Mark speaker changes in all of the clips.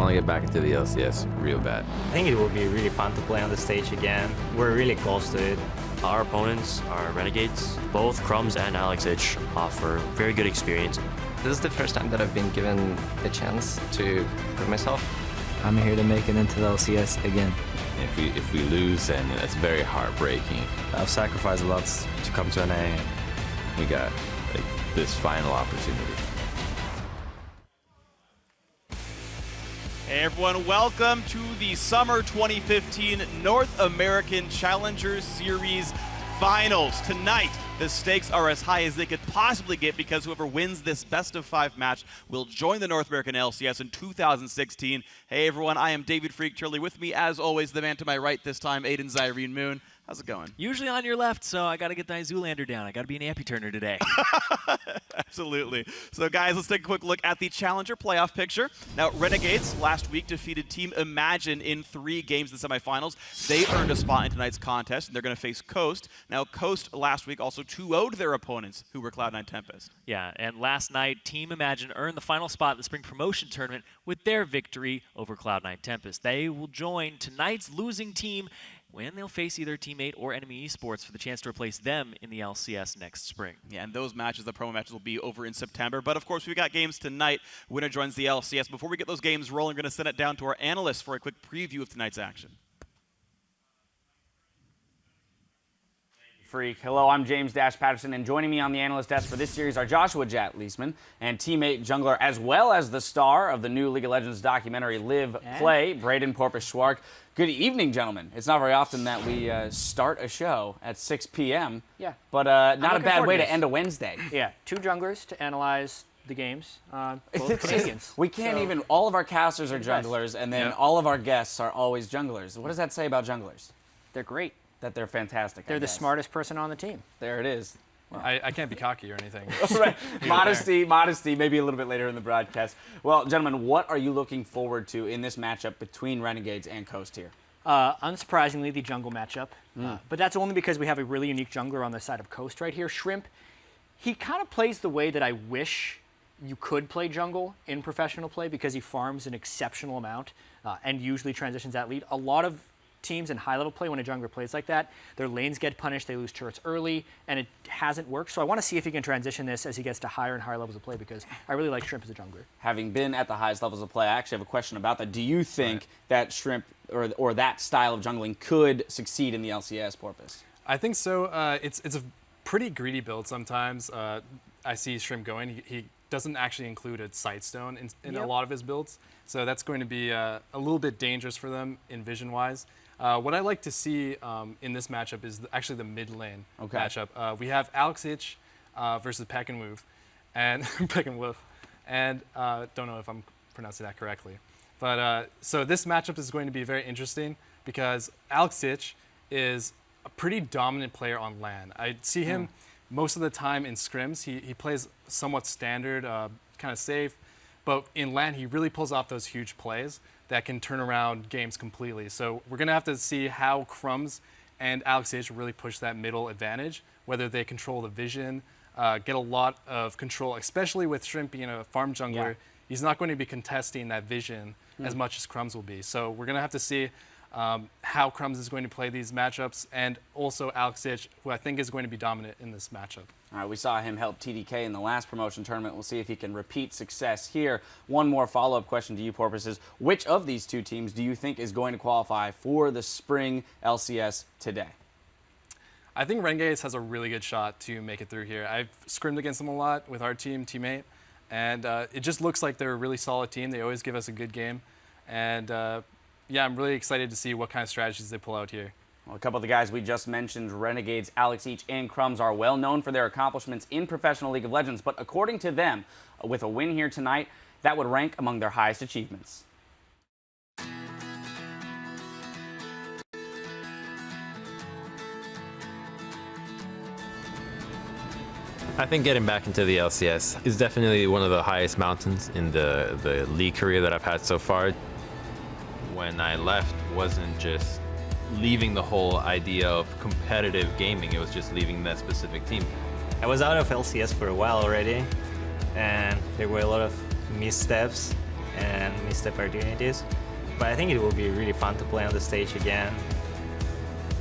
Speaker 1: want to get back into the LCS real bad.
Speaker 2: I think it will be really fun to play on the stage again. We're really close to it.
Speaker 3: Our opponents are Renegades. Both Crumbs and AlexH offer very good experience.
Speaker 4: This is the first time that I've been given the chance to prove myself.
Speaker 5: I'm here to make it into the LCS again.
Speaker 1: If we lose, then it's very heartbreaking.
Speaker 6: I've sacrificed a lot to come to an A.
Speaker 1: We got like this final opportunity.
Speaker 7: Hey everyone, welcome to the Summer 2015 North American Challengers Series Finals. Tonight, the stakes are as high as they could possibly get because whoever wins this best-of-5 match will join the North American LCS in 2016. Hey everyone, I am David Freak Turley. With me, as always, the man to my right this time, Aiden Zyrene Moon. How's it going?
Speaker 8: Usually on your left, so I got to get the Zoolander down. I got to be an amputurner today.
Speaker 7: Absolutely. So guys, let's take a quick look at the Challenger playoff picture. Now, Renegades last week defeated Team Imagine in 3 games in the semifinals. They earned a spot in tonight's contest, and they're going to face Coast. Now, Coast last week also 2-0'd their opponents, who were Cloud9 Tempest.
Speaker 8: Yeah, and last night, Team Imagine earned the final spot in the Spring Promotion Tournament with their victory over Cloud9 Tempest. They will join tonight's losing team when they'll face either Teammate or Enemy Esports for the chance to replace them in the LCS next spring.
Speaker 7: Yeah, and those matches, the promo matches, will be over in September. But of course, we've got games tonight. Winner joins the LCS. Before we get those games rolling, we're going to send it down to our analysts for a quick preview of tonight's action.
Speaker 9: Freak. Hello, I'm James Dash Patterson, and joining me on the analyst desk for this series are Joshua Jat Leisman and Teammate jungler, as well as the star of the new League of Legends documentary, Live Play, Braden Porpoise-Schwark. Good evening, gentlemen. It's not very often that we start a show at 6 p.m., but not a bad way to end a Wednesday.
Speaker 10: Yeah, 2 junglers to analyze the games, both Canadians.
Speaker 9: We can't even, all of our casters are junglers, and then all of our guests are always junglers. What does that say about junglers?
Speaker 10: They're great.
Speaker 9: That they're fantastic.
Speaker 10: They're the smartest person on the team.
Speaker 9: There it is.
Speaker 6: Well, I can't be cocky or anything.
Speaker 9: Right. Modesty, maybe a little bit later in the broadcast. Well, gentlemen, what are you looking forward to in this matchup between Renegades and Coast here?
Speaker 10: Unsurprisingly, the jungle matchup. But that's only because we have a really unique jungler on the side of Coast right here. Shrimp, he kind of plays the way that I wish you could play jungle in professional play because he farms an exceptional amount and usually transitions at lead. A lot of teams in high-level play, when a jungler plays like that, their lanes get punished, they lose turrets early, and it hasn't worked. So I want to see if he can transition this as he gets to higher and higher levels of play because I really like Shrimp as a jungler. Having been at the highest levels of play, I actually have a question about that. Do you think that Shrimp or that style of jungling could succeed in the LCS, Porpoise?
Speaker 6: I think so. It's a pretty greedy build sometimes. I see Shrimp going. He doesn't actually include a Sightstone in a lot of his builds, so that's going to be a little bit dangerous for them in vision-wise. What I like to see in this matchup is actually the mid lane matchup. We have AlexH versus Peck and Woof, and don't know if I'm pronouncing that correctly. But so this matchup is going to be very interesting because AlexH is a pretty dominant player on LAN. I see him most of the time in scrims. He plays somewhat standard, kind of safe, but in LAN he really pulls off those huge plays that can turn around games completely. So we're gonna have to see how Crumbs and AlexH really push that middle advantage, whether they control the vision, get a lot of control, especially with Shrimp being a farm jungler. He's not going to be contesting that vision as much as Crumbs will be. So we're gonna have to see how Crumbs is going to play these matchups, and also AlexH, who I think is going to be dominant in this matchup.
Speaker 9: All right, we saw him help TDK in the last promotion tournament. We'll see if he can repeat success here. One more follow-up question to you, Porpoise, is which of these 2 teams do you think is going to qualify for the spring LCS today?
Speaker 6: I think Renegades has a really good shot to make it through here. I've scrimmed against them a lot with our teammate, and it just looks like they're a really solid team. They always give us a good game, and yeah, I'm really excited to see what kind of strategies they pull out here.
Speaker 9: Well, a couple of the guys we just mentioned, Renegades, AlexH, and Crumbs, are well known for their accomplishments in professional League of Legends, but according to them, with a win here tonight, that would rank among their highest achievements.
Speaker 1: I think getting back into the LCS is definitely one of the highest mountains in the league career that I've had so far. When I left, wasn't just leaving the whole idea of competitive gaming, it was just leaving that specific team.
Speaker 2: I was out of LCS for a while already, and there were a lot of missteps and missed opportunities. But I think it will be really fun to play on the stage again.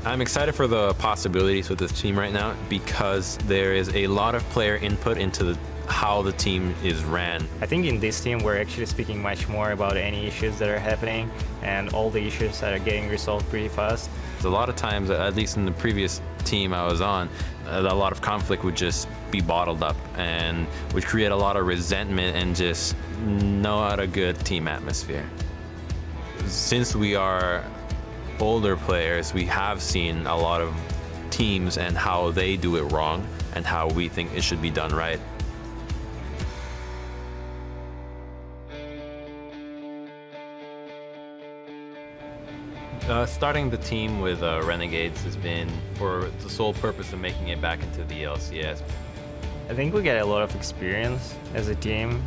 Speaker 1: I'm excited for the possibilities with this team right now because there is a lot of player input into how the team is ran.
Speaker 2: I think in this team we're actually speaking much more about any issues that are happening and all the issues that are getting resolved pretty fast.
Speaker 1: A lot of times, at least in the previous team I was on, a lot of conflict would just be bottled up and would create a lot of resentment and just not a good team atmosphere. Since we are older players, we have seen a lot of teams and how they do it wrong and how we think it should be done right. Starting the team with Renegades has been for the sole purpose of making it back into the LCS.
Speaker 2: I think we get a lot of experience as a team,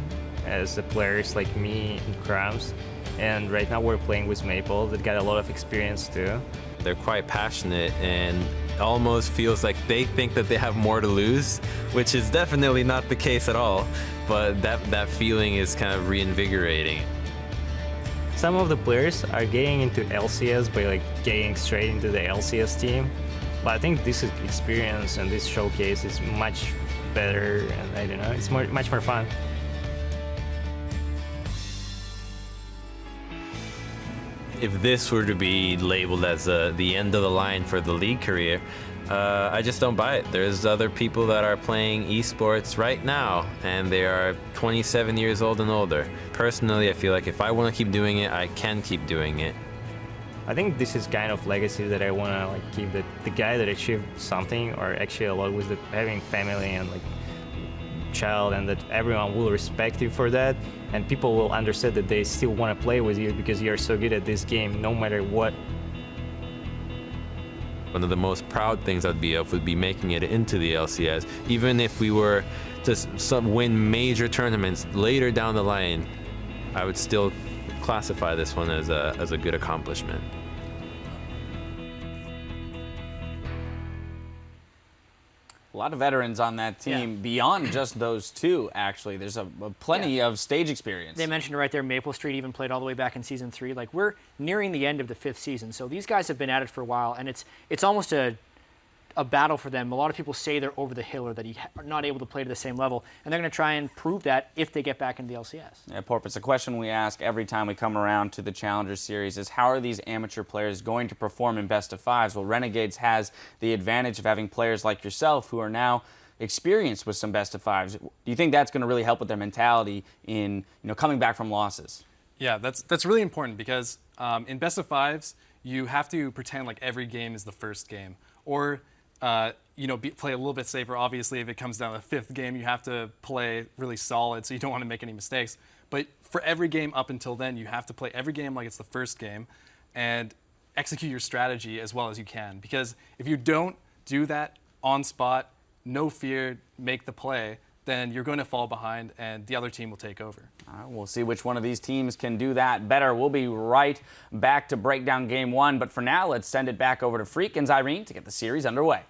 Speaker 2: as the players like me and Crumbs. And right now we're playing with Maple that got a lot of experience too.
Speaker 1: They're quite passionate and almost feels like they think that they have more to lose, which is definitely not the case at all. But that feeling is kind of reinvigorating.
Speaker 2: Some of the players are getting into LCS by like getting straight into the LCS team. But I think this experience and this showcase is much better, and I don't know, it's much more fun.
Speaker 1: If this were to be labeled as the end of the line for the league career, I just don't buy it. There's other people that are playing esports right now, and they are 27 years old and older. Personally, I feel like if I want to keep doing it, I can keep doing it.
Speaker 2: I think this is kind of legacy that I want to like keep. The guy that achieved something, or actually a lot, with having family and like child, and that everyone will respect you for that, and people will understand that they still want to play with you because you're so good at this game, no matter what.
Speaker 1: One of the most proud things I'd be of would be making it into the LCS, even if we were to win major tournaments later down the line. I would still classify this one as a good accomplishment.
Speaker 9: A lot of veterans on that team, beyond just those two, actually. There's plenty of stage experience.
Speaker 10: They mentioned it right there, Maple Street even played all the way back in Season 3. Like, we're nearing the end of the 5th season, so these guys have been at it for a while, and it's almost a battle for them. A lot of people say they're over the hill or that are not able to play to the same level, and they're going to try and prove that if they get back into the LCS.
Speaker 9: Yeah, Porpoise, a question we ask every time we come around to the Challenger Series is, how are these amateur players going to perform in best of fives? Well, Renegades has the advantage of having players like yourself who are now experienced with some best of fives. Do you think that's going to really help with their mentality in coming back from losses?
Speaker 6: Yeah, that's really important because in best of fives, you have to pretend like every game is the first game, or play a little bit safer. Obviously, if it comes down to the 5th game, you have to play really solid, so you don't want to make any mistakes. But for every game up until then, you have to play every game like it's the first game and execute your strategy as well as you can. Because if you don't do that on spot, no fear, make the play, then you're going to fall behind and the other team will take over.
Speaker 9: We'll see which one of these teams can do that better. We'll be right back to break down Game 1, but for now, let's send it back over to Freak and Zyrene to get the series underway.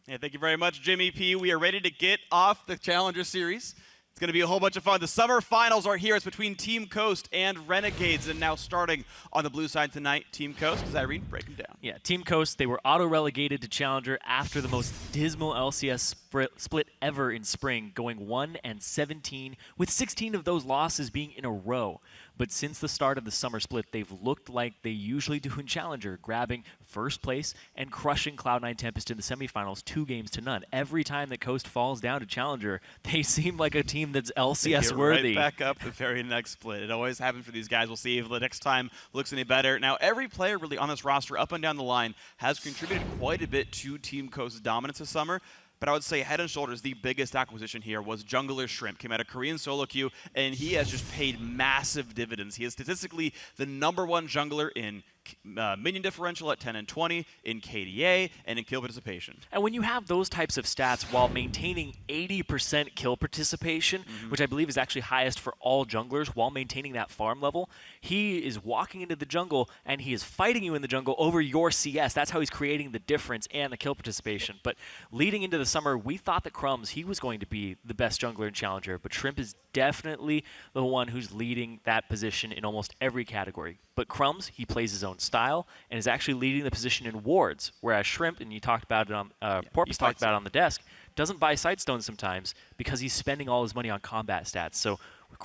Speaker 7: Yeah, thank you very much, Jimmy P. We are ready to get off the Challenger Series. It's going to be a whole bunch of fun. The summer finals are here. It's between Team Coast and Renegades, and now starting on the blue side tonight, Team Coast. Zyrene, break them down.
Speaker 8: Yeah, Team Coast, they were auto-relegated to Challenger after the most dismal LCS split ever in spring, going 1-17, with 16 of those losses being in a row. But since the start of the summer split, they've looked like they usually do in Challenger, grabbing first place and crushing Cloud9 Tempest in the semifinals 2-0. Every time that Coast falls down to Challenger, they seem like a team that's LCS worthy.
Speaker 7: Right back up the very next split. It always happens for these guys. We'll see if the next time looks any better. Now, every player really on this roster, up and down the line, has contributed quite a bit to Team Coast's dominance this summer. But I would say head and shoulders, the biggest acquisition here was jungler Shrimp. Came out of Korean solo queue, and he has just paid massive dividends. He is statistically the #1 jungler in minion differential at 10 and 20, in KDA, and in kill participation.
Speaker 8: And when you have those types of stats while maintaining 80% kill participation, which I believe is actually highest for all junglers, while maintaining that farm level, he is walking into the jungle and he is fighting you in the jungle over your CS. That's how he's creating the difference and the kill participation. But leading into the summer, we thought that Crumbs, he was going to be the best jungler and challenger, but Shrimp is definitely the one who's leading that position in almost every category. But Crumbs, he plays his own style and is actually leading the position in wards, whereas Shrimp, and you talked about it on, Porpoise talked about it on the desk, doesn't buy Sightstone sometimes because he's spending all his money on combat stats. So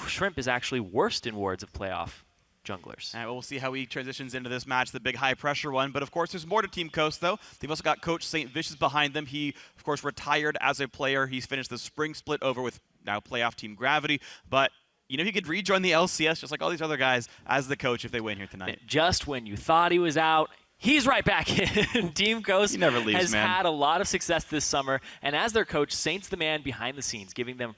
Speaker 8: Shrimp is actually worst in wards of playoff junglers.
Speaker 7: All right, well, we'll see how he transitions into this match, the big high-pressure one. But, of course, there's more to Team Coast, though. They've also got Coach St. Vicious behind them. He, of course, retired as a player. He's finished the spring split over with now playoff Team Gravity. But, you know, he could rejoin the LCS just like all these other guys as the coach if they win here tonight.
Speaker 8: Just when you thought he was out, he's right back in. Team Coast
Speaker 7: never leaves,
Speaker 8: has
Speaker 7: man.
Speaker 8: had a lot of success this summer. And as their coach, Saint's the man behind the scenes, getting them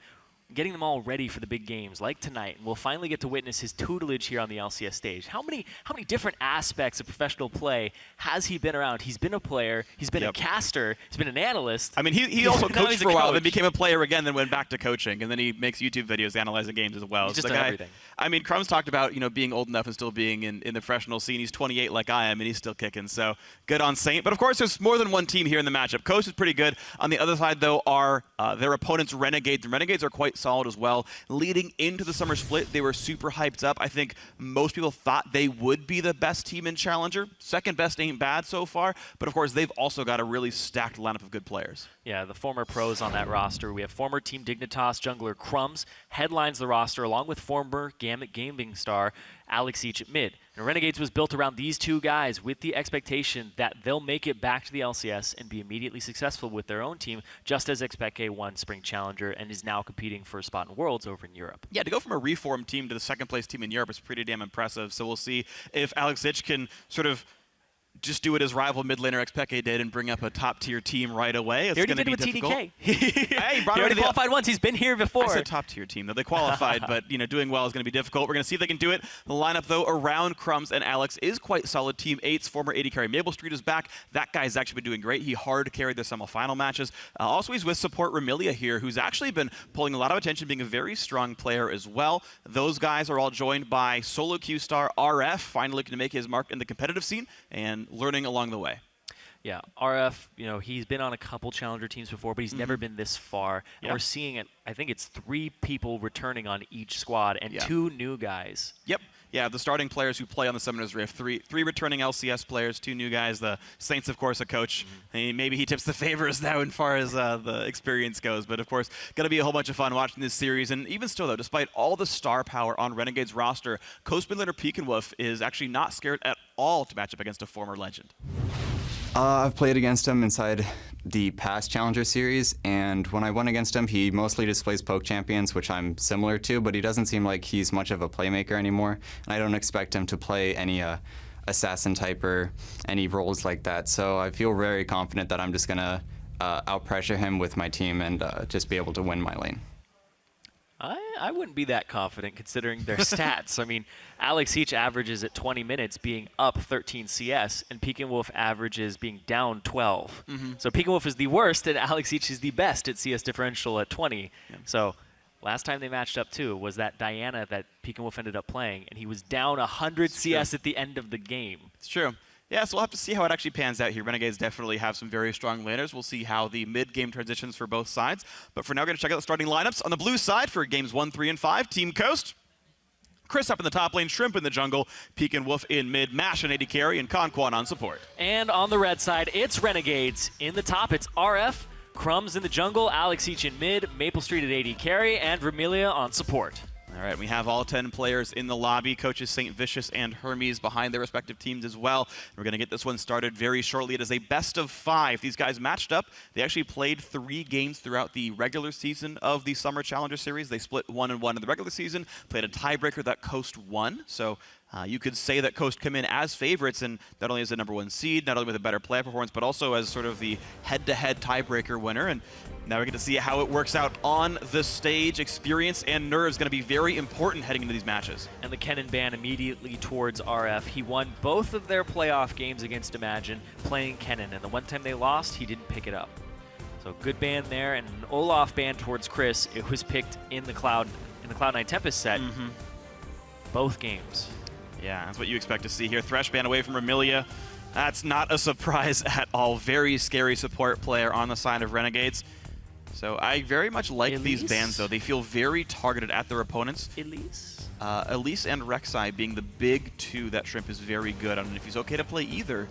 Speaker 8: all ready for the big games like tonight. And we'll finally get to witness his tutelage here on the LCS stage. How many different aspects of professional play has he been around? He's been a player, he's been a caster, he's been an analyst.
Speaker 7: I mean, he also coached for a while, then became a player again, then went back to coaching, and then he makes YouTube videos analyzing games as well.
Speaker 8: He's just done everything.
Speaker 7: I mean, Crumbs talked about, you know, being old enough and still being in the professional scene. He's 28 like I am, and he's still kicking, so good on Saint. But, of course, there's more than one team here in the matchup. Coast is pretty good. On the other side, though, are their opponents, Renegades. And Renegades are quite solid as well. Leading into the summer split, they were super hyped up. I think most people thought they would be the best team in Challenger. Second best ain't bad so far, but of course they've also got a really stacked lineup of good players.
Speaker 8: Yeah, the former pros on that roster. We have former Team Dignitas jungler Crumbs headlines the roster along with former Gamut gaming star Alex Each at mid. And Renegades was built around these two guys with the expectation that they'll make it back to the LCS and be immediately successful with their own team, just as Expect won Spring Challenger and is now competing for a spot in Worlds over in Europe.
Speaker 7: Yeah, to go from a reformed team to the second place team in Europe is pretty damn impressive. So we'll see if Alex Itch can sort of just do what his rival mid laner Expect did and bring up a top-tier team right away. It's going to be difficult.
Speaker 8: TDK.
Speaker 7: Hey,
Speaker 8: he already qualified once. He's been here before.
Speaker 7: I said top-tier team, though. They qualified, but you know, doing well is going to be difficult. We're going to see if they can do it. The lineup, though, around Crumbs and Alex is quite solid. Team 8's former AD carry Maple Street is back. That guy's actually been doing great. He hard carried the semifinal matches. Also, he's with support Remilia here, who's actually been pulling a lot of attention, being a very strong player as well. Those guys are all joined by solo Q star RF, finally looking to make his mark in the competitive scene and learning along the way.
Speaker 8: Yeah, RF, you know, he's been on a couple Challenger teams before, but he's never been this far. And we're seeing it, I think it's 3 people returning on each squad and 2 new guys.
Speaker 7: Yep. Yeah, the starting players who play on the Summoners Rift, three returning LCS players, 2 new guys. The Saints, of course, a coach. Maybe he tips the favors now as far as the experience goes. But, of course, going to be a whole bunch of fun watching this series. And even still, though, despite all the star power on Renegade's roster, Coast mid laner Peek and Wolf is actually not scared at all to match up against a former legend.
Speaker 11: I've played against him inside the past Challenger series, and when I went against him, he mostly displays poke champions, which I'm similar to, but he doesn't seem like he's much of a playmaker anymore, and I don't expect him to play any assassin type or any roles like that, so I feel very confident that I'm just going to out-pressure him with my team and just be able to win my lane.
Speaker 8: I wouldn't be that confident considering their stats. I mean, Alex Each averages at 20 minutes being up 13 CS, and Peek and Wolf averages being down 12. So Peek and Wolf is the worst, and Alex Each is the best at CS differential at 20. So last time they matched up, too, was that Diana that Peek and Wolf ended up playing, and he was down 100 CS at the end of the game.
Speaker 7: It's true. Yeah, so we'll have to see how it actually pans out here. Renegades definitely have some very strong laners. We'll see how the mid-game transitions for both sides. But for now, we're going to check out the starting lineups. On the blue side for games 1, 3, and 5, Team Coast. Chris up in the top lane, Shrimp in the jungle, Peek and Wolf in mid, Mash and AD carry, and Conquan on support.
Speaker 8: And on the red side, it's Renegades. In the top, it's RF, Crumbs in the jungle, Alex Each in mid, Maple Street at AD carry, and Remilia on support.
Speaker 7: All right, we have all 10 players in the lobby. Coaches St. Vicious and Hermes behind their respective teams as well. We're going to get this one started very shortly. It is a best of 5. These guys matched up. They actually played 3 games throughout the regular season of the Summer Challenger Series. They split 1-1 in the regular season, played a tiebreaker that Coast won. So You could say that Coast come in as favorites, and not only as the #1 seed, not only with a better play performance, but also as sort of the head-to-head tiebreaker winner. And now we get to see how it works out on the stage. Experience and nerves going to be very important heading into these matches.
Speaker 8: And the Kennen ban immediately towards RF. He won both of their playoff games against Imagine playing Kennen, and the one time they lost, he didn't pick it up. So good ban there, and an Olaf ban towards Chris. It was picked in the Cloud9 Tempest set. Both games.
Speaker 7: Yeah, that's what you expect to see here. Thresh ban away from Remilia. That's not a surprise at all. Very scary support player on the side of Renegades. So I very much like these bans, though. They feel very targeted at their opponents.
Speaker 8: Elise?
Speaker 7: Elise and Rek'Sai being the big two that Shrimp is very good on. And if he's okay to play either,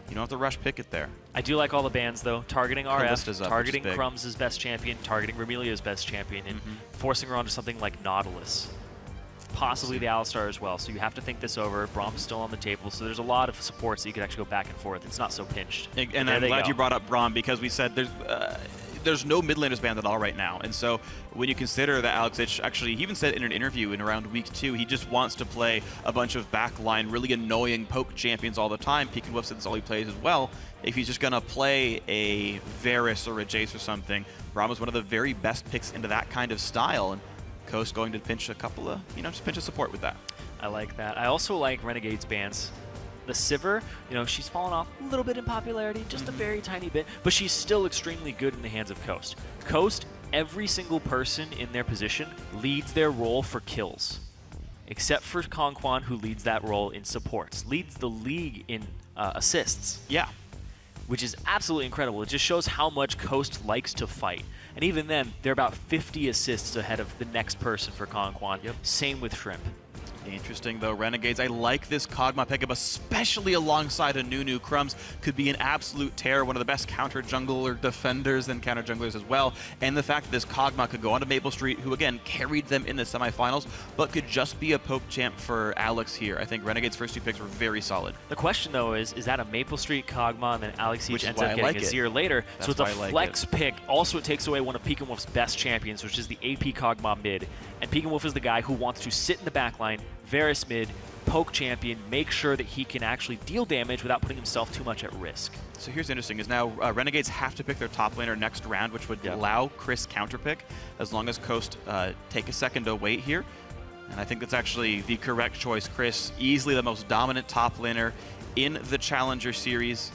Speaker 7: you don't have to rush pick it there.
Speaker 8: I do like all the bans, though. Targeting RF,
Speaker 7: up,
Speaker 8: targeting Crumbs' best champion, targeting Remilia's best champion, and forcing her onto something like Nautilus. Possibly the Alistar as well, so you have to think this over. Braum's still on the table, so there's a lot of supports that you could actually go back and forth. It's not so pinched.
Speaker 7: And I'm glad you brought up Braum, because we said there's no mid laners banned at all right now. And so when you consider that Alex Ich, actually, he even said in an interview in around week 2, he just wants to play a bunch of backline, really annoying poke champions all the time. Peek and Wolf said that's all he plays as well. If he's just going to play a Varus or a Jace or something, Braum is one of the very best picks into that kind of style. And Coast going to pinch a couple of, just pinch a support with that.
Speaker 8: I like that. I also like Renegade's bans. The Sivir, she's fallen off a little bit in popularity, just a very tiny bit, but she's still extremely good in the hands of Coast. Coast, every single person in their position leads their role for kills, except for Kongquan, who leads that role in supports, leads the league in assists.
Speaker 7: Yeah.
Speaker 8: Which is absolutely incredible. It just shows how much Coast likes to fight. And even then, they're about 50 assists ahead of the next person for Kongquan. Same with Shrimp.
Speaker 7: Interesting, though, Renegades. I like this Kog'Maw pickup, especially alongside a Nunu. Crumbs could be an absolute terror, one of the best counter jungler defenders and counter junglers as well. And the fact that this Kog'Maw could go onto Maple Street, who, again, carried them in the semifinals, but could just be a poke champ for Alex here. I think Renegades' first 2 picks were very solid.
Speaker 8: The question, though, is that a Maple Street Kog'Maw, and then Alex Each ends up getting a Zir later? So it's a flex pick. Also, it takes away one of Peek and Wolf's best champions, which is the AP Kog'Maw mid. And Peek and Wolf is the guy who wants to sit in the backline, Varus mid, poke champion, make sure that he can actually deal damage without putting himself too much at risk.
Speaker 7: So here's interesting, is now Renegades have to pick their top laner next round, which would allow Chris counterpick, as long as Coast take a second to wait here. And I think that's actually the correct choice. Chris, easily the most dominant top laner in the Challenger Series.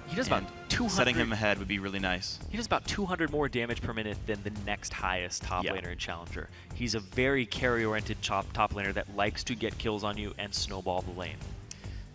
Speaker 8: He does about 200.
Speaker 7: Setting him ahead would be really nice.
Speaker 8: He does about 200 more damage per minute than the next highest top laner in Challenger. He's a very carry-oriented top laner that likes to get kills on you and snowball the lane.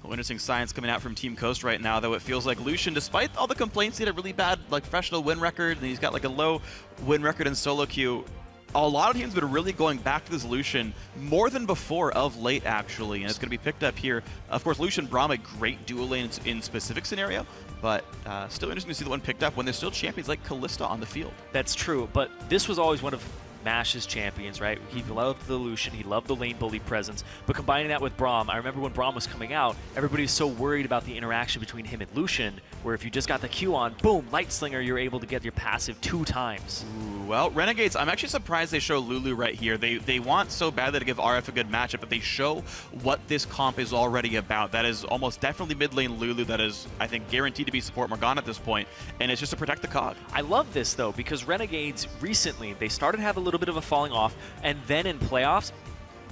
Speaker 7: Well, interesting science coming out from Team Coast right now, though. It feels like Lucian, despite all the complaints, he had a really bad professional win record, and he's got a low win record in solo queue. A lot of teams have been really going back to this Lucian more than before of late, actually, and it's going to be picked up here. Of course, Lucian Braum, a great dual lane in specific scenario, but still interesting to see the one picked up when there's still champions like Kalista on the field.
Speaker 8: That's true, but this was always one of Mash's champions, right? He loved the Lucian, he loved the lane bully presence, but combining that with Braum, I remember when Braum was coming out, everybody was so worried about the interaction between him and Lucian, where if you just got the Q on, boom, Light Slinger, you're able to get your passive 2 times.
Speaker 7: Ooh, well, Renegades, I'm actually surprised they show Lulu right here. They want so badly to give RF a good matchup, but they show what this comp is already about. That is almost definitely mid lane Lulu. That is, I think, guaranteed to be support Morgana at this point, and it's just to protect the Cog.
Speaker 8: I love this, though, because Renegades recently, they started to have a little bit of a falling off, and then in playoffs,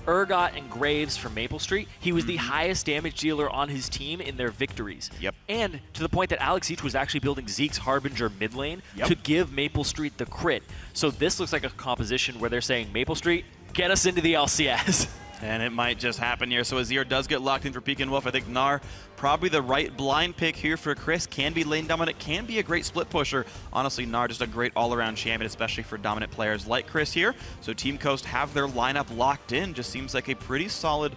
Speaker 8: Urgot and Graves from Maple Street, he was the highest damage dealer on his team in their victories. And to the point that Alex Each was actually building Zeke's Harbinger mid lane to give Maple Street the crit. So this looks like a composition where they're saying, Maple Street, get us into the LCS.
Speaker 7: And it might just happen here. So Azir does get locked in for Peek and Wolf. I think Gnar, probably the right blind pick here for Chris. Can be lane dominant, can be a great split pusher. Honestly, Gnar just a great all-around champion, especially for dominant players like Chris here. So Team Coast have their lineup locked in. Just seems like a pretty solid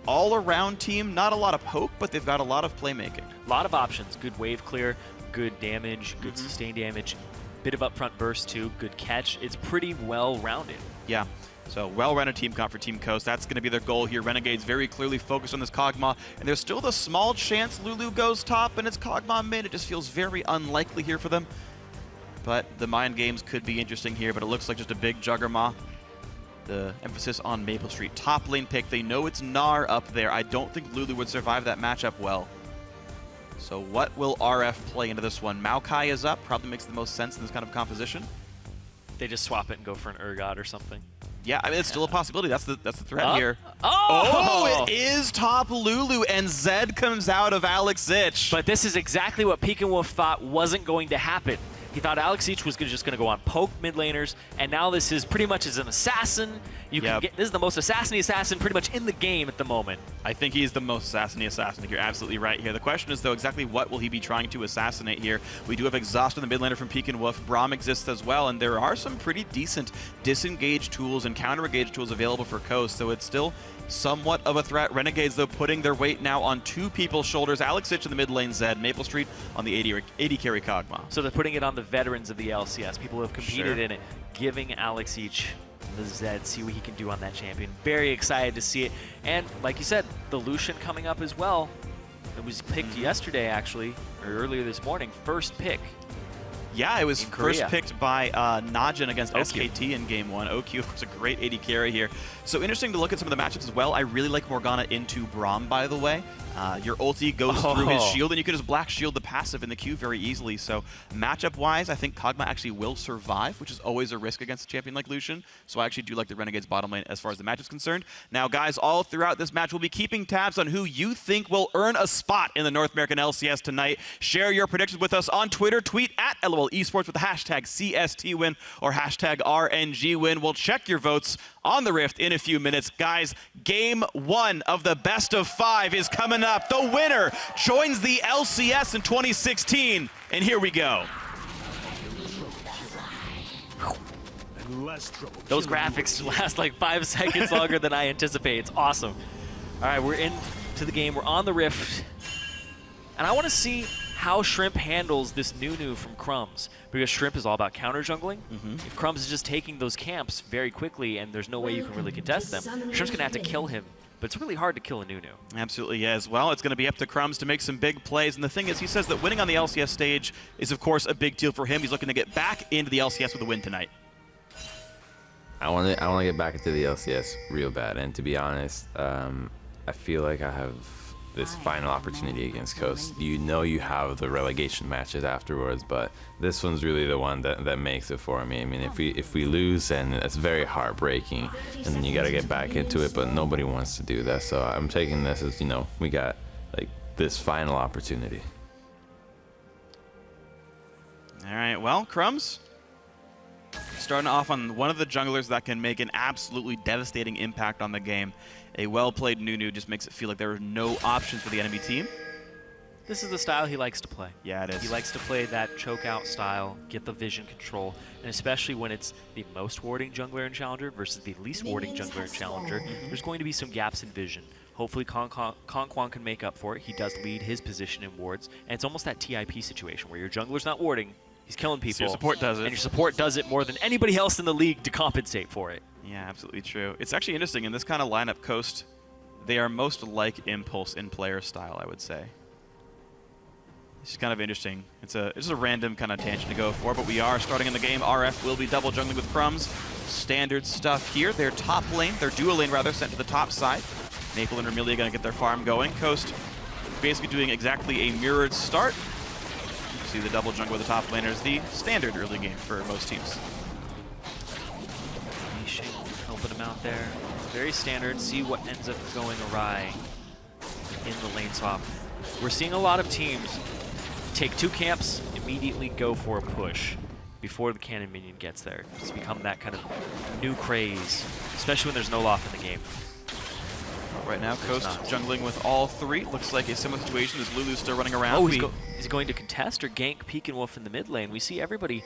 Speaker 7: all-around team. Not a lot of poke, but they've got a lot of playmaking.
Speaker 8: A lot of options. Good wave clear, good damage, good sustained damage, bit of upfront burst too, good catch. It's pretty well-rounded.
Speaker 7: Yeah. So well-rounded team comp for Team Coast. That's going to be their goal here. Renegades very clearly focused on this Kog'Maw, and there's still the small chance Lulu goes top and it's Kog'Maw mid. It just feels very unlikely here for them. But the mind games could be interesting here, but it looks like just a big Juggermaw. The emphasis on Maple Street. Top lane pick. They know it's Gnar up there. I don't think Lulu would survive that matchup well. So what will RF play into this one? Maokai is up. Probably makes the most sense in this kind of composition.
Speaker 8: They just swap it and go for an Urgot or something.
Speaker 7: Yeah, I mean, it's still a possibility. That's the threat here.
Speaker 8: Oh!
Speaker 7: It is top Lulu, and Zed comes out of Alex Ich.
Speaker 8: But this is exactly what Pekin Wolf thought wasn't going to happen. He thought Alex Ich was just going to go on poke mid laners, and now this is pretty much as an assassin. You can get this is the most assassiny assassin pretty much in the game at the moment.
Speaker 7: I think he's the most assassiny assassin. I think you're absolutely right here. The question is, though, exactly what will he be trying to assassinate here? We do have Exhaust on the mid laner from Pekin Wolf. Braum exists as well, and there are some pretty decent disengage tools and counter-engage tools available for Coast, so it's still somewhat of a threat. Renegades, though, putting their weight now on two people's shoulders. Alex Ich in the mid lane, Zed. Maple Street on the AD carry Kog'Maw.
Speaker 8: So they're putting it on the veterans of the LCS, people who have competed in it, giving Alex Ich the Zed, see what he can do on that champion. Very excited to see it. And like you said, the Lucian coming up as well. It was picked yesterday, actually, or earlier this morning. First pick.
Speaker 7: Yeah, it was first picked by Najin against SKT in Game 1. OQ, of course, a great AD carry here. So interesting to look at some of the matchups as well. I really like Morgana into Braum, by the way. Your ulti goes through his shield, and you can just black shield the passive in the queue very easily. So matchup-wise, I think Kog'Maw actually will survive, which is always a risk against a champion like Lucian. So I actually do like the Renegades bottom lane as far as the match is concerned. Now, guys, all throughout this match, we'll be keeping tabs on who you think will earn a spot in the North American LCS tonight. Share your predictions with us on Twitter. Tweet at LOL Esports with the hashtag CSTWin or hashtag RNGWin. We'll check your votes on the Rift in a few minutes. Guys, Game 1 of the best of 5 is coming up. The winner joins the LCS in 2016. And here we go.
Speaker 8: Those graphics last like 5 seconds longer than I anticipate. It's awesome. All right, we're into the game. We're on the Rift. And I want to see how Shrimp handles this Nunu from Crumbs, because Shrimp is all about counter jungling. If Crumbs is just taking those camps very quickly and there's no way you can really contest them, Shrimp's going to have to kill him. But it's really hard to kill a Nunu.
Speaker 7: Absolutely, yeah, as well. It's going to be up to Crumbs to make some big plays. And the thing is, he says that winning on the LCS stage is, of course, a big deal for him. He's looking to get back into the LCS with a win tonight.
Speaker 1: I want to get back into the LCS real bad. And to be honest, I feel like I have this final opportunity against Coast. You know you have the relegation matches afterwards, but this one's really the one that makes it for me. I mean, if we lose, and it's very heartbreaking, and then you got to get back into it, but nobody wants to do that. So I'm taking this as, you know, we got like this final opportunity.
Speaker 7: All right, well, Crumbs, starting off on one of the junglers that can make an absolutely devastating impact on the game. A well-played Nunu just makes it feel like there are no options for the enemy team.
Speaker 8: This is the style he likes to play.
Speaker 7: Yeah, it is.
Speaker 8: He likes to play that choke-out style, get the vision control, and especially when it's the most warding jungler and challenger versus the least warding jungler and challenger, there's going to be some gaps in vision. Hopefully Conquan can make up for it. He does lead his position in wards, and it's almost that TIP situation where your jungler's not warding, he's killing people.
Speaker 7: So your support does it.
Speaker 8: And your support does it more than anybody else in the league to compensate for it.
Speaker 7: Yeah, absolutely true. It's actually interesting. In this kind of lineup, Coast, they are most like Impulse in player style, I would say. It's just kind of interesting. It's just a random kind of tangent to go for, but we are starting in the game. RF will be double jungling with Crumbs. Standard stuff here. Their top lane, their dual lane rather, sent to the top side. Maple and Remilia going to get their farm going. Coast basically doing exactly a mirrored start. You see the double jungle with the top laners, the standard early game for most teams.
Speaker 8: Helping him out there. Very standard. See what ends up going awry in the lane swap. We're seeing a lot of teams take 2 camps, immediately go for a push before the cannon minion gets there. It's become that kind of new craze, especially when there's no loft in the game.
Speaker 7: Right now, Coast jungling with all 3. Looks like a similar situation as Lulu's still running around.
Speaker 8: Oh, is he going to contest or gank Pekin Wolf in the mid lane? We see everybody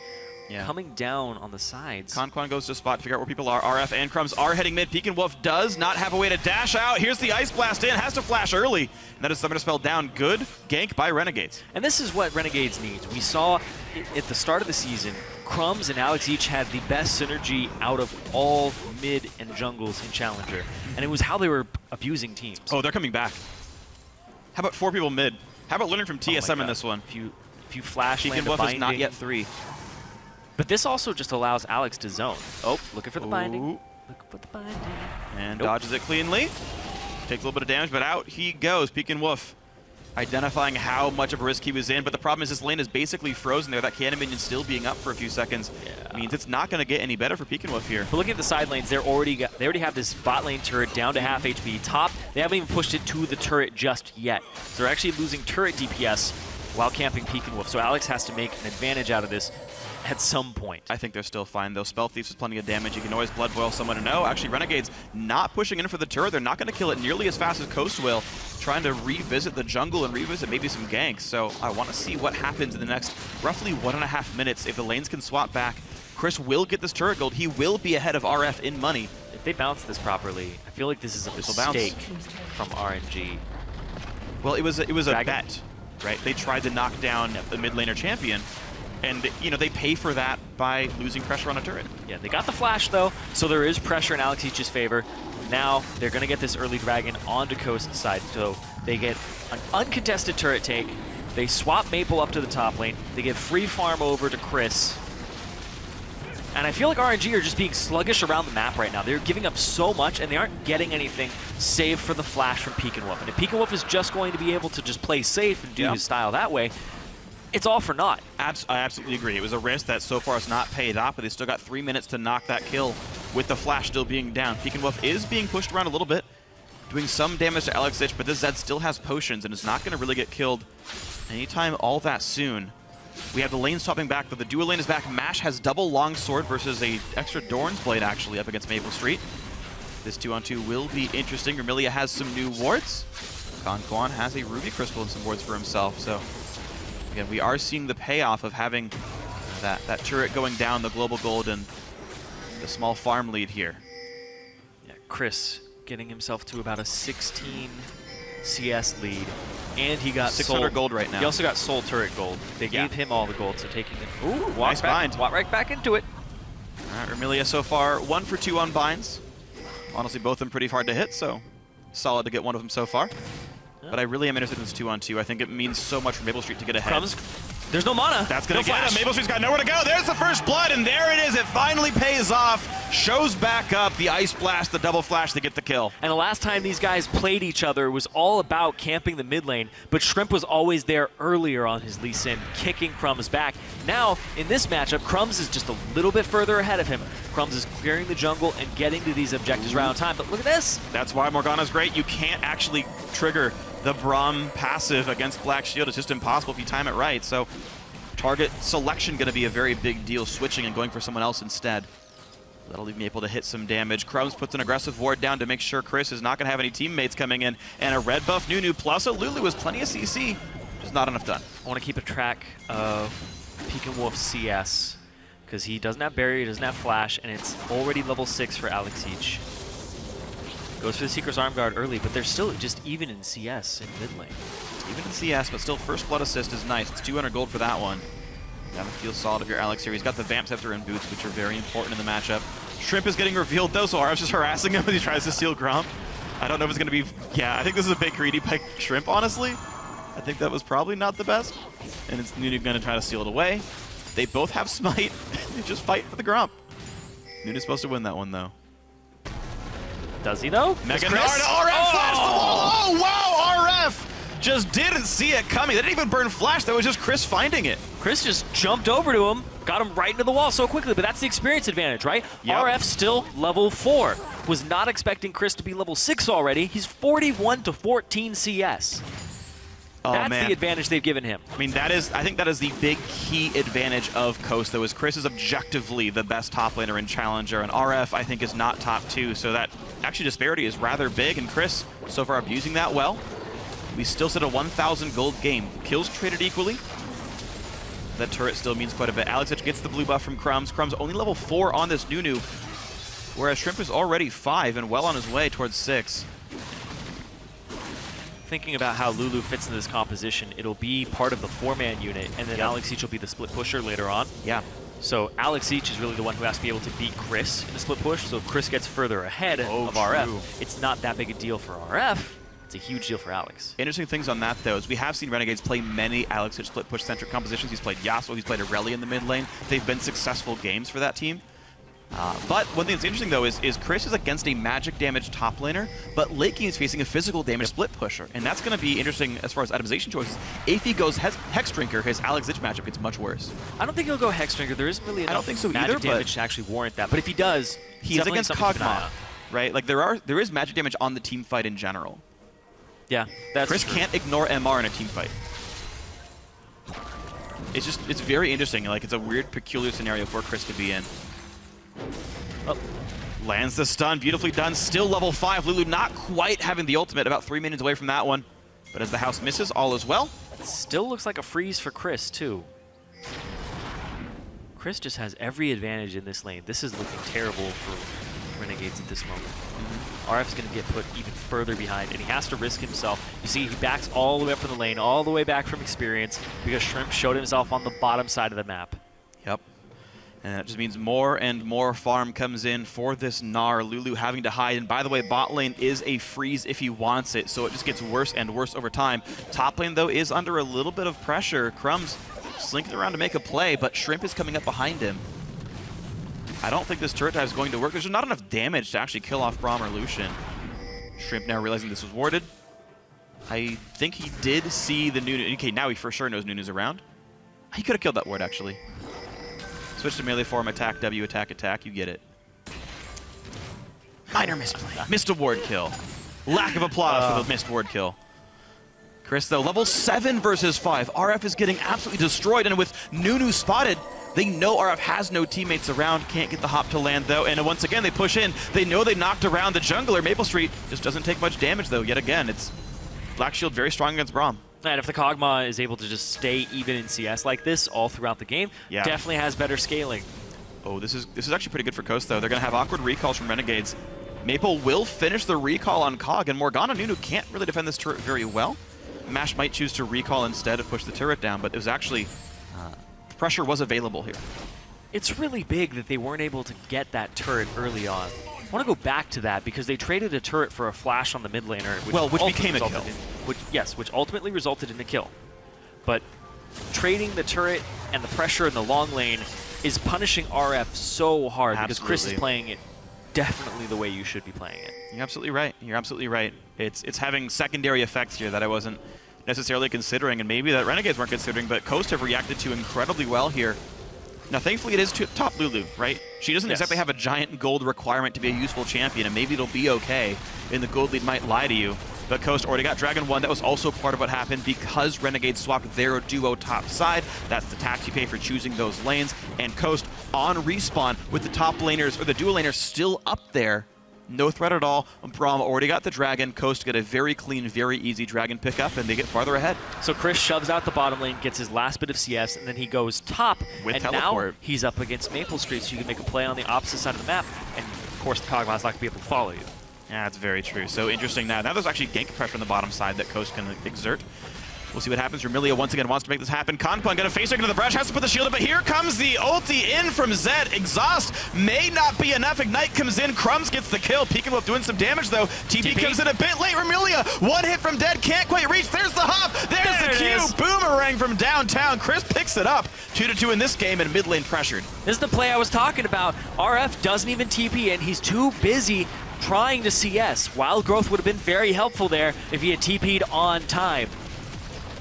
Speaker 8: coming down on the sides.
Speaker 7: Conquan goes to spot to figure out where people are. RF and Crumbs are heading mid. Pekin Wolf does not have a way to dash out. Here's the Ice Blast in. Has to flash early. And that is Summoner Spell down. Good gank by Renegades.
Speaker 8: And this is what Renegades needs. We saw at the start of the season, Crumbs and Alex each had the best synergy out of all mid and jungles in Challenger. And it was how they were abusing teams.
Speaker 7: Oh, they're coming back. How about 4 people mid? How about learning from TSM in this one?
Speaker 8: If you flash
Speaker 7: Pekin
Speaker 8: land
Speaker 7: Wolf
Speaker 8: binding.
Speaker 7: is not yet 3.
Speaker 8: But this also just allows Alex to zone. Oh, looking for the binding. Look for the binding.
Speaker 7: And dodges it cleanly. Takes a little bit of damage, but out he goes. Pekin Wolf identifying how much of a risk he was in, but the problem is this lane is basically frozen there. That cannon minion still being up for a few seconds means it's not going to get any better for Pekin Wolf here.
Speaker 8: But looking at the side lanes, they already have this bot lane turret down to half HP. Top, they haven't even pushed it to the turret just yet. So they're actually losing turret DPS while camping Pekin Wolf. So Alex has to make an advantage out of this at some point.
Speaker 7: I think they're still fine, though. Spell Thieves is plenty of damage. You can always Blood Boil someone to know. Actually, Renegade's not pushing in for the turret. They're not going to kill it nearly as fast as Coast will, trying to revisit the jungle and revisit maybe some ganks. So I want to see what happens in the next roughly 1.5 minutes. If the lanes can swap back, Chris will get this turret gold. He will be ahead of RF in money.
Speaker 8: If they bounce this properly, I feel like this is a mistake from RNG.
Speaker 7: Well, it was a bet, right? They tried to knock down the mid laner champion. And, you know, they pay for that by losing pressure on a turret.
Speaker 8: Yeah, they got the flash, though, so there is pressure in Alex Each's favor. Now, they're going to get this early dragon onto Coast side, so they get an uncontested turret take. They swap Maple up to the top lane. They get free farm over to Chris. And I feel like RNG are just being sluggish around the map right now. They're giving up so much, and they aren't getting anything save for the flash from Pekin Wolf. And if Pekin Wolf is just going to be able to just play safe and do his style that way, it's all for naught.
Speaker 7: I absolutely agree. It was a risk that so far has not paid off, but they still got 3 minutes to knock that kill with the flash still being down. Pekin Wolf is being pushed around a little bit, doing some damage to Alex Ich, but this Zed still has potions and is not going to really get killed anytime all that soon. We have the lane swapping back, though. The dual lane is back. Mash has double long sword versus a extra Dorn's Blade, actually, up against Maple Street. This 2-on-2 will be interesting. Vermilia has some new wards. Khan Kwan has a Ruby Crystal and some wards for himself, so again, we are seeing the payoff of having that turret going down, the global gold, and the small farm lead here.
Speaker 8: Yeah, Chris getting himself to about a 16 CS lead, and he got
Speaker 7: 600 gold right now.
Speaker 8: He also got soul turret gold. They gave him all the gold, so taking it. Ooh,
Speaker 7: nice bind.
Speaker 8: Walk right back into it.
Speaker 7: All right, Vermilia so far 1 for 2 on binds. Honestly, both of them pretty hard to hit, so solid to get one of them so far. But I really am interested in this 2-on-2. I think it means so much for Maple Street to get ahead.
Speaker 8: Crumbs, there's no mana.
Speaker 7: That's going to get him. Maple Street's got nowhere to go. There's the first blood, and there it is. It finally pays off. Shows back up the Ice Blast, the double flash to get the kill.
Speaker 8: And the last time these guys played each other was all about camping the mid lane, but Shrimp was always there earlier on his Lee Sin, kicking Crumbs back. Now, in this matchup, Crumbs is just a little bit further ahead of him. Crumbs is clearing the jungle and getting to these objectives right on time, but look at this.
Speaker 7: That's why Morgana's great. You can't actually trigger the Braum passive against Black Shield. It's just impossible if you time it right. So target selection going to be a very big deal, switching and going for someone else instead. That'll leave me able to hit some damage. Crumbs puts an aggressive ward down to make sure Chris is not going to have any teammates coming in. And a red buff Nunu plus a Lulu with plenty of CC. Just not enough done.
Speaker 8: I want to keep a track of Pekin Wolf CS because he doesn't have barrier, he doesn't have flash, and it's already level 6 for Alex Each. Goes for the Seeker's Arm Guard early, but they're still just even in CS in mid lane.
Speaker 7: Even in CS, but still first blood assist is nice. It's 200 gold for that one. Gotta feel solid if you're Alex here. He's got the Vamp Scepter and boots, which are very important in the matchup. Shrimp is getting revealed though, so RF's just harassing him as he tries to steal Grump. I don't know if it's gonna be, I think this is a bit greedy by Shrimp, honestly. I think that was probably not the best. And it's Nunu gonna try to steal it away. They both have Smite. They just fight for the Grump. Nunu's supposed to win that one though.
Speaker 8: Does he though?
Speaker 7: Mega Nard, RF flashed the wall! Oh wow, RF! Just didn't see it coming. They didn't even burn flash, that was just Chris finding it.
Speaker 8: Chris just jumped over to him, got him right into the wall so quickly, but that's the experience advantage, right? Yep. RF still level 4. Was not expecting Chris to be level 6 already. He's 41 to 14 CS.
Speaker 7: Oh,
Speaker 8: that's
Speaker 7: man.
Speaker 8: the advantage they've given him.
Speaker 7: I mean, I think that is the big key advantage of Coast, though, is Chris is objectively the best top laner in Challenger, and RF, I think, is not top 2, so that actually disparity is rather big, and Chris, so far, abusing that well. We still sit a 1,000 gold game. Kills traded equally. That turret still means quite a bit. Alex Ich gets the blue buff from Crumbs. Crumbs only level 4 on this Nunu, whereas Shrimp is already 5 and well on his way towards 6.
Speaker 8: Thinking about how Lulu fits into this composition, it'll be part of the 4-man unit, and then Alex Each will be the split pusher later on.
Speaker 7: Yeah.
Speaker 8: So Alex Each is really the one who has to be able to beat Chris in the split push, so if Chris gets further ahead of RF, it's not that big a deal for RF. It's a huge deal for Alex.
Speaker 7: Interesting things on that, though, is we have seen Renegades play many Alex Ich split push-centric compositions. He's played Yasuo, he's played Irelia in the mid lane. They've been successful games for that team. But one thing that's interesting, though, is Chris is against a magic damage top laner, but late game is facing a physical damage split pusher. And that's going to be interesting as far as itemization choices. If he goes Hex Drinker, his Alex Ich matchup gets much worse.
Speaker 8: I don't think he'll go Hex Drinker. There isn't really enough
Speaker 7: magic
Speaker 8: magic damage to actually warrant that. But if he does,
Speaker 7: he's against Kog'Maw, right? Like there is magic damage on the team fight in general.
Speaker 8: Yeah, that's
Speaker 7: Chris
Speaker 8: true.
Speaker 7: can't ignore MR in a team fight. It's very interesting. Like, it's a weird, peculiar scenario for Chris to be in. Oh, lands the stun, beautifully done. Still level 5. Lulu not quite having the ultimate, about 3 minutes away from that one. But as the house misses, all is well.
Speaker 8: It still looks like a freeze for Chris, too. Chris just has every advantage in this lane. This is looking terrible for Renegades at this moment. RF's going to get put even further behind, and he has to risk himself. You see, he backs all the way up from the lane, all the way back from experience, because Shrimp showed himself on the bottom side of the map.
Speaker 7: Yep. And that just means more and more farm comes in for this Gnar. Lulu having to hide. And by the way, bot lane is a freeze if he wants it, so it just gets worse and worse over time. Top lane, though, is under a little bit of pressure. Crumbs slinking around to make a play, but Shrimp is coming up behind him. I don't think this turret dive is going to work. There's not enough damage to actually kill off Braum or Lucian. Shrimp now realizing this was warded. I think he did see the Nunu. Okay, now he for sure knows Nunu's around. He could have killed that ward, actually. Switch to melee form, attack, W, attack, attack. You get it. Minor misplay. Missed a ward kill. Lack of applause for the missed ward kill. Chris, though, level 7 versus 5. RF is getting absolutely destroyed, and with Nunu spotted, they know RF has no teammates around, can't get the hop to land, though, and once again, they push in. They know they knocked around the jungler. Maple Street just doesn't take much damage, though. Yet again, it's Black Shield very strong against Braum.
Speaker 8: And if the Kog'Maw is able to just stay even in CS like this all throughout the game, definitely has better scaling.
Speaker 7: Oh, this is actually pretty good for Coast, though. They're going to have awkward recalls from Renegades. Maple will finish the recall on Kog, and Morgana Nunu can't really defend this turret very well. Mash might choose to recall instead of push the turret down, but it was actually... pressure was available here.
Speaker 8: It's really big that they weren't able to get that turret early on. I want to go back to that because they traded a turret for a flash on the mid laner, which
Speaker 7: became a kill.
Speaker 8: Which ultimately resulted in a kill. But trading the turret and the pressure in the long lane is punishing RF so hard because Chris is playing it definitely the way you should be playing it.
Speaker 7: You're absolutely right. You're absolutely right. It's having secondary effects here that I wasn't necessarily considering, and maybe that Renegades weren't considering, but Coast have reacted to incredibly well here. Now, thankfully, it is top Lulu, right? She doesn't exactly have a giant gold requirement to be a useful champion, and maybe it'll be okay, and the gold lead might lie to you. But Coast already got Dragon 1. That was also part of what happened because Renegades swapped their duo top side. That's the tax you pay for choosing those lanes. And Coast on respawn with the top laners, or the duo laners still up there. No threat at all. Braum already got the Dragon. Coast get a very clean, very easy Dragon pickup, and they get farther ahead.
Speaker 8: So Chris shoves out the bottom lane, gets his last bit of CS, and then he goes top.
Speaker 7: With
Speaker 8: and
Speaker 7: teleport.
Speaker 8: Now he's up against Maple Street, so you can make a play on the opposite side of the map. And of course, the Kog'Maw's not going to be able to follow you.
Speaker 7: Yeah, that's very true. So interesting now. Now there's actually gank pressure on the bottom side that Coast can exert. We'll see what happens. Remilia once again wants to make this happen. Kanpun gonna face into the brush, has to put the shield up, but here comes the ulti in from Zed. Exhaust may not be enough. Ignite comes in. Crumbs gets the kill. Peekaboo doing some damage though. TP comes in a bit late. Remilia, one hit from dead, can't quite reach. There's the hop. There's the Q. Boomerang from downtown. Chris picks it up. 2-2 in this game, and mid lane pressured.
Speaker 8: This is the play I was talking about. RF doesn't even TP in. He's too busy trying to CS. Wild Growth would have been very helpful there if he had TP'd on time.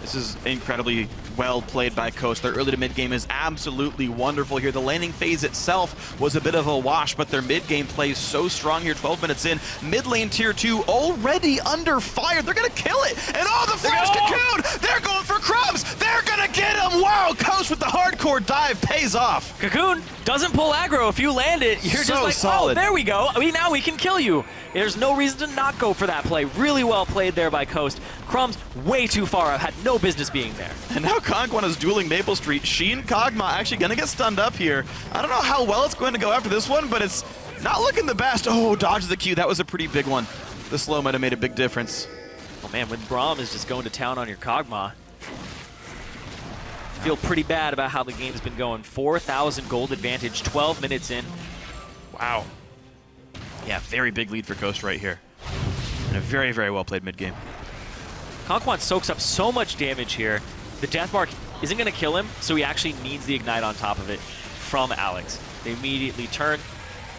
Speaker 7: This is incredibly well played by Coast. Their early to mid game is absolutely wonderful here. The laning phase itself was a bit of a wash, but their mid game plays so strong here. 12 minutes in, mid lane tier 2 already under fire. They're gonna kill it, and the flash Cocoon! They're going for Crumbs! They're gonna get him! Wow, Coast with the hardcore dive pays off.
Speaker 8: Cocoon doesn't pull aggro. If you land it, you're just like,
Speaker 7: solid.
Speaker 8: Oh, there we go. Now we can kill you. There's no reason to not go for that play. Really well played there by Coast. Crumbs way too far out, had no business being there.
Speaker 7: And now Conquan is dueling Maple Street. Sheen Kog'Maw actually gonna get stunned up here. I don't know how well it's going to go after this one, but it's not looking the best. Oh, dodges the Q. That was a pretty big one. The slow might have made a big difference.
Speaker 8: Oh man, when Braum is just going to town on your Kog'Maw, feel pretty bad about how the game's been going. 4,000 gold advantage, 12 minutes in.
Speaker 7: Wow. Yeah, very big lead for Coast right here. And a very, very well played mid game.
Speaker 8: Conquan soaks up so much damage here. The Death Mark isn't going to kill him, so he actually needs the Ignite on top of it from Alex. They immediately turn.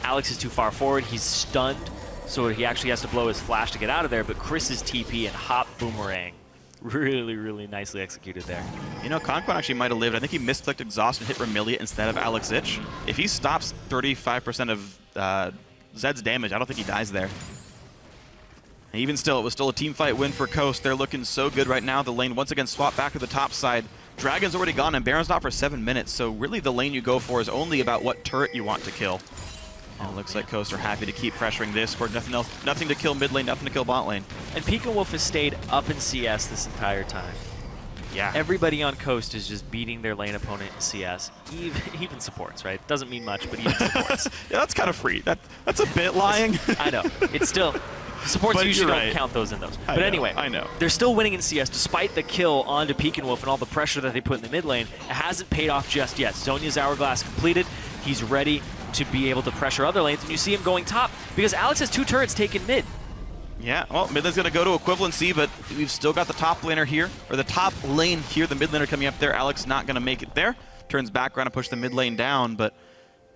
Speaker 8: Alex is too far forward. He's stunned, so he actually has to blow his flash to get out of there. But Chris's TP and hop boomerang, really, really nicely executed there.
Speaker 7: You know, Conquan actually might have lived. I think he misclicked Exhaust and hit Remilia instead of Alex Ich. If he stops 35% of Zed's damage, I don't think he dies there. And even still, it was still a team fight win for Coast. They're looking so good right now. The lane once again swapped back to the top side. Dragon's already gone, and Baron's not for 7 minutes, so really the lane you go for is only about what turret you want to kill. And it looks like Coast are happy to keep pressuring this. For nothing else, nothing to kill mid lane, nothing to kill bot lane.
Speaker 8: And Pika Wolf has stayed up in CS this entire time.
Speaker 7: Yeah.
Speaker 8: Everybody on Coast is just beating their lane opponent in CS, even supports, right? Doesn't mean much, but even supports.
Speaker 7: Yeah, that's kind of free. That's a bit lying.
Speaker 8: I know. It's still... Supports
Speaker 7: But
Speaker 8: usually
Speaker 7: you're
Speaker 8: don't
Speaker 7: right.
Speaker 8: count those in those.
Speaker 7: I
Speaker 8: But
Speaker 7: know,
Speaker 8: anyway,
Speaker 7: I know.
Speaker 8: They're still winning in CS despite the kill onto Pekinwolf and all the pressure that they put in the mid lane. It hasn't paid off just yet. Zonya's Hourglass completed. He's ready to be able to pressure other lanes, and you see him going top because Alex has 2 turrets taken mid.
Speaker 7: Yeah, well, mid lane's going to go to equivalency, but we've still got the top laner here, or the top lane here, the mid laner coming up there. Alex not going to make it there. Turns back around to push the mid lane down, but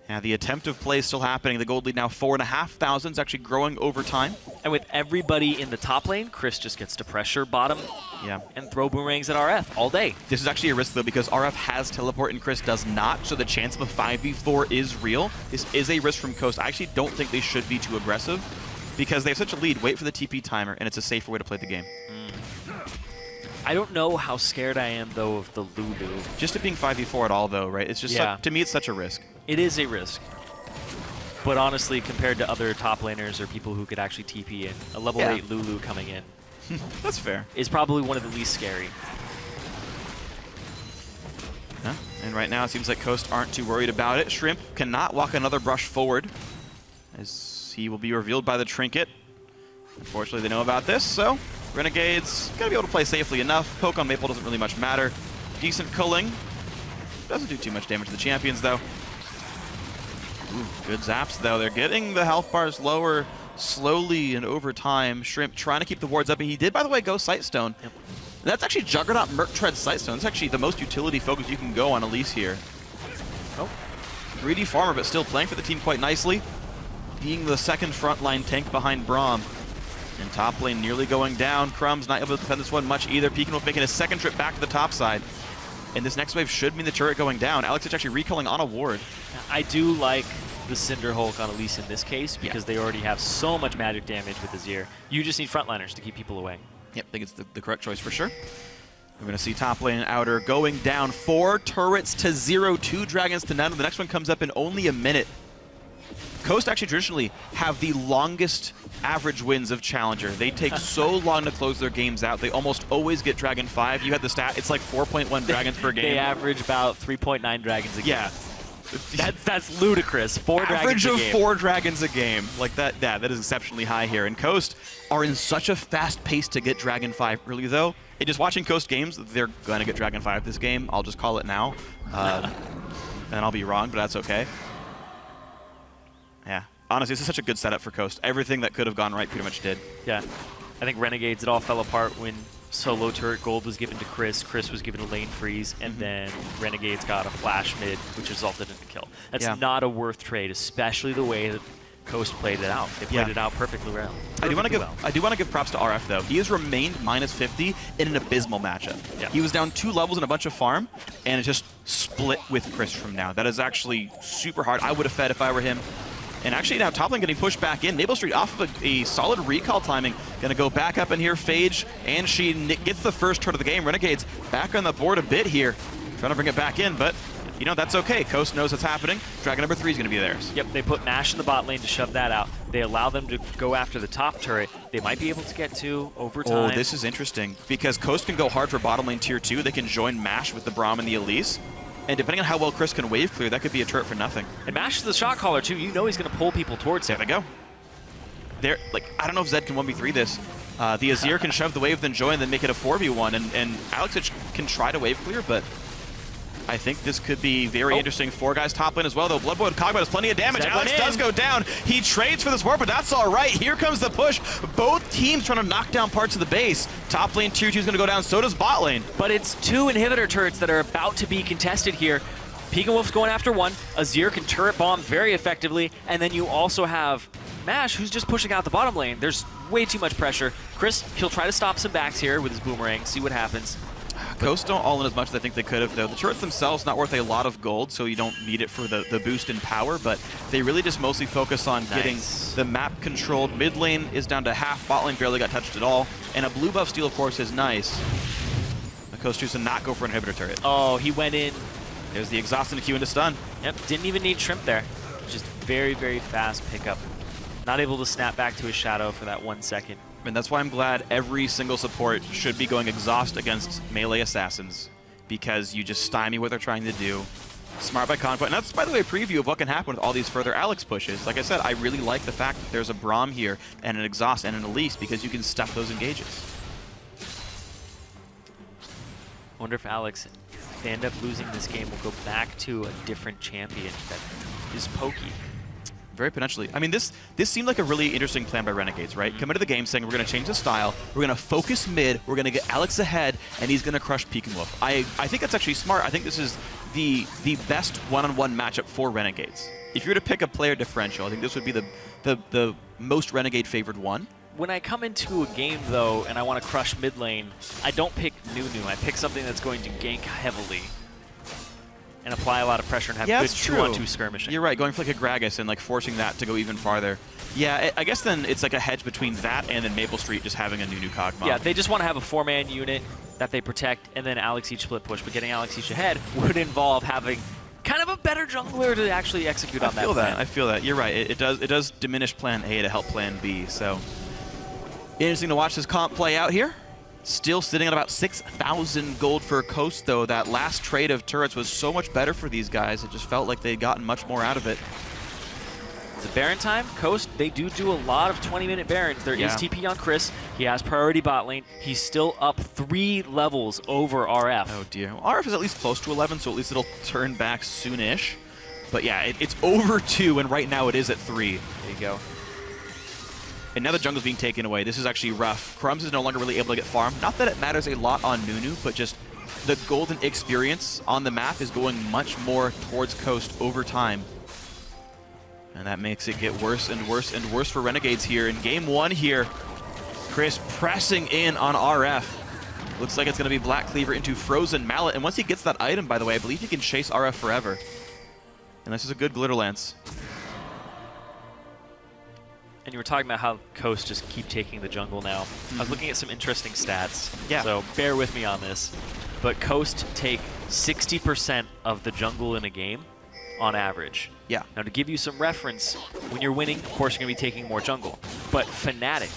Speaker 7: yeah, the attempt of play is still happening. The gold lead now 4,500 is actually growing over time.
Speaker 8: And with everybody in the top lane, Chris just gets to pressure bottom and throw boomerangs at RF all day.
Speaker 7: This is actually a risk, though, because RF has teleport and Chris does not, so the chance of a 5v4 is real. This is a risk from Coast. I actually don't think they should be too aggressive because they have such a lead. Wait for the TP timer, and it's a safer way to play the game.
Speaker 8: I don't know how scared I am, though, of the Lulu.
Speaker 7: Just it being 5v4 at all, though, right? It's just, to me, it's such a risk.
Speaker 8: It is a risk. But honestly, compared to other top laners or people who could actually TP in, a level 8 Lulu coming in
Speaker 7: That's fair.
Speaker 8: is probably one of the least scary.
Speaker 7: Yeah. And right now, it seems like Coast aren't too worried about it. Shrimp cannot walk another brush forward as he will be revealed by the trinket. Unfortunately, they know about this, so Renegade's going to be able to play safely enough. Poke on Maple doesn't really much matter. Decent culling. Doesn't do too much damage to the champions, though. Ooh, good zaps, though. They're getting the health bars lower slowly and over time. Shrimp trying to keep the wards up, and he did, by the way, go Sightstone.
Speaker 8: Yep.
Speaker 7: That's actually Juggernaut Merc Tread Sightstone. It's actually the most utility focus you can go on Elise here. Oh, greedy farmer, but still playing for the team quite nicely. Being the second frontline tank behind Braum. And top lane nearly going down. Crumb's not able to defend this one much either. Pekinwolf making a second trip back to the top side. And this next wave should mean the turret going down. Alex is actually recalling on a ward.
Speaker 8: I do like the Cinder Hulk on Elise in this case because they already have so much magic damage with Azir. You just need frontliners to keep people away.
Speaker 7: Yep, I think it's the correct choice for sure. We're going to see top lane and outer going down. 4 turrets to 0, 2 dragons to none. The next one comes up in only a minute. Coast actually traditionally have the longest average wins of Challenger. They take so long to close their games out. They almost always get Dragon 5. You had the stat, it's like 4.1 dragons per game.
Speaker 8: They average about 3.9 dragons a game.
Speaker 7: Yeah.
Speaker 8: That's ludicrous. 4 dragons a game.
Speaker 7: Average of 4 dragons a game. Like that, that is exceptionally high here. And Coast are in such a fast pace to get Dragon 5 early, though. And just watching Coast games, they're going to get Dragon 5 this game. I'll just call it now. And I'll be wrong, but that's okay. Yeah. Honestly, this is such a good setup for Coast. Everything that could have gone right pretty much did.
Speaker 8: Yeah. I think Renegades, it all fell apart when solo turret gold was given to Chris. Chris was given a lane freeze, and then Renegades got a flash mid, which resulted in the kill. That's not a worth trade, especially the way that Coast played it out. They played it out perfectly well.
Speaker 7: I do want to give props to RF though. He has remained minus 50 in an abysmal matchup.
Speaker 8: Yeah.
Speaker 7: He was down 2 levels in a bunch of farm, and it just split with Chris from now. That is actually super hard. I would have fed if I were him. And actually now top lane getting pushed back in. Maple Street off of a solid recall timing. Gonna go back up in here, Phage, and she gets the first turn of the game. Renegades back on the board a bit here. Trying to bring it back in, but you know, that's okay. Coast knows what's happening. Dragon number 3 is gonna be theirs.
Speaker 8: Yep, they put Mash in the bot lane to shove that out. They allow them to go after the top turret. They might be able to get to over time.
Speaker 7: Oh, this is interesting because Coast can go hard for bottom lane tier 2. They can join Mash with the Braum and the Elise. And depending on how well Chris can wave clear, that could be a turret for nothing.
Speaker 8: And Mash is the shot caller too. You know he's going to pull people towards him.
Speaker 7: There they go. There, like, I don't know if Zed can 1v3 this. The Azir can shove the wave, then join, then make it a 4v1. And Alex can try to wave clear, but I think this could be very interesting. 4 guys top lane as well, though. Bloodboy and Kog'Maw does plenty of damage. Alex does go down. He trades for this ward, but that's all right. Here comes the push. Both teams trying to knock down parts of the base. Top lane tier 2 is going to go down. So does bot lane.
Speaker 8: But it's 2 inhibitor turrets that are about to be contested here. Peek and Wolf's going after one. Azir can turret bomb very effectively, and then you also have Mash, who's just pushing out the bottom lane. There's way too much pressure. Chris, he'll try to stop some backs here with his boomerang, see what happens.
Speaker 7: Ghosts don't all in as much as I think they could have, though. The turrets themselves not worth a lot of gold, so you don't need it for the boost in power, but they really just mostly focus on getting the map controlled. Mid lane is down to half, bot lane barely got touched at all, and a blue buff steal, of course, is nice. The Coast chooses to not go for an inhibitor turret.
Speaker 8: Oh, he went in.
Speaker 7: There's the exhaust and the Q into stun.
Speaker 8: Yep, didn't even need Shrimp there. Just very, very fast pickup. Not able to snap back to his shadow for that 1 second.
Speaker 7: And that's why I'm glad every single support should be going exhaust against melee assassins, because you just stymie what they're trying to do. Smart by Conquest. And that's, by the way, a preview of what can happen with all these further Alex pushes. Like I said, I really like the fact that there's a Braum here and an exhaust and an Elise, because you can stuff those engages.
Speaker 8: I wonder if Alex, if they end up losing this game, will go back to a different champion that is pokey.
Speaker 7: Very potentially. I mean, this seemed like a really interesting plan by Renegades, right? Come into the game saying, we're going to change the style, we're going to focus mid, we're going to get Alex ahead, and he's going to crush Peek and Wolf. I think that's actually smart. I think this is the best one-on-one matchup for Renegades. If you were to pick a player differential, I think this would be the most Renegade-favored one.
Speaker 8: When I come into a game, though, and I want to crush mid lane, I don't pick Nunu. I pick something that's going to gank heavily and apply a lot of pressure and have good 2-on-2 skirmishing.
Speaker 7: You're right, going for like a Gragas and like forcing that to go even farther. Yeah, I guess then it's like a hedge between that and then Maple Street just having a Nunu Kog'Maw.
Speaker 8: Yeah, they just want to have a 4-man unit that they protect, and then Alex each split push. But getting Alex each ahead would involve having kind of a better jungler to actually execute on that plan.
Speaker 7: I feel that. You're right. It does diminish plan A to help plan B. So interesting to watch this comp play out here. Still sitting at about 6,000 gold for Coast, though. That last trade of turrets was so much better for these guys. It just felt like they'd gotten much more out of it.
Speaker 8: It's a Baron time. Coast, they do a lot of 20-minute Barons. There is TP on Chris. He has priority bot lane. He's still up 3 levels over RF.
Speaker 7: Oh, dear. Well, RF is at least close to 11, so at least it'll turn back soonish. But yeah, it's over 2, and right now it is at 3.
Speaker 8: There you go.
Speaker 7: And now the jungle's being taken away. This is actually rough. Crumbs is no longer really able to get farmed. Not that it matters a lot on Nunu, but just the golden experience on the map is going much more towards Coast over time. And that makes it get worse and worse and worse for Renegades here. In game 1 here, Chris pressing in on RF. Looks like it's going to be Black Cleaver into Frozen Mallet. And once he gets that item, by the way, I believe he can chase RF forever. And this is a good Glitter Lance.
Speaker 8: And you were talking about how Coast just keep taking the jungle now. I was looking at some interesting stats, so bear with me on this. But Coast take 60% of the jungle in a game on average.
Speaker 7: Yeah.
Speaker 8: Now to give you some reference, when you're winning, of course you're going to be taking more jungle. But Fnatic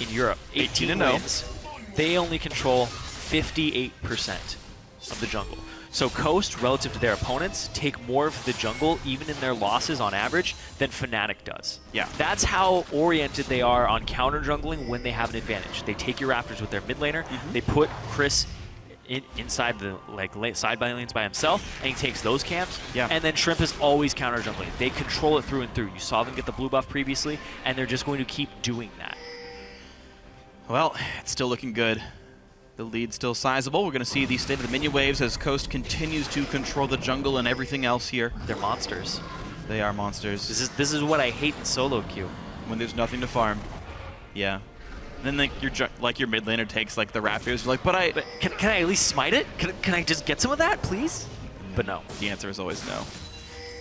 Speaker 8: in Europe, 18 wins, they only control 58% of the jungle. So Coast, relative to their opponents, take more of the jungle, even in their losses on average, than Fnatic does.
Speaker 7: Yeah.
Speaker 8: That's how oriented they are on counter jungling when they have an advantage. They take your Raptors with their mid laner, they put Chris inside the side by lanes by himself, and he takes those camps, and then Shrimp is always counter jungling. They control it through and through. You saw them get the blue buff previously, and they're just going to keep doing that.
Speaker 7: Well, it's still looking good. The lead's still sizable. We're going to see the state of the minion waves as Coast continues to control the jungle and everything else here.
Speaker 8: They're monsters.
Speaker 7: They are monsters.
Speaker 8: This is what I hate in solo queue.
Speaker 7: When there's nothing to farm. Yeah. Then like your mid laner takes like the Raptors. You're like, but
Speaker 8: can I at least smite it? Can I just get some of that, please? But no.
Speaker 7: The answer is always no. All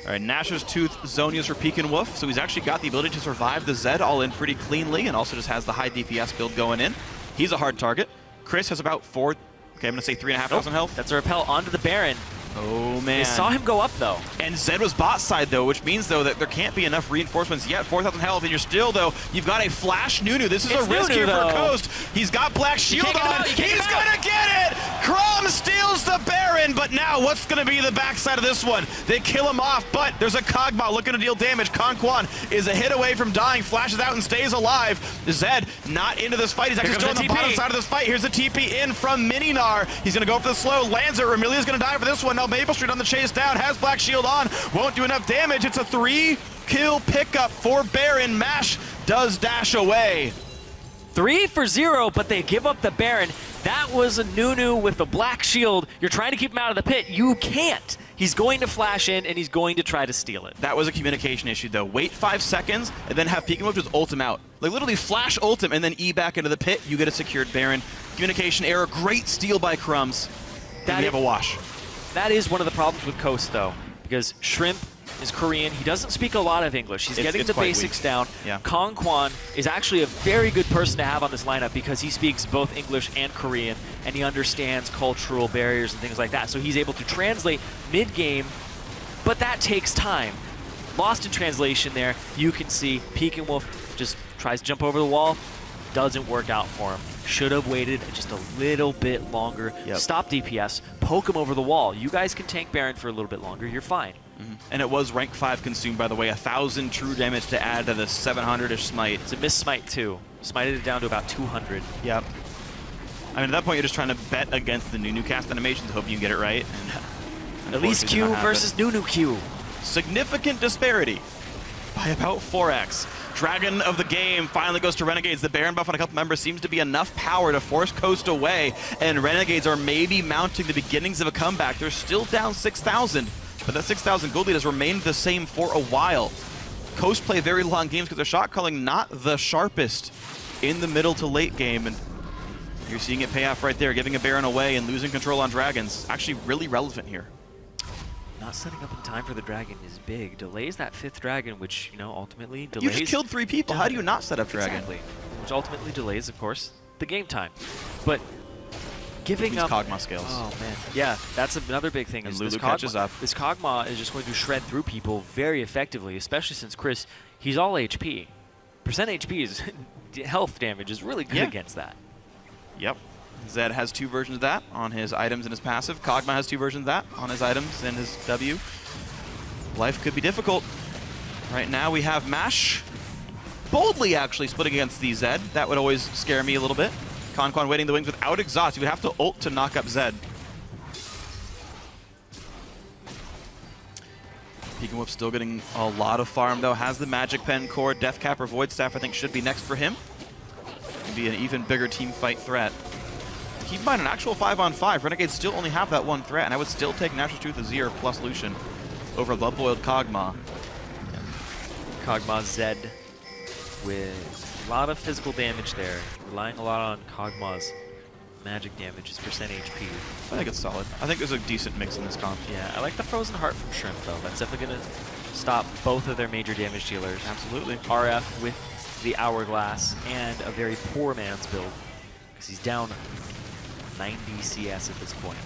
Speaker 7: right, Nashor's Tooth, Zonia's for Peek and Wolf. So he's actually got the ability to survive the Zed all in pretty cleanly, and also just has the high DPS build going in. He's a hard target. Chris has about 4, okay, I'm going to say 3,500 health.
Speaker 8: That's a repel onto the Baron.
Speaker 7: Oh, man.
Speaker 8: They saw him go up, though.
Speaker 7: And Zed was bot side, though, which means, though, that there can't be enough reinforcements yet. 4,000 health, and you're still, though, you've got a flash Nunu. This is a risk here for Coast. He's got Black Shield on. He's going to get it! Crumb steals the Baron, but now what's going to be the backside of this one? They kill him off, but there's a Kog'Maw looking to deal damage. Conquan is a hit away from dying, flashes out and stays alive. Zed not into this fight. He's actually still on the bottom side of this fight. Here's a TP in from Mininar. He's going to go for the slow, lands it. Remilia's going to die for this one. Now Maple Street on the chase down, has Black Shield on, won't do enough damage. It's a 3-kill pickup for Baron. Mash does dash away.
Speaker 8: 3 for 0, but they give up the Baron. That was a Nunu with the Black Shield. You're trying to keep him out of the pit. You can't. He's going to flash in, and he's going to try to steal it.
Speaker 7: That was a communication issue, though. Wait 5 seconds, and then have Peekaboo just ult him out. Like, literally flash ult him, and then E back into the pit. You get a secured Baron. Communication error. Great steal by Crumbs. Then we have a wash.
Speaker 8: That is one of the problems with Coast, though, because Shrimp is Korean. He doesn't speak a lot of English. He's getting the basics down.
Speaker 7: Yeah.
Speaker 8: Kong Kwan is actually a very good person to have on this lineup because he speaks both English and Korean, and he understands cultural barriers and things like that. So he's able to translate mid-game, but that takes time. Lost in translation there. You can see Peek-and-Wolf just tries to jump over the wall. Doesn't work out for him. Should have waited just a little bit longer. Stop DPS. Poke him over the wall. You guys can tank Baron for a little bit longer. You're fine.
Speaker 7: And it was rank 5 consumed, by the way. 1,000 true damage to add to the 700-ish smite.
Speaker 8: It's a miss smite, too. Smited it down to about 200.
Speaker 7: Yep. I mean, at that point, you're just trying to bet against the Nunu cast animations, hope you can get it right. And
Speaker 8: At least Q versus Nunu Q.
Speaker 7: Significant disparity by about 4x. Dragon of the game finally goes to Renegades. The Baron buff on a couple members seems to be enough power to force Coast away, and Renegades are maybe mounting the beginnings of a comeback. They're still down 6,000, but that 6,000 gold lead has remained the same for a while. Coast play very long games because their shot calling not the sharpest in the middle to late game, and you're seeing it pay off right there, giving a Baron away and losing control on Dragons. Actually really relevant here.
Speaker 8: Not setting up in time for the Dragon is big. Delays that 5th Dragon, which, you know, ultimately delays...
Speaker 7: You just killed 3 people. How do you not set up Dragon?
Speaker 8: Exactly. Which ultimately delays, of course, the game time. But giving up...
Speaker 7: Kog'Maw scales.
Speaker 8: Oh, man. Yeah, that's another big thing.
Speaker 7: And
Speaker 8: Is
Speaker 7: Lulu
Speaker 8: this
Speaker 7: catches up.
Speaker 8: This Kog'Maw is just going to shred through people very effectively, especially since Chris, he's all HP. Percent HP is... health damage is really good against that.
Speaker 7: Yep. Zed has 2 versions of that on his items and his passive. Kog'Maw has 2 versions of that on his items and his W. Life could be difficult. Right now we have Mash boldly actually splitting against the Zed. That would always scare me a little bit. Kon waiting the wings without exhaust. You would have to ult to knock up Zed. Peek-and-Wolf still getting a lot of farm though. Has the Magic Pen core. Death Cap or Void Staff I think should be next for him. Be an even bigger team fight threat. Keep in mind, an actual 5-on-5, Renegades still only have that 1 threat, and I would still take Natural Truth Azir plus Lucian over Love-Boiled Kog'Maw.
Speaker 8: Kog'Maw Zed with a lot of physical damage there, relying a lot on Kog'Maw's magic damage, his percent HP.
Speaker 7: I think it's solid. I think there's a decent mix in this comp.
Speaker 8: Yeah, I like the Frozen Heart from Shrimp, though. That's definitely going to stop both of their major damage dealers.
Speaker 7: Absolutely.
Speaker 8: RF with the Hourglass and a very poor man's build, because he's down 90 CS at this point.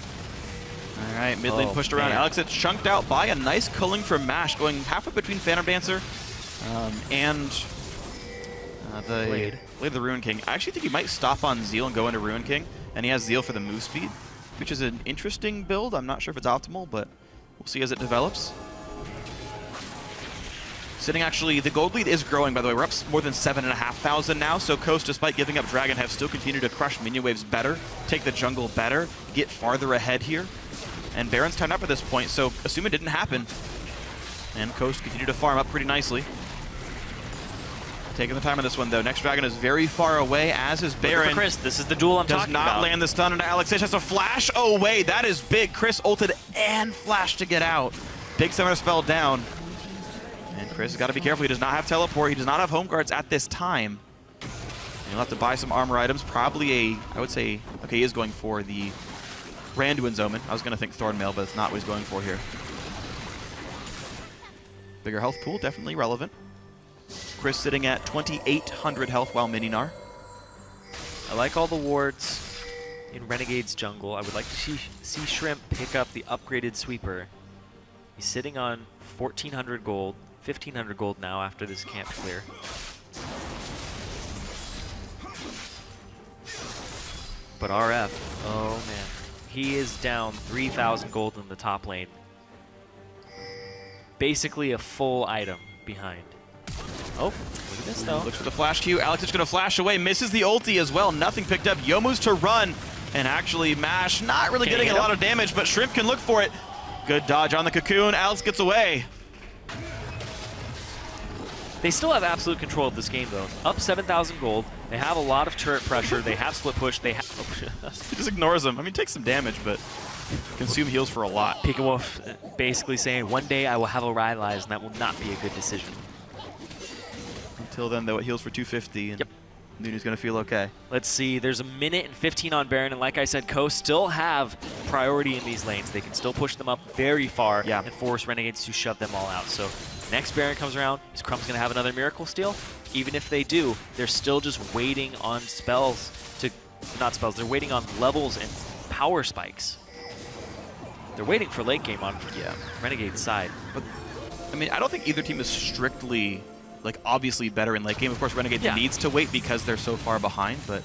Speaker 7: All right, mid lane pushed around. Alex, it's chunked out by a nice culling from Mash, going halfway between Phantom Dancer and the Blade of the Ruin King. I actually think he might stop on Zeal and go into Ruin King, and he has Zeal for the move speed, which is an interesting build. I'm not sure if it's optimal, but we'll see as it develops. Sitting actually, the gold lead is growing, by the way. We're up more than 7,500 now, so Coast, despite giving up Dragon, have still continued to crush minion waves better, take the jungle better, get farther ahead here. And Baron's timed up at this point, so assume it didn't happen. And Coast continue to farm up pretty nicely. Taking the time on this one, though. Next Dragon is very far away, as is Baron.
Speaker 8: Look for Chris, this is the duel I'm talking about.
Speaker 7: Does not land the stun into Alex. Has to flash away. That is big. Chris ulted and flashed to get out. Big summoner spell down. And Chris has got to be careful. He does not have teleport. He does not have home guards at this time. He'll have to buy some armor items. Probably I would say, okay, he is going for the Randuin's Omen. I was going to think Thornmail, but it's not what he's going for here. Bigger health pool, definitely relevant. Chris sitting at 2,800 health while Mininar.
Speaker 8: I like all the wards in Renegade's jungle. I would like to see Shrimp pick up the upgraded sweeper. He's sitting on 1,400 gold. 1,500 gold now after this camp clear. But RF, oh man. He is down 3,000 gold in the top lane. Basically a full item behind. Oh, look at this though.
Speaker 7: Looks for the flash Q. Alex is going to flash away. Misses the ulti as well. Nothing picked up. Youmuu's to run. And actually Mash not really getting a lot of damage, but Shrimp can look for it. Good dodge on the cocoon. Alex gets away.
Speaker 8: They still have absolute control of this game, though. Up 7,000 gold. They have a lot of turret pressure. They have split push. They have...
Speaker 7: He just ignores him. I mean, takes some damage, but consume heals for a lot.
Speaker 8: Wolf basically saying, one day I will have a Rylai's, and that will not be a good decision.
Speaker 7: Until then, though, it heals for 250, and Nunu's going to feel okay.
Speaker 8: Let's see. There's a minute and 15 on Baron, and like I said, Coast still have priority in these lanes. They can still push them up very far and force Renegades to shove them all out. So next Baron comes around, is Crumb's going to have another Miracle Steal? Even if they do, they're still just waiting on spells to... Not spells, they're waiting on levels and power spikes. They're waiting for late game on Renegade's side.
Speaker 7: But, I mean, I don't think either team is strictly, like, obviously better in late game. Of course, Renegades needs to wait because they're so far behind, but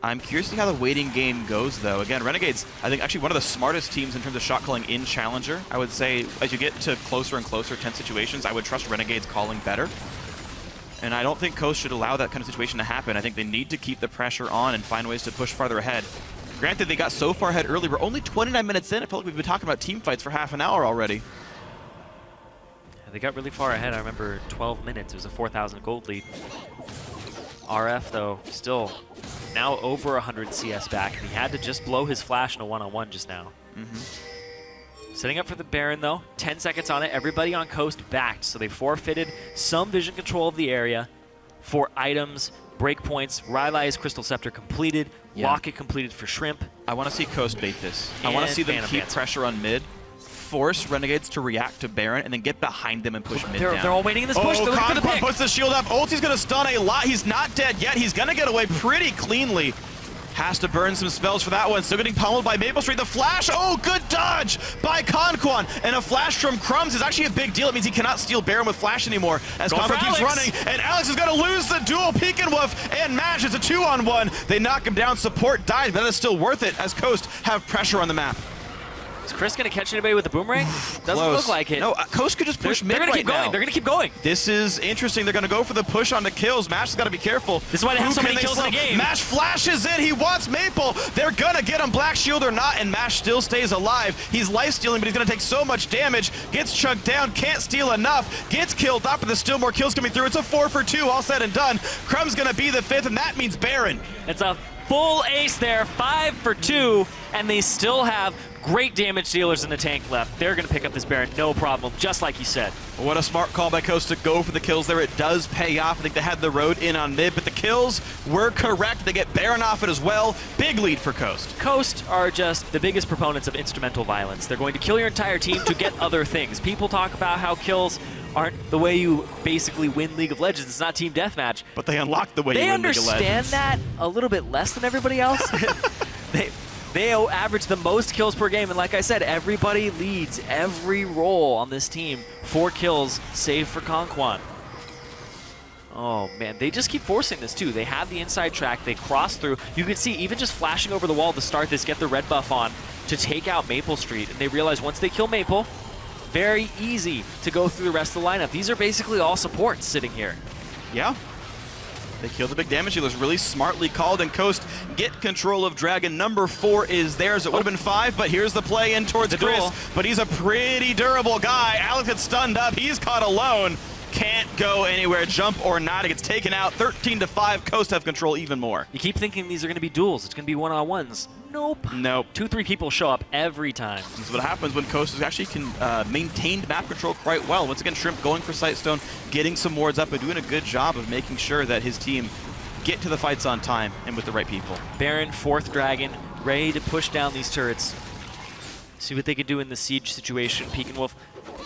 Speaker 7: I'm curious to see how the waiting game goes, though. Again, Renegades, I think, actually one of the smartest teams in terms of shot calling in Challenger. I would say, as you get to closer and closer tense situations, I would trust Renegades calling better. And I don't think Coast should allow that kind of situation to happen. I think they need to keep the pressure on and find ways to push farther ahead. Granted, they got so far ahead early. We're only 29 minutes in. I feel like we've been talking about team fights for half an hour already.
Speaker 8: They got really far ahead. I remember 12 minutes. It was a 4,000 gold lead. RF, though, still now over 100 CS back, and he had to just blow his flash in a one-on-one just now. Setting up for the Baron, though. 10 seconds on it. Everybody on Coast backed, so they forfeited some vision control of the area for items, breakpoints. Rylai's Crystal Scepter completed. Locket completed for Shrimp.
Speaker 7: I want to see Coast bait this. I want to see them keep pressure on mid, force Renegades to react to Baron, and then get behind them and push mid down.
Speaker 8: They're all waiting in this push. They're looking for the pick.
Speaker 7: Puts the shield up. Ulti's going to stun a lot. He's not dead yet. He's going to get away pretty cleanly. Has to burn some spells for that one. Still getting pummeled by Maple Street. The flash. Oh, good dodge by Conquan. And a flash from Crumbs is actually a big deal. It means he cannot steal Baron with flash anymore as Conquan keeps running. And Alex is going to lose the duel. Peek and Woof and Mash. It's a 2-on-1. They knock him down. Support dies, but that is still worth it as Coast have pressure on the map.
Speaker 8: Is Chris going to catch anybody with the boomerang? Doesn't look like it.
Speaker 7: No, Coast could just push mid
Speaker 8: They're going to keep going.
Speaker 7: now.
Speaker 8: They're going to keep going.
Speaker 7: This is interesting. They're going to go for the push on the kills. Mash has got to be careful.
Speaker 8: This is why they have so many kills in the game.
Speaker 7: Mash flashes in. He wants Maple. They're going to get him Black Shield or not, and Mash still stays alive. He's life-stealing, but he's going to take so much damage. Gets chunked down. Can't steal enough. Gets killed up, but there's still more kills coming through. It's a 4 for 2, all said and done. Crumb's going to be the 5th, and that means Baron.
Speaker 8: It's a full ace there. 5 for 2, and they still have great damage dealers in the tank left. They're going to pick up this Baron, no problem, just like you said.
Speaker 7: What a smart call by Coast to go for the kills there. It does pay off. I think they had the road in on mid, but the kills were correct. They get Baron off it as well. Big lead for Coast.
Speaker 8: Coast are just the biggest proponents of instrumental violence. They're going to kill your entire team to get other things. People talk about how kills aren't the way you basically win League of Legends. It's not team deathmatch.
Speaker 7: But they unlock the way you win League of Legends.
Speaker 8: They understand that a little bit less than everybody else. They average the most kills per game, and like I said, everybody leads every role on this team. 4 kills, save for Conquan. Oh man, they just keep forcing this too. They have the inside track, they cross through. You can see even just flashing over the wall to start this, get the red buff on to take out Maple Street, and they realize once they kill Maple, very easy to go through the rest of the lineup. These are basically all supports sitting here.
Speaker 7: Yeah. They kill the big damage dealers. Really smartly called, and Coast get control of Dragon. Number 4 is theirs. It would have been 5, but here's the play in towards Chris. But he's a pretty durable guy. Alex gets stunned up. He's caught alone. Can't go anywhere. Jump or not. It gets taken out. 13-5. Coast have control even more.
Speaker 8: You keep thinking these are going to be duels. It's going to be one-on-ones. Nope. 2-3 people show up every time.
Speaker 7: This is what happens when Coast actually can maintain map control quite well. Once again, Shrimp going for Sightstone, getting some wards up, and doing a good job of making sure that his team get to the fights on time and with the right people.
Speaker 8: Baron, 4th Dragon, ready to push down these turrets. See what they can do in the siege situation. Peek and Wolf,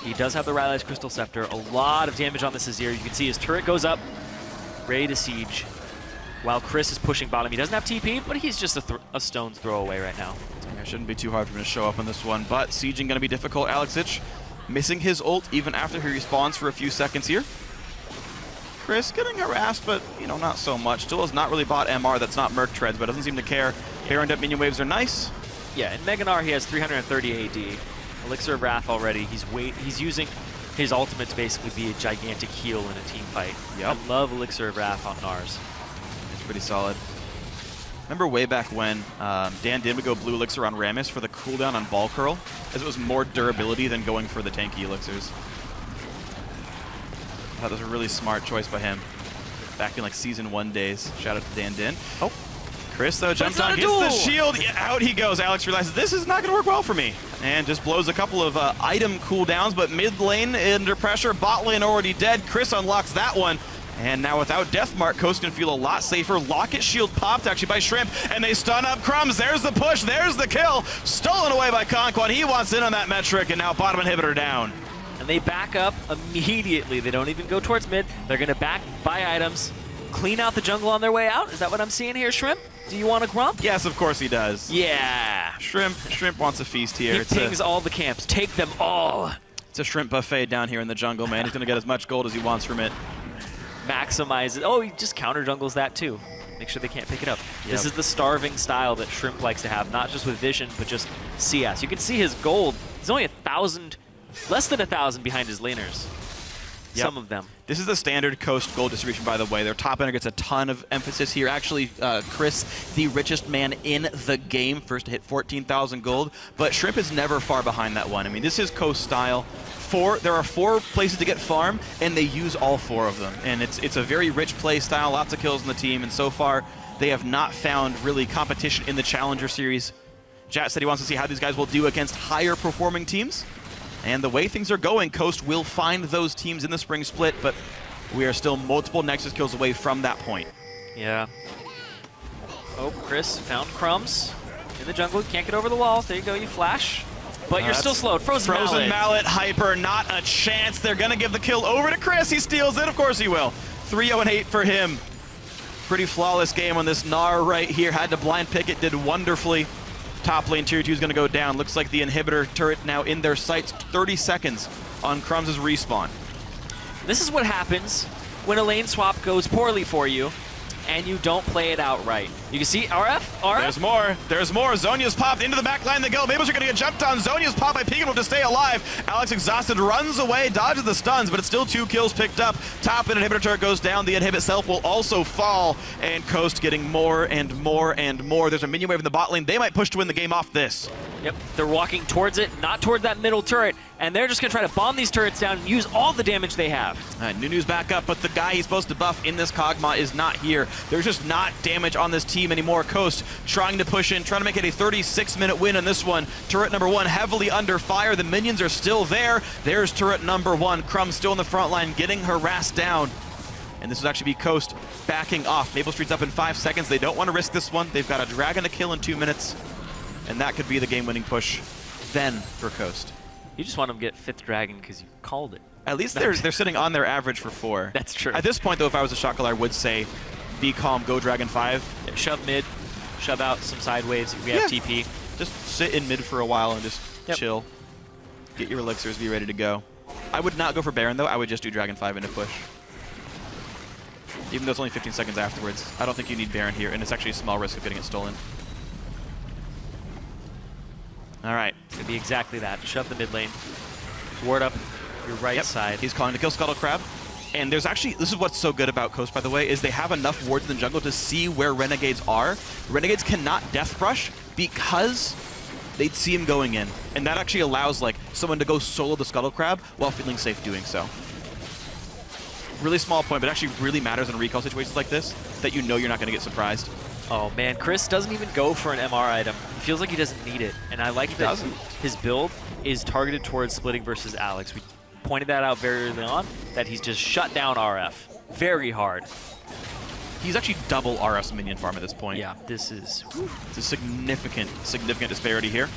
Speaker 8: he does have the Rylai's Crystal Scepter. A lot of damage on this Azir. You can see his turret goes up, ready to siege. While Chris is pushing bottom. He doesn't have TP, but he's just a stone's throw away right now.
Speaker 7: Yeah, it shouldn't be too hard for him to show up on this one, but sieging going to be difficult. Alexich missing his ult even after he respawns for a few seconds here. Chris getting harassed, but, you know, not so much. Still has not really bought MR. That's not Merc Treads, but doesn't seem to care. Baroned up minion waves are nice.
Speaker 8: Yeah, in Meganar he has 330 AD. Elixir of Wrath already. He's using his ultimate to basically be a gigantic heal in a team fight.
Speaker 7: Yep.
Speaker 8: I love Elixir of Wrath on Nars.
Speaker 7: Pretty solid. Remember way back when Dan did go blue elixir on Rammus for the cooldown on Ball Curl, as it was more durability than going for the tanky elixirs. thought that was a really smart choice by him. Back in like Season 1 days. Shout out to Dan Din. Oh, Chris, though, jumps on, gets the shield. Yeah, out he goes. Alex realizes this is not going to work well for me. And just blows a couple of item cooldowns, but mid lane under pressure. Bot lane already dead. Chris unlocks that one. And now without Death Mark, Coast can feel a lot safer. Locket shield popped actually by Shrimp, and they stun up Crumbs. There's the push, there's the kill. Stolen away by Conquan. He wants in on that metric, and now bottom inhibitor down.
Speaker 8: And they back up immediately. They don't even go towards mid. They're going to back, buy items, clean out the jungle on their way out. Is that what I'm seeing here, Shrimp? Do you want to grump?
Speaker 7: Yes, of course he does.
Speaker 8: Yeah.
Speaker 7: Shrimp wants a feast here.
Speaker 8: He pings all the camps. Take them all.
Speaker 7: It's a shrimp buffet down here in the jungle, man. He's going to get as much gold as he wants from it.
Speaker 8: Maximize it. Oh, he just counter jungles that too. Make sure they can't pick it up. Yep. This is the starving style that Shrimp likes to have, not just with vision, but just CS. You can see his gold. He's only 1,000, less than 1,000 behind his laners. Yep. Some of them.
Speaker 7: This is the standard Coast gold distribution, by the way. Their top laner gets a ton of emphasis here. Actually, Chris, the richest man in the game, first to hit 14,000 gold. But Shrimp is never far behind that one. I mean, this is Coast style. There are 4 places to get farm, and they use all 4 of them. And it's a very rich play style, lots of kills in the team, and so far they have not found really competition in the Challenger Series. Jat said he wants to see how these guys will do against higher performing teams. And the way things are going, Coast will find those teams in the spring split, but we are still multiple Nexus kills away from that point.
Speaker 8: Yeah. Oh, Chris found Crumbs in the jungle. Can't get over the wall. There you go, you flash. But you're still slowed. Frozen
Speaker 7: Mallet, Hyper, not a chance. They're going to give the kill over to Chris. He steals it. Of course he will. 3-0-8 for him. Pretty flawless game on this Gnar right here. Had to blind pick it, did wonderfully. Top lane tier 2 is going to go down. Looks like the inhibitor turret now in their sights. 30 seconds on Crumbs' respawn.
Speaker 8: This is what happens when a lane swap goes poorly for you and you don't play it out right. You can see RF.
Speaker 7: There's more. Zhonya's popped into the back line. They go. Mabels are going to get jumped on. Zhonya's popped by Peekin to stay alive. Alex exhausted, runs away, dodges the stuns, but it's still 2 kills picked up. Top and inhibitor turret goes down. The inhibit itself will also fall. And Coast getting more and more and more. There's a minion wave in the bot lane. They might push to win the game off this.
Speaker 8: Yep, they're walking towards it, not toward that middle turret, and they're just going to try to bomb these turrets down and use all the damage they have.
Speaker 7: Nunu's back up, but the guy he's supposed to buff in this Kog'Maw is not here. There's just not damage on this team anymore. Coast trying to push in, trying to make it a 36-minute win on this one. Turret number 1 heavily under fire. The minions are still there. There's turret number 1. Crumbs still in the front line, getting harassed down. And this will actually be Coast backing off. Maple Street's up in 5 seconds. They don't want to risk this one. They've got a dragon to kill in 2 minutes. And that could be the game-winning push then for Coast.
Speaker 8: You just want them to get 5th dragon because you called it.
Speaker 7: At least they're sitting on their average for 4.
Speaker 8: That's true.
Speaker 7: At this point, though, if I was a shot caller, I would say be calm, go dragon 5.
Speaker 8: Yeah, shove mid, shove out some side waves if we have TP.
Speaker 7: Just sit in mid for a while and just chill. Get your elixirs, be ready to go. I would not go for Baron, though. I would just do dragon 5 into push. Even though it's only 15 seconds afterwards. I don't think you need Baron here, and it's actually a small risk of getting it stolen. All right.
Speaker 8: It's going to be exactly that. Shove the mid lane. Ward up your right side.
Speaker 7: He's calling to kill Scuttle Crab. And there's actually, this is what's so good about Coast, by the way, is they have enough wards in the jungle to see where Renegades are. Renegades cannot death brush because they'd see him going in. And that actually allows like someone to go solo the Scuttle Crab while feeling safe doing so. Really small point, but actually really matters in recall situations like this, that you know you're not going to get surprised.
Speaker 8: Oh man, Chris doesn't even go for an MR item. He feels like he doesn't need it. And I like that his build is targeted towards splitting versus Alex. We pointed that out very early on, that he's just shut down RF very hard.
Speaker 7: He's actually double RF's minion farm at this point.
Speaker 8: Yeah, this is...
Speaker 7: It's a significant disparity here.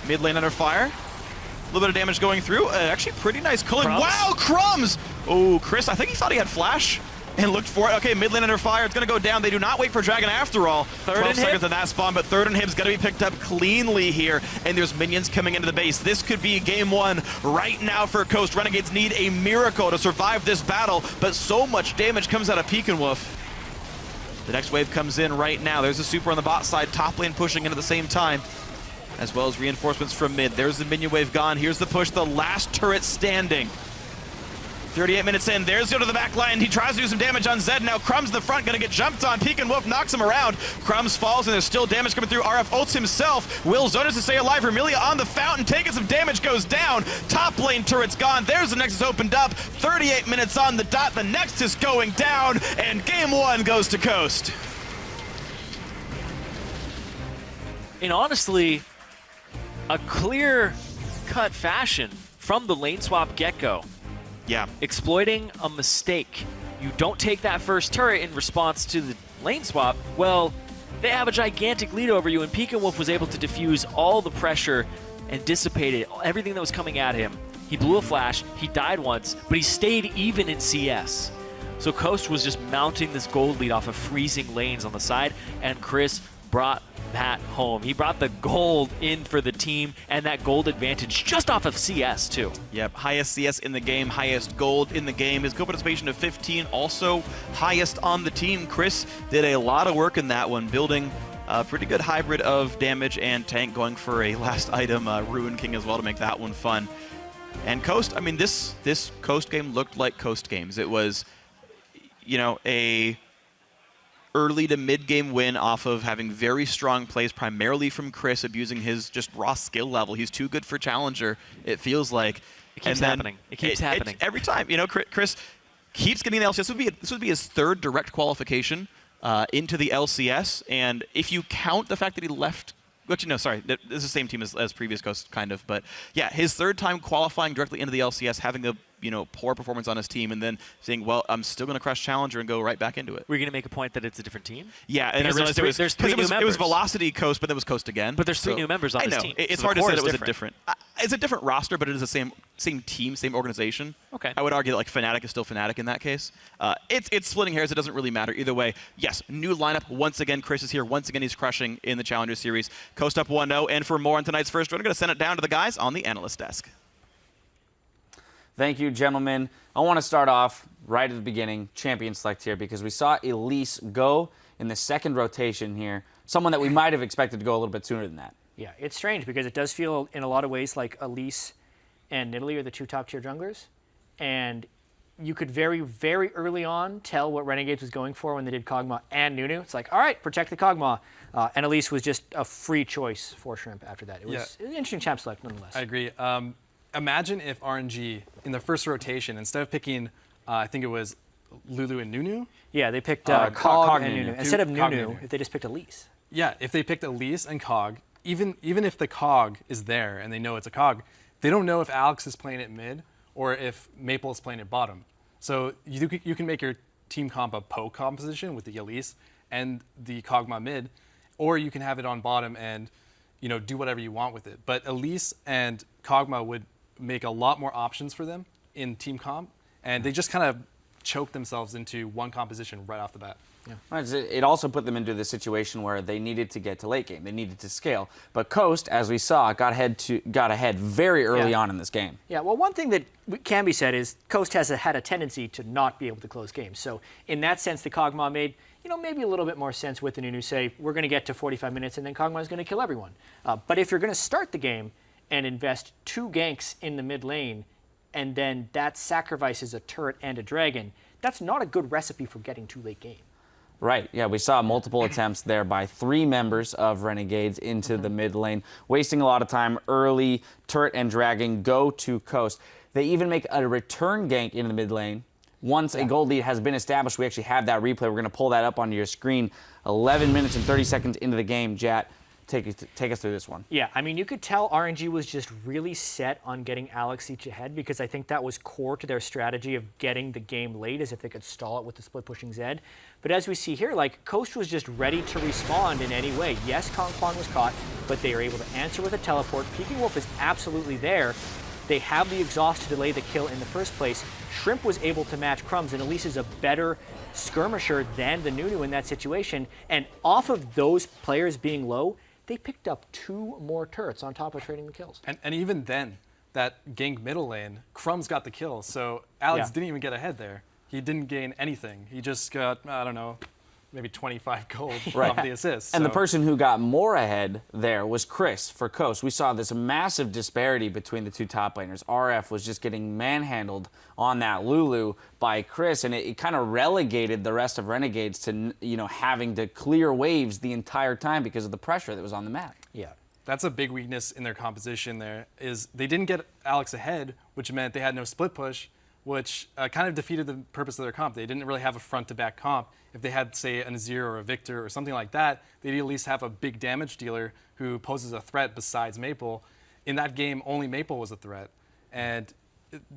Speaker 7: Mid lane under fire. A little bit of damage going through. Actually pretty nice culling. Wow, Crumbs! Oh, Chris, I think he thought he had flash and looked for it. Okay, mid lane under fire. It's going to go down. They do not wait for Dragon after all. 12 seconds on that spawn, but third inhib's going to be picked up cleanly here. And there's minions coming into the base. This could be game 1 right now for Coast. Renegades need a miracle to survive this battle, but so much damage comes out of Peekin Wolf. The next wave comes in right now. There's a super on the bot side. Top lane pushing in at the same time, as well as reinforcements from mid. There's the minion wave gone. Here's the push. The last turret standing. 38 minutes in, there's go to the back line. He tries to do some damage on Zed. Now Crumb's in the front, gonna get jumped on. Peek and Wolf knocks him around. Crumbs falls, and there's still damage coming through. RF ults himself. Will Zonas to stay alive. Vermilia on the fountain, taking some damage, goes down. Top lane turret's gone. There's the Nexus opened up. 38 minutes on the dot. The Nexus going down, and game 1 goes to Coast.
Speaker 8: In honestly, a clear-cut fashion from the lane swap get-go.
Speaker 7: Yeah.
Speaker 8: Exploiting a mistake. You don't take that first turret in response to the lane swap, well, they have a gigantic lead over you, and Peek Wolf was able to diffuse all the pressure and dissipated everything that was coming at him. He blew a flash, he died once, but he stayed even in CS. So Coast was just mounting this gold lead off of freezing lanes on the side, and Chris brought that home. He brought the gold in for the team, and that gold advantage just off of CS too.
Speaker 7: Yep, highest CS in the game, highest gold in the game. His co-participation of 15, also highest on the team. Chris did a lot of work in that one, building a pretty good hybrid of damage and tank, going for a last item, Ruin King as well, to make that one fun. And Coast, I mean, this Coast game looked like Coast games. It was, you know, a early to mid-game win off of having very strong plays, primarily from Chris, abusing his just raw skill level. He's too good for Challenger, it feels like.
Speaker 8: It keeps happening. It keeps happening.
Speaker 7: Every time. You know, Chris keeps getting the LCS. This would be his 3rd direct qualification into the LCS, and if you count the fact that he left, which, no, sorry, this is the same team as previous Coast, kind of, but yeah, his 3rd time qualifying directly into the LCS, having a poor performance on his team, and then saying, well, I'm still going to crush Challenger and go right back into it.
Speaker 8: We're going to make a point that it's a different team?
Speaker 7: Yeah, and I realized
Speaker 8: there's three new members.
Speaker 7: It was Velocity Coast, but then it was Coast again.
Speaker 8: But there's 3 new members on this team.
Speaker 7: It's
Speaker 8: so
Speaker 7: hard to say that it was a different. It's a different roster, but it is the same team, same organization.
Speaker 8: Okay.
Speaker 7: I would argue that like Fnatic is still Fnatic in that case. It's splitting hairs. It doesn't really matter either way. Yes, new lineup once again. Chris is here once again. He's crushing in the Challenger Series. Coast up 1-0, and for more on tonight's first round, I'm going to send it down to the guys on the analyst desk.
Speaker 9: Thank you, gentlemen. I want to start off right at the beginning, champion select here, because we saw Elise go in the 2nd rotation here, someone that we might have expected to go a little bit sooner than that.
Speaker 10: Yeah, it's strange because it does feel in a lot of ways like Elise and Nidalee are the 2 top-tier junglers, and you could very, very early on tell what Renegades was going for when they did Kog'Maw and Nunu. It's like, all right, protect the Kog'Maw. And Elise was just a free choice for Shrimp after that. It was an interesting champ select nonetheless.
Speaker 6: I agree. Imagine if RNG, in their first rotation, instead of picking, I think it was Lulu and Nunu?
Speaker 10: Yeah, they picked Cog and Nunu. Instead of
Speaker 6: Cog
Speaker 10: Nunu, if they just picked Elise.
Speaker 6: Yeah, if they picked Elise and Cog, even if the Cog is there and they know it's a Cog, they don't know if Alex is playing it mid or if Maple is playing it bottom. So you can make your team comp a poke composition with the Elise and the Kog'Maw mid, or you can have it on bottom and do whatever you want with it. But Elise and Kog'Maw would make a lot more options for them in team comp, and they just kind of choke themselves into one composition right off the bat.
Speaker 9: Yeah. It also put them into the situation where they needed to get to late game. They needed to scale. But Coast, as we saw, got ahead very early on in this game.
Speaker 10: Yeah, well, one thing that can be said is Coast has had a tendency to not be able to close games. So in that sense, the Kog'Maw made maybe a little bit more sense with the Nunu say, we're going to get to 45 minutes and then Kog'Maw is going to kill everyone. But if you're going to start the game and invest 2 ganks in the mid lane, and then that sacrifices a turret and a dragon, that's not a good recipe for getting to late game.
Speaker 9: Right, yeah, we saw multiple attempts there by 3 members of Renegades into the mid lane, wasting a lot of time early. Turret and dragon go to Coast. They even make a return gank into the mid lane. Once a gold lead has been established, we actually have that replay. We're going to pull that up onto your screen. 11 minutes and 30 seconds into the game, Jat. Take us through this one.
Speaker 10: Yeah, I mean, you could tell RNG was just really set on getting Alex each ahead because I think that was core to their strategy of getting the game late, as if they could stall it with the split pushing Zed. But as we see here, like, Coast was just ready to respond in any way. Yes, Kong Quan was caught, but they were able to answer with a teleport. Peking Wolf is absolutely there. They have the exhaust to delay the kill in the first place. Shrimp was able to match Crumbs, and Elise is a better skirmisher than the Nunu in that situation. And off of those players being low, they picked up 2 more turrets on top of trading the kills.
Speaker 6: And even then, that gank middle lane, Crumbs got the kill, so Alex didn't even get ahead there. He didn't gain anything. He just got, I don't know, maybe 25 gold
Speaker 9: Right.
Speaker 6: off the assist.
Speaker 9: And the
Speaker 6: So-
Speaker 9: person who got more ahead there was Chris for Coast. We saw this massive disparity between the two top laners. RF was just getting manhandled on that Lulu by Chris, and it kind of relegated the rest of Renegades to, having to clear waves the entire time because of the pressure that was on the map.
Speaker 6: Yeah. That's a big weakness in their composition there, is they didn't get Alex ahead, which meant they had no split push, which kind of defeated the purpose of their comp. They didn't really have a front-to-back comp. If they had, say, an Azir or a Victor or something like that, they'd at least have a big damage dealer who poses a threat besides Maple. In that game, only Maple was a threat, and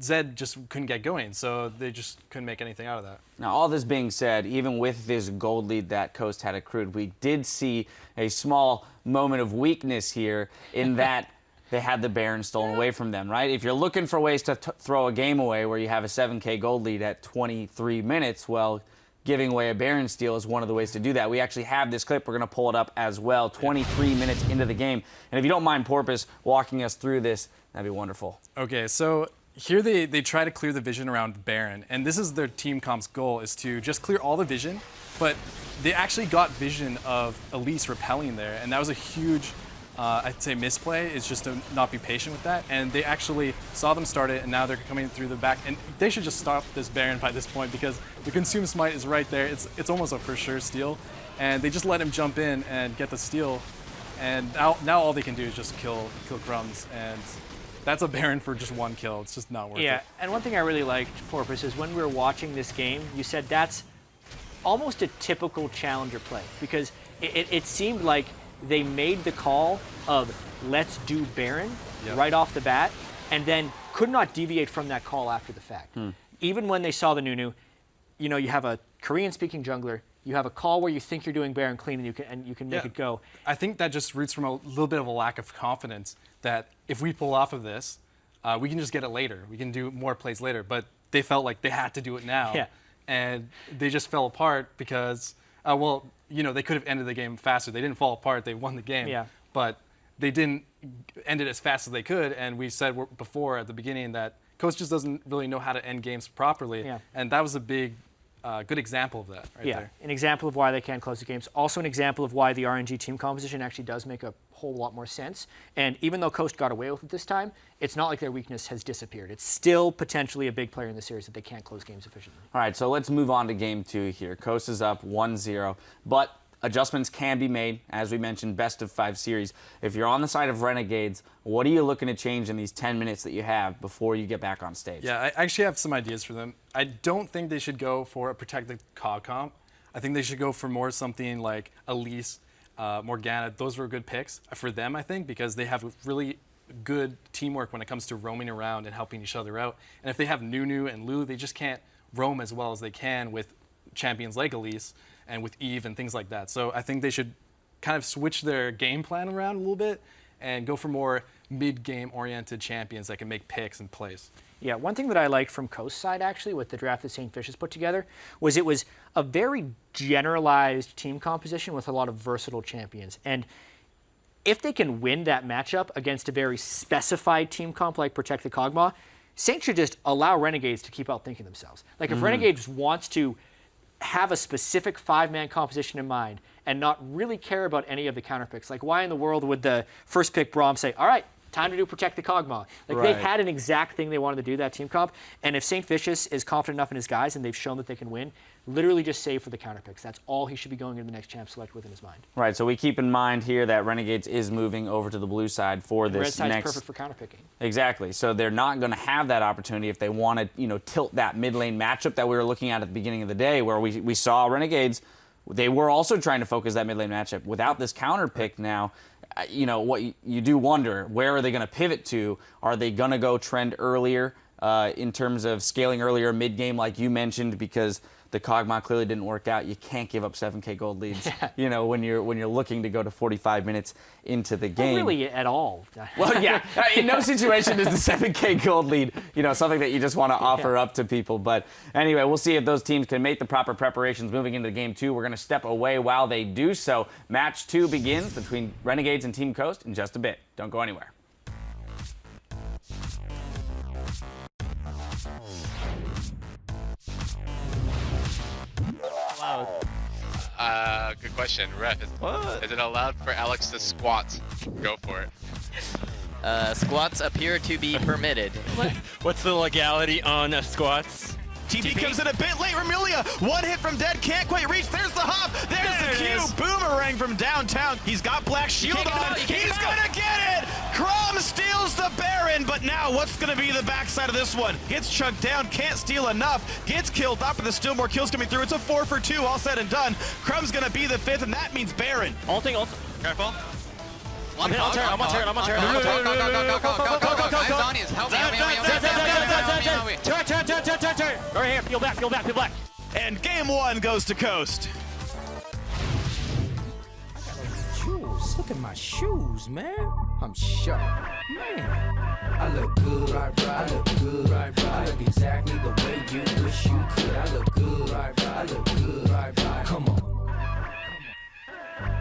Speaker 6: Zed just couldn't get going, so they just couldn't make anything out of that.
Speaker 9: Now, all this being said, even with this gold lead that Coast had accrued, we did see a small moment of weakness here in that they had the Baron stolen away from them, right? If you're looking for ways to throw a game away where you have a 7K gold lead at 23 minutes, well, giving away a Baron steal is one of the ways to do that. We actually have this clip. We're going to pull it up as well, 23 minutes into the game. And if you don't mind Porpoise walking us through this, that'd be wonderful.
Speaker 6: Okay, so here they try to clear the vision around Baron, and this is their team comp's goal, is to just clear all the vision, but they actually got vision of Elise repelling there, and that was a huge, I'd say, misplay, is just to not be patient with that, and they actually saw them start it, and now they're coming through the back, and they should just stop this Baron by this point, because the Consume Smite is right there. It's almost a for sure steal, and they just let him jump in and get the steal, and now all they can do is just kill Crumbs, and that's a Baron for just one kill. It's just not worth it.
Speaker 10: Yeah, and one thing I really liked, Porpoise, is when we were watching this game, you said that's almost a typical challenger play, because it seemed like they made the call of let's do Baron right off the bat, and then could not deviate from that call after the fact. Even when they saw the Nunu, you have a Korean-speaking jungler, you have a call where you think you're doing Baron clean, and you can make it go.
Speaker 6: I think that just roots from a little bit of a lack of confidence that if we pull off of this, we can just get it later. We can do more plays later. But they felt like they had to do it now.
Speaker 10: Yeah.
Speaker 6: And they just fell apart because, they could have ended the game faster. They didn't fall apart. They won the game.
Speaker 10: Yeah.
Speaker 6: But they didn't end it as fast as they could. And we said before at the beginning that Coach just doesn't really know how to end games properly.
Speaker 10: Yeah.
Speaker 6: And that was a big, good example of that right there.
Speaker 10: An example of why they can't close the games. Also an example of why the RNG team composition actually does make a whole lot more sense. And even though Coast got away with it this time, it's not like their weakness has disappeared. It's still potentially a big player in the series that they can't close games efficiently.
Speaker 9: All right, so let's move on to game 2 here. Coast is up 1-0, but adjustments can be made. As we mentioned, best of 5 series. If you're on the side of Renegades, what are you looking to change in these 10 minutes that you have before you get back on stage?
Speaker 6: Yeah, I actually have some ideas for them. I don't think they should go for a protected COG comp. I think they should go for more something like Elise, Morgana. Those were good picks for them, I think, because they have really good teamwork when it comes to roaming around and helping each other out. And if they have Nunu and Lu, they just can't roam as well as they can with champions like Elise and with Eve and things like that. So I think they should kind of switch their game plan around a little bit and go for more mid-game oriented champions that can make picks and plays.
Speaker 10: Yeah, one thing that I liked from Coast side, actually, with the draft that St. Fish has put together, was it was a very generalized team composition with a lot of versatile champions. And if they can win that matchup against a very specified team comp like Protect the Kog'Maw, Saint should just allow Renegades to keep outthinking themselves. Like, if Renegades wants to have a specific 5-man composition in mind and not really care about any of the counter picks, like, why in the world would the first pick Braum say, all right, time to do Protect the Kog'Maw? Like, they had an exact thing they wanted to do, that team comp. And if St. Vicious is confident enough in his guys and they've shown that they can win, literally just save for the counter picks. That's all he should be going into the next champ select with in his mind.
Speaker 9: Right, so we keep in mind here that Renegades is moving over to the blue side for this
Speaker 10: Red side's
Speaker 9: next.
Speaker 10: perfect for counter picking.
Speaker 9: Exactly. So they're not going to have that opportunity if they want to, tilt that mid lane matchup that we were looking at the beginning of the day, where we saw Renegades. They were also trying to focus that mid lane matchup. Without this counter pick now, what you do wonder, where are they going to pivot to? Are they going to go trend earlier in terms of scaling earlier mid game, like you mentioned, because the Kog'Maw clearly didn't work out. You can't give up 7K gold leads, when you're looking to go to 45 minutes into the game.
Speaker 10: Not really at all.
Speaker 9: Well, yeah, in no situation is the 7K gold lead, something that you just want to offer up to people. But anyway, we'll see if those teams can make the proper preparations moving into game 2. We're going to step away while they do so. Match 2 begins between Renegades and Team Coast in just a bit. Don't go anywhere.
Speaker 12: Good question. Ref, is it allowed for Alex to squat? Go for it.
Speaker 13: Squats appear to be permitted.
Speaker 14: What's the legality on squats?
Speaker 7: TP comes in a bit late. Remilia, one hit from dead, can't quite reach. There's the hop. There's the Q. Boomerang from downtown. He's got Black Shield on. He's gonna get it. Crom steals the Baron, but now what's gonna be the backside of this one? Gets chunked down, can't steal enough. Gets killed off, but there's still more kills coming through. It's a 4 for 2, all said and done. Crum's gonna be the 5th, and that means Baron.
Speaker 14: Ulting.
Speaker 12: Careful.
Speaker 14: I'm on turret.
Speaker 12: Go. Eyes on you. Help me.
Speaker 14: Turret. Right here. Peel back.
Speaker 7: And game 1 goes to Coast.
Speaker 15: Shoes. Look at my shoes, man. I'm sharp. Man, I look good. I look good. I look exactly the way you wish you could. I look good. I look good. Come on.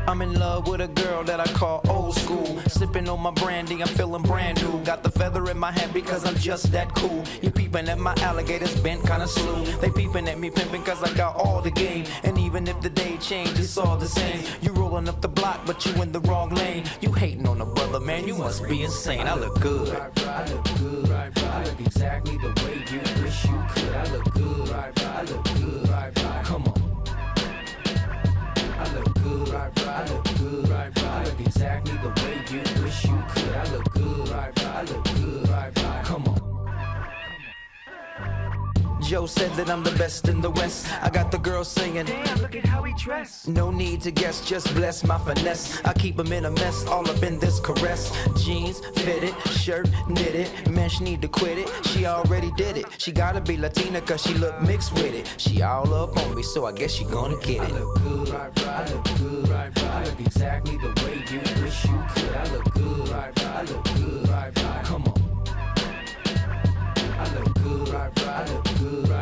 Speaker 15: I'm in love with a girl that I call old school. Sipping on my brandy, I'm feeling brand new. Got the feather in my hat because I'm just that cool. You peeping at my alligators bent kinda slow. They peeping at me pimping cause I got all the game. And even if the day change, it's all the same. You rolling up the block, but you in the wrong lane. You hating on a brother, man, you must be insane. I look good. I look good. I look exactly the way you wish you could. I look good. I look good. Come on. I look good. I look good. I look exactly the way you wish you could. I look good. I look good. Come on. Joe said that I'm the best in the West. I got the girls singing, damn, look at how he dressed. No need to guess, just bless my finesse. I keep him in a mess, all up in this caress. Jeans, fitted, shirt, knitted. Man, she need to quit it, she already did it. She gotta be Latina cause she look mixed with it. She all up on me, so I guess she gonna get it. I look good, I look good. I look exactly the way you wish you could. I look good, I look good. Come on. I look good, I look good. I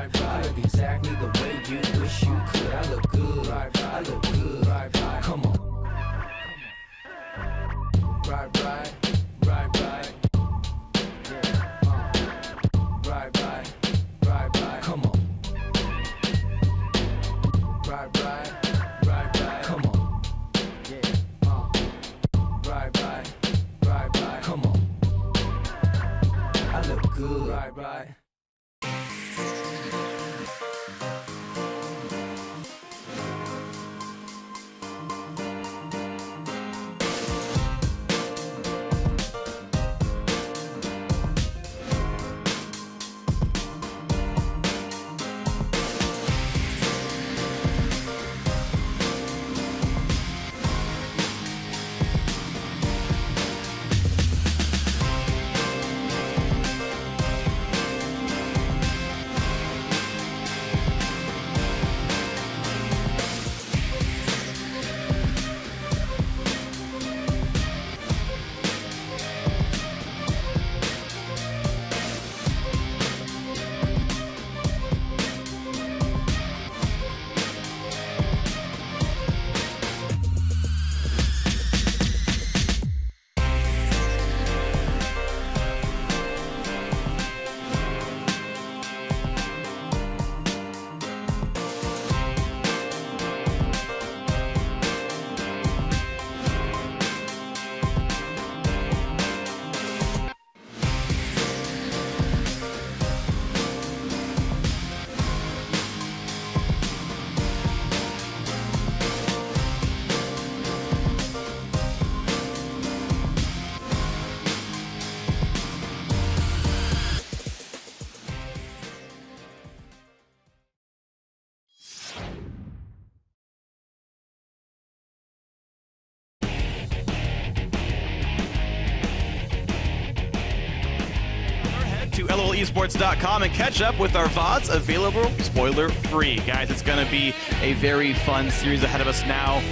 Speaker 15: look exactly the way you wish you could. I look good, I look good. Come on. Right. Right. Come on. Right. Come on. Right. Come on. I look good. Right.
Speaker 7: To LOLesports.com and catch up with our VODs available spoiler-free. Guys, it's going to be a very fun series ahead of us now.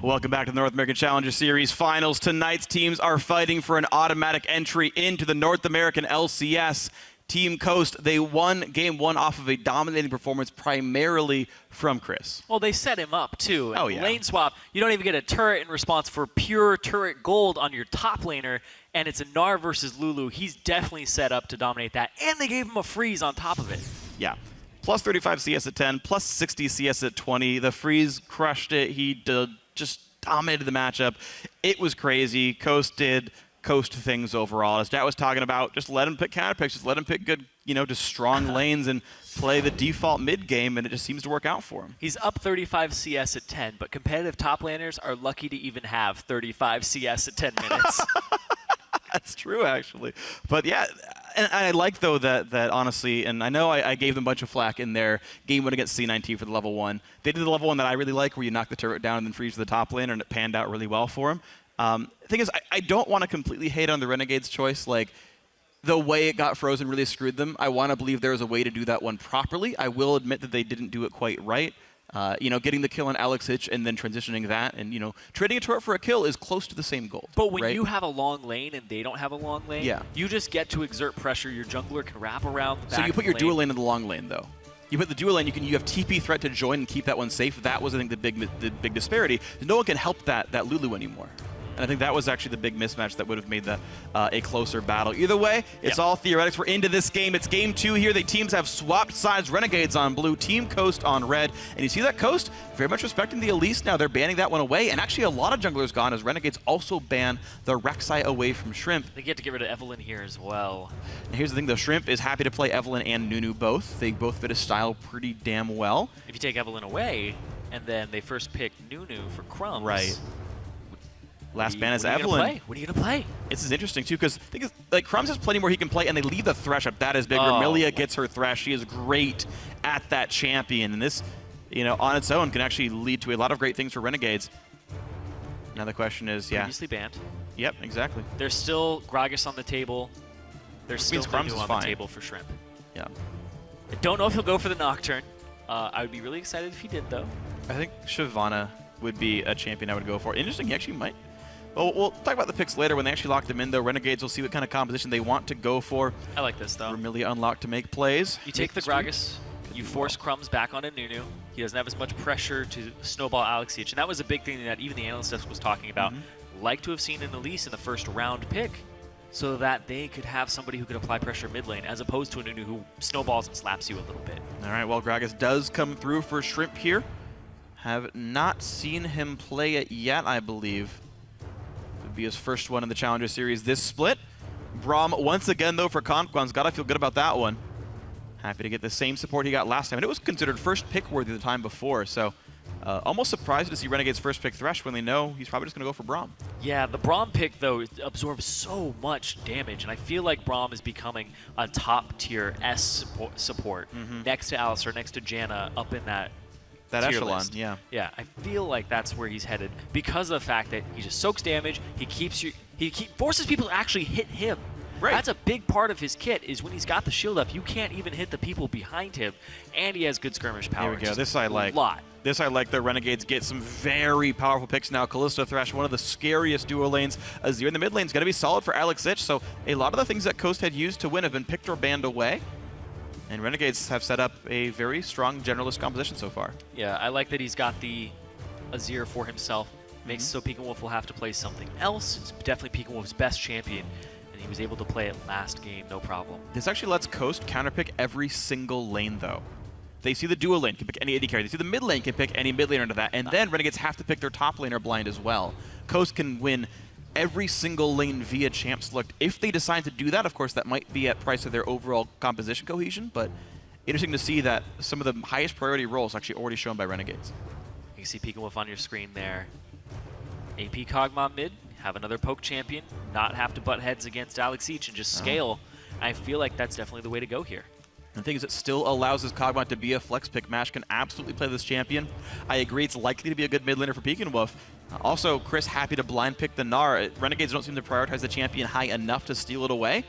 Speaker 7: Welcome back to the North American Challenger Series Finals. Tonight's teams are fighting for an automatic entry into the North American LCS. Team Coast, they won game 1 off of a dominating performance primarily from Chris.
Speaker 8: Well, they set him up too.
Speaker 7: Oh, yeah.
Speaker 8: Lane swap, you don't even get a turret in response for pure turret gold on your top laner, and it's a Gnar versus Lulu. He's definitely set up to dominate that, and they gave him a freeze on top of it.
Speaker 7: Yeah. plus 35 CS at 10, plus 60 CS at 20. The Freeze crushed it. He just dominated the matchup. It was crazy. Coast did Coast things overall. As Jat was talking about, just let him pick counter picks, just let him pick good, just strong lanes and play the default mid game, and it just seems to work out for him.
Speaker 8: He's up 35 CS at 10, but competitive top laners are lucky to even have 35 CS at 10 minutes.
Speaker 7: That's true, actually. But yeah, and I like, though, that honestly, and I know I gave them a bunch of flack in their game win against C19 for the level 1. They did the level 1 that I really like, where you knock the turret down and then freeze to the top lane, and it panned out really well for him. The thing is, I don't want to completely hate on the Renegade's choice. Like, the way it got frozen really screwed them. I want to believe there was a way to do that one properly. I will admit that they didn't do it quite right. Getting the kill on Alex Hitch and then transitioning that, and trading a turret for a kill is close to the same goal.
Speaker 8: But when you have a long lane and they don't have a long lane,
Speaker 7: yeah,
Speaker 8: you just get to exert pressure. Your jungler can wrap around the back.
Speaker 7: So you put your
Speaker 8: lane.
Speaker 7: dual lane in the long lane, though. You put the dual lane, you have TP threat to join and keep that one safe. That was, I think, the big disparity. No one can help that Lulu anymore. And I think that was actually the big mismatch that would have made that a closer battle. Either way, it's all theoretics. We're into this game. It's game 2 here. The teams have swapped sides. Renegades on blue, Team Coast on red. And you see that Coast very much respecting the Elise now. They're banning that one away. And actually a lot of junglers gone as Renegades also ban the Rek'Sai away from Shrimp.
Speaker 8: They get to get rid of Evelyn here as well.
Speaker 7: And here's the thing, though. Shrimp is happy to play Evelyn and Nunu both. They both fit his style pretty damn well.
Speaker 8: If you take Evelyn away, and then they first pick Nunu for Crumbs.
Speaker 7: Right. Last ban is Evelyn.
Speaker 8: What are you going to play?
Speaker 7: This is interesting, too, because Crumbs has plenty more he can play, and they leave the Thresh up. That is big.
Speaker 8: Oh.
Speaker 7: Remilia gets her Thresh. She is great at that champion. And this, on its own, can actually lead to a lot of great things for Renegades. Now the question is,
Speaker 8: Previously banned.
Speaker 7: Yep, exactly.
Speaker 8: There's still Gragas on the table. There's still
Speaker 7: Crumbs
Speaker 8: Nunu
Speaker 7: is
Speaker 8: on the table for Shrimp.
Speaker 7: Yeah.
Speaker 8: I don't know if he'll go for the Nocturne. I would be really excited if he did, though.
Speaker 7: I think Shyvana would be a champion I would go for. Interesting, he actually might. Well, we'll talk about the picks later when they actually lock them in, though. Renegades will see what kind of composition they want to go for.
Speaker 8: I like this, though.
Speaker 7: Remilia unlocked to make plays.
Speaker 8: You take the Gragas, you force Crumbs back onto Nunu. He doesn't have as much pressure to snowball Alex Hitch, and that was a big thing that even the analyst desk was talking about. Like to have seen an Elise in the first round pick, so that they could have somebody who could apply pressure mid lane, as opposed to a Nunu who snowballs and slaps you a little bit.
Speaker 7: All right, well, Gragas does come through for Shrimp here. Have not seen him play it yet, I believe. Could be his first one in the Challenger Series this split. Braum, once again, though, for Conquan's got to feel good about that one. Happy to get the same support he got last time. And it was considered first pick worthy the time before, so almost surprised to see Renegade's first pick Thresh when they know he's probably just going to go for Braum.
Speaker 8: Yeah, the Braum pick, though, absorbs so much damage, and I feel like Braum is becoming a top-tier S support next to Alistar, next to Janna, up in that
Speaker 7: echelon,
Speaker 8: list.
Speaker 7: yeah.
Speaker 8: Yeah, I feel like that's where he's headed because of the fact that he just soaks damage, he forces people to actually hit him.
Speaker 7: Right.
Speaker 8: That's a big part of his kit, is when he's got the shield up, you can't even hit the people behind him, and he has good skirmish power.
Speaker 7: Here we go. This I like. This I like. The Renegades get some very powerful picks now. Kalista Thresh, one of the scariest duo lanes. Azir in the mid lane is going to be solid for Alex Hitch, so a lot of the things that Coast had used to win have been picked or banned away. And Renegades have set up a very strong generalist composition so far.
Speaker 8: Yeah, I like that he's got the Azir for himself. Makes it so Pekin Wolf will have to play something else. It's definitely Pekin Wolf's best champion, and he was able to play it last game, no problem.
Speaker 7: This actually lets Coast counterpick every single lane, though. They see the dual lane, can pick any AD carry. They see the mid lane, can pick any mid laner into that. And then Renegades have to pick their top laner blind as well. Coast can win every single lane via champ select. If they decide to do that, of course, that might be at price of their overall composition cohesion, but interesting to see that some of the highest priority roles actually already shown by Renegades.
Speaker 8: You can see Pekin Wolf on your screen there. AP Kog'Maw mid, have another poke champion, not have to butt heads against Alex Hitch and just scale. I feel like that's definitely the way to go here.
Speaker 7: The thing is, it still allows his Kog'Maw to be a flex pick. Mash can absolutely play this champion. I agree, it's likely to be a good mid laner for Pekin Wolf. Also, Chris happy to blind pick the Gnar. Renegades don't seem to prioritize the champion high enough to steal it away.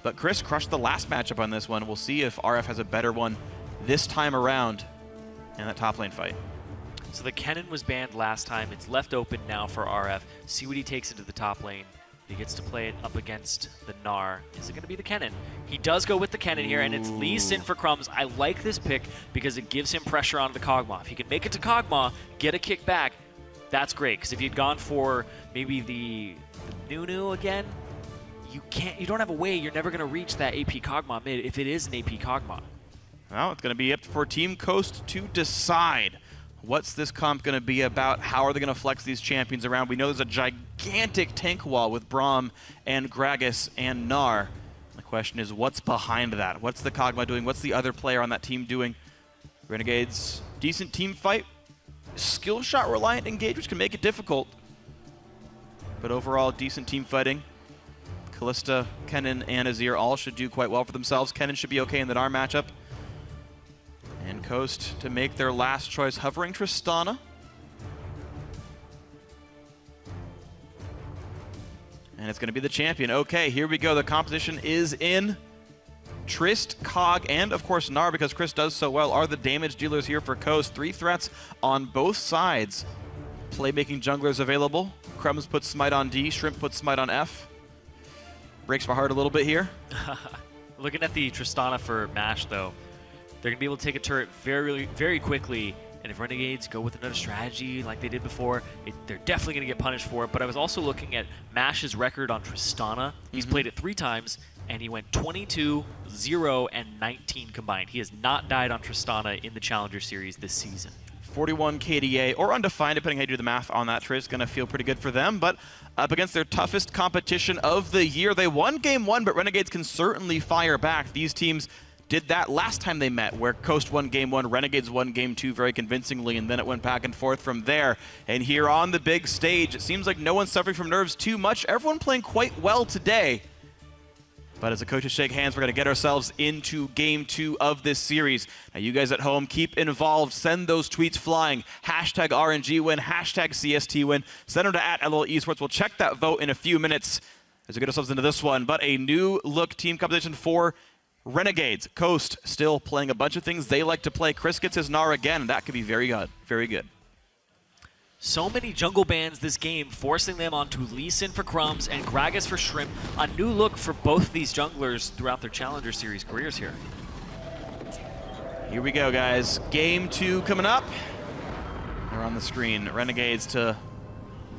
Speaker 7: But Chris crushed the last matchup on this one. We'll see if RF has a better one this time around in that top lane fight.
Speaker 8: So the Kennen was banned last time. It's left open now for RF. See what he takes into the top lane. He gets to play it up against the Gnar. Is it going to be the Kennen? He does go with the Kennen here, and it's Lee Sin for Crumbs. I like this pick because it gives him pressure on the Kog'Maw. If he can make it to Kog'Maw, get a kick back, that's great. Because if you'd gone for maybe the Nunu again, you don't have a way. You're never going to reach that AP Kog'Maw mid if it is an AP Kog'Maw.
Speaker 7: Well, it's going to be up for Team Coast to decide. What's this comp going to be about? How are they going to flex these champions around? We know there's a gigantic tank wall with Braum and Gragas and Gnar. The question is, what's behind that? What's the Kog'Maw doing? What's the other player on that team doing? Renegades, decent team fight. Skill shot reliant engage, which can make it difficult. But overall, decent team fighting. Kalista, Kennen, and Azir all should do quite well for themselves. Kennen should be okay in the Gnar matchup. And Coast to make their last choice, hovering Tristana. And it's going to be the champion. Okay, here we go. The competition is in. Trist, Kog, and of course Gnar, because Chris does so well, are the damage dealers here for Coast. 3 threats on both sides. Playmaking junglers available. Crumbs puts Smite on D, Shrimp puts Smite on F. Breaks my heart a little bit here.
Speaker 8: Looking at the Tristana for MASH, though, they're going to be able to take a turret very quickly, and if Renegades go with another strategy like they did before, they're definitely going to get punished for it. But I was also looking at MASH's record on Tristana. He's played it 3 times, and he went 22, 0, and 19 combined. He has not died on Tristana in the Challenger Series this season.
Speaker 7: 41 KDA, or undefined, depending how you do the math on that. Trist going to feel pretty good for them, but up against their toughest competition of the year. They won Game 1, but Renegades can certainly fire back. These teams did that last time they met, where Coast won Game 1, Renegades won Game 2 very convincingly, and then it went back and forth from there. And here on the big stage, it seems like no one's suffering from nerves too much. Everyone playing quite well today. But as the coaches shake hands, we're going to get ourselves into Game 2 of this series. Now, you guys at home, keep involved. Send those tweets flying. Hashtag RNG win, hashtag CST win. Send them to @LOL Esports. We'll check that vote in a few minutes as we get ourselves into this one. But a new look team competition for Renegades. Coast still playing a bunch of things they like to play. Chris gets his Gnar again, and that could be very good. Very good.
Speaker 8: So many jungle bans this game, forcing them onto Lee Sin for Crumbs and Gragas for Shrimp. A new look for both of these junglers throughout their Challenger Series careers here.
Speaker 7: Here we go, guys. Game 2 coming up. They're on the screen. Renegades to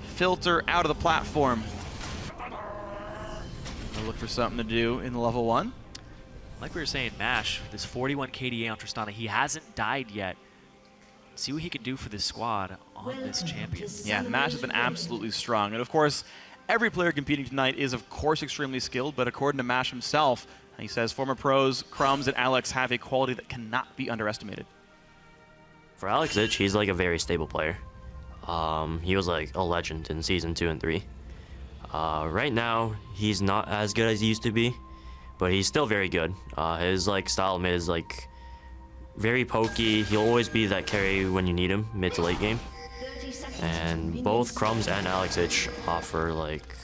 Speaker 7: filter out of the platform. They'll look for something to do in level 1.
Speaker 8: Like we were saying, MASH, this 41 KDA on Tristana, he hasn't died yet. See what he can do for this squad on this champion.
Speaker 7: Yeah, MASH has been absolutely strong. And of course, every player competing tonight is of course extremely skilled, but according to MASH himself, he says former pros, Crumbs and Alex have a quality that cannot be underestimated.
Speaker 3: For Alex Ich, he's like a very stable player. He was like a legend in Season 2 and 3. Right now, he's not as good as he used to be, but he's still very good. His like style mid is like very pokey. He'll always be that carry when you need him, mid to late game. And both Crumbs and Alex Ich offer like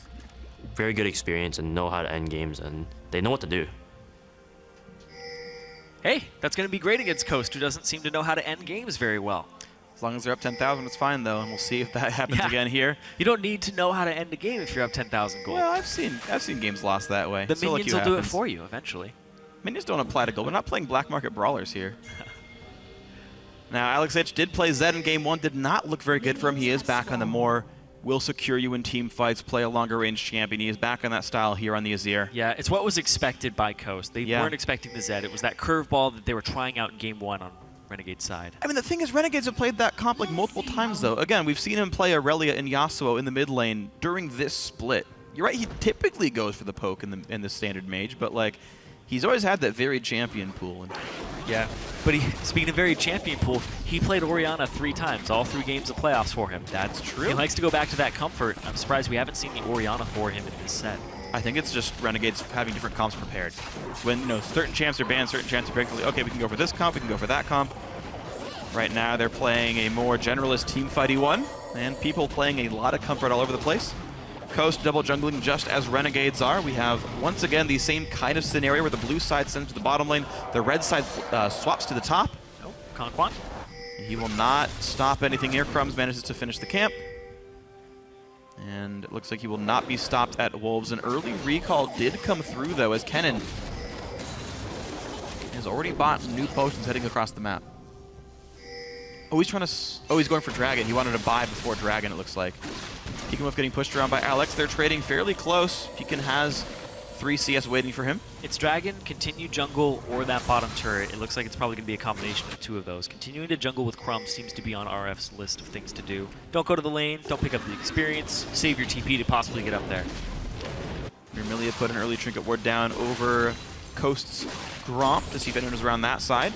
Speaker 3: very good experience and know how to end games, and they know what to do.
Speaker 8: Hey, that's going to be great against Coast, who doesn't seem to know how to end games very well.
Speaker 7: As long as they're up 10,000, it's fine though, and we'll see if that happens again here.
Speaker 8: You don't need to know how to end a game if you're up 10,000 gold.
Speaker 7: Well, I've seen games lost that way.
Speaker 8: The minions will do it for you eventually.
Speaker 7: Minions don't apply to gold. We're not playing black market brawlers here. Now, Alex Ich did play Zed in Game 1. Did not look very good for him. He is back on the more will secure you in team fights, play a longer range champion. He is back on that style here on the Azir.
Speaker 8: Yeah, it's what was expected by Coast. They weren't expecting the Zed. It was that curveball that they were trying out in Game 1 on Renegade's side.
Speaker 7: I mean, the thing is, Renegades have played that comp like multiple times, though. Again, we've seen him play Aurelia and Yasuo in the mid lane during this split. You're right, he typically goes for the poke in the standard mage, but like, he's always had that varied champion pool.
Speaker 8: Yeah, but speaking of varied champion pool, he played Orianna 3 times, all 3 games of playoffs for him.
Speaker 7: That's true.
Speaker 8: He likes to go back to that comfort. I'm surprised we haven't seen the Orianna for him in this set.
Speaker 7: I think it's just Renegades having different comps prepared. When certain champs are banned, certain champs are picked, okay, we can go for this comp, we can go for that comp. Right now, they're playing a more generalist team fighty one, and people playing a lot of comfort all over the place. Coast double jungling just as Renegades are. We have, once again, the same kind of scenario where the blue side sends to the bottom lane, the red side swaps to the top.
Speaker 8: Oh, Conquan.
Speaker 7: He will not stop anything here. Crumbs manages to finish the camp. And it looks like he will not be stopped at Wolves. An early recall did come through, though, as Kennen has already bought new potions heading across the map. Oh, he's trying to... Oh, he's going for Dragon. He wanted to buy before Dragon, it looks like. Peekemwolf getting pushed around by Alex. They're trading fairly close. Peekin has 3 CS waiting for him.
Speaker 8: It's Dragon, continue jungle, or that bottom turret. It looks like it's probably going to be a combination of 2 of those. Continuing to jungle with Crumbs seems to be on RF's list of things to do. Don't go to the lane, don't pick up the experience, save your TP to possibly get up there.
Speaker 7: Vermillion put an early trinket ward down over Coast's Gromp to see if anyone was around that side.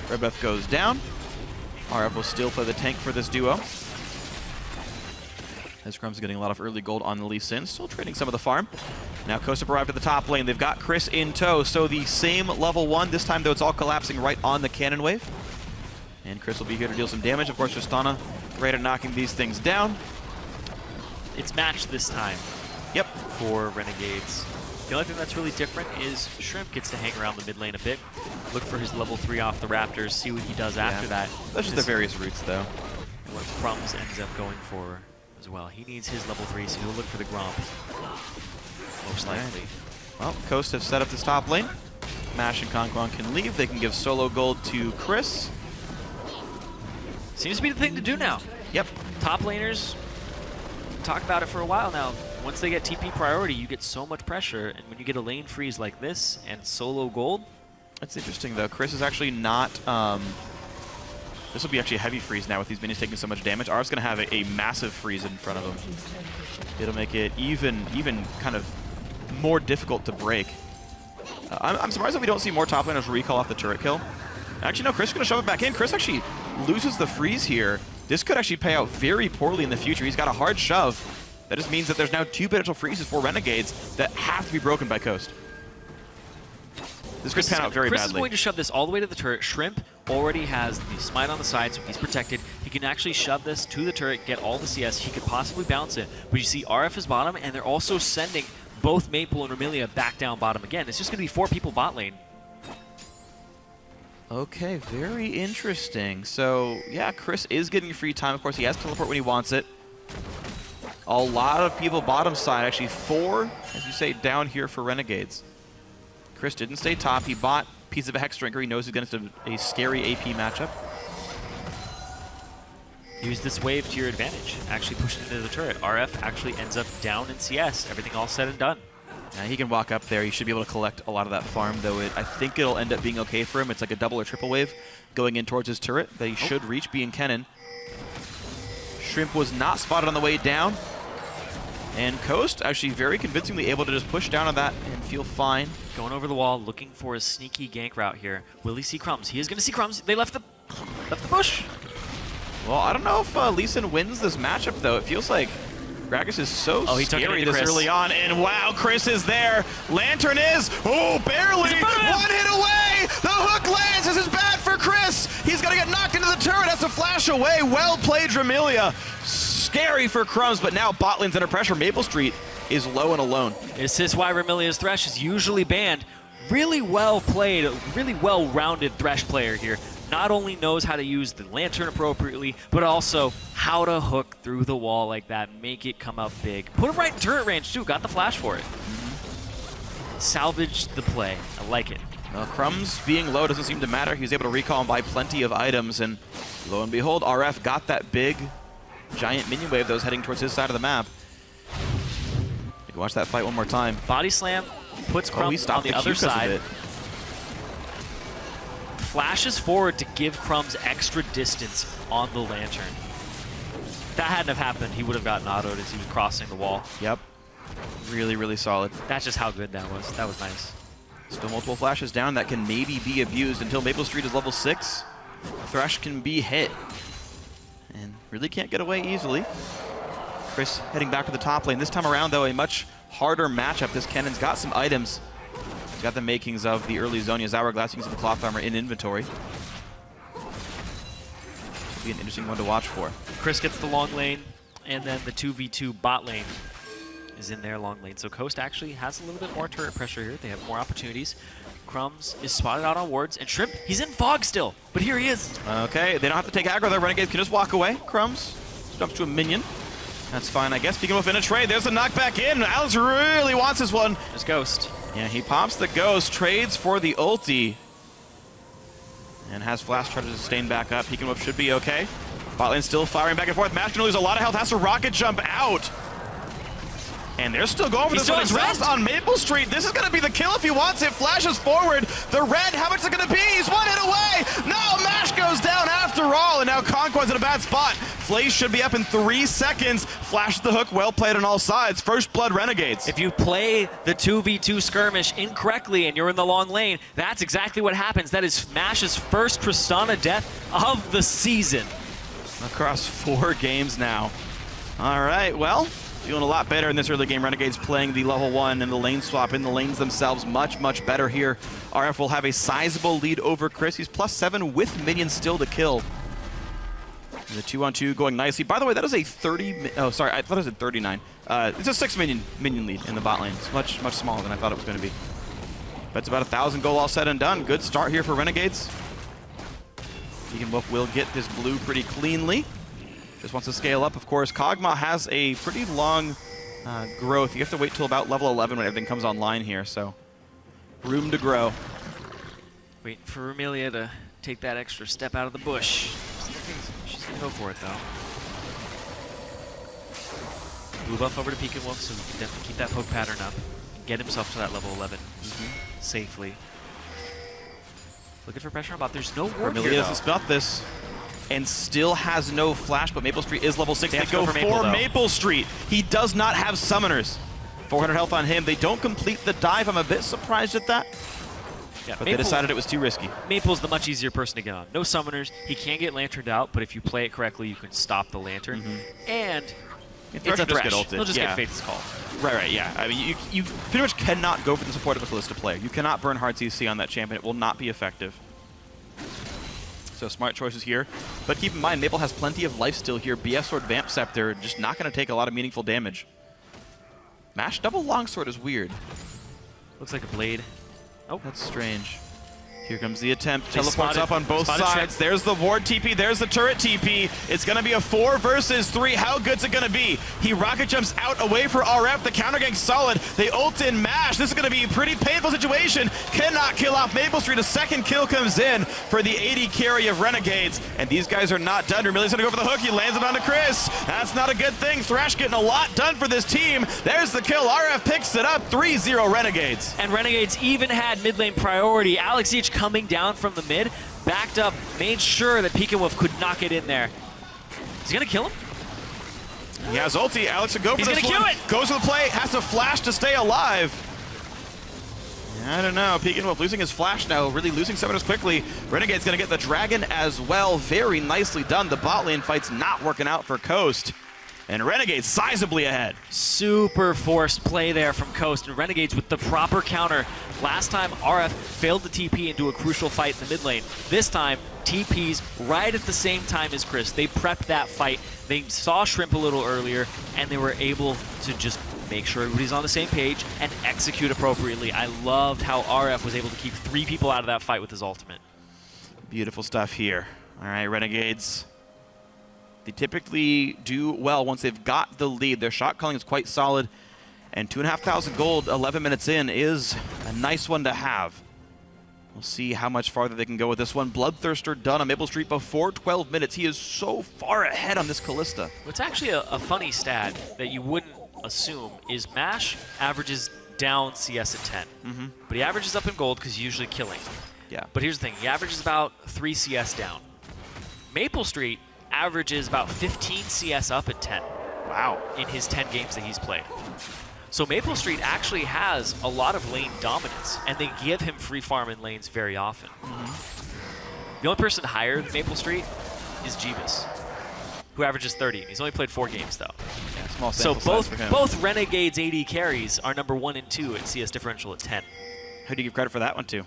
Speaker 7: Redbuff goes down. RF will still play the tank for this duo. As Crumbs getting a lot of early gold on the Lee Sin, still trading some of the farm. Now Coast arrived at the top lane. They've got Chris in tow, so the same level 1. This time, though, it's all collapsing right on the cannon wave. And Chris will be here to deal some damage. Of course, Tristana right at knocking these things down.
Speaker 8: It's matched this time.
Speaker 7: Yep.
Speaker 8: For Renegades. The only thing that's really different is Shrimp gets to hang around the mid lane a bit. Look for his level 3 off the Raptors, see what he does after that.
Speaker 7: That's just the various routes, though.
Speaker 8: What Crumbs ends up going for as well. He needs his level 3, so he'll look for the Gromp. Most likely.
Speaker 7: Well, Coast have set up this top lane. Mash and Conquan can leave. They can give solo gold to Chris.
Speaker 8: Seems to be the thing to do now.
Speaker 7: Yep.
Speaker 8: Top laners, talk about it for a while now. Once they get TP priority, you get so much pressure, and when you get a lane freeze like this and solo gold.
Speaker 7: That's interesting, though. Chris is actually not... this will be actually a heavy freeze now with these minions taking so much damage. R's going to have a massive freeze in front of him. It'll make it even kind of more difficult to break. I'm surprised that we don't see more top laners recall off the turret kill. Actually, no, Chris is going to shove it back in. Chris actually loses the freeze here. This could actually pay out very poorly in the future. He's got a hard shove. That just means that there's now 2 potential freezes for Renegades that have to be broken by Coast. This could pan out very badly.
Speaker 8: Chris is going to shove this all the way to the turret. Shrimp already has the smite on the side, so he's protected. He can actually shove this to the turret, get all the CS. He could possibly bounce it. But you see RF is bottom, and they're also sending both Maple and Vermillion back down bottom again. It's just going to be 4 people bot lane.
Speaker 7: Okay, very interesting. So, yeah, Chris is getting free time. Of course, he has teleport when he wants it. A lot of people bottom side, actually 4, as you say, down here for Renegades. Chris didn't stay top. He bought a piece of a Hex Drinker. He knows he's against a scary AP matchup.
Speaker 8: Use this wave to your advantage. Actually push it into the turret. RF actually ends up down in CS. Everything all said and done.
Speaker 7: Yeah, he can walk up there. He should be able to collect a lot of that farm, though I think it'll end up being okay for him. It's like a double or triple wave going in towards his turret that he should reach, being Kennen. Shrimp was not spotted on the way down. And Coast actually very convincingly able to just push down on that and feel fine.
Speaker 8: Going over the wall, looking for a sneaky gank route here. Will he see Crumbs? He is going to see Crumbs. They left the bush.
Speaker 7: Well, I don't know if Lee Sin wins this matchup, though. It feels like Gragas is so scary this early on. And wow, Chris is there. Lantern is, barely. 1 hit away. The hook lands. This is bad for Chris. He's going to get knocked into the turret. Has to flash away. Well played, Dramilia. Scary for Crumbs, but now bot lane's under pressure. Maple Street is low and alone.
Speaker 8: This is why Vermilion's Thresh is usually banned. Really well played, really well-rounded Thresh player here. Not only knows how to use the Lantern appropriately, but also how to hook through the wall like that, make it come out big. Put him right in turret range too, got the flash for it. Salvaged the play, I like it.
Speaker 7: Well, Crumbs being low doesn't seem to matter. He's able to recall and buy plenty of items, and lo and behold, RF got that big giant minion wave that was heading towards his side of the map. You can watch that fight one more time.
Speaker 8: Body slam puts Crumbs on the other side. Flashes forward to give Crumbs extra distance on the Lantern. If that hadn't have happened, he would have gotten autoed as he was crossing the wall.
Speaker 7: Yep. Really, really solid.
Speaker 8: That's just how good that was. That was nice.
Speaker 7: Still multiple flashes down that can maybe be abused until Maple Street is level 6. Thresh can be hit. And really can't get away easily. Chris heading back to the top lane. This time around, though, a much harder matchup. This Kennen's got some items. He's got the makings of the early Zonia's Hourglass using the cloth armor in inventory. Should be an interesting one to watch for.
Speaker 8: Chris gets the long lane, and then the 2v2 bot lane is in their long lane. So Coast actually has a little bit more turret pressure here. They have more opportunities. Crumbs is spotted out on wards, and Shrimp, he's in fog still, but here he is.
Speaker 7: Okay, they don't have to take aggro. Their Renegades can just walk away. Crumbs jumps to a minion. That's fine, I guess. Picking him up in a trade. There's a knockback in. Alex really wants this one.
Speaker 8: There's Ghost.
Speaker 7: Yeah, he pops the Ghost, trades for the ulti, and has flash charges to sustain back up. Picking him up should be okay. Bot lane still firing back and forth. Mash gonna lose a lot of health, has to rocket jump out. And they're still going for
Speaker 8: He
Speaker 7: this
Speaker 8: still
Speaker 7: one.
Speaker 8: has
Speaker 7: Exhaust
Speaker 8: red.
Speaker 7: on Maple Street. This is going to be the kill if he wants it. Flashes forward. The red, how much is it going to be? He's 1 hit away. No, Mash goes down after all. And now Conquad's in a bad spot. Flash should be up in 3 seconds. Flash the hook. Well played on all sides. First blood Renegades.
Speaker 8: If you play the 2v2 skirmish incorrectly and you're in the long lane, that's exactly what happens. That is Mash's first Tristana death of the season.
Speaker 7: Across 4 games now. All right, well, feeling a lot better in this early game. Renegades playing the level 1 and the lane swap in the lanes themselves much, much better here. RF will have a sizable lead over Chris. He's +7 with minions still to kill. And the 2-on-2 going nicely. By the way, that is a 30, oh, sorry, I thought it was a 39. It's a 6 minion lead in the bot lane. It's much, much smaller than I thought it was going to be. But it's about 1,000 gold all said and done. Good start here for Renegades. Vegan Wolf will get this blue pretty cleanly. Just wants to scale up, of course. Kog'Maw has a pretty long growth. You have to wait till about level 11 when everything comes online here, so room to grow.
Speaker 8: Waiting for Amelia to take that extra step out of the bush. She's gonna go for it though. Move up over to Pekin Wolf so he can definitely keep that poke pattern up and get himself to that level 11 safely. Looking for pressure on bot. There's no ward
Speaker 7: Amelia
Speaker 8: here,
Speaker 7: doesn't spot this and still has no flash, but Maple Street is level 6. They go for Maple Street. He does not have summoners. 400 health on him. They don't complete the dive. I'm a bit surprised at that.
Speaker 8: Yeah,
Speaker 7: But they decided it was too risky.
Speaker 8: Maple's the much easier person to get on. No summoners. He can get lanterned out, but if you play it correctly, you can stop the lantern. And it's a Thresh. He'll just get Faith's Call.
Speaker 7: Right, yeah. I mean, you pretty much cannot go for the support of a Kalista player. You cannot burn hard CC on that champion. It will not be effective. So smart choices here. But keep in mind, Maple has plenty of life still here. BF Sword, Vamp Scepter, just not going to take a lot of meaningful damage. Mash double longsword is weird.
Speaker 8: Looks like a blade.
Speaker 7: Oh, that's strange. Here comes the attempt.
Speaker 8: They
Speaker 7: Teleports up on both sides. There's the ward TP. There's the turret TP. It's going to be a 4 versus 3. How good's it going to be? He rocket jumps out away for RF. The counter gang's solid. They ult in Mash. This is going to be a pretty painful situation. Cannot kill off Maple Street. A second kill comes in for the 80 carry of Renegades. And these guys are not done. Remilia's going to go for the hook. He lands it onto Chris. That's not a good thing. Thresh getting a lot done for this team. There's the kill. RF picks it up. 3-0 Renegades.
Speaker 8: And Renegades even had mid lane priority. Alex Each coming down from the mid, backed up, made sure that Pekin Wolf could not get in there. Is he gonna kill him?
Speaker 7: He has ulti. Alex will go for
Speaker 8: He's
Speaker 7: this
Speaker 8: gonna
Speaker 7: one.
Speaker 8: kill it.
Speaker 7: Goes for the play. Has to flash to stay alive. I don't know. Pekin Wolf losing his flash now, really losing summoners quickly. Renegade's going to get the dragon as well. Very nicely done. The bot lane fight's not working out for Coast. And Renegades sizably ahead.
Speaker 8: Super forced play there from Coast, and Renegades with the proper counter. Last time, RF failed to TP into a crucial fight in the mid lane. This time, TP's right at the same time as Chris. They prepped that fight. They saw Shrimp a little earlier, and they were able to just make sure everybody's on the same page and execute appropriately. I loved how RF was able to keep 3 people out of that fight with his ultimate.
Speaker 7: Beautiful stuff here. All right, Renegades. They typically do well once they've got the lead. Their shot calling is quite solid, and 2,500 gold 11 minutes in is a nice one to have. We'll see how much farther they can go with this one. Bloodthirster done on Maple Street before 12 minutes. He is so far ahead on this Kalista.
Speaker 8: What's actually a funny stat that you wouldn't assume is Mash averages down CS at 10. But he averages up in gold because he's usually killing.
Speaker 7: Yeah.
Speaker 8: But here's the thing, he averages about 3 CS down. Maple Street averages about 15 CS up at 10.
Speaker 7: Wow.
Speaker 8: In his 10 games that he's played. So Maple Street actually has a lot of lane dominance, and they give him free farm in lanes very often. The only person higher than Maple Street is Jeebus, who averages 30. He's only played 4 games though.
Speaker 7: Yeah, small
Speaker 8: so
Speaker 7: sample size for him.
Speaker 8: both Renegades AD carries are number 1 and 2 at CS differential at 10.
Speaker 7: Who do you give credit for that one to?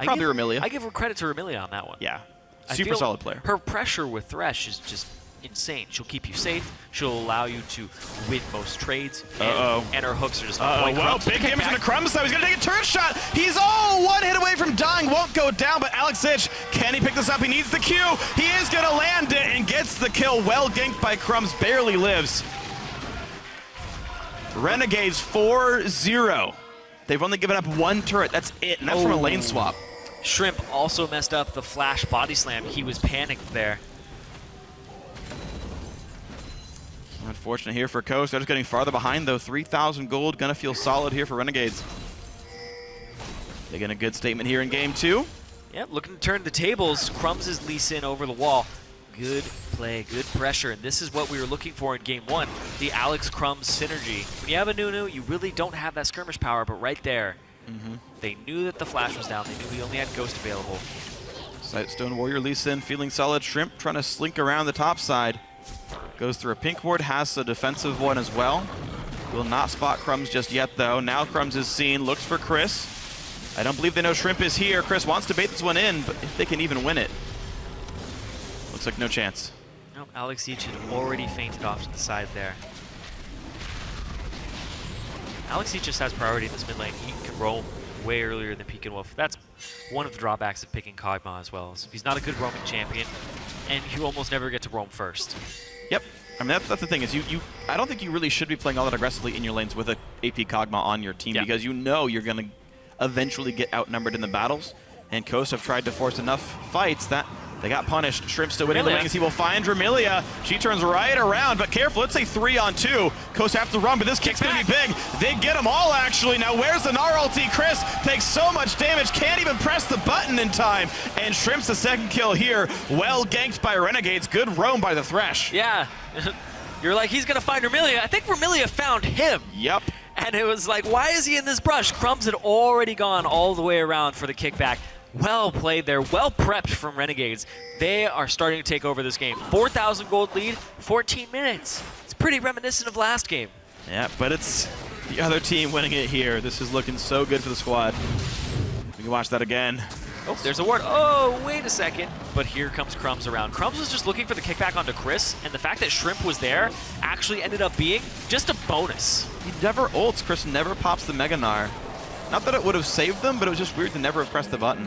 Speaker 7: Probably Remilia.
Speaker 8: I give her credit to Remilia on that one.
Speaker 7: Yeah.
Speaker 8: I
Speaker 7: Super
Speaker 8: feel
Speaker 7: solid player.
Speaker 8: Her pressure with Thresh is just insane. She'll keep you safe. She'll allow you to win most trades. And her hooks are just on point.
Speaker 7: Well, big damage on the Crumbs though. He's going to take a turret shot. He's all 1 hit away from dying. Won't go down, but Alex Ich, can he pick this up? He needs the Q. He is going to land it and gets the kill. Well ganked by Crumbs. Barely lives. Renegades 4-0. They've only given up 1 turret. That's it, and that's from a lane swap.
Speaker 8: Shrimp also messed up the flash body slam. He was panicked there.
Speaker 7: Unfortunate here for Coast. They're just getting farther behind, though. 3,000 gold. Gonna feel solid here for Renegades. They get a good statement here in game 2.
Speaker 8: Yeah, looking to turn the tables. Crumbs is Lee Sin over the wall. Good play, good pressure, and this is what we were looking for in game 1, the Alex Crumbs synergy. When you have a Nunu, you really don't have that skirmish power, but right there, they knew that the flash was down. They knew he only had Ghost available.
Speaker 7: Sightstone Warrior Lee Sin feeling solid. Shrimp trying to slink around the top side. Goes through a pink ward, has a defensive one as well. Will not spot Crumbs just yet, though. Now Crumbs is seen, looks for Chris. I don't believe they know Shrimp is here. Chris wants to bait this one in, but if they can even win it. Looks like no chance.
Speaker 8: Nope, Alex Each had already fainted off to the side there. Alex Each just has priority in this mid lane. He can roam way earlier than Pekin Wolf. That's one of the drawbacks of picking Kog'Maw as well. So he's not a good roaming champion, and you almost never get to roam first.
Speaker 7: Yep. I mean, that's the thing is I don't think you really should be playing all that aggressively in your lanes with a AP Kog'Maw on your team because you know you're going to eventually get outnumbered in the battles. And Coast have tried to force enough fights that they got punished. Shrimp still winning the wings. He will find Dramilia. She turns right around, but careful. Let's say 3-on-2. Coast have to run, but this kick's going to be big. They get them all, actually. Now, where's the Gnar ulti? Chris takes so much damage, can't even press the button in time. And Shrimp's the second kill here. Well ganked by Renegades. Good roam by the Thresh.
Speaker 8: Yeah. You're like, he's going to find Dramilia. I think Dramilia found him.
Speaker 7: Yep.
Speaker 8: And it was like, why is he in this brush? Crumbs had already gone all the way around for the kickback. Well played there, well prepped from Renegades. They are starting to take over this game. 4,000 gold lead, 14 minutes. It's pretty reminiscent of last game.
Speaker 7: Yeah, but it's the other team winning it here. This is looking so good for the squad. We can watch that again.
Speaker 8: Oh, there's a ward. Oh, wait a second. But here comes Crumbs around. Crumbs was just looking for the kickback onto Chris, and the fact that Shrimp was there actually ended up being just a bonus.
Speaker 7: He never ults. Chris never pops the Mega Gnar. Not that it would have saved them, but it was just weird to never have pressed the button.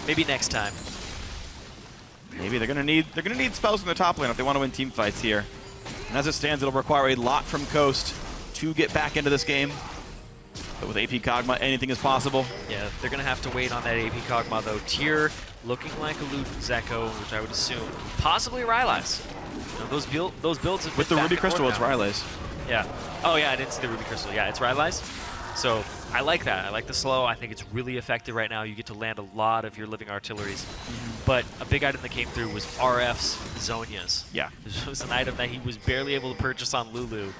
Speaker 8: Maybe next time.
Speaker 7: Maybe they're gonna need spells in the top lane if they want to win team fights here. And as it stands, it'll require a lot from Coast to get back into this game. But with AP Kog'Maw, anything is possible.
Speaker 8: Yeah, they're gonna have to wait on that AP Kog'Maw though. Tyr looking like a Luton Zeko, which I would assume possibly Rylai's. You know, those builds have
Speaker 7: with the Ruby Crystal, it's Rylai's.
Speaker 8: Yeah. Oh yeah, I didn't see the Ruby Crystal. Yeah, it's Rylai's. So I like that. I like the slow. I think it's really effective right now. You get to land a lot of your living artilleries. But a big item that came through was RF's Zhonya's.
Speaker 7: Yeah.
Speaker 8: This was an item that he was barely able to purchase on Lulu.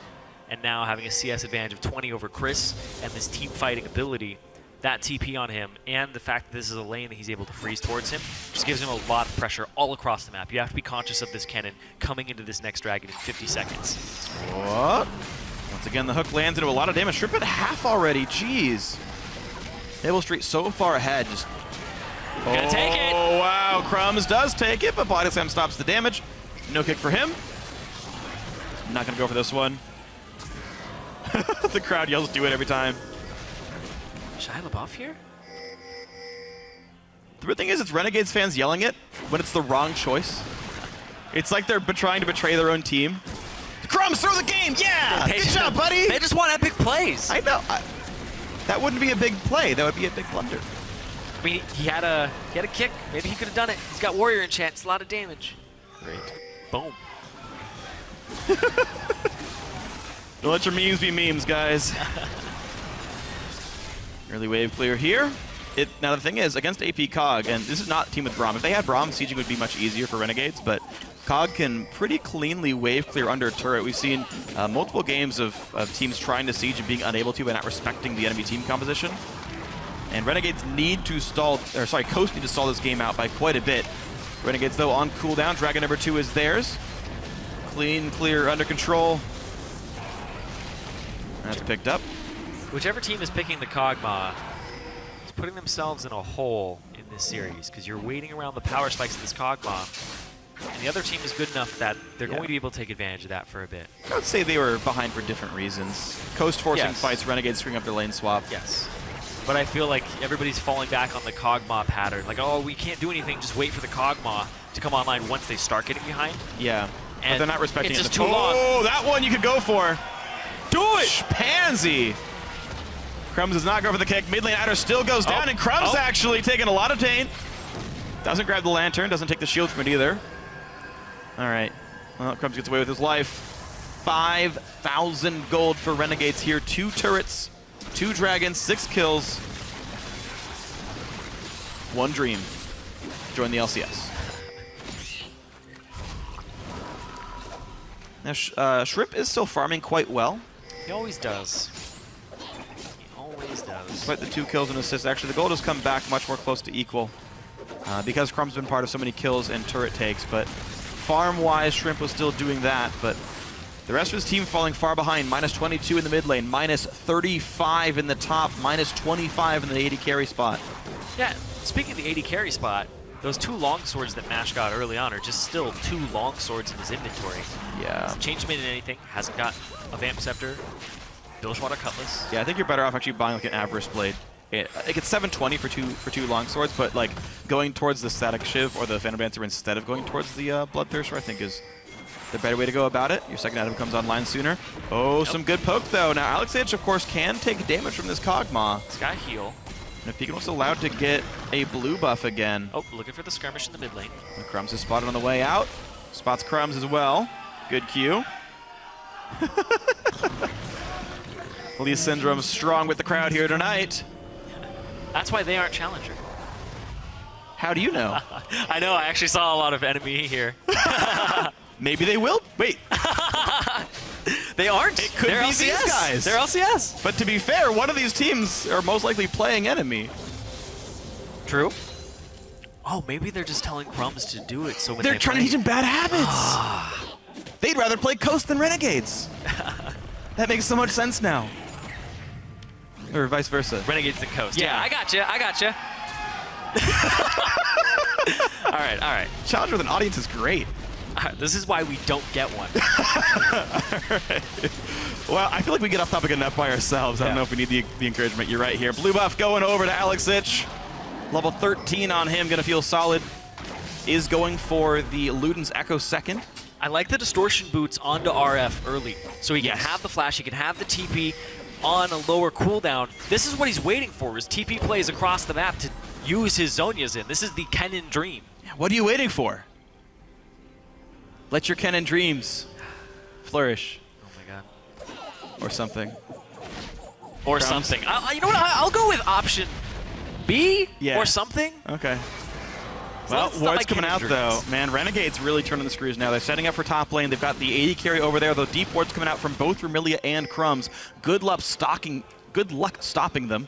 Speaker 8: And now having a CS advantage of 20 over Chris and this team fighting ability, that TP on him, and the fact that this is a lane that he's able to freeze towards him, just gives him a lot of pressure all across the map. You have to be conscious of this cannon coming into this next dragon in 50 seconds.
Speaker 7: What? Once again, the hook lands into a lot of damage. Shrimp at half already. Jeez. Table Street so far ahead. Just
Speaker 8: gonna take it.
Speaker 7: Oh, wow. Crumbs does take it, but Body Slam stops the damage. No kick for him. Not going to go for this one. The crowd yells, do it every time.
Speaker 8: Shia LaBeouf here?
Speaker 7: The weird thing is, it's Renegades fans yelling it when it's the wrong choice. It's like they're trying to betray their own team. Crumbs, throw the game! Yeah! Good job, buddy!
Speaker 8: They just want epic plays.
Speaker 7: I know. That wouldn't be a big play. That would be a big blunder.
Speaker 8: I mean, he had a kick. Maybe he could have done it. He's got Warrior enchant. It's a lot of damage.
Speaker 7: Great.
Speaker 8: Boom.
Speaker 7: Don't let your memes be memes, guys. Early wave clear here. Now the thing is, against AP Cog, and this is not a team with Braum. If they had Braum, sieging would be much easier for Renegades, but Cog can pretty cleanly wave clear under a turret. We've seen multiple games of teams trying to siege and being unable to by not respecting the enemy team composition. And Renegades need to stall, or sorry, Coast need to stall this game out by quite a bit. Renegades, though, on cooldown. Dragon number 2 is theirs. Clean, clear, under control. That's picked up.
Speaker 8: Whichever team is picking the Kog'Maw is putting themselves in a hole in this series because you're waiting around the power spikes of this Kog'Maw, and the other team is good enough that they're going to be able to take advantage of that for a bit.
Speaker 7: I would say they were behind for different reasons. Coast forcing fights, Renegades screwing up their lane swap.
Speaker 8: Yes. But I feel like everybody's falling back on the Kog'Maw pattern. Like, oh, we can't do anything, just wait for the Kog'Maw to come online once they start getting behind.
Speaker 7: Yeah,
Speaker 8: and
Speaker 7: but they're not respecting
Speaker 8: it's
Speaker 7: it.
Speaker 8: just too long.
Speaker 7: Oh, that one you could go for. Do it! Pansy! Crumbs does not go for the kick. Mid lane Adder still goes down, and Crumbs actually taking a lot of pain. Doesn't grab the lantern, doesn't take the shield from it either. All right. Crumbs gets away with his life. 5,000 gold for Renegades here. 2 turrets, 2 dragons, 6 kills. 1 dream. Join the LCS. Now, Shrimp is still farming quite well.
Speaker 8: He always does. He always does.
Speaker 7: Despite the 2 kills and assists, actually the gold has come back much more close to equal because Crumb's been part of so many kills and turret takes. But farm-wise, Shrimp was still doing that. But the rest of his team falling far behind. Minus 22 in the mid lane, minus 35 in the top, minus 25 in the AD carry spot.
Speaker 8: Yeah, speaking of the AD carry spot, those 2 longswords that Mash got early on are just still 2 longswords in his inventory.
Speaker 7: Yeah.
Speaker 8: Hasn't changed him into anything. Hasn't got a Vamp Scepter, Bilgewater Cutlass.
Speaker 7: Yeah, I think you're better off actually buying like an Avarice Blade. Like it's 720 for two longswords, but like going towards the Static Shiv or the Phantom Dancer instead of going towards the Bloodthirster, I think is the better way to go about it. Your second item comes online sooner. Oh, some good poke though. Now Alex H, of course, can take damage from this Kog'Maw.
Speaker 8: Sky Heal.
Speaker 7: And if Pekin was allowed to get a blue buff again.
Speaker 8: Oh, looking for the skirmish in the mid lane.
Speaker 7: Crumbs is spotted on the way out. Spots Crumbs as well. Good Q. Lee Syndrome strong with the crowd here tonight.
Speaker 8: That's why they aren't Challenger.
Speaker 7: How do you know?
Speaker 8: I know, I actually saw a lot of enemy here.
Speaker 7: Maybe they will. Wait.
Speaker 8: They aren't.
Speaker 7: It could
Speaker 8: They're
Speaker 7: be
Speaker 8: LCS.
Speaker 7: these guys.
Speaker 8: They're LCS.
Speaker 7: But to be fair, one of these teams are most likely playing enemy.
Speaker 8: True. Oh, maybe they're just telling Crumbs to do it. So when
Speaker 7: They're trying to teach him bad habits. They'd rather play Coast than Renegades. That makes so much sense now. Or vice versa.
Speaker 8: Renegades and Coast. Yeah, I gotcha. I gotcha. all right, all right.
Speaker 7: Challenge with an audience is great.
Speaker 8: This is why we don't get one.
Speaker 7: Right. Well, I feel like we get off topic enough by ourselves. I don't know if we need the encouragement. You're right here. Blue buff going over to Alex Ich. Level 13 on him. Going to feel solid. Is going for the Luden's Echo second.
Speaker 8: I like the distortion boots onto RF early. So he can have the flash, he can have the TP on a lower cooldown. This is what he's waiting for, is TP plays across the map to use his Zhonya's in. This is the Kennen dream.
Speaker 7: What are you waiting for? Let your Kennen dreams flourish.
Speaker 8: Oh my god.
Speaker 7: Or something.
Speaker 8: Or something. You know what? I'll go with option B or something.
Speaker 7: Okay.
Speaker 8: So
Speaker 7: Well,
Speaker 8: that's not
Speaker 7: Ward's
Speaker 8: my
Speaker 7: coming out
Speaker 8: Kennen
Speaker 7: though.
Speaker 8: dreams.
Speaker 7: Man, Renegade's really turning the screws now. They're setting up for top lane. They've got the AD carry over there, though deep Ward's coming out from both Remilia and Crumbs. Good luck stopping them.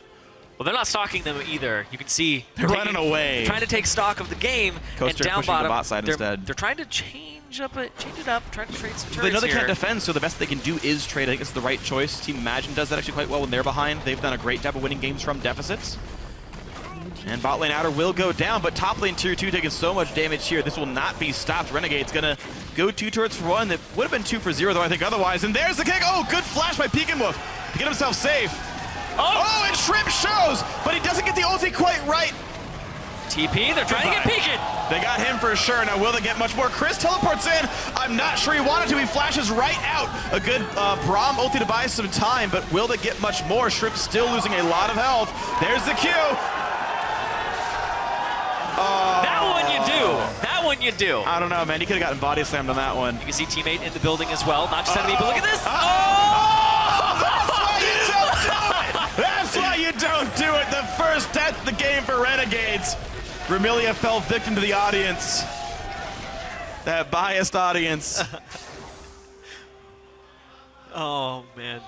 Speaker 8: Well, they're not stalking them either. You can see
Speaker 7: They're running away.
Speaker 8: Trying to take stock of the game.
Speaker 7: Coaster
Speaker 8: and down
Speaker 7: pushing
Speaker 8: bottom,
Speaker 7: the bot side instead.
Speaker 8: They're trying to change it up, trying to trade some turrets
Speaker 7: They know they
Speaker 8: here.
Speaker 7: can't defend, so the best they can do is trade. I think it's the right choice. Team Imagine does that actually quite well when they're behind. They've done a great job of winning games from deficits. And bot lane outer will go down, but top lane tier 2 taking so much damage here. This will not be stopped. Renegade's gonna go 2 turrets for 1. That would have been 2 for 0, though, I think otherwise. And there's the kick. Oh, good flash by Pekin Wolf to get himself safe. Oh, and Shrimp shows, but he doesn't get the ulti quite right.
Speaker 8: TP, they're trying to get Pekin.
Speaker 7: They got him for sure. Now, will they get much more? Chris teleports in. I'm not sure he wanted to. He flashes right out. A good Braum ulti to buy some time, but will they get much more? Shrimp still losing a lot of health. There's the Q.
Speaker 8: That one you do. That one you do.
Speaker 7: I don't know, man. He could have gotten body slammed on that one.
Speaker 8: You can see teammate in the building as well. Not just enemy, but look at this.
Speaker 7: That's why you don't do it. The first death of the game for Renegades. Remilia fell victim to the audience. That biased audience.
Speaker 8: Oh, man.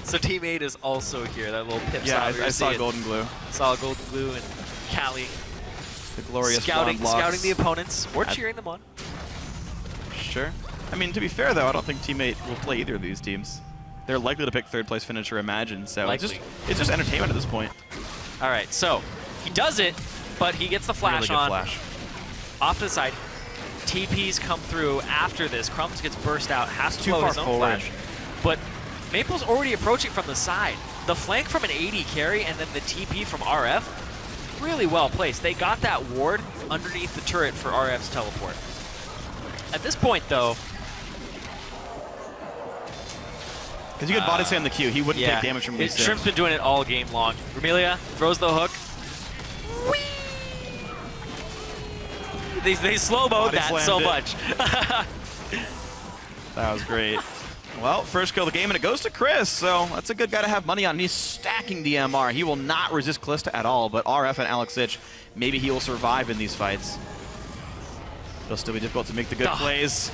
Speaker 8: So teammate is also here. That little pip
Speaker 7: Yeah, I saw Golden Glue.
Speaker 8: Saw Golden Glue and Callie.
Speaker 7: The glorious
Speaker 8: scouting
Speaker 7: blonde locks.
Speaker 8: the opponents or cheering them on.
Speaker 7: Sure. I mean, to be fair, though, I don't think teammate will play either of these teams. They're likely to pick third place finisher Imagine, so it's just entertainment at this point.
Speaker 8: All right, so he does it, but he gets the flash
Speaker 7: Really good
Speaker 8: on.
Speaker 7: flash.
Speaker 8: Off to the side. TPs come through after this. Crumbs gets burst out, has to
Speaker 7: Too
Speaker 8: blow
Speaker 7: far
Speaker 8: his own
Speaker 7: forward.
Speaker 8: flash. But Maple's already approaching from the side. The flank from an AD carry and then the TP from RF, really well placed. They got that ward underneath the turret for RF's teleport. At this point, though,
Speaker 7: because you could body slam the Q, he wouldn't take damage from Lee Sin.
Speaker 8: Shrimp's been doing it all game long. Remilia throws the hook. They slow-moed that so much.
Speaker 7: That was great. Well, first kill of the game, and it goes to Chris, so that's a good guy to have money on. He's stacking the MR. He will not resist Callista at all, but RF and Alex Ich, maybe he will survive in these fights. It'll still be difficult to make the good plays.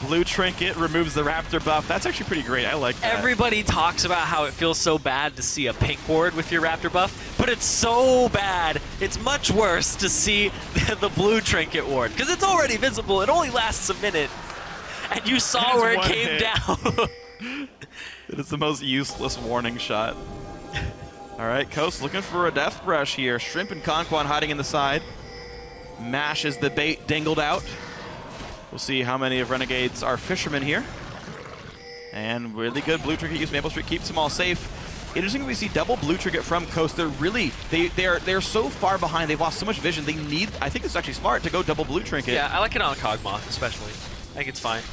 Speaker 7: Blue Trinket removes the Raptor buff. That's actually pretty great. I like that.
Speaker 8: Everybody talks about how it feels so bad to see a pink ward with your Raptor buff, but it's so bad. It's much worse to see the blue Trinket ward, because it's already visible. It only lasts a minute. And you saw where it came down.
Speaker 7: It is the most useless warning shot. All right, Coast looking for a death brush here. Shrimp and Conquan hiding in the side. Mash is the bait dingled out. We'll see how many of Renegades are fishermen here. And really good blue trinket use. Maple Street keeps them all safe. Interesting, we see double blue trinket from Coast. They're really, they're so far behind. They've lost so much vision. They need, I think it's actually smart to go double blue trinket.
Speaker 8: Yeah, I like it on Kog'Maw especially. I think it's fine.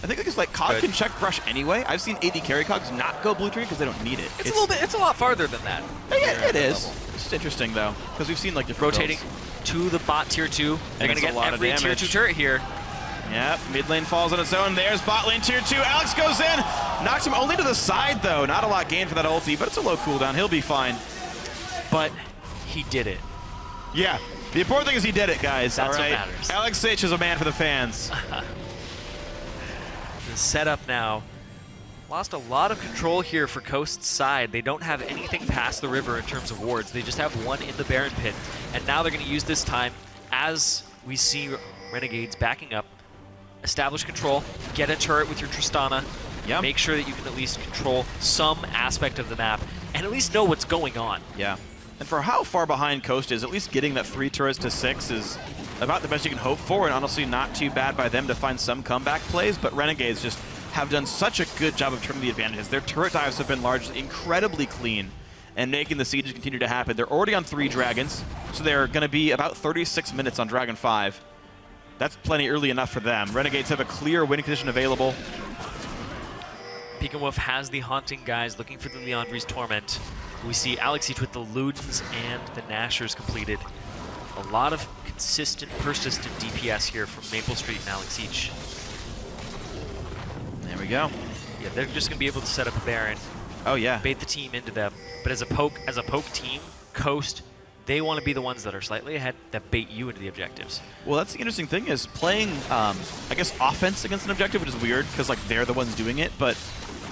Speaker 7: I think it's like Cog can check brush anyway. I've seen AD carry Cogs not go blue trinket because they don't need it.
Speaker 8: It's a little bit, it's a lot farther than that.
Speaker 7: Yeah, it is. It's interesting though, because we've seen like different
Speaker 8: rotating to the bot tier 2. They're going to get every tier 2 turret here.
Speaker 7: Yep, mid lane falls on its own. There's bot lane tier 2. Alex goes in. Knocks him only to the side, though. Not a lot gained for that ulti, but it's a low cooldown. He'll be fine.
Speaker 8: But he did it.
Speaker 7: Yeah. The important thing is he did it, guys.
Speaker 8: That's
Speaker 7: all right?
Speaker 8: what matters.
Speaker 7: Alex H is a man for the fans.
Speaker 8: The setup now. Lost a lot of control here for Coast's side. They don't have anything past the river in terms of wards. They just have one in the Baron pit. And now they're going to use this time as we see Renegades backing up. Establish control, get a turret with your Tristana, make sure that you can at least control some aspect of the map, and at least know what's going on.
Speaker 7: Yeah. And for how far behind Coast is, at least getting that 3 turrets to 6 is about the best you can hope for, and honestly not too bad by them to find some comeback plays, but Renegades just have done such a good job of turning the advantages. Their turret dives have been largely incredibly clean and making the sieges continue to happen. They're already on 3 dragons, so they're going to be about 36 minutes on Dragon 5. That's plenty early enough for them. Renegades have a clear winning condition available.
Speaker 8: Peek and Wolf has the Haunting guys looking for the Leandri's Torment. We see Alex Each with the Ludens and the Nashers completed. A lot of consistent, persistent DPS here from Maple Street and Alex Each.
Speaker 7: There we go.
Speaker 8: Yeah, they're just gonna be able to set up a Baron.
Speaker 7: Oh yeah.
Speaker 8: Bait the team into them. But as a poke team, Coast, they want to be the ones that are slightly ahead that bait you into the objectives.
Speaker 7: Well, that's the interesting thing is playing, I guess, offense against an objective, which is weird because like they're the ones doing it. But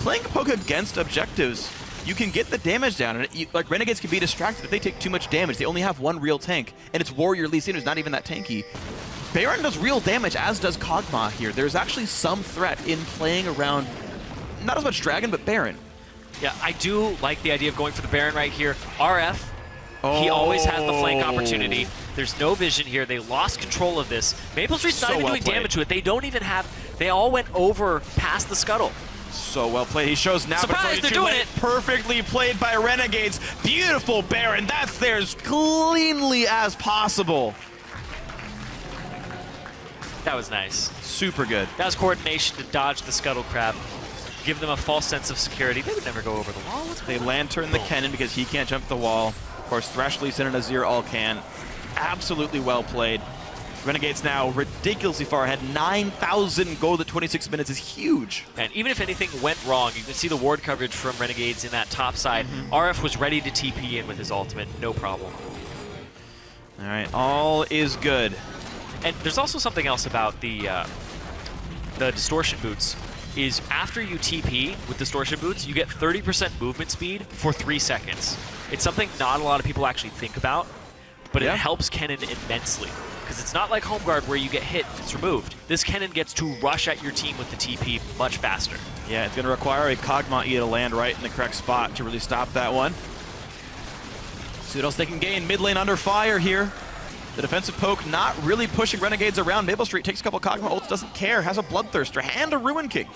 Speaker 7: playing poke against objectives, you can get the damage down, and like Renegades can be distracted if they take too much damage. They only have one real tank, and it's Warrior Lee Sin, who's not even that tanky. Baron does real damage, as does Kog'Maw here. There's actually some threat in playing around, not as much Dragon, but Baron.
Speaker 8: Yeah, I do like the idea of going for the Baron right here. RF, he always has the flank opportunity. There's no vision here. They lost control of this. Maple Street's not even doing damage to it. They don't even have, they all went over past the scuttle.
Speaker 7: So well played. He shows now,
Speaker 8: Surprise, they're doing it.
Speaker 7: Perfectly played by Renegades. Beautiful Baron. That's there as cleanly as possible.
Speaker 8: That was nice.
Speaker 7: Super good.
Speaker 8: That was coordination to dodge the scuttle crab. Give them a false sense of security. They would never go over the wall.
Speaker 7: They lantern the cannon because he can't jump the wall. Of course, Thresh, Lee Sin, and Azir all can. Absolutely well played. Renegades now ridiculously far ahead. 9,000 gold at 26 minutes is huge.
Speaker 8: And even if anything went wrong, you can see the ward coverage from Renegades in that top side. RF was ready to TP in with his ultimate, no problem.
Speaker 7: All right, all is good.
Speaker 8: And there's also something else about the distortion boots. Is after you TP with distortion boots, you get 30% movement speed for 3 seconds. It's something not a lot of people actually think about, but it helps Kennen immensely. Because it's not like Home Guard where you get hit, it's removed. This Kennen gets to rush at your team with the TP much faster.
Speaker 7: Yeah, it's going to require a Kog'Maw E to land right in the correct spot to really stop that one. See what else they can gain. Mid lane under fire here. The defensive poke not really pushing Renegades around. Maple Street takes a couple Kog'Maw ults, doesn't care, has a Bloodthirster and a Ruin King.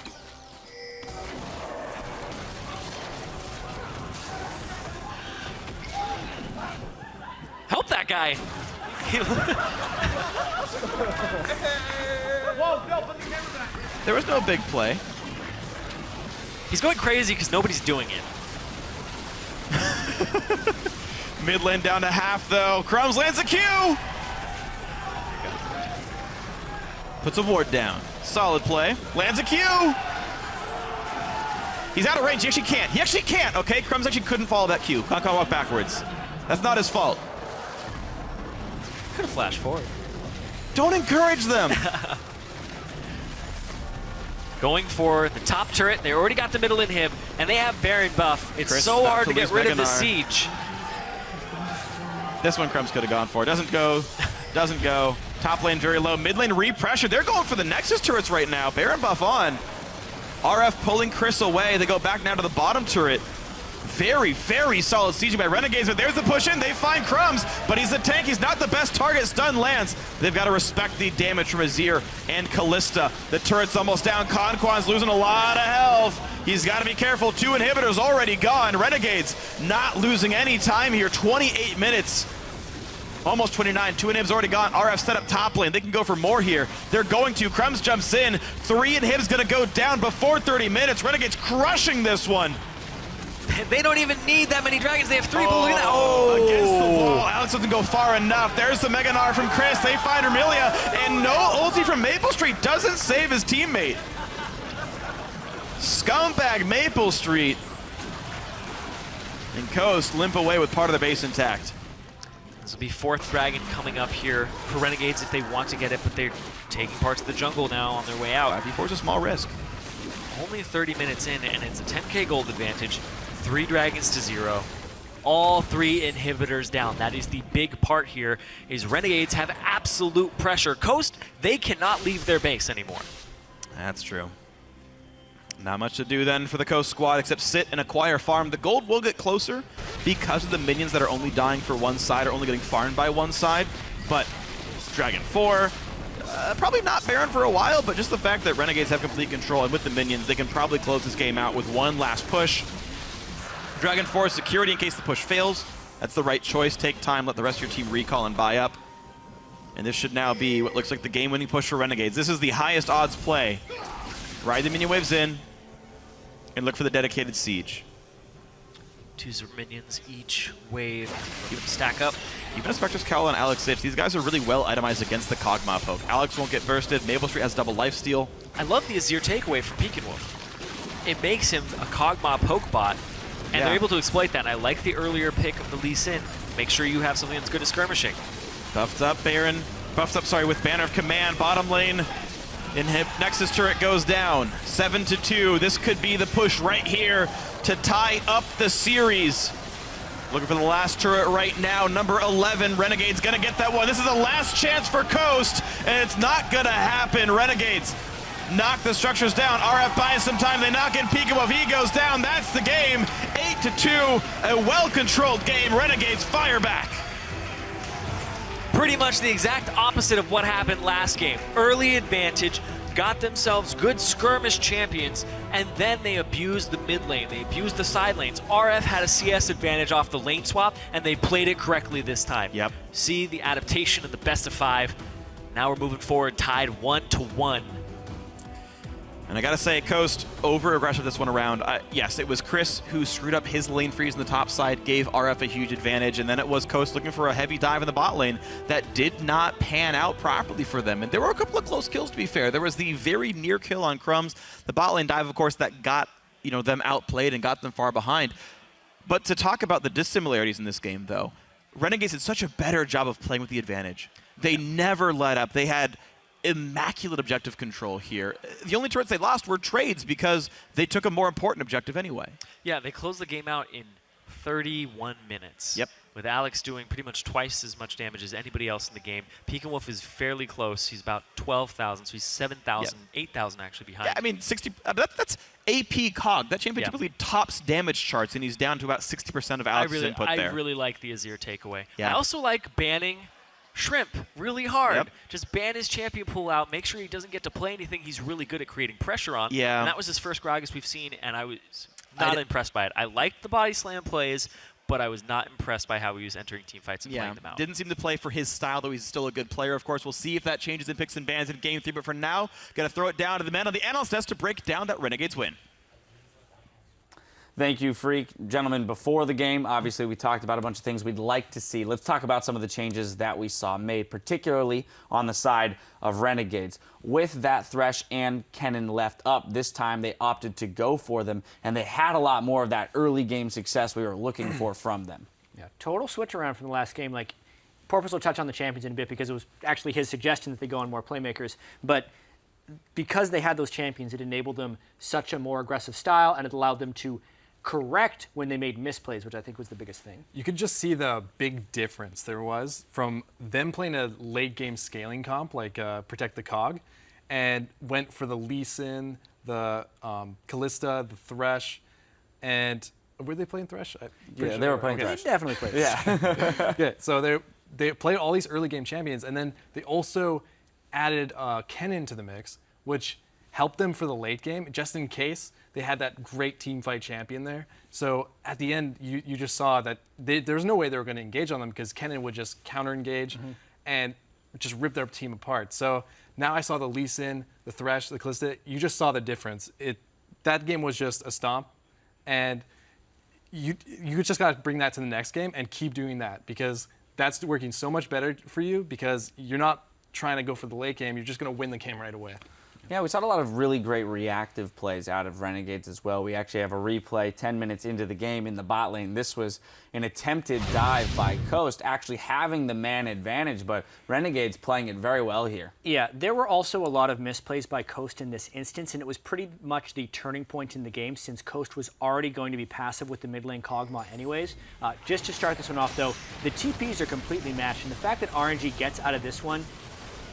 Speaker 8: Help that guy!
Speaker 7: There was no big play.
Speaker 8: He's going crazy because nobody's doing it.
Speaker 7: Mid lane down to half though. Crumbs lands a Q! Puts a ward down. Solid play. Lands a Q. He's out of range. He actually can't. He actually can't. Okay, Crumbs actually couldn't follow that Q. Concon walked backwards. That's not his fault.
Speaker 8: Could have flashed forward.
Speaker 7: Don't encourage them.
Speaker 8: Going for the top turret. They already got the middle inhib, and they have Baron buff. It's
Speaker 7: Chris
Speaker 8: so
Speaker 7: about
Speaker 8: hard
Speaker 7: to
Speaker 8: to get
Speaker 7: lose
Speaker 8: rid of the
Speaker 7: Meganar.
Speaker 8: siege.
Speaker 7: This one Crumbs could have gone for. Doesn't go. Doesn't go. Top lane very low. Mid lane re-pressure. They're going for the Nexus turrets right now. Baron buff on. RF pulling Chris away. They go back now to the bottom turret. Very, very solid sieging by Renegades, but there's the push in. They find Crumbs, but he's a tank. He's not the best target. Stun lands. They've got to respect the damage from Azir and Callista. The turret's almost down. Conquan's losing a lot of health. He's got to be careful. 2 inhibitors already gone. Renegades not losing any time here. 28 minutes. Almost 29. 2 inhibs already gone. RF set up top lane. They can go for more here. They're going to. Crumbs jumps in. 3 inhibs going to go down before 30 minutes. Renegades crushing this one.
Speaker 8: They don't even need that many dragons. They have 3.
Speaker 7: Oh,
Speaker 8: but look at that. Oh,
Speaker 7: against the wall. Alex doesn't go far enough. There's the Meganar from Chris. They find Ermilia, and no ulti from Maple Street doesn't save his teammate. Scumbag Maple Street. And Coast limp away with part of the base intact.
Speaker 8: This will be 4th dragon coming up here for Renegades if they want to get it, but they're taking parts of the jungle now on their way out.
Speaker 7: 5v4 is a small risk.
Speaker 8: Only 30 minutes in, and it's a 10k gold advantage. 3 dragons to 0. All 3 inhibitors down. That is the big part here, is Renegades have absolute pressure. Coast, they cannot leave their base anymore.
Speaker 7: That's true. Not much to do then for the Coast squad except sit and acquire farm. The gold will get closer because of the minions that are only dying for one side or only getting farmed by one side. But Dragon 4, probably not Baron for a while, but just the fact that Renegades have complete control, and with the minions, they can probably close this game out with one last push. Dragon 4 is security in case the push fails. That's the right choice. Take time, let the rest of your team recall and buy up. And this should now be what looks like the game-winning push for Renegades. This is the highest odds play. Ride the minion waves in, and look for the dedicated siege.
Speaker 8: 2 minions each wave. Keep them stack up.
Speaker 7: Even a Spectre's Cowl and Alex Sitch, these guys are really well itemized against the Kog'Maw poke. Alex won't get bursted. Maple Street has double lifesteal.
Speaker 8: I love the Azir takeaway from Pekin Wolf. It makes him a Kog'Maw poke bot, and they're able to exploit that. And I like the earlier pick of the Lee Sin. Make sure you have something that's good at skirmishing.
Speaker 7: Buffed up Baron. Buffed up, sorry, with Banner of Command. Bottom lane. Nexus turret goes down. 7-2. This could be the push right here to tie up the series. Looking for the last turret right now. Number 11. Renegade's going to get that one. This is the last chance for Coast, and it's not going to happen. Renegades knock the structures down. RF buys some time. They knock in Peekaboo. If he goes down, that's the game. 8-2. A well-controlled game. Renegades fire back.
Speaker 8: Pretty much the exact opposite of what happened last game. Early advantage, got themselves good skirmish champions, and then they abused the mid lane. They abused the side lanes. RF had a CS advantage off the lane swap, and they played it correctly this time.
Speaker 7: Yep.
Speaker 8: See the adaptation of the best of 5. Now we're moving forward, tied 1-1.
Speaker 7: And I gotta say, Coast over-aggressive this one around. Yes, it was Chris who screwed up his lane freeze on the top side, gave RF a huge advantage, and then it was Coast looking for a heavy dive in the bot lane that did not pan out properly for them. And there were a couple of close kills, to be fair. There was the very near kill on Crumbs, the bot lane dive, of course, that got them outplayed and got them far behind. But to talk about the dissimilarities in this game, though, Renegades did such a better job of playing with the advantage. They never let up. They had immaculate objective control here. The only turrets they lost were trades because they took a more important objective anyway.
Speaker 8: Yeah, they closed the game out in 31 minutes.
Speaker 7: Yep.
Speaker 8: With Alex doing pretty much twice as much damage as anybody else in the game. Pekin Wolf is fairly close. He's about 12,000, so he's 7,000, 8,000 actually behind.
Speaker 7: Yeah, I mean, 60. That's AP Cog. That champion typically tops damage charts, and he's down to about 60% of Alex's input there.
Speaker 8: I really like the Azir takeaway.
Speaker 7: Yeah.
Speaker 8: I also like banning Shrimp really hard. Just ban his champion pool out. Make sure he doesn't get to play anything he's really good at creating pressure on.
Speaker 7: Yeah.
Speaker 8: And that was his first Gragas we've seen, and I was not impressed by it. I liked the body slam plays, but I was not impressed by how he was entering team fights and playing them out.
Speaker 7: Didn't seem to play for his style, though he's still a good player. Of course, we'll see if that changes in picks and bans in Game 3, but for now, got to throw it down to the men on the analyst desk to break down that Renegades win.
Speaker 9: Thank you, Freak. Gentlemen, before the game, obviously we talked about a bunch of things we'd like to see. Let's talk about some of the changes that we saw made, particularly on the side of Renegades. With that Thresh and Kennen left up, this time they opted to go for them, and they had a lot more of that early game success we were looking for from them.
Speaker 10: Yeah, total switch around from the last game. Like, Porpoise will touch on the champions in a bit because it was actually his suggestion that they go on more playmakers. But because they had those champions, it enabled them such a more aggressive style, and it allowed them to correct when they made misplays, which I think was the biggest thing.
Speaker 6: You could just see the big difference there was from them playing a late game scaling comp like Protect the Cog, and went for the Lee Sin, the Kalista, the Thresh, and were they playing Thresh?
Speaker 9: Yeah, they were playing
Speaker 10: Thresh. They definitely played.
Speaker 6: Yeah. Yeah. So they played all these early game champions, and then they also added Kennen to the mix, which helped them for the late game, just in case they had that great team fight champion there. So at the end, you just saw that there was no way they were going to engage on them because Kennen would just counter engage and just rip their team apart. So now I saw the Lee Sin, the Thresh, the Kalista. You just saw the difference. That game was just a stomp, and you just got to bring that to the next game and keep doing that because that's working so much better for you because you're not trying to go for the late game. You're just going to win the game right away.
Speaker 9: Yeah, we saw a lot of really great reactive plays out of Renegades as well. We actually have a replay 10 minutes into the game in the bot lane. This was an attempted dive by Coast, actually having the man advantage, but Renegades playing it very well here.
Speaker 10: Yeah, there were also a lot of misplays by Coast in this instance, and it was pretty much the turning point in the game since Coast was already going to be passive with the mid lane Kog'Maw anyways. Just to start this one off, though, the TPs are completely matched, and the fact that RNG gets out of this one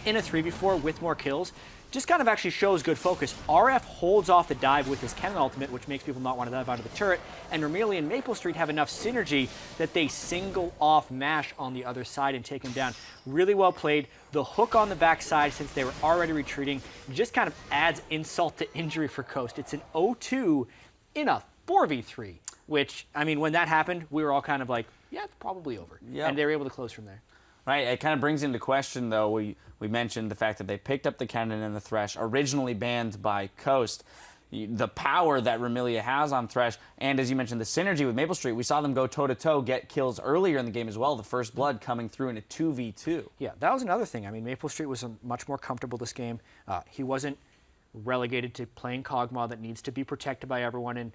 Speaker 10: in a 3v4 with more kills just kind of actually shows good focus. RF holds off the dive with his Kennen ultimate, which makes people not want to dive out of the turret, and Vermilion and Maple Street have enough synergy that they single off Mash on the other side and take him down. Really well played. The hook on the backside, since they were already retreating, just kind of adds insult to injury for Coast. It's an 0-2 in a 4v3, which, I mean, when that happened, we were all kind of like, yeah, it's probably over.
Speaker 9: Yep.
Speaker 10: And they were able to close from there.
Speaker 9: Right, it kind of brings into question, though, we mentioned the fact that they picked up the Kennen and the Thresh, originally banned by Coast. The power that Remilia has on Thresh, and as you mentioned, the synergy with Maple Street, we saw them go toe-to-toe, get kills earlier in the game as well, the first blood coming through in a 2v2.
Speaker 10: Yeah, that was another thing. I mean, Maple Street was much more comfortable this game. He wasn't relegated to playing Kog'Maw that needs to be protected by everyone, and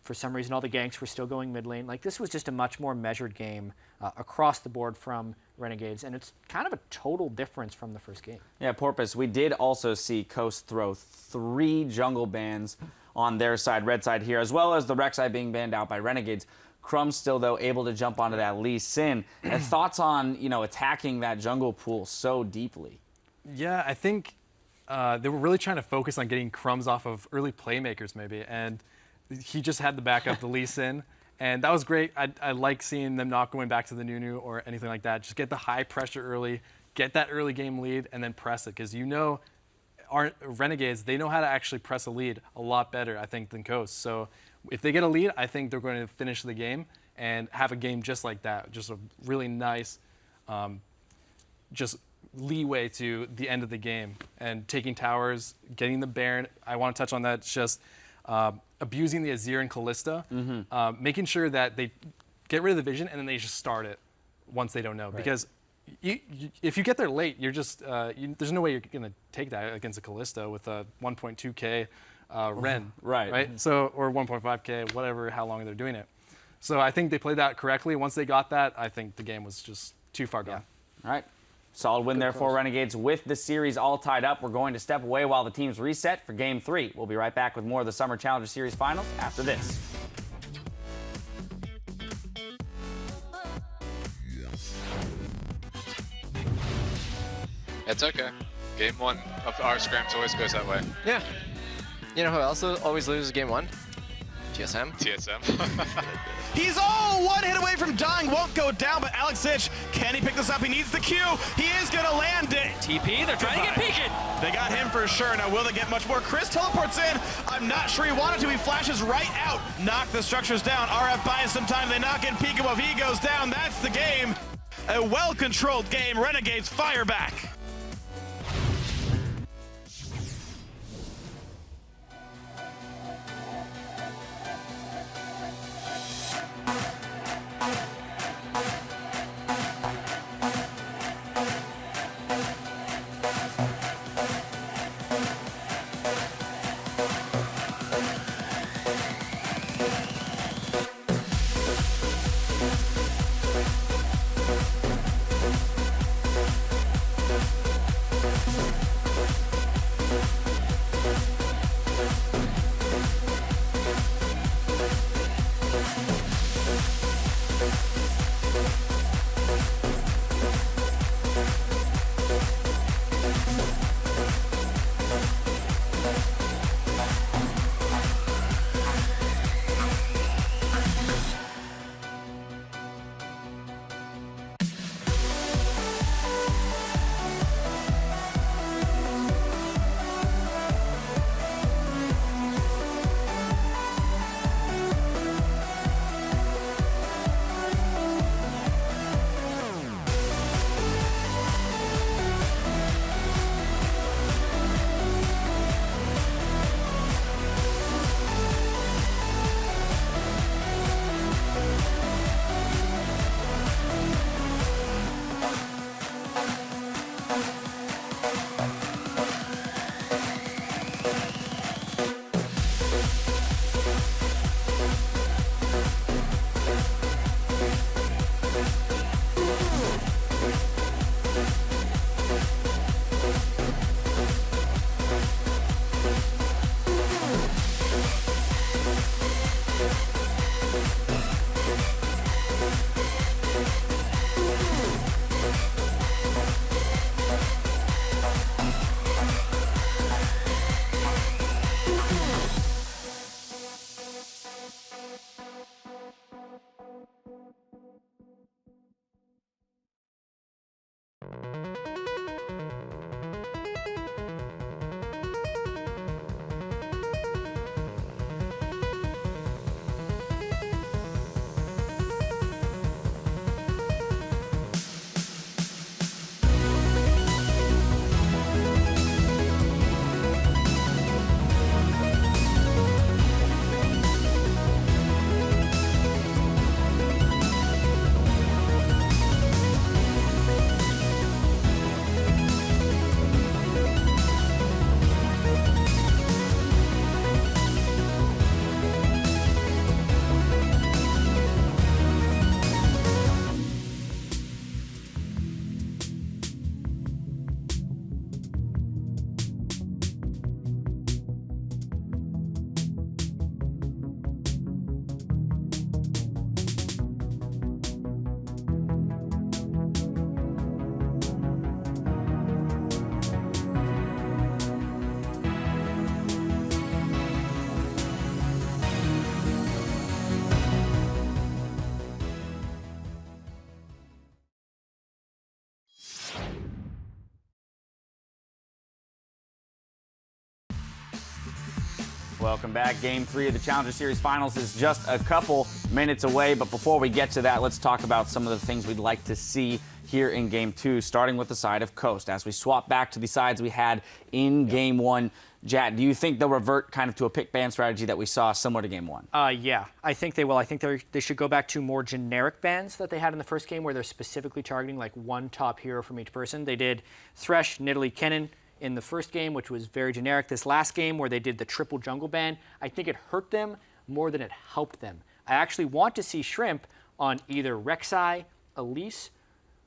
Speaker 10: for some reason all the ganks were still going mid lane. Like, this was just a much more measured game across the board from Renegades, and it's kind of a total difference from the first game.
Speaker 9: Yeah, Porpoise, we did also see Coast throw 3 jungle bans on their side, red side here, as well as the Rek'Sai being banned out by Renegades. Crumb still, though, able to jump onto that Lee Sin. And thoughts on, attacking that jungle pool so deeply?
Speaker 6: Yeah, I think they were really trying to focus on getting crumbs off of early playmakers maybe, and he just had the backup, the Lee Sin, and that was great. I like seeing them not going back to the Nunu or anything like that. Just get the high pressure early, get that early game lead, and then press it, because our Renegades, they know how to actually press a lead a lot better, I think, than Coast. So if they get a lead, I think they're going to finish the game and have a game just like that, just a really nice, just leeway to the end of the game and taking towers, getting the Baron. I want to touch on that. It's just abusing the Azir and Kalista, making sure that they get rid of the vision and then they just start it once they don't know. Right. Because if you get there late, you're just there's no way you're going to take that against a Kalista with a 1.2k Ren, right? So, or 1.5k, whatever, how long they're doing it. So I think they played that correctly. Once they got that, I think the game was just too far gone.
Speaker 9: All right. Solid win there for Renegades. With the series all tied up, we're going to step away while the teams reset for Game 3. We'll be right back with more of the Summer Challenger Series finals after this.
Speaker 12: It's okay. Game 1 of our scrims always goes that way.
Speaker 4: Yeah. You know who else always loses Game 1? TSM.
Speaker 7: He's all one hit away from dying, won't go down, but Alexic, can he pick this up? He needs the Q. He is going to land it.
Speaker 8: TP, they're trying to get Peekin.
Speaker 7: They got him for sure. Now, will they get much more? Chris teleports in. I'm not sure he wanted to. He flashes right out. Knock the structures down. RF buys some time. They knock in Peekaboo. If he goes down, that's the game. A well-controlled game. Renegades fire back.
Speaker 9: Welcome back. Game 3 of the Challenger Series Finals is just a couple minutes away, but before we get to that, let's talk about some of the things we'd like to see here in Game 2, starting with the side of Coast. As we swap back to the sides we had in Game 1, Jat, do you think they'll revert kind of to a pick ban strategy that we saw similar to Game 1?
Speaker 10: Yeah, I think they will. I think they should go back to more generic bans that they had in the first game where they're specifically targeting like one top hero from each person. They did Thresh, Nidalee, Kennen in the first game, which was very generic. This last game where they did the triple jungle ban, I think it hurt them more than it helped them. I actually want to see Shrimp on either Rek'Sai, Elise,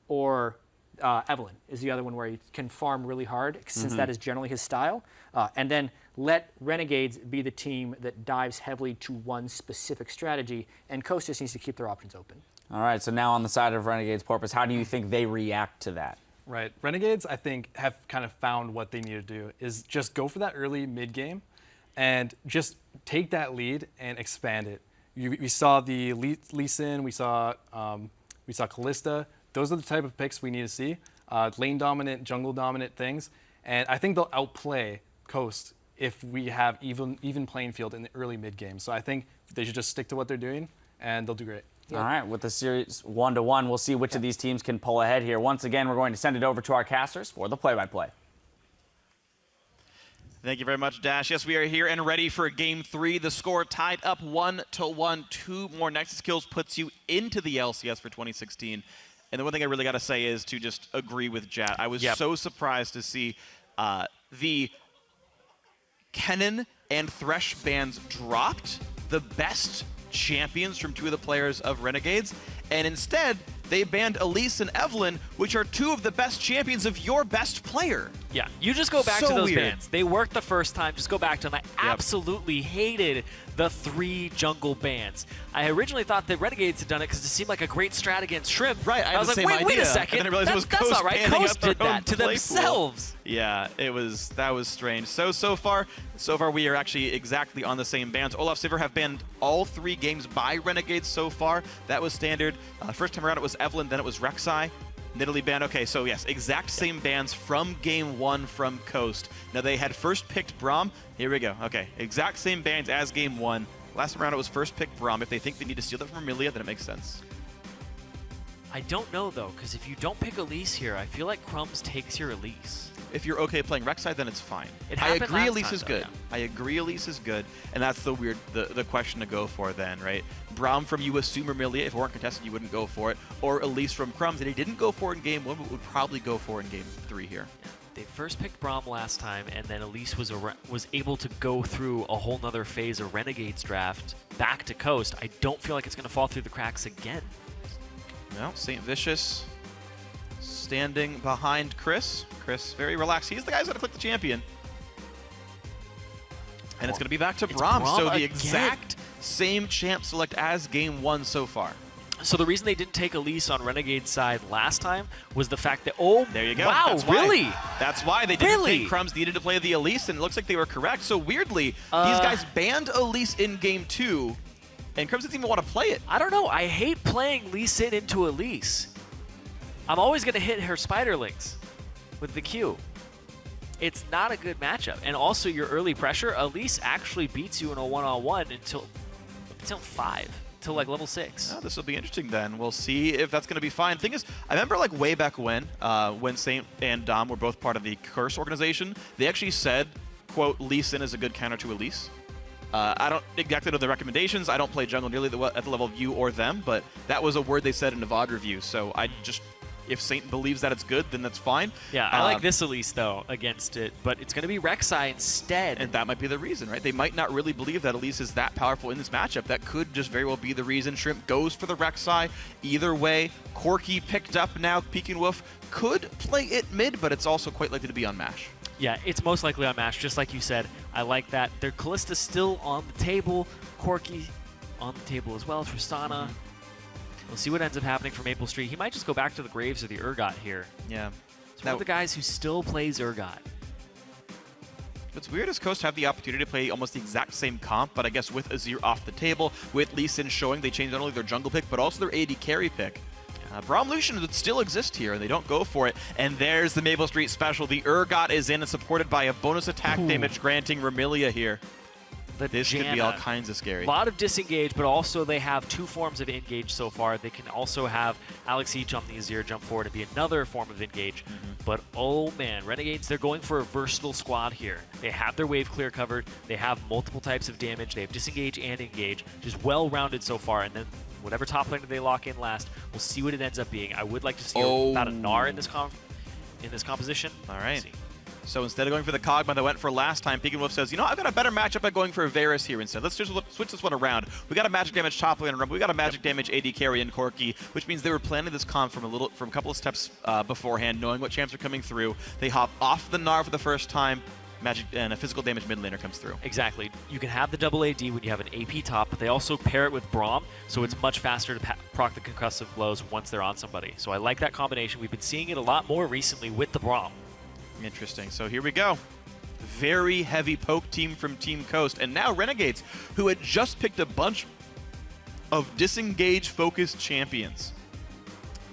Speaker 10: or Evelynn is the other one where he can farm really hard, since that is generally his style. And then let Renegades be the team that dives heavily to one specific strategy, and Coast just needs to keep their options open.
Speaker 9: All right, so now on the side of Renegades, Porpoise, how do you think they react to that?
Speaker 6: Right. Renegades, I think, have kind of found what they need to do is just go for that early mid game and just take that lead and expand it. We saw the Lee Sin, we saw Kalista. Those are the type of picks we need to see. Lane dominant, jungle dominant things. And I think they'll outplay Coast if we have even playing field in the early mid game. So I think they should just stick to what they're doing and they'll do great.
Speaker 9: All right, with the series 1-1, we'll see which of these teams can pull ahead here. Once again, we're going to send it over to our casters for the play-by-play.
Speaker 7: Thank you very much, Dash. Yes, we are here and ready for Game 3. The score tied up 1-1. 2 more Nexus kills puts you into the LCS for 2016. And the one thing I really got to say is to just agree with Jat. I was so surprised to see the Kennen and Thresh bans dropped, the best champions from 2 of the players of Renegades, and instead they banned Elise and Evelynn, which are 2 of the best champions of your best player.
Speaker 8: Yeah, you just go back to those
Speaker 7: weird.
Speaker 8: bans. They worked the first time, just go back to them. I absolutely hated the 3 jungle bans. I originally thought that Renegades had done it because it seemed like a great strat against Shrimp.
Speaker 7: Right, I
Speaker 8: was
Speaker 7: had the
Speaker 8: like,
Speaker 7: same
Speaker 8: wait
Speaker 7: idea.
Speaker 8: a second,
Speaker 7: And then I realized it was
Speaker 8: that's
Speaker 7: Coast
Speaker 8: not right.
Speaker 7: banning
Speaker 8: Coast
Speaker 7: out their
Speaker 8: did that
Speaker 7: own
Speaker 8: to
Speaker 7: play pool.
Speaker 8: themselves.
Speaker 7: Yeah, that was strange. So far we are actually exactly on the same bans. Olaf Sivir have banned all 3 games by Renegades so far. That was standard. First time around it was Evelynn, then it was Rek'Sai. Nidalee ban. Okay, so yes, exact same bans from Game 1 from Coast. Now they had first picked Braum. Here we go. Okay, exact same bans as Game 1. Last time around it was first picked Braum. If they think they need to steal that from Amelia, then it makes sense.
Speaker 8: I don't know, though, because if you don't pick Elise here, I feel like Crumbs takes your Elise.
Speaker 7: If you're okay playing Rek'Sai, then it's fine.
Speaker 8: I
Speaker 7: agree Elise is good. I agree Elise is good. And that's the question to go for then, right? Braum from you assume Amelia. If it weren't contested, you wouldn't go for it. Or Elise from Crumbs, and he didn't go for it in Game 1, but would probably go for it in Game 3 here.
Speaker 8: Yeah. They first picked Braum last time, and then Elise was able to go through a whole nother phase of Renegades draft back to Coast. I don't feel like it's going to fall through the cracks again.
Speaker 7: Well, St. Vicious standing behind Chris. Chris, very relaxed. He's the guy who's going to click the champion. And it's going to be back to Braum. So the exact same champ select as Game 1 so far.
Speaker 8: So the reason they didn't take Elise on Renegade's side last time was the fact that, oh,
Speaker 7: there you go.
Speaker 8: Wow,
Speaker 7: That's why.
Speaker 8: really?
Speaker 7: That's why they didn't think Crumbs needed to play the Elise, and it looks like they were correct. So weirdly, these guys banned Elise in Game 2, and Crumbs didn't even want to play it.
Speaker 8: I don't know. I hate playing Lee Sin into Elise. I'm always going to hit her Spiderlings with the Q. It's not a good matchup. And also your early pressure, Elise actually beats you in a one-on-one until 5. Till like level 6.
Speaker 7: Oh, this will be interesting then. We'll see if that's going to be fine. Thing is, I remember like way back when Saint and Dom were both part of the Curse organization, they actually said, quote, Lee Sin is a good counter to Elise. I don't exactly know the recommendations. I don't play jungle nearly at the level of you or them, but that was a word they said in a VOD review. So I just, if Saint believes that it's good, then that's fine.
Speaker 8: Yeah, I like this Elise, though, against it, but it's going to be Rek'Sai instead.
Speaker 7: And that might be the reason, right? They might not really believe that Elise is that powerful in this matchup. That could just very well be the reason. Shrimp goes for the Rek'Sai. Either way, Corki picked up now. Peking Wolf could play it mid, but it's also quite likely to be on MASH.
Speaker 8: Yeah, it's most likely on MASH, just like you said. I like that. Their Kalista still on the table. Corki on the table as well. Tristana. We'll see what ends up happening for Maple Street. He might just go back to the Graves or the Urgot here.
Speaker 7: Yeah.
Speaker 8: It's one of the guys who still plays Urgot.
Speaker 7: What's weird is Coast have the opportunity to play almost the exact same comp, but I guess with Azir off the table, with Lee Sin showing they changed not only their jungle pick, but also their AD carry pick. Braum Lucian would still exist here, and they don't go for it. And there's the Maple Street special. The Urgot is in and supported by a bonus attack damage granting Remilia here.
Speaker 8: But
Speaker 7: this could be all kinds of scary.
Speaker 8: A lot of disengage, but also they have 2 forms of engage so far. They can also have Alex E jump the Azir, jump forward, and be another form of engage. But oh man, Renegades, they're going for a versatile squad here. They have their wave clear covered. They have multiple types of damage. They have disengage and engage. Just well-rounded so far. And then whatever top laner they lock in last, we'll see what it ends up being. I would like to see about a Gnar in this composition.
Speaker 7: All right. So instead of going for the Kog'Maw that went for last time, Pekin Wolf says, you know, I've got a better matchup by going for a Varus here instead. Let's just switch this one around. We got a magic damage top lane and Rumble. We got a magic damage AD carry in Corki, which means they were planning this comp from a couple of steps beforehand, knowing what champs are coming through. They hop off the Gnar for the first time. Magic and a physical damage mid laner comes through.
Speaker 8: Exactly. You can have the double AD when you have an AP top, but they also pair it with Braum, so it's much faster to proc the concussive blows once they're on somebody. So I like that combination. We've been seeing it a lot more recently with the Braum.
Speaker 7: Interesting. So here we go. Very heavy poke team from Team Coast. And now Renegades, who had just picked a bunch of disengage-focused champions.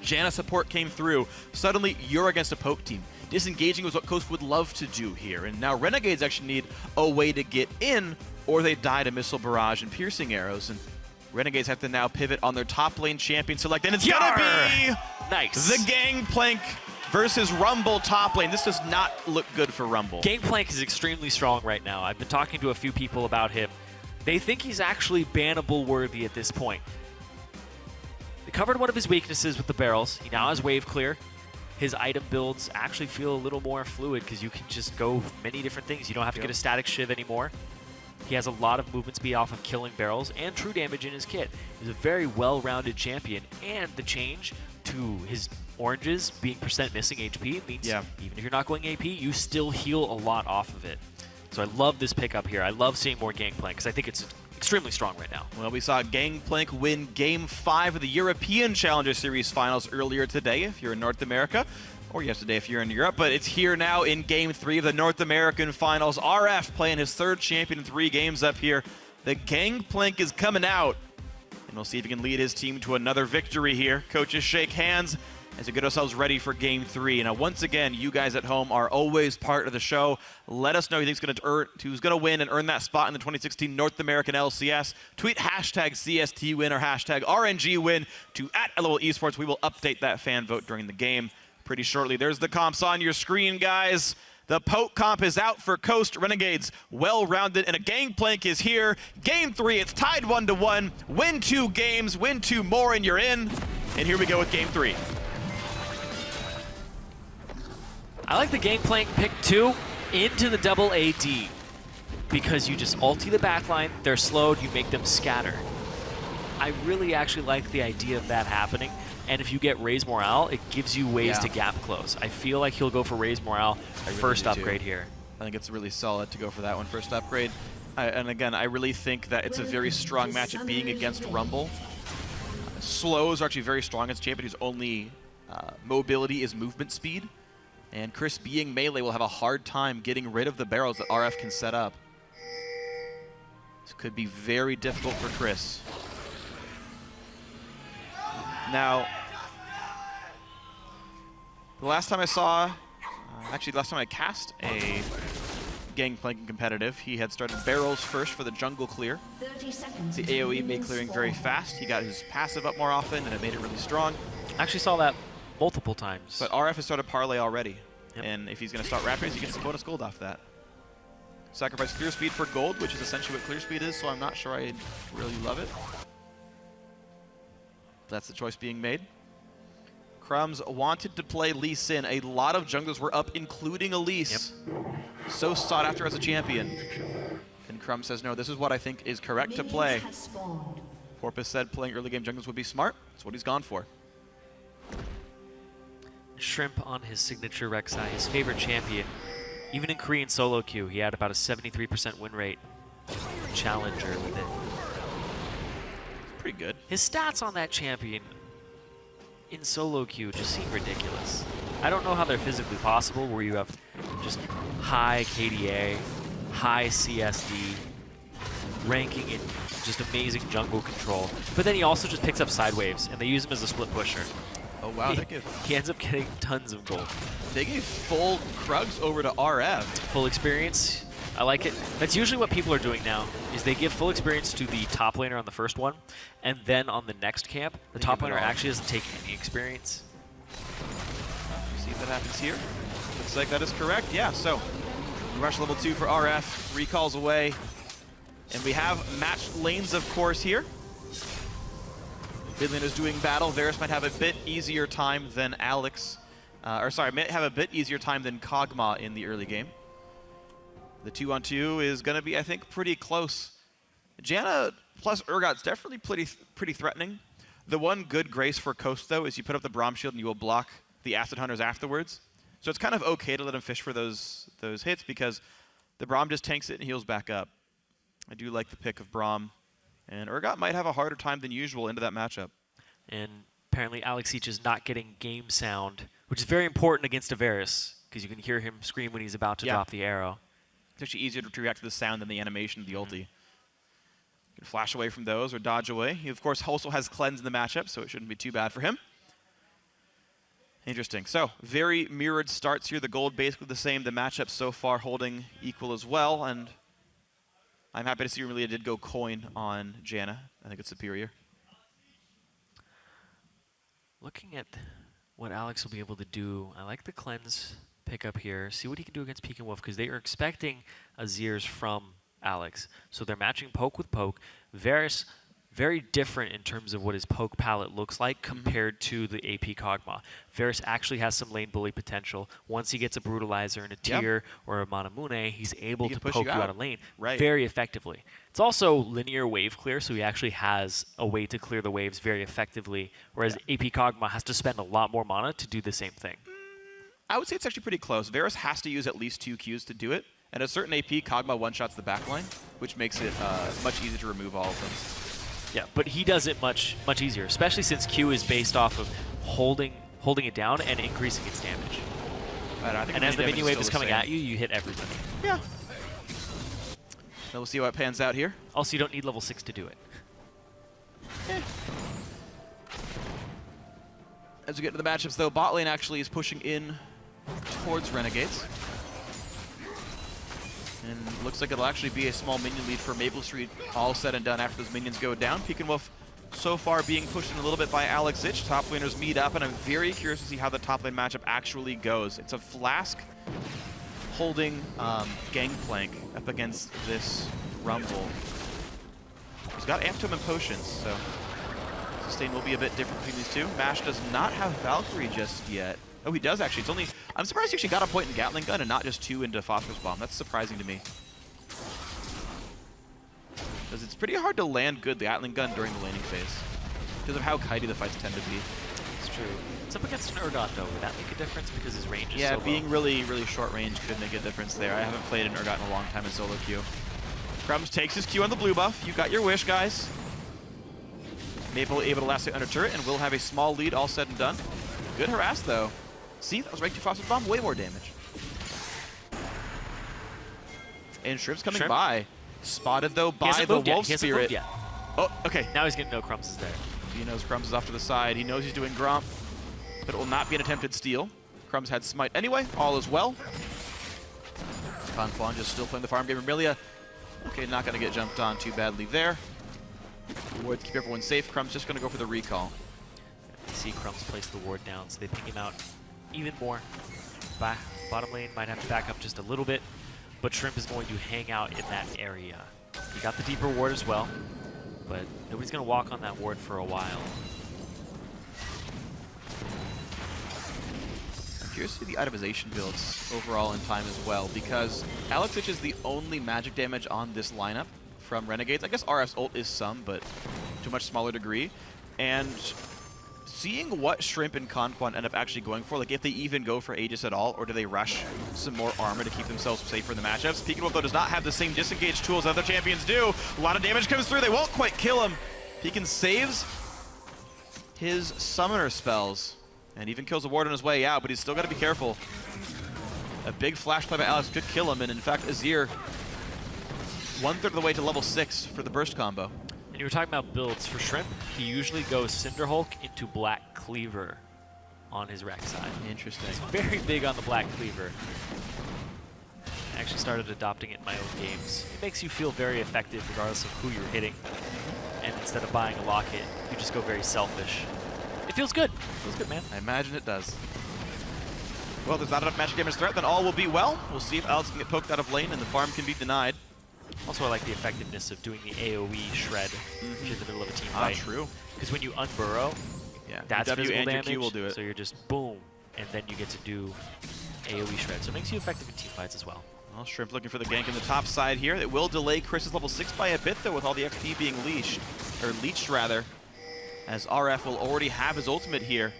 Speaker 7: Janna support came through. Suddenly, you're against a poke team. Disengaging was what Coast would love to do here. And now Renegades actually need a way to get in, or they die to Missile Barrage and Piercing Arrows. And Renegades have to now pivot on their top lane champion select. And it's going to be
Speaker 8: nice.
Speaker 7: The Gangplank versus Rumble top lane. This does not look good for Rumble.
Speaker 8: Gangplank is extremely strong right now. I've been talking to a few people about him. They think he's actually bannable worthy at this point. They covered one of his weaknesses with the barrels. He now has wave clear. His item builds actually feel a little more fluid because you can just go many different things. You don't have to get a static shiv anymore. He has a lot of movement speed off of killing barrels and true damage in his kit. He's a very well-rounded champion, and the change to his oranges being percent missing HP means even if you're not going AP, you still heal a lot off of it. So I love this pickup here. I love seeing more Gangplank because I think it's extremely strong right now.
Speaker 7: Well, we saw Gangplank win Game 5 of the European Challenger Series Finals earlier today if you're in North America, or yesterday if you're in Europe, but it's here now in Game 3 of the North American Finals. RF playing his 3rd champion in 3 games up here. The Gangplank is coming out, and we'll see if he can lead his team to another victory here. Coaches shake hands as we get ourselves ready for Game 3. Now, once again, you guys at home are always part of the show. Let us know who's going to win and earn that spot in the 2016 North American LCS. Tweet hashtag CST win or hashtag RNG win to @LOL Esports. We will update that fan vote during the game pretty shortly. There's the comps on your screen, guys. The poke comp is out for Coast. Renegades well-rounded, and a Gangplank is here. Game 3, it's tied 1-1. Win 2 games, win 2 more, and you're in. And here we go with Game 3.
Speaker 8: I like the Gangplank pick 2 into the double AD because you just ulti the backline, they're slowed, you make them scatter. I really actually like the idea of that happening, and if you get Raise Morale, it gives you ways to gap close. I feel like he'll go for Raise Morale first upgrade here.
Speaker 7: I think it's really solid to go for that one first upgrade. And again, I really think that it's a very strong matchup being against Rumble. Slows are actually very strong against champion whose only mobility is movement speed. And Chris, being melee, will have a hard time getting rid of the barrels that RF can set up. This could be very difficult for Chris. Now, the last time I saw, actually the last time I cast a Gangplank in competitive, he had started barrels first for the jungle clear. The AoE made clearing very fast. He got his passive up more often, and it made it really strong.
Speaker 8: I actually saw that multiple times.
Speaker 7: But RF has started parlay already. And if he's going to start Raptors, he gets some bonus gold off that. Sacrifice clear speed for gold, which is essentially what clear speed is, so I'm not sure I really love it. That's the choice being made. Crumbs wanted to play Lee Sin. A lot of junglers were up, including Elise. So sought after as a champion. And Crumbs says, no, this is what I think is correct to play. Porpoise said playing early game junglers would be smart. That's what he's gone for.
Speaker 8: Shrimp on his signature Rek'Sai, his favorite champion. Even in Korean solo queue, he had about a 73% win rate. Challenger with it.
Speaker 7: Pretty good.
Speaker 8: His stats on that champion in solo queue just seem ridiculous. I don't know how they're physically possible, where you have just high KDA, high CSD, ranking in just amazing jungle control. But then he also just picks up side waves, and they use him as a split pusher.
Speaker 7: Oh wow,
Speaker 8: he ends up getting tons of gold.
Speaker 7: They gave full Krugs over to RF.
Speaker 8: Full experience. I like it. That's usually what people are doing now, is they give full experience to the top laner on the first one, and then on the next camp, the top laner actually doesn't take any experience.
Speaker 7: See if that happens here. Looks like that is correct. Yeah, so rush level 2 for RF, recalls away. And we have matched lanes, of course, here. Mid lane is doing battle. Varus might have a bit easier time than Alex. Might have a bit easier time than Kog'Maw in the early game. The 2-on-2 is going to be, I think, pretty close. Janna plus Urgot's definitely pretty threatening. The one good grace for Coast, though, is you put up the Braum shield and you will block the Acid Hunters afterwards. So it's kind of okay to let him fish for those hits because the Braum just tanks it and heals back up. I do like the pick of Braum. And Urgot might have a harder time than usual into that matchup.
Speaker 8: And apparently Alex Each is not getting game sound, which is very important against a Varus, because you can hear him scream when he's about to drop the arrow.
Speaker 7: It's actually easier to react to the sound than the animation of the ulti. You can flash away from those or dodge away. He, of course, also has cleanse in the matchup, so it shouldn't be too bad for him. Interesting. So, very mirrored starts here. The gold basically the same. The matchup so far holding equal as well. And I'm happy to see Remelia did go coin on Janna. I think it's superior.
Speaker 8: Looking at what Alex will be able to do, I like the cleanse pickup here. See what he can do against Peek and Wolf, because they are expecting Azirs from Alex. So they're matching poke with poke. Varus, very different in terms of what his poke palette looks like compared to the AP Kog'Maw. Varus actually has some lane bully potential. Once he gets a Brutalizer and a Tear or a Manamune, he's able to poke you out of lane very effectively. It's also linear wave clear, so he actually has a way to clear the waves very effectively, whereas AP Kog'Maw has to spend a lot more mana to do the same thing.
Speaker 7: I would say it's actually pretty close. Varus has to use at least 2 Qs to do it. And at a certain AP, Kog'Maw one-shots the backline, which makes it much easier to remove all of them.
Speaker 8: Yeah, but he does it much easier, especially since Q is based off of holding it down and increasing its damage.
Speaker 7: I think
Speaker 8: and as the minion wave is coming at you, you hit everybody.
Speaker 7: Yeah. So we'll see how it pans out here.
Speaker 8: Also, you don't need level 6 to do it.
Speaker 7: As we get to the matchups, though, bot lane actually is pushing in towards Renegades. And looks like it'll actually be a small minion lead for Maple Street, all said and done after those minions go down. Peek and Wolf so far being pushed in a little bit by Alex Ich. Top laners meet up, and I'm very curious to see how the top lane matchup actually goes. It's a Flask holding Gangplank up against this Rumble. He's got Amptum and Potions, so sustain will be a bit different between these two. Mash does not have Valkyrie just yet. Oh, he does actually. It's only, I'm surprised he actually got a point in Gatling Gun and not just 2 into Phosphorus Bomb. That's surprising to me. Because it's pretty hard to land good the Gatling Gun during the laning phase because of how kitey the fights tend to be.
Speaker 8: It's true. It's up against an Urgot, though. Would that make a difference because his range is so
Speaker 7: Yeah,
Speaker 8: low?
Speaker 7: being really short range could make a difference there. I haven't played an Urgot in a long time in solo queue. Crumbs takes his Q on the blue buff. You got your wish, guys. Maple able to last it under turret and will have a small lead all said and done. Good harass, though. See, that was right to Phosphorus Bomb, way more damage. And Shrimp's coming by. Spotted, though, by the Wolf Spirit. Oh, okay.
Speaker 8: Now he's going to know Crumbs is there.
Speaker 7: He knows Crumbs is off to the side. He knows he's doing Gromp, but it will not be an attempted steal. Crumbs had Smite anyway. All is well. Conflon just still playing the farm game. Remelia, okay, not going to get jumped on too badly there. Ward to keep everyone safe. Crumbs just going to go for the recall.
Speaker 8: See Crumbs place the ward down, so they ping him out even more. Bottom lane might have to back up just a little bit, but Shrimp is going to hang out in that area. He got the deeper ward as well, but nobody's going to walk on that ward for a while.
Speaker 7: I'm curious to see the itemization builds overall in time as well, because Alex Ich is the only magic damage on this lineup from Renegades. I guess RF's ult is some, but to a much smaller degree. And seeing what Shrimp and Conquan end up actually going for, like if they even go for Aegis at all, or do they rush some more armor to keep themselves safer in the matchups. Peek and Wolf, though, does not have the same disengage tools other champions do. A lot of damage comes through. They won't quite kill him. Peekin saves his summoner spells and even kills a ward on his way out, but he's still got to be careful. A big flash play by Alex could kill him, and in fact, Azir 1/3 of the way to level 6 for the burst combo.
Speaker 8: And you were talking about builds. For Shrimp, he usually goes Cinderhulk into Black Cleaver on his Rex side.
Speaker 7: Interesting.
Speaker 8: He's very big on the Black Cleaver. actually started adopting it in my own games. It makes you feel very effective regardless of who you're hitting. And instead of buying a locket, you just go very selfish. It feels good. It feels good, man.
Speaker 7: I imagine it does. Well, there's not enough magic damage threat, then all will be well. We'll see if Alex can get poked out of lane and the farm can be denied.
Speaker 8: Also, I like the effectiveness of doing the AoE shred if you're in the middle of a team fight.
Speaker 7: True.
Speaker 8: Because when you unburrow, that's
Speaker 7: W
Speaker 8: physical
Speaker 7: and your
Speaker 8: damage,
Speaker 7: Q will do it.
Speaker 8: so you're just boom, and then you get to do AoE shred. So it makes you effective in team fights as well.
Speaker 7: Well, Shrimp looking for the gank in the top side here. It will delay Chris's level 6 by a bit, though, with all the XP being leached rather, as RF will already have his ultimate here,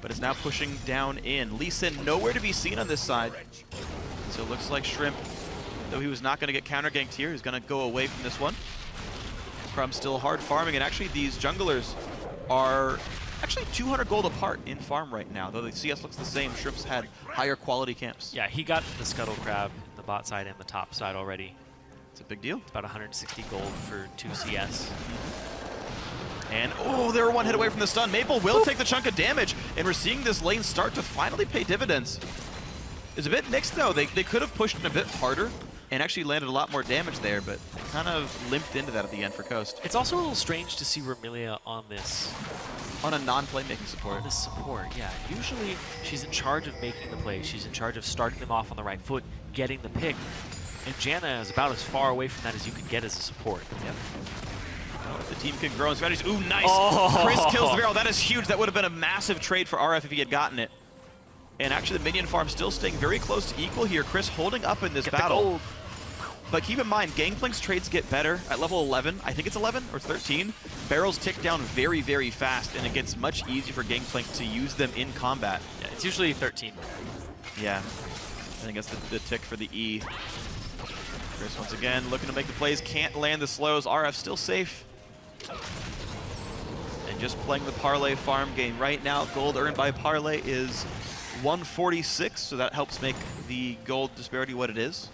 Speaker 7: but is now pushing down in. Lee Sin nowhere to be seen on this side. So it looks like Shrimp, though he was not going to get counter ganked here, he's going to go away from this one. Crumb still hard farming, and actually these junglers are actually 200 gold apart in farm right now, though the CS looks the same. Shrimp's had higher quality camps.
Speaker 8: Yeah, he got the Scuttle Crab in the bot side and the top side already.
Speaker 7: It's a big deal.
Speaker 8: It's about 160 gold for 2 CS.
Speaker 7: And, oh, they were one hit away from the stun. Maple will take the chunk of damage, and we're seeing this lane start to finally pay dividends. It's a bit mixed, though. They could have pushed in a bit harder and actually landed a lot more damage there, but kind of limped into that at the end for Coast.
Speaker 8: It's also a little strange to see Remilia on this.
Speaker 7: On a non-playmaking support.
Speaker 8: On this support, yeah. Usually, she's in charge of making the plays. She's in charge of starting them off on the right foot, getting the pick. And Janna is about as far away from that as you can get as a support.
Speaker 7: Yep. Well, the team can grow in strategies. Ooh, nice!
Speaker 8: Oh.
Speaker 7: Chris kills the barrel. That is huge. That would have been a massive trade for RF if he had gotten it. And actually, the minion farm still staying very close to equal here. Chris holding up in this battle. But keep in mind, Gangplank's trades get better at level 11. I think it's 11 or 13. Barrels tick down very, very fast, and it gets much easier for Gangplank to use them in combat.
Speaker 8: Yeah, it's usually 13.
Speaker 7: Yeah. I think that's the tick for the E. Chris once again looking to make the plays. Can't land the slows. RF still safe. And just playing the Parlay farm game right now. Gold earned by Parlay is 146, so that helps make the gold disparity what it is.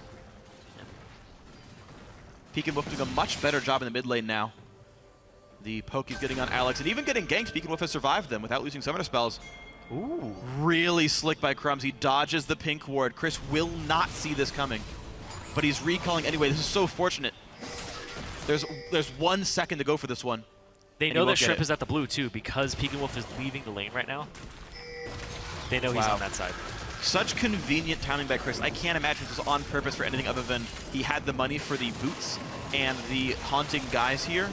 Speaker 7: Peek and Wolf doing a much better job in the mid lane now. The poke he's getting on Alex, and even getting ganked, Peek and Wolf has survived them without losing summoner spells. Ooh. Really slick by Crumbs. He dodges the pink ward. Chris will not see this coming, but he's recalling anyway. This is so fortunate. There's 1 second to go for this one.
Speaker 8: They know that Shrimp is at the blue too, because Peek and Wolf is leaving the lane right now. They know he's on that side.
Speaker 7: Such convenient timing by Chris. I can't imagine this was on purpose for anything other than he had the money for the boots and the haunting guys here.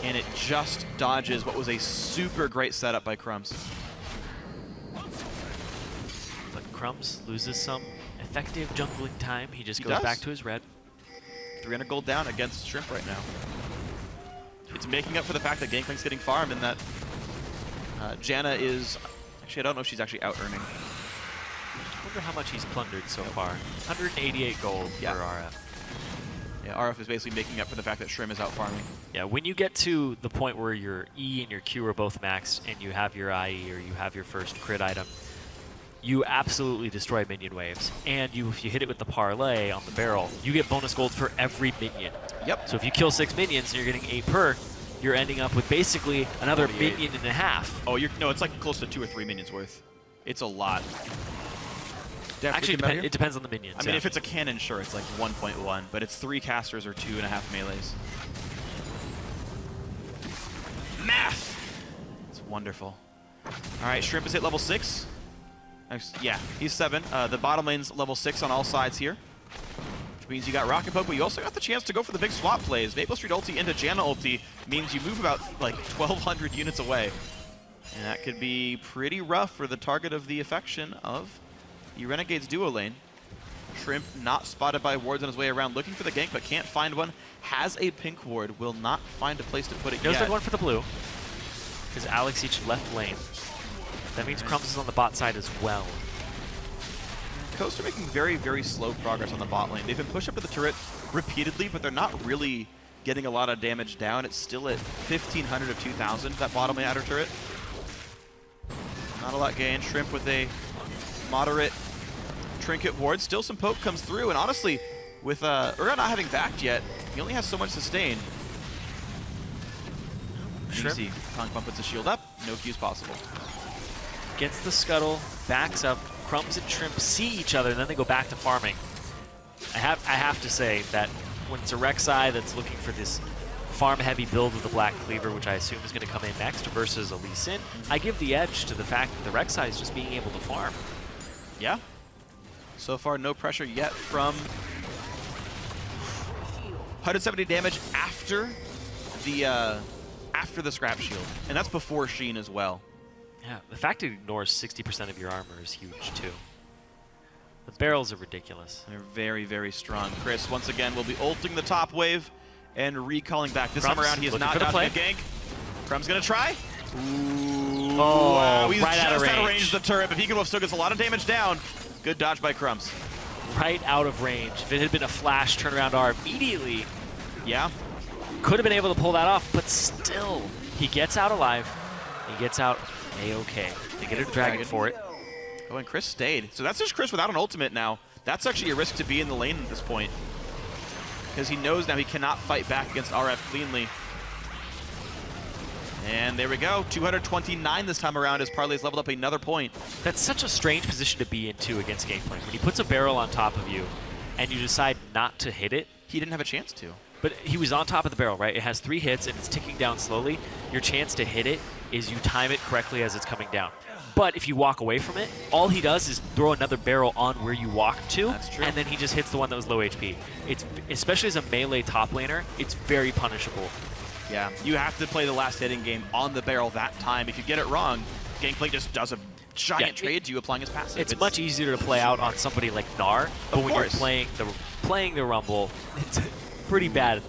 Speaker 7: And it just dodges what was a super great setup by Crumbs.
Speaker 8: But Crumbs loses some effective jungling time. He just goes back to his red.
Speaker 7: 300 gold down against Shrimp right now. It's making up for the fact that Gangplank's getting farmed and that Janna is... Actually, I don't know if she's actually out-earning.
Speaker 8: I wonder how much he's plundered so far. 188 gold for RF.
Speaker 7: Yeah, RF is basically making up for the fact that Shrimp is out farming.
Speaker 8: Yeah, when you get to the point where your E and your Q are both maxed and you have your IE or you have your first crit item, you absolutely destroy minion waves. And if you hit it with the parlay on the barrel, you get bonus gold for every minion.
Speaker 7: Yep.
Speaker 8: So if you kill 6 minions and you're getting 8 per, you're ending up with basically another minion and a half.
Speaker 7: Oh, no, it's like close to 2 or 3 minions worth. It's a lot.
Speaker 8: Actually, it depends on the minions.
Speaker 7: I mean, if it's a cannon, sure, it's like 1.1, but it's 3 casters or 2.5 melees. Math! It's wonderful. All right, Shrimp is hit level 6. Yeah, he's 7. The bottom lane's level 6 on all sides here, which means you got Rocket Poke, but you also got the chance to go for the big swap plays. Maple Street ulti into Janna ulti means you move about like 1,200 units away. And that could be pretty rough for the target of the affection of the Renegade's duo lane. Shrimp not spotted by wards on his way around, looking for the gank, but can't find one. Has a pink ward, will not find a place to put it
Speaker 8: Goes
Speaker 7: yet.
Speaker 8: for one for the blue, because Alex each left lane. That means Crumbs is on the bot side as well.
Speaker 7: Coast are making very, very slow progress on the bot lane. They've been pushed up to the turret repeatedly, but they're not really getting a lot of damage down. It's still at 1,500 of 2,000, that bottom lane outer turret. Not a lot gained. Shrimp with a moderate trinket ward. Still some poke comes through, and honestly, with Ura not having backed yet, he only has so much sustain.
Speaker 8: Sure.
Speaker 7: Easy. Kongpump puts a shield up. No Q's possible.
Speaker 8: Gets the scuttle, backs up. Crumbs and Shrimp see each other, and then they go back to farming. I have to say that when it's a Rek'Sai that's looking for this farm-heavy build with the Black Cleaver, which I assume is going to come in next, versus a Lee Sin, I give the edge to the fact that the Rek'Sai is just being able to farm.
Speaker 7: Yeah. So far, no pressure yet from 170 damage after the scrap shield, and that's before Sheen as well.
Speaker 8: Yeah, the fact it ignores 60% of your armor is huge too. The barrels are ridiculous.
Speaker 7: They're very, very strong. Chris, once again, will be ulting the top wave and recalling back. This time around, he is not dodging a gank. Crumb's going to try. Ooh,
Speaker 8: oh,
Speaker 7: wow, he's
Speaker 8: right
Speaker 7: just
Speaker 8: out of range.
Speaker 7: out of range the turret, but Peekenwolf still gets a lot of damage down. Good dodge by Crumbs.
Speaker 8: Right out of range. If it had been a flash turnaround R immediately,
Speaker 7: yeah,
Speaker 8: could have been able to pull that off, but still, he gets out alive. He gets out A-okay. They get a dragon for it.
Speaker 7: Oh, and Chris stayed. So that's just Chris without an ultimate now. That's actually a risk to be in the lane at this point, because he knows now he cannot fight back against RF cleanly. And there we go, 229 this time around as Parlay's leveled up another point.
Speaker 8: That's such a strange position to be in, too, against Gangplank. When he puts a barrel on top of you and you decide not to hit it.
Speaker 7: He didn't have a chance to.
Speaker 8: But he was on top of the barrel, right? It has 3 hits and it's ticking down slowly. Your chance to hit it is you time it correctly as it's coming down. But if you walk away from it, all he does is throw another barrel on where you walked to, and then he just hits the one that was low HP. It's, especially as a melee top laner, it's very punishable.
Speaker 7: Yeah, you have to play the last hitting game on the barrel that time. If you get it wrong, Gangplank just does a giant trade to you applying his passive.
Speaker 8: It's much easier to play out on somebody like Gnar, but when you're playing the Rumble, it's pretty bad.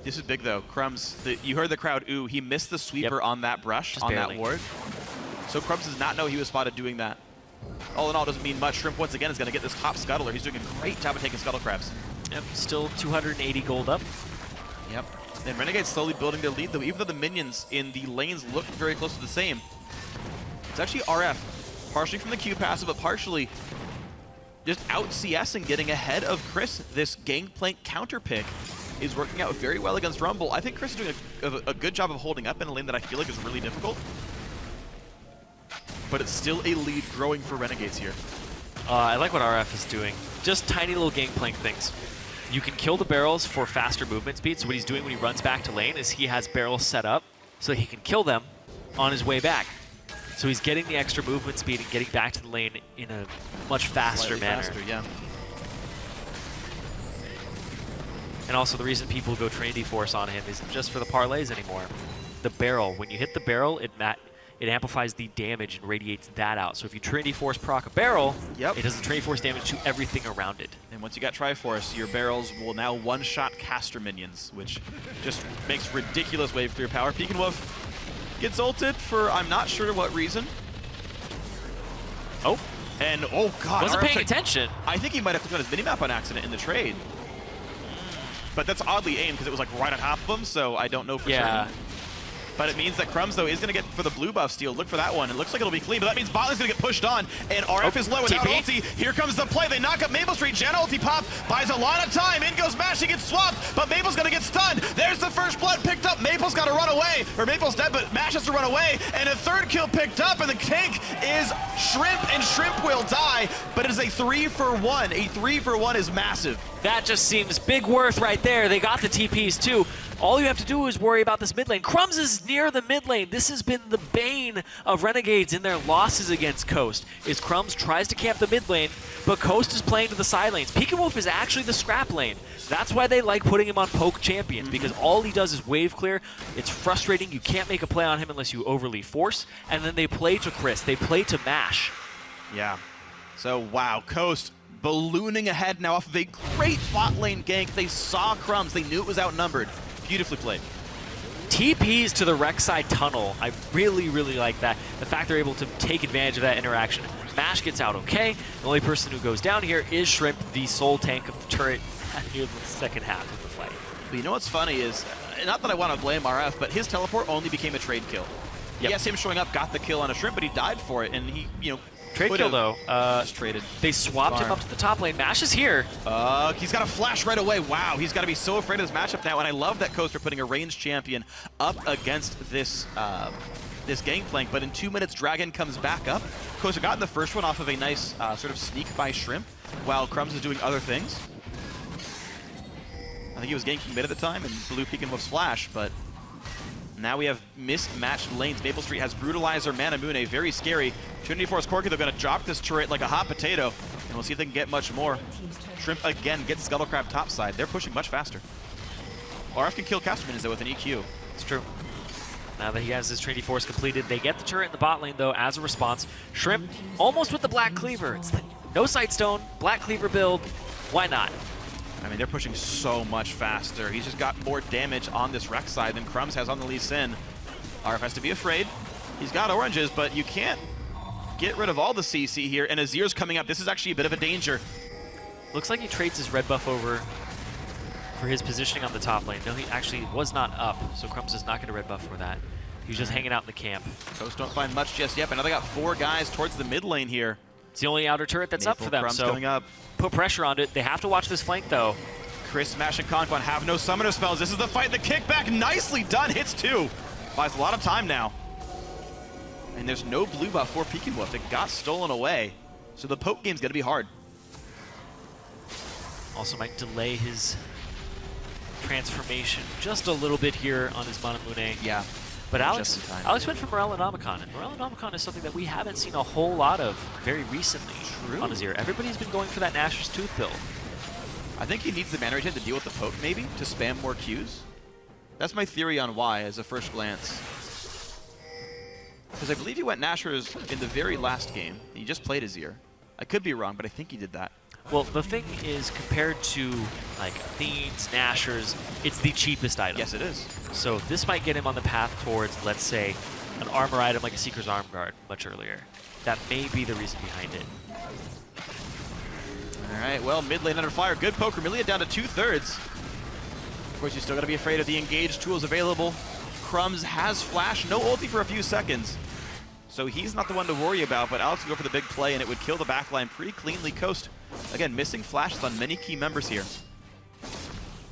Speaker 7: This is big though. Crumbs, you heard the crowd ooh. He missed the sweeper on that brush,
Speaker 8: just
Speaker 7: on
Speaker 8: barely.
Speaker 7: that ward. So Crumbs does not know he was spotted doing that. All in all, doesn't mean much. Shrimp once again is going to get this top scuttler. He's doing a great job of taking scuttle crabs.
Speaker 8: Yep, still 280 gold up.
Speaker 7: Yep. And Renegade's slowly building their lead though, even though the minions in the lanes look very close to the same. It's actually RF, partially from the Q passive, but partially just out CS and getting ahead of Chris. This Gangplank counter pick is working out very well against Rumble. I think Chris is doing a good job of holding up in a lane that I feel like is really difficult. But it's still a lead growing for Renegades here.
Speaker 8: I like what RF is doing. Just tiny little Gangplank things. You can kill the barrels for faster movement speed. So what he's doing when he runs back to lane is he has barrels set up so he can kill them on his way back. So he's getting the extra movement speed and getting back to the lane in a much faster manner.
Speaker 7: Faster, yeah.
Speaker 8: And also the reason people go Trinity Force on him isn't just for the parlays anymore. The barrel, when you hit the barrel, it amplifies the damage and radiates that out. So if you Trinity Force proc a barrel, it does the Trinity Force damage to everything around it.
Speaker 7: And once you got Triforce, your barrels will now one-shot caster minions, which just makes ridiculous wave clear power. Peekenwolf gets ulted for I'm not sure what reason.
Speaker 8: Oh.
Speaker 7: And oh god.
Speaker 8: Wasn't paying attention.
Speaker 7: I think he might have put on his minimap on accident in the trade. But that's oddly aimed because it was like right on top of him, so I don't know for certain. But it means that Crumbs, though, is going to get for the blue buff steal. Look for that one. It looks like it'll be clean, but that means Botley's going to get pushed on, and RF is low without ulti. Here comes the play. They knock up Maple Street. Jen ulti pop, buys a lot of time. In goes Mash. He gets swapped, but Maple's going to get stunned. There's the first blood picked up. Maple's got to run away, or Maple's dead, but Mash has to run away, and a third kill picked up, and the tank is Shrimp, and Shrimp will die, but it is a 3-for-1. A 3-for-1 is massive.
Speaker 8: That just seems big worth right there. They got the TPs too. All you have to do is worry about this mid lane. Crumbs is near the mid lane. This has been the bane of Renegades in their losses against Coast, is Crumbs tries to camp the mid lane, but Coast is playing to the side lanes. Peekenwolf is actually the scrap lane. That's why they like putting him on poke champions, because all he does is wave clear. It's frustrating. You can't make a play on him unless you overly force, and then they play to Chris. They play to Mash.
Speaker 7: Yeah. So, wow, Coast ballooning ahead now off of a great bot lane gank. They saw Crumbs. They knew it was outnumbered. Beautifully played.
Speaker 8: TPs to the Rek'Sai tunnel. I really, really like that. The fact they're able to take advantage of that interaction. Mash gets out okay. The only person who goes down here is Shrimp, the sole tank of the turret near the second half of the fight.
Speaker 7: But you know what's funny is, not that I want to blame RF, but his teleport only became a trade kill. Yep. Yes, him showing up got the kill on a Shrimp, but he died for it, and he, you know,
Speaker 8: trade kill though.
Speaker 7: Just traded.
Speaker 8: They swapped him up to the top lane. Mash is here.
Speaker 7: He's got a flash right away. Wow, he's got to be so afraid of this matchup now. And I love that Coaster putting a ranged champion up against this this Gangplank. But in 2 minutes, Dragon comes back up. Coaster got in the first one off of a nice sort of sneak by Shrimp, while Crumbs is doing other things. I think he was ganking mid at the time and blue peeking with Flash, but now we have mismatched lanes. Maple Street has Brutalizer, Manamune, very scary. Trinity Force Corki, they're going to drop this turret like a hot potato, and we'll see if they can get much more. Shrimp again gets Scuttlecrab topside. They're pushing much faster. RF can kill Casterman though with an EQ.
Speaker 8: It's true. Now that he has his Trinity Force completed, they get the turret in the bot lane though as a response. Shrimp almost with the Black Cleaver. It's the no Sightstone, Black Cleaver build. Why not?
Speaker 7: I mean, they're pushing so much faster. He's just got more damage on this Rex side than Crumbs has on the Lee Sin. RF has to be afraid. He's got oranges, but you can't get rid of all the CC here, and Azir's coming up. This is actually a bit of a danger.
Speaker 8: Looks like he trades his red buff over for his positioning on the top lane. No, he actually was not up, so Crumbs does not get a red buff for that. He's just hanging out in the camp.
Speaker 7: Coast don't find much just yet, but now they got 4 guys towards the mid lane here.
Speaker 8: It's the only outer turret that's up for them,
Speaker 7: Crumbs
Speaker 8: so
Speaker 7: coming up.
Speaker 8: Put pressure on it. They have to watch this flank, though.
Speaker 7: Chris, Smash, and Confon have no summoner spells. This is the fight. The kickback, nicely done. Hits 2. Buys a lot of time now. And there's no blue buff for Peeking Wolf. It got stolen away. So the poke game's going to be hard.
Speaker 8: Also might delay his transformation just a little bit here on his Manamune.
Speaker 7: Yeah.
Speaker 8: But Alex went for Morel and Omicron, and Morel and Omicron is something that we haven't seen a whole lot of very recently on Azir. Everybody's been going for that Nashor's Tooth build.
Speaker 7: I think he needs the mana regen to deal with the poke, maybe, to spam more Qs. That's my theory on why, as a first glance. Because I believe he went Nashor's in the very last game. He just played Azir. I could be wrong, but I think he did that.
Speaker 8: Well, the thing is, compared to like Athene's, Nashor's, it's the cheapest item.
Speaker 7: Yes, it is.
Speaker 8: So this might get him on the path towards, let's say, an armor item like a Seeker's Arm Guard much earlier. That may be the reason behind it.
Speaker 7: All right, well, mid lane under fire. Good poker. Milia down to 2/3. Of course, you still got to be afraid of the engaged tools available. Crumbs has flash, no ulti for a few seconds. So he's not the one to worry about, but Alex will go for the big play, and it would kill the backline pretty cleanly. Coast, again, missing flashes on many key members here.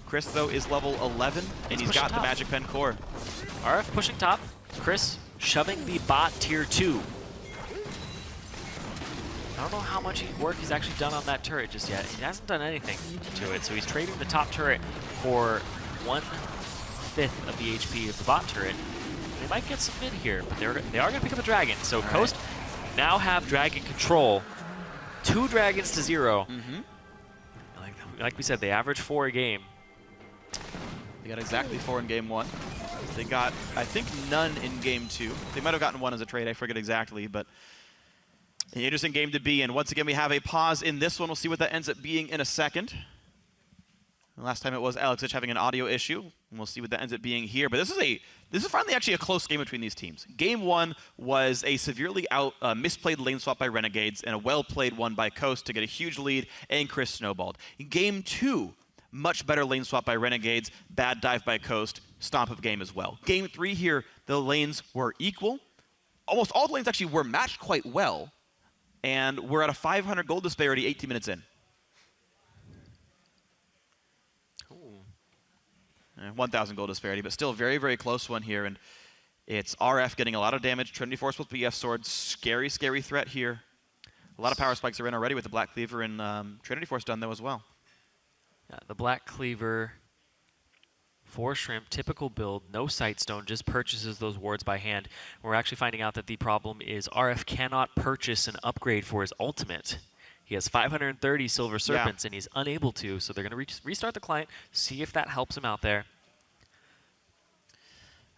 Speaker 7: Chris, though, is level 11, and he's got the Magic Pen core.
Speaker 8: RF pushing top. Chris shoving the bot tier 2. I don't know how much work he's actually done on that turret just yet. He hasn't done anything to it, so he's trading the top turret for 1/5 of the HP of the bot turret. They might get some mid here, but they are going to pick up a dragon. So Coast now have dragon control. 2 dragons to 0. Like we said, they average 4 a game.
Speaker 7: They got exactly 4 in game 1. They got, I think, none in game 2. They might have gotten 1 as a trade. I forget exactly, but an interesting game to be in. Once again, we have a pause in this one. We'll see what that ends up being in a second. Last time it was Alex Itch having an audio issue, and we'll see what that ends up being here. But this is finally actually a close game between these teams. Game 1 was a severely misplayed lane swap by Renegades and a well-played one by Coast to get a huge lead, and Chris snowballed. In Game 2, much better lane swap by Renegades, bad dive by Coast, stomp of game as well. Game 3 here, the lanes were equal. Almost all the lanes actually were matched quite well, and we're at a 500 gold disparity 18 minutes in. 1,000 gold disparity, but still a very, very close one here. And it's RF getting a lot of damage. Trinity Force with BF Sword. Scary, scary threat here. A lot of power spikes are in already with the Black Cleaver and Trinity Force done, though, as well.
Speaker 8: Yeah, the Black Cleaver for Shrimp, typical build, no Sightstone, just purchases those wards by hand. We're actually finding out that the problem is RF cannot purchase an upgrade for his ultimate. He has 530 Silver Serpents, and he's unable to, so they're going to restart the client, see if that helps him out there.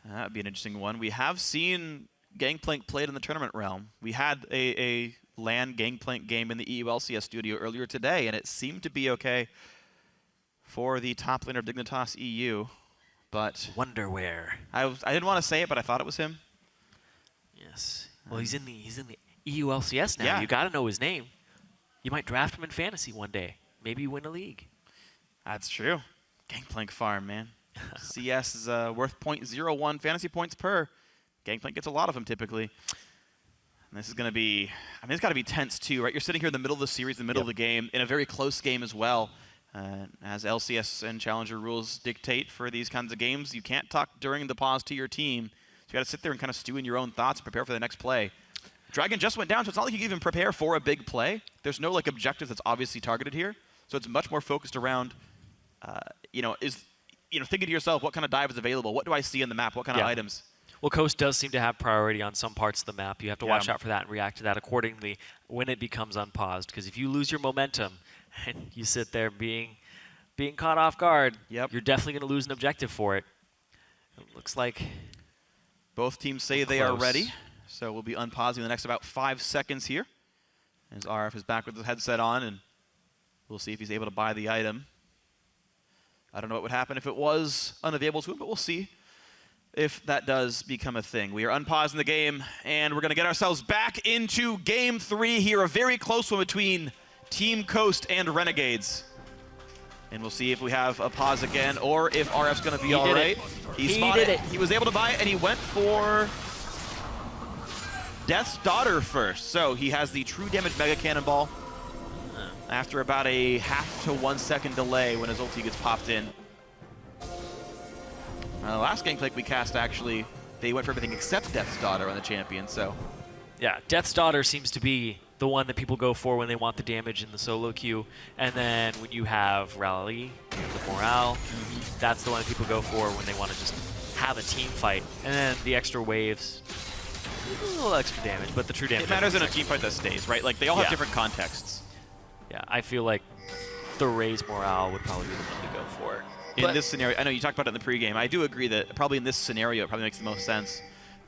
Speaker 7: That would be an interesting one. We have seen Gangplank played in the tournament realm. We had a LAN Gangplank game in the EULCS studio earlier today, and it seemed to be okay for the top laner of Dignitas EU, but...
Speaker 8: Wonder where.
Speaker 7: I didn't want to say it, but I thought it was him.
Speaker 8: Yes. Well, he's in the EULCS now.
Speaker 7: Yeah.
Speaker 8: You got to know his name. You might draft him in fantasy one day. Maybe win a league.
Speaker 7: That's true. Gangplank farm, man. CS is worth 0.01 fantasy points per. Gangplank gets a lot of them typically. And this is going to be, I mean, it's got to be tense too, right? You're sitting here in the middle of the series, in the middle of the game, in a very close game as well. As LCS and Challenger rules dictate for these kinds of games, you can't talk during the pause to your team. So you got to sit there and kind of stew in your own thoughts and prepare for the next play. Dragon just went down, so it's not like you can even prepare for a big play. There's no like objective that's obviously targeted here. So it's much more focused around thinking to yourself, what kind of dive is available? What do I see in the map? What kind of items?
Speaker 8: Well, Coast does seem to have priority on some parts of the map. You have to watch out for that and react to that accordingly when it becomes unpaused. Because if you lose your momentum and you sit there being caught off guard, you're definitely going to lose an objective for it. It looks like
Speaker 7: both teams say they are ready. So we'll be unpausing the next about 5 seconds here. As RF is back with the headset on, and we'll see if he's able to buy the item. I don't know what would happen if it was unavailable to him, but we'll see if that does become a thing. We are unpausing the game, and we're going to get ourselves back into Game 3 here, a very close one between Team Coast and Renegades. And we'll see if we have a pause again, or if RF's going to be all right. He spotted it. He was able to buy it, and he went for Death's Daughter first. So he has the true damage Mega Cannonball after about a 0.5 to 1 second delay when his ulti gets popped in. Last game click we cast, actually, they went for everything except Death's Daughter on the champion, so.
Speaker 8: Yeah, Death's Daughter seems to be the one that people go for when they want the damage in the solo queue. And then when you have Rally, you have the Morale, that's the one that people go for when they want to just have a team fight. And then the extra waves, a little extra damage, but the true damage.
Speaker 7: It matters in a team fight that stays, right? Like, they all have different contexts.
Speaker 8: Yeah, I feel like the Raise Morale would probably be the one to go for.
Speaker 7: In this scenario, I know you talked about it in the pregame. I do agree that probably in this scenario, it probably makes the most sense.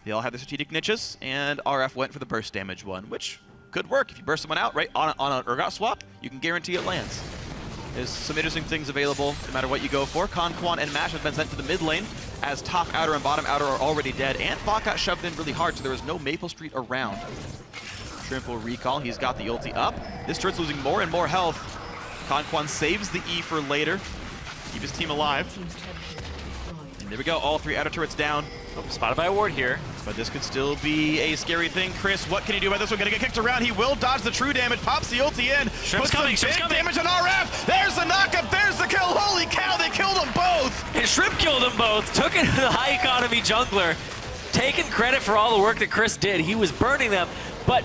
Speaker 7: They all have their strategic niches, and RF went for the burst damage one, which could work. If you burst someone out, right, on an Urgot swap, you can guarantee it lands. There's some interesting things available no matter what you go for. Conquan and Mash have been sent to the mid lane, as top outer and bottom outer are already dead, and Bot got shoved in really hard, so there was no Maple Street around. Shrimp will recall. He's got the ulti up. This turret's losing more and more health. Conquan saves the E for later. Keep his team alive. And there we go, all 3 outer turrets down.
Speaker 8: Oh, spotted by a ward here.
Speaker 7: But this could still be a scary thing. Chris, what can he do about this one? Gonna get kicked around. He will dodge the true damage, pops the ulti in.
Speaker 8: Shrimp's coming,
Speaker 7: Puts some big damage on RF. There's the knockup, there's the kill. Holy cow, they killed them both.
Speaker 8: And Shrimp killed them both. Took it to the high economy jungler. Taking credit for all the work that Chris did. He was burning them, but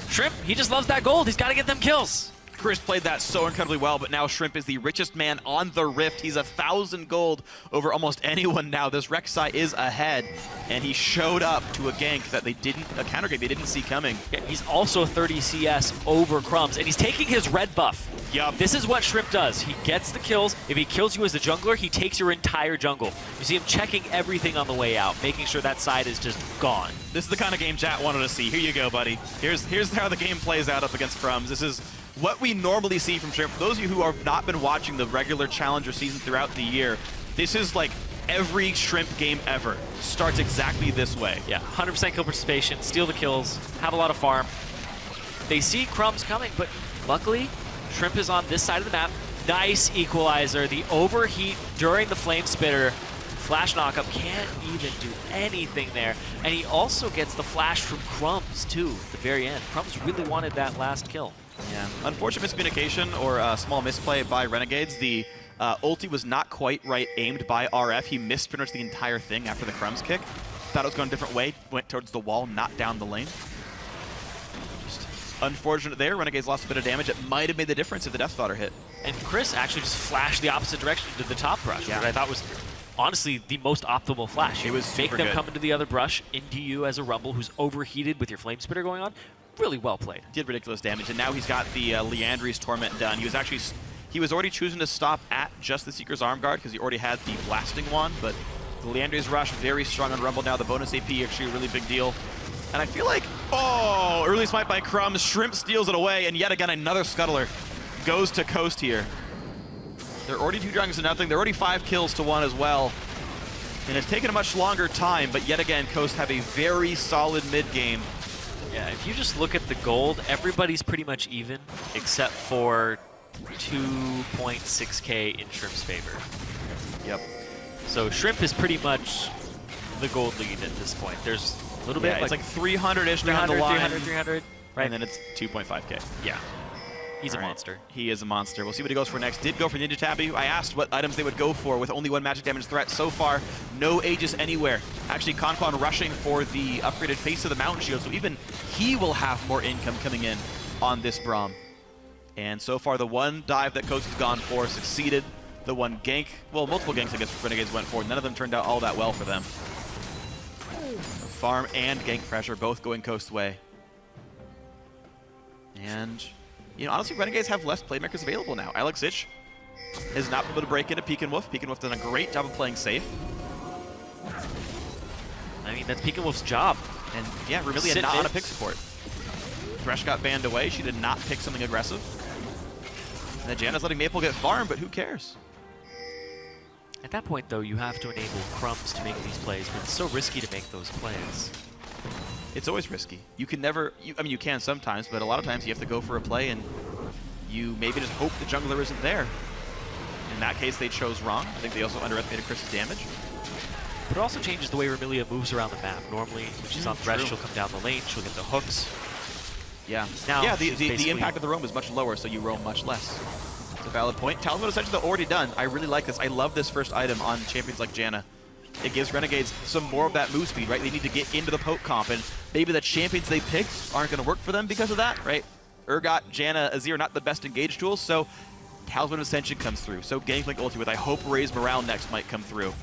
Speaker 8: Shrimp, he just loves that gold. He's got to get them kills.
Speaker 7: Chris played that so incredibly well, but now Shrimp is the richest man on the Rift. He's 1,000 gold over almost anyone now. This Rek'Sai is ahead, and he showed up to a gank that they didn't, a counter gank they didn't see coming.
Speaker 8: Yeah, he's also 30 CS over Crumbs, and he's taking his red buff.
Speaker 7: Yup.
Speaker 8: This is what Shrimp does. He gets the kills. If he kills you as a jungler, he takes your entire jungle. You see him checking everything on the way out, making sure that side is just gone.
Speaker 7: This is the kind of game chat wanted to see. Here you go, buddy. Here's how the game plays out up against Crumbs. This is what we normally see from Shrimp. For those of you who have not been watching the regular Challenger season throughout the year, this is like every Shrimp game ever starts exactly this way.
Speaker 8: Yeah, 100% kill participation, steal the kills, have a lot of farm. They see Crumbs coming, but luckily, Shrimp is on this side of the map. Nice equalizer. The overheat during the Flame Spitter. Flash knockup, can't even do anything there. And he also gets the flash from Crumbs, too, at the very end. Crumbs really wanted that last kill.
Speaker 7: Yeah, unfortunate miscommunication or a small misplay by Renegades. The ulti was not quite right aimed by RF. He missed pretty much the entire thing after the Crumbs kick. Thought it was going a different way, went towards the wall, not down the lane. Just unfortunate there. Renegades lost a bit of damage. It might have made the difference if the Death Daughter hit.
Speaker 8: And Chris actually just flashed the opposite direction to the top brush, which I thought was honestly the most optimal flash.
Speaker 7: It was
Speaker 8: make
Speaker 7: super
Speaker 8: them
Speaker 7: good.
Speaker 8: come into the other brush, into you as a Rumble who's overheated with your Flame Spitter going on. Really well played.
Speaker 7: Did ridiculous damage, and now he's got the Leandry's Torment done. He was already choosing to stop at just the Seeker's Arm Guard because he already had the Blasting Wand, but the Leandry's Rush very strong on Rumble now. The bonus AP actually a really big deal. And I feel like, oh, early smite by Crumbs. Shrimp steals it away, and yet again another Scuttler goes to Coast here. They're already 2 dragons to nothing. They're already 5 kills to 1 as well. And it's taken a much longer time, but yet again, Coast have a very solid mid game.
Speaker 8: Yeah, if you just look at the gold, everybody's pretty much even, except for 2.6k in Shrimp's favor.
Speaker 7: Yep.
Speaker 8: So Shrimp is pretty much the gold lead at this point. There's a little bit.
Speaker 7: It's like 300-ish down the line.
Speaker 8: 300, right?
Speaker 7: And then it's 2.5k.
Speaker 8: Yeah. He's a monster.
Speaker 7: He is a monster. We'll see what he goes for next. Did go for Ninja Tabi. I asked what items they would go for with only 1 magic damage threat. So far, no Aegis anywhere. Actually, Conquan rushing for the upgraded face of the Mountain Shield, so even he will have more income coming in on this Braum. And so far, the one dive that Coast has gone for succeeded. the one gank, well, multiple ganks I guess Renegades went for. None of them turned out all that well for them. Farm and gank pressure both going Coast way. And, you know, honestly, Renegades have less playmakers available now. Alex Ich has not been able to break into Peek and Wolf. Peek and Wolf done a great job of playing safe.
Speaker 8: I mean, that's Peek and Wolf's job.
Speaker 7: And yeah, Remilia not on a pick support. Thresh got banned away. She did not pick something aggressive. And then Janna's letting Maple get farmed, but who cares?
Speaker 8: At that point, though, you have to enable Crumbs to make these plays, but it's so risky to make those plays.
Speaker 7: It's always risky. You can never, I mean, you can sometimes, but a lot of times you have to go for a play and you maybe just hope the jungler isn't there. In that case, they chose wrong. I think they also underestimated Chris's damage.
Speaker 8: But it also changes the way Remilia moves around the map. Normally, when she's on Thresh, she'll come down the lane, she'll get the hooks.
Speaker 7: Yeah.
Speaker 8: Now,
Speaker 7: yeah, the impact of the roam is much lower, so you roam much less. It's a valid point. Talisman Essentials are already done. I really like this. I love this first item on champions like Janna. It gives Renegades some more of that move speed, right? They need to get into the poke comp, and maybe the champions they picked aren't going to work for them because of that, right? Urgot, Janna, Azir are not the best engaged tools, so Talisman Ascension comes through. So Gangplank ulti with I hope Raise Morale next might come through.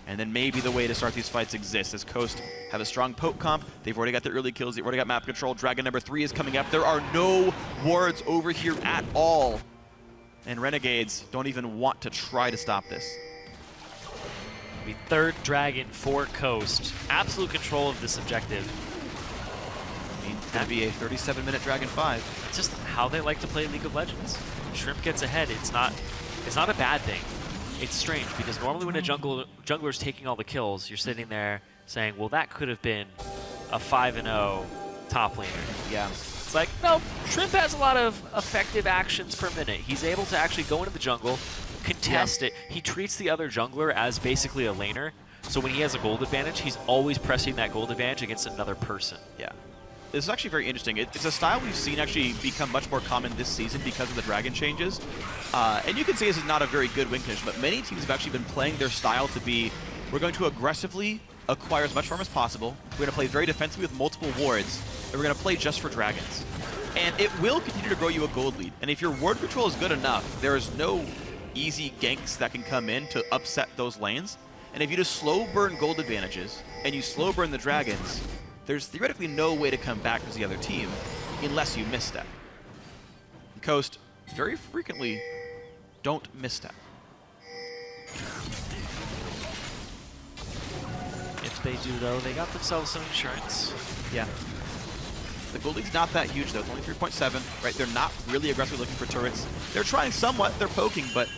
Speaker 7: And then maybe the way to start these fights exists as Coast have a strong poke comp. They've already got the early kills. They've already got map control. Dragon number 3 is coming up. There are no wards over here at all. And Renegades don't even want to try to stop this.
Speaker 8: The third Dragon for Coast. Absolute control of this objective.
Speaker 7: I mean, it's going to be a 37-minute Dragon 5.
Speaker 8: It's just how they like to play League of Legends. Shrimp gets ahead. It's not a bad thing. It's strange because normally when a jungler's taking all the kills, you're sitting there saying, well, that could have been a 5-0 top laner.
Speaker 7: Yeah.
Speaker 8: It's like, no, Shrimp has a lot of effective actions per minute. He's able to actually go into the jungle, contest it. He treats the other jungler as basically a laner. So when he has a gold advantage, he's always pressing that gold advantage against another person.
Speaker 7: Yeah. This is actually very interesting. It's a style we've seen actually become much more common this season because of the Dragon changes. And you can say this is not a very good win condition, but many teams have actually been playing their style to be, we're going to aggressively acquire as much farm as possible. We're going to play very defensively with multiple wards, and we're going to play just for dragons. And it will continue to grow you a gold lead. And if your ward control is good enough, there is no easy ganks that can come in to upset those lanes. And if you just slow burn gold advantages, and you slow burn the dragons, there's theoretically no way to come back as the other team unless you misstep. Coast very frequently don't misstep.
Speaker 8: If they do, though, they got themselves some insurance.
Speaker 7: Yeah. The gold lead's not that huge, though. It's only 3.7, right? They're not really aggressively looking for turrets. They're trying somewhat. They're poking, but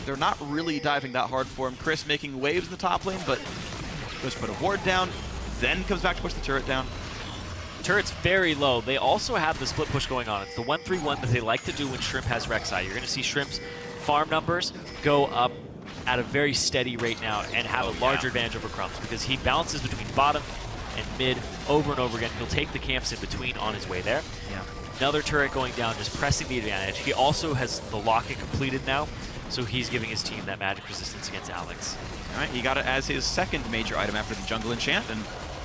Speaker 7: they're not really diving that hard for him. Chris making waves in the top lane, but goes to put a ward down, then comes back to push the turret down.
Speaker 8: Turret's very low. They also have the split push going on. It's the 1-3-1 that they like to do when Shrimp has Rek'Sai. You're going to see Shrimp's farm numbers go up at a very steady rate now and have a larger advantage over Crumbs because he bounces between bottom and mid over and over again. He'll take the camps in between on his way there.
Speaker 7: Yeah.
Speaker 8: Another turret going down, just pressing the advantage. He also has the lock-in completed now, so he's giving his team that magic resistance against Alex.
Speaker 7: All right, he got it as his second major item after the jungle enchant, and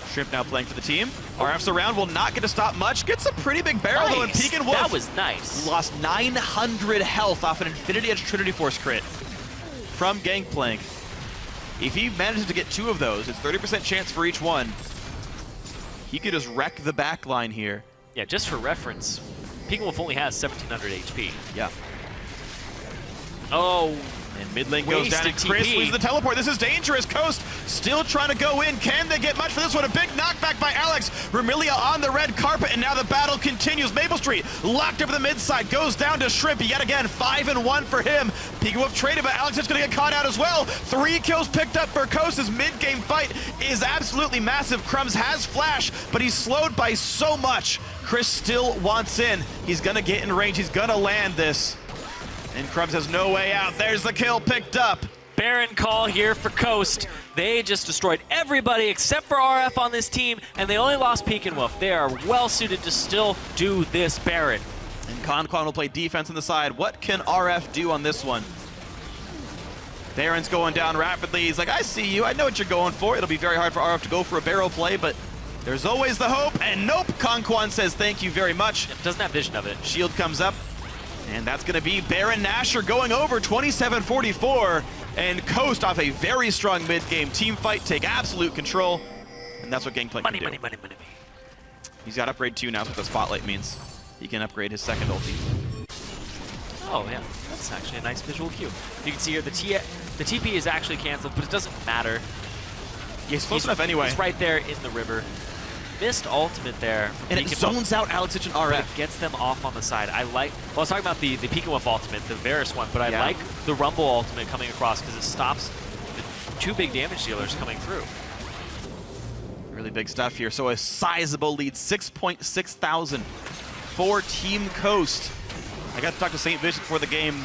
Speaker 7: Shrimp now playing for the team. RF's around, will not get to stop much. Gets a pretty big barrel though, and Peek and Wolf.
Speaker 8: That was nice.
Speaker 7: Lost 900 health off an Infinity Edge Trinity Force crit from Gangplank. If he manages to get 2 of those, it's 30% chance for each one. He could just wreck the back line here.
Speaker 8: Yeah, just for reference, Peek and Wolf only has 1700 HP.
Speaker 7: Yeah.
Speaker 8: Oh.
Speaker 7: And mid lane goes down, and Chris loses the teleport. This is dangerous. Coast still trying to go in. Can they get much for this one? A big knockback by Alex. Remilia on the red carpet, and now the battle continues. Maple Street locked over the mid side, goes down to Shrimp. Yet again, 5-1 for him. Peek and Wolf traded, but Alex is going to get caught out as well. 3 kills picked up for Coast. His mid-game fight is absolutely massive. Crumbs has flash, but he's slowed by so much. Chris still wants in. He's going to get in range. He's going to land this. And Crumbs has no way out. There's the kill picked up.
Speaker 8: Baron call here for Coast. They just destroyed everybody except for RF on this team, and they only lost Peek and Wolf. They are well suited to still do this Baron.
Speaker 7: And Conquan will play defense on the side. What can RF do on this one? Baron's going down rapidly. He's like, I see you. I know what you're going for. It'll be very hard for RF to go for a barrel play, but there's always the hope. And nope, Conquan says thank you very much.
Speaker 8: Doesn't have vision of it.
Speaker 7: Shield comes up. And that's going to be Baron Nashor going over 27-44. And Coast off a very strong mid-game team fight, take absolute control. And that's what Gangplank can do.
Speaker 8: Money.
Speaker 7: He's got upgrade 2 now, that's what the Spotlight means. He can upgrade his second ulti.
Speaker 8: Oh, yeah. That's actually a nice visual cue. You can see here the TP is actually canceled, but it doesn't matter.
Speaker 7: He's close enough anyway.
Speaker 8: He's right there in the river. Missed ultimate there.
Speaker 7: And it zones out Alex and RF.
Speaker 8: But it gets them off on the side. I was talking about the Pika ultimate, the Varus one, but I like the Rumble ultimate coming across because it stops the 2 big damage dealers coming through.
Speaker 7: Really big stuff here. So a sizable lead, 6.6 thousand for Team Coast. I got to talk to St. Vincent before the game,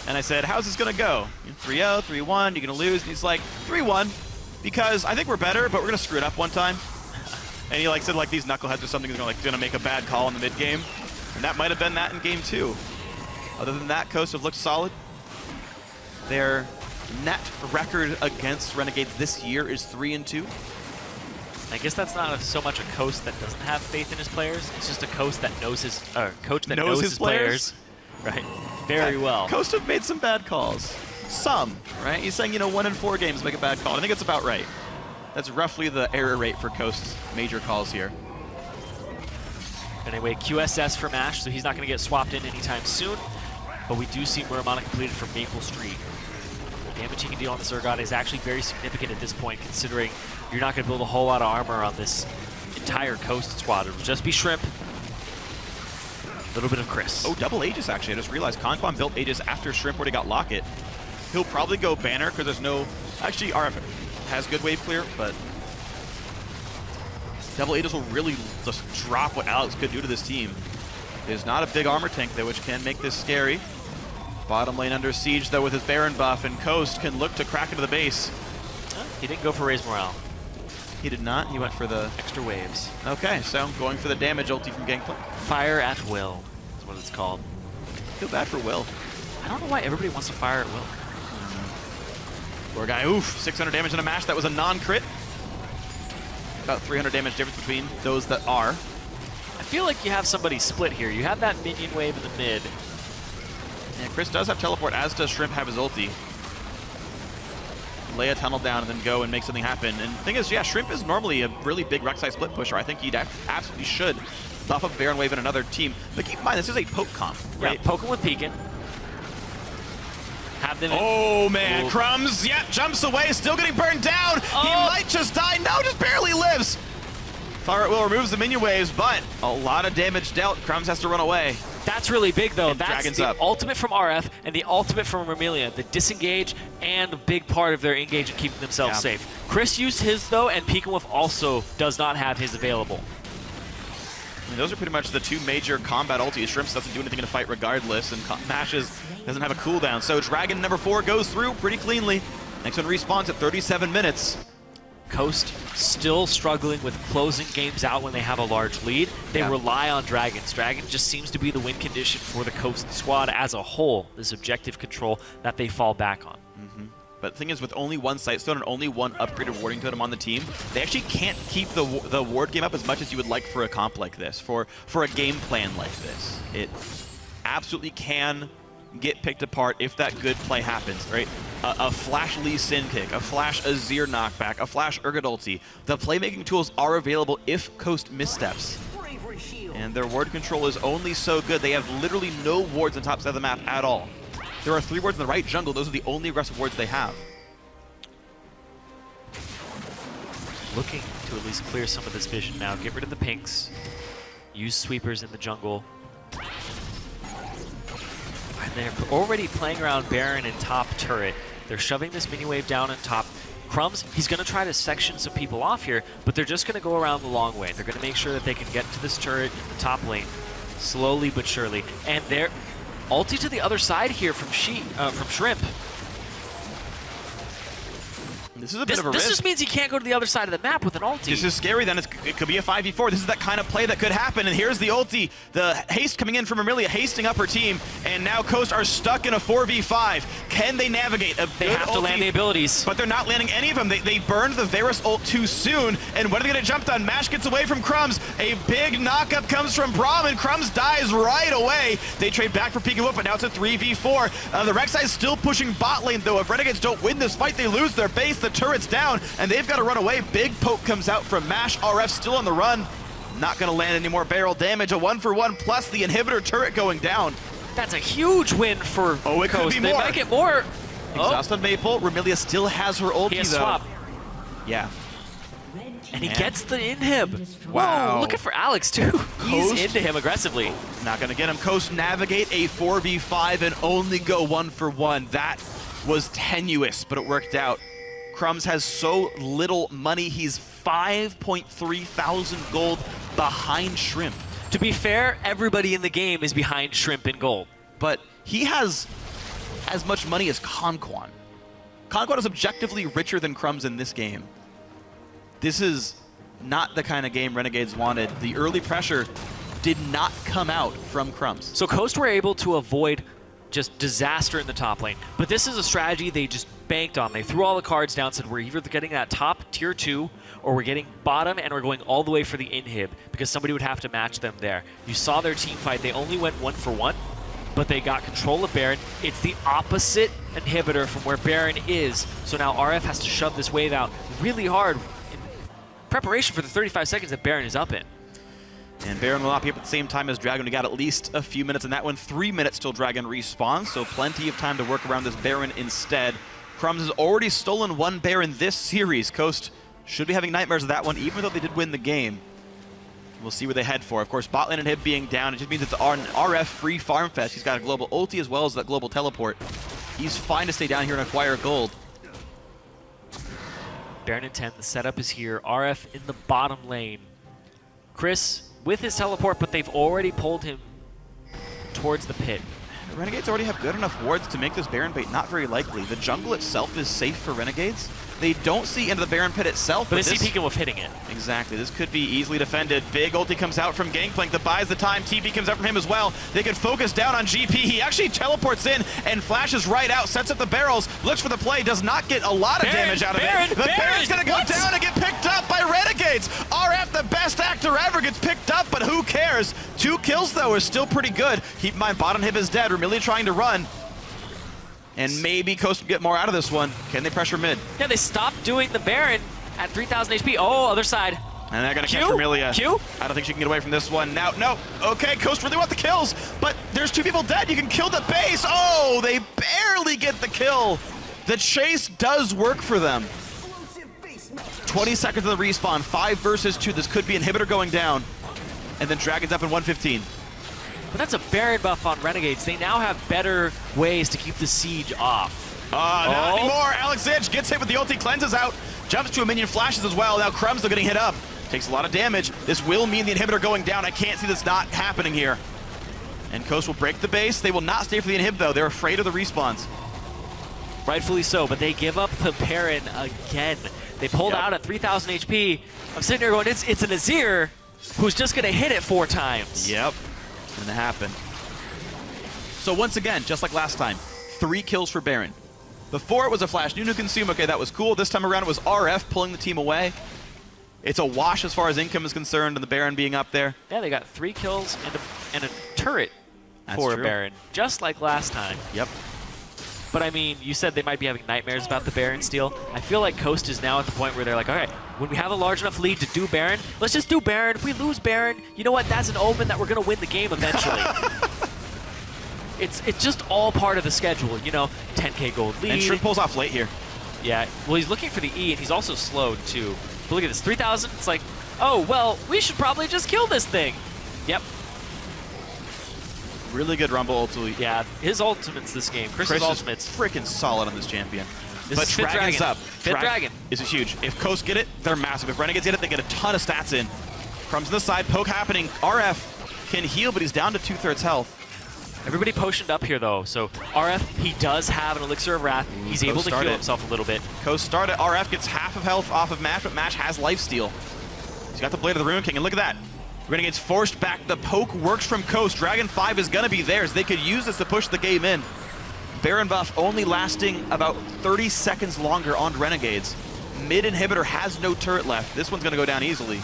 Speaker 7: and I said, how's this going to go? 3-0, 3-1, you're going to lose? And he's like, 3-1, because I think we're better, but we're going to screw it up one time. And he said these knuckleheads or something are going to make a bad call in the mid game, and that might have been that in game 2. Other than that, Coast have looked solid. Their net record against Renegades this year is 3-2.
Speaker 8: I guess that's not so much a Coast that doesn't have faith in his players. It's just a Coast that knows his coach that knows his players, right? Very well.
Speaker 7: Coast have made some bad calls. Some, right? He's saying 1 in 4 games make a bad call. I think it's about right. That's roughly the error rate for Coast's major calls here.
Speaker 8: Anyway, QSS for Mash, so he's not going to get swapped in anytime soon. But we do see Muramana completed from Maple Street. The damage he can deal on the Zergot is actually very significant at this point, considering you're not going to build a whole lot of armor on this entire Coast squad. It'll just be Shrimp. A little bit of Chris.
Speaker 7: Oh, double Aegis, actually. I just realized Conquan built Aegis after Shrimp already got Locket. He'll probably go Banner, because there's no... Actually, RF has good wave clear, but double Aegis will really just drop what Alex could do to this team. There's not a big armor tank, though, which can make this scary. Bottom lane under siege, though, with his Baron buff, and Coast can look to crack into the base.
Speaker 8: He didn't go for Raise Morale.
Speaker 7: He did not. He went for the...
Speaker 8: Extra waves.
Speaker 7: Okay, so going for the damage ulti from Gangplank.
Speaker 8: Fire at will is what it's called.
Speaker 7: Feel bad for Will.
Speaker 8: I don't know why everybody wants to fire at will.
Speaker 7: Poor guy, oof, 600 damage in a match. That was a non-crit. About 300 damage difference between those that are.
Speaker 8: I feel like you have somebody split here. You have that minion wave in the mid.
Speaker 7: Yeah, Chris does have teleport, as does Shrimp have his ulti. Lay a tunnel down and then go and make something happen. And the thing is, yeah, Shrimp is normally a really big Rek'Sai split pusher. I think he absolutely should buff up Baron Wave in another team. But keep in mind, this is a poke comp, right?
Speaker 8: Yeah, poke him with Peekin. Have them
Speaker 7: oh, man. Ooh. Crumbs, yeah, jumps away, still getting burned down. Oh. He might just die. No, just barely lives. Fire at Will removes the minion waves, but a lot of damage dealt. Crumbs has to run away.
Speaker 8: That's really big, though.
Speaker 7: And
Speaker 8: that's
Speaker 7: Dragon's
Speaker 8: the
Speaker 7: up.
Speaker 8: ultimate from RF and the ultimate from Vermilion. The disengage and a big part of their engage and keeping themselves safe. Chris used his, though, and Peekwolf also does not have his available.
Speaker 7: I mean, those are pretty much the 2 major combat ultis. Shrimps doesn't do anything in a fight regardless, and Mashes doesn't have a cooldown. So Dragon number 4 goes through pretty cleanly. Next one respawns at 37 minutes.
Speaker 8: Coast still struggling with closing games out when they have a large lead. They rely on Dragons. Dragon just seems to be the win condition for the Coast squad as a whole, this objective control that they fall back on.
Speaker 7: But the thing is, with only 1 Sightstone and only 1 upgraded warding totem on the team, they actually can't keep the ward game up as much as you would like for a comp like this, for a game plan like this. It absolutely can get picked apart if that good play happens, right? A flash Lee Sin kick, a flash Azir knockback, a flash Urgot ulti. The playmaking tools are available if Coast missteps. And their ward control is only so good. They have literally no wards on top side of the map at all. There are 3 wards in the right jungle. Those are the only aggressive wards they have.
Speaker 8: Looking to at least clear some of this vision now. Get rid of the pinks. Use sweepers in the jungle. And they're already playing around Baron and top turret. They're shoving this mini wave down on top. Crumbs, he's going to try to section some people off here, but they're just going to go around the long way. They're going to make sure that they can get to this turret in the top lane, slowly but surely. And they're ulti to the other side here from Shrimp.
Speaker 7: This is a bit of a risk.
Speaker 8: This just means he can't go to the other side of the map with an ulti.
Speaker 7: This is scary, then. It could be a 5v4. This is that kind of play that could happen, and here's the ulti. The haste coming in from Amelia, hasting up her team, and now Coast are stuck in a 4v5. Can they navigate a
Speaker 8: They
Speaker 7: good
Speaker 8: have to land the abilities.
Speaker 7: But they're not landing any of them. They burned the Varus ult too soon, and when are they going to jump on? Mash gets away from Crumbs. A big knockup comes from Braum, and Crumbs dies right away. They trade back for Peek and Whoop, but now it's a 3v4. The Rek'Sai is still pushing bot lane, though. If Renegades don't win this fight, they lose their base. The turret's down, and they've got to run away. Big poke comes out from Mash. RF still on the run. Not going to land any more barrel damage. A 1-for-1 plus the inhibitor turret going down.
Speaker 8: That's a huge win for
Speaker 7: Oh, it
Speaker 8: Coast.
Speaker 7: could be
Speaker 8: They
Speaker 7: more.
Speaker 8: might get more.
Speaker 7: Exhausted Maple. Remilia still has her ulti,
Speaker 8: He has
Speaker 7: though.
Speaker 8: swap.
Speaker 7: Yeah.
Speaker 8: And he gets the inhib.
Speaker 7: Wow.
Speaker 8: Whoa, looking for Alex, too. He's into him aggressively.
Speaker 7: Not going to get him. Coast navigate a 4v5 and only go 1-for-1. That was tenuous, but it worked out. Crumbs has so little money. He's 5.3 thousand gold behind Shrimp.
Speaker 8: To be fair, everybody in the game is behind Shrimp in gold.
Speaker 7: But he has as much money as Conquan. Conquan is objectively richer than Crumbs in this game. This is not the kind of game Renegades wanted. The early pressure did not come out from Crumbs.
Speaker 8: So Coast were able to avoid just disaster in the top lane. But this is a strategy they just banked on. They threw all the cards down, said we're either getting that top tier 2 or we're getting bottom and we're going all the way for the inhib because somebody would have to match them there. You saw their team fight. They only went 1-for-1, but they got control of Baron. It's the opposite inhibitor from where Baron is. So now RF has to shove this wave out really hard in preparation for the 35 seconds that Baron is up in.
Speaker 7: And Baron will not be up at the same time as Dragon. We got at least a few minutes in that one. 3 minutes till Dragon respawns, so plenty of time to work around this Baron instead. Crumbs has already stolen one Baron this series. Coast should be having nightmares of that one, even though they did win the game. We'll see where they head for. Of course, bot lane and him being down, it just means it's an RF free farm fest. He's got a global ulti as well as that global teleport. He's fine to stay down here and acquire gold.
Speaker 8: Baron and 10, the setup is here. RF in the bottom lane. Chris with his teleport, but they've already pulled him towards the pit.
Speaker 7: The Renegades already have good enough wards to make this Baron bait not very likely. The jungle itself is safe for Renegades. They don't see into the Baron pit itself.
Speaker 8: But they see Peek and Wolf hitting it.
Speaker 7: Exactly. This could be easily defended. Big ulti comes out from Gangplank that buys the time. TP comes out from him as well. They could focus down on GP. He actually teleports in and flashes right out, sets up the barrels, looks for the play, does not get a lot of damage out of it. But Baron's going to go down and get picked up by Renegades. RF, the best actor ever, gets picked up, but who cares? 2 kills, though, is still pretty good. Keep in mind, bottom hib is dead. Remilia trying to run. And maybe Coast can get more out of this one. Can they pressure mid?
Speaker 8: Yeah, they stopped doing the Baron at 3,000 HP. Oh, other side.
Speaker 7: And they're going to catch Remilia.
Speaker 8: Q?
Speaker 7: I don't think she can get away from this one. Now, no. Okay, Coast really want the kills, but there's 2 people dead. You can kill the base. Oh, they barely get the kill. The chase does work for them. 20 seconds of the respawn. 5 versus 2. This could be inhibitor going down. And then Dragon's up in 115.
Speaker 8: But that's a Baron buff on Renegades. They now have better ways to keep the siege off.
Speaker 7: Not anymore. Alex Edge gets hit with the ulti, cleanses out, jumps to a minion, flashes as well. Now Crumbs still getting hit up. Takes a lot of damage. This will mean the inhibitor going down. I can't see this not happening here. And Coast will break the base. They will not stay for the inhib, though. They're afraid of the respawns.
Speaker 8: Rightfully so, but they give up the Baron again. They pulled out at 3,000 HP. I'm sitting here going, it's an Azir who's just going to hit it 4 times.
Speaker 7: Yep. Gonna happen. So once again, just like last time, 3 kills for Baron. Before it was a flash Nunu consume. Okay, that was cool. This time around it was RF pulling the team away. It's a wash as far as income is concerned and the Baron being up there.
Speaker 8: Yeah, they got 3 kills and a turret for Baron, just like last time.
Speaker 7: Yep.
Speaker 8: But I mean, you said they might be having nightmares about the Baron steal. I feel like Coast is now at the point where they're like, all right, when we have a large enough lead to do Baron, let's just do Baron. If we lose Baron, you know what? That's an omen that we're going to win the game eventually. It's just all part of the schedule, you know, 10K gold lead.
Speaker 7: And Shrimp pulls off late here.
Speaker 8: Yeah, well, he's looking for the E, and he's also slowed, too. But look at this, 3,000. It's like, oh, well, we should probably just kill this thing. Yep.
Speaker 7: Really good Rumble ultimate.
Speaker 8: Yeah, his ultimates this game. Chris's ultimates.
Speaker 7: Freaking solid on this champion.
Speaker 8: This
Speaker 7: but
Speaker 8: is fifth
Speaker 7: Dragon's
Speaker 8: dragon.
Speaker 7: up.
Speaker 8: Fifth dragon.
Speaker 7: This is huge. If Coast get it, they're massive. If Renegades get it, they get a ton of stats in. Crumbs on the side, poke happening. RF can heal, but he's down to 2/3 health.
Speaker 8: Everybody potioned up here, though, so RF, he does have an Elixir of Wrath. He's able to heal himself a little bit.
Speaker 7: Coast started. RF gets half of health off of Mash, but Mash has lifesteal. He's got the Blade of the Rune King, and look at that. Renegade's forced back. The poke works from Coast. Dragon 5 is going to be theirs. They could use this to push the game in. Baron buff only lasting about 30 seconds longer on Renegades. Mid inhibitor has no turret left. This one's going to go down easily.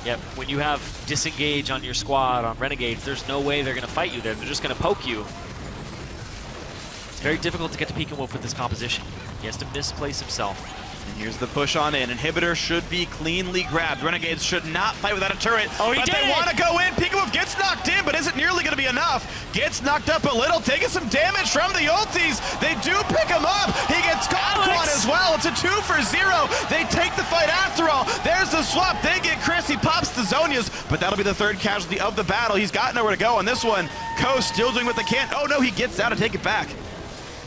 Speaker 8: Yep, when you have disengage on your squad on Renegades, there's no way they're going to fight you there. They're just going to poke you. It's very difficult to get to Pekin Wolf with this composition. He has to misplace himself.
Speaker 7: And here's the push on in. Inhibitor should be cleanly grabbed. Renegades should not fight without a turret.
Speaker 8: Oh,
Speaker 7: but they want to go in. Pekin Wolf gets knocked in, but isn't nearly going to be enough. Gets knocked up a little, taking some damage from the ultis. They do pick him up. He gets caught one as well. It's a 2 for 0. They take the fight after all. There's the swap. They get Chris. He pops the Zonias, but that'll be the third casualty of the battle. He's got nowhere to go on this one. Coast still doing what they can. Oh no, he gets out to take it back.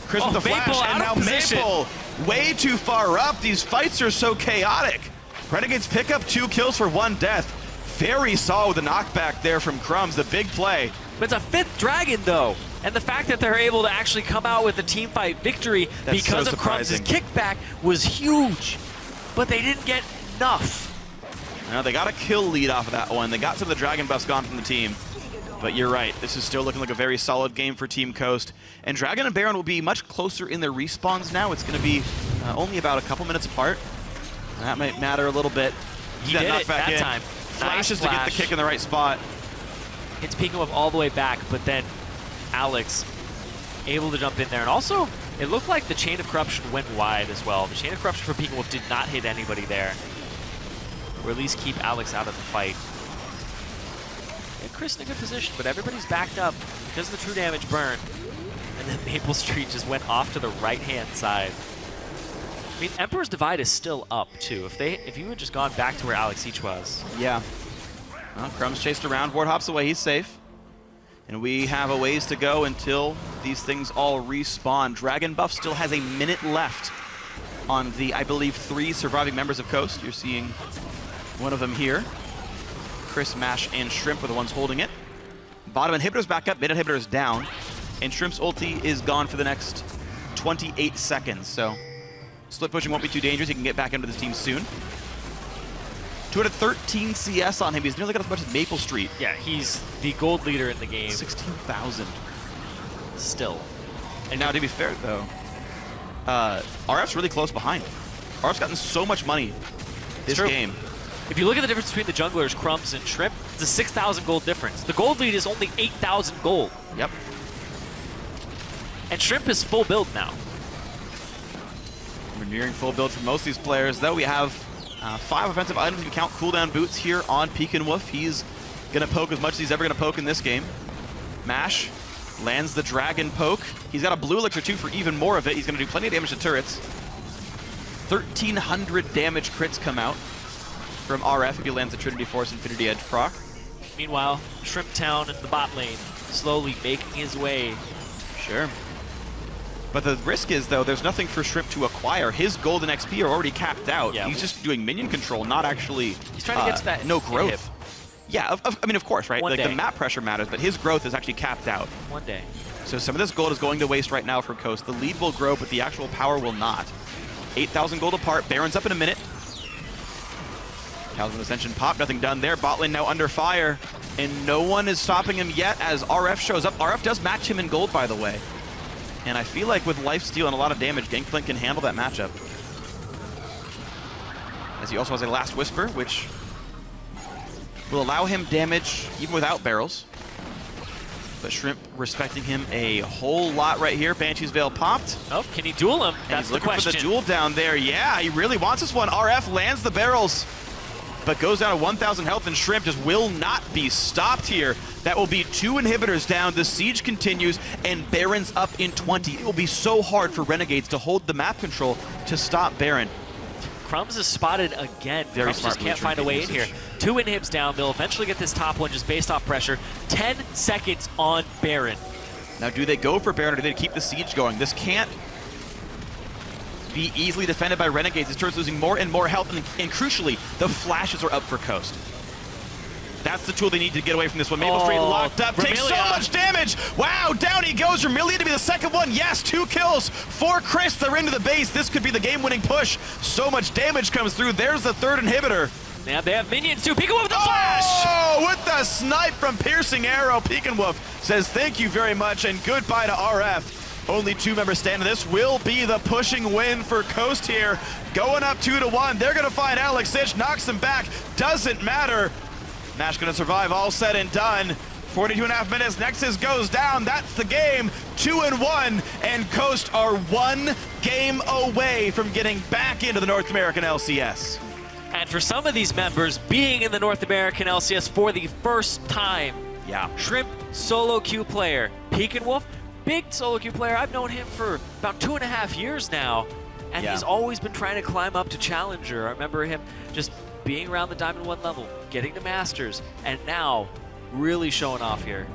Speaker 7: Chris with the flash, and now Maple way too far up. These fights are so chaotic. Renegades pick up 2 kills for 1 death. Very solid with the knockback there from Crumbs, the big play.
Speaker 8: But it's a 5th Dragon, though. And the fact that they're able to actually come out with a team fight victory because of Crumbs' kickback was huge. But they didn't get enough.
Speaker 7: Now they got a kill lead off of that one. They got some of the Dragon buffs gone from the team. But you're right, this is still looking like a very solid game for Team Coast. And Dragon and Baron will be much closer in their respawns now. It's going to be only about a couple minutes apart. That might matter a little bit.
Speaker 8: He did it that time.
Speaker 7: Flashes to get the kick in the right spot.
Speaker 8: It's Pekin Wolf all the way back, but then Alex able to jump in there. And also, it looked like the Chain of Corruption went wide as well. The Chain of Corruption for Pekin Wolf did not hit anybody there. Or at least keep Alex out of the fight. And Chris in a good position, but everybody's backed up because of the true damage burn. And then Maple Street just went off to the right-hand side. I mean, Emperor's Divide is still up, too. If you had just gone back to where Alex Each was.
Speaker 7: Yeah. Well, Crumbs chased around. Ward hops away. He's safe. And we have a ways to go until these things all respawn. Dragon buff still has a minute left on the, I believe, 3 surviving members of Coast. You're seeing one of them here. Chris, Mash, and Shrimp are the ones holding it. Bottom inhibitor's back up, mid inhibitor's down. And Shrimp's ulti is gone for the next 28 seconds. So split pushing won't be too dangerous. He can get back into this team soon. 213 CS on him. He's nearly got as much as Maple Street.
Speaker 8: Yeah, he's the gold leader in the game.
Speaker 7: 16,000.
Speaker 8: Still.
Speaker 7: And now, to be fair, though, RF's really close behind. RF's gotten so much money this game.
Speaker 8: If you look at the difference between the junglers, Crumbs and Shrimp, it's a 6,000 gold difference. The gold lead is only 8,000 gold.
Speaker 7: Yep.
Speaker 8: And Shrimp is full build now.
Speaker 7: We're nearing full build for most of these players, though. We have 5 offensive items. You can count cooldown boots here on Pekin Wolf. He's going to poke as much as he's ever going to poke in this game. Mash lands the dragon poke. He's got a blue elixir, too, for even more of it. He's going to do plenty of damage to turrets. 1,300 damage crits come out from RF if he lands the Trinity Force Infinity Edge proc.
Speaker 8: Meanwhile, Shrimp Town in the bot lane, slowly making his way.
Speaker 7: Sure. But the risk is, though, there's nothing for Shrimp to acquire. His gold and XP are already capped out.
Speaker 8: Yeah.
Speaker 7: He's just doing minion control, not actually
Speaker 8: He's trying to get to that
Speaker 7: no growth.
Speaker 8: hip.
Speaker 7: Yeah, I mean, of course, right?
Speaker 8: One
Speaker 7: Like
Speaker 8: day.
Speaker 7: the map pressure matters, but his growth is actually capped out.
Speaker 8: One day.
Speaker 7: So some of this gold is going to waste right now for Coast. The lead will grow, but the actual power will not. 8,000 gold apart. Baron's up in a minute. Talisman Ascension pop, nothing done there. Bot lane now under fire, and no one is stopping him yet as RF shows up. RF does match him in gold, by the way. And I feel like with lifesteal and a lot of damage, Gangplank can handle that matchup. As he also has a Last Whisper, which will allow him damage even without barrels. But Shrimp respecting him a whole lot right here. Banshee's Veil popped.
Speaker 8: Oh, can he duel him?
Speaker 7: And
Speaker 8: That's
Speaker 7: he's
Speaker 8: the
Speaker 7: looking
Speaker 8: question.
Speaker 7: for the duel down there. Yeah, he really wants this one. RF lands the barrels, but goes down to 1,000 health, and Shrimp just will not be stopped here. That will be 2 inhibitors down. The siege continues, and Baron's up in 20. It will be so hard for Renegades to hold the map control to stop Baron.
Speaker 8: Crumbs is spotted again.
Speaker 7: Very
Speaker 8: Crumbs
Speaker 7: smart
Speaker 8: just can't
Speaker 7: blue
Speaker 8: find a way in
Speaker 7: trinket
Speaker 8: here.
Speaker 7: usage.
Speaker 8: 2 inhibs down. They'll eventually get this top one just based off pressure. 10 seconds on Baron.
Speaker 7: Now, do they go for Baron, or do they keep the siege going? This can't be easily defended by Renegades. This turret's losing more and more health, and crucially, the flashes are up for Coast. That's the tool they need to get away from this one. Maple Street locked up, takes so much damage. Wow, down he goes. Vermilion to be the second one. Yes, 2 kills for Chris. They're into the base. This could be the game-winning push. So much damage comes through. There's the third inhibitor.
Speaker 8: Now they have minions too. Peekin' Wolf with the flash!
Speaker 7: Oh, with the snipe from Piercing Arrow. Peekin' Wolf says thank you very much and goodbye to RF. Only 2 members stand. This will be the pushing win for Coast here. Going up 2-1. They're going to find Alex Sitch, knocks him back. Doesn't matter. Nash going to survive, all said and done. 42.5 minutes. Nexus goes down. That's the game. 2-1. And Coast are 1 game away from getting back into the North American LCS.
Speaker 8: And for some of these members, being in the North American LCS for the first time.
Speaker 7: Yeah.
Speaker 8: Shrimp, solo queue player. Peekin' Wolf, big solo queue player. I've known him for about 2.5 years now. And he's always been trying to climb up to Challenger. I remember him just being around the Diamond 1 level, getting to Masters, and now really showing off here.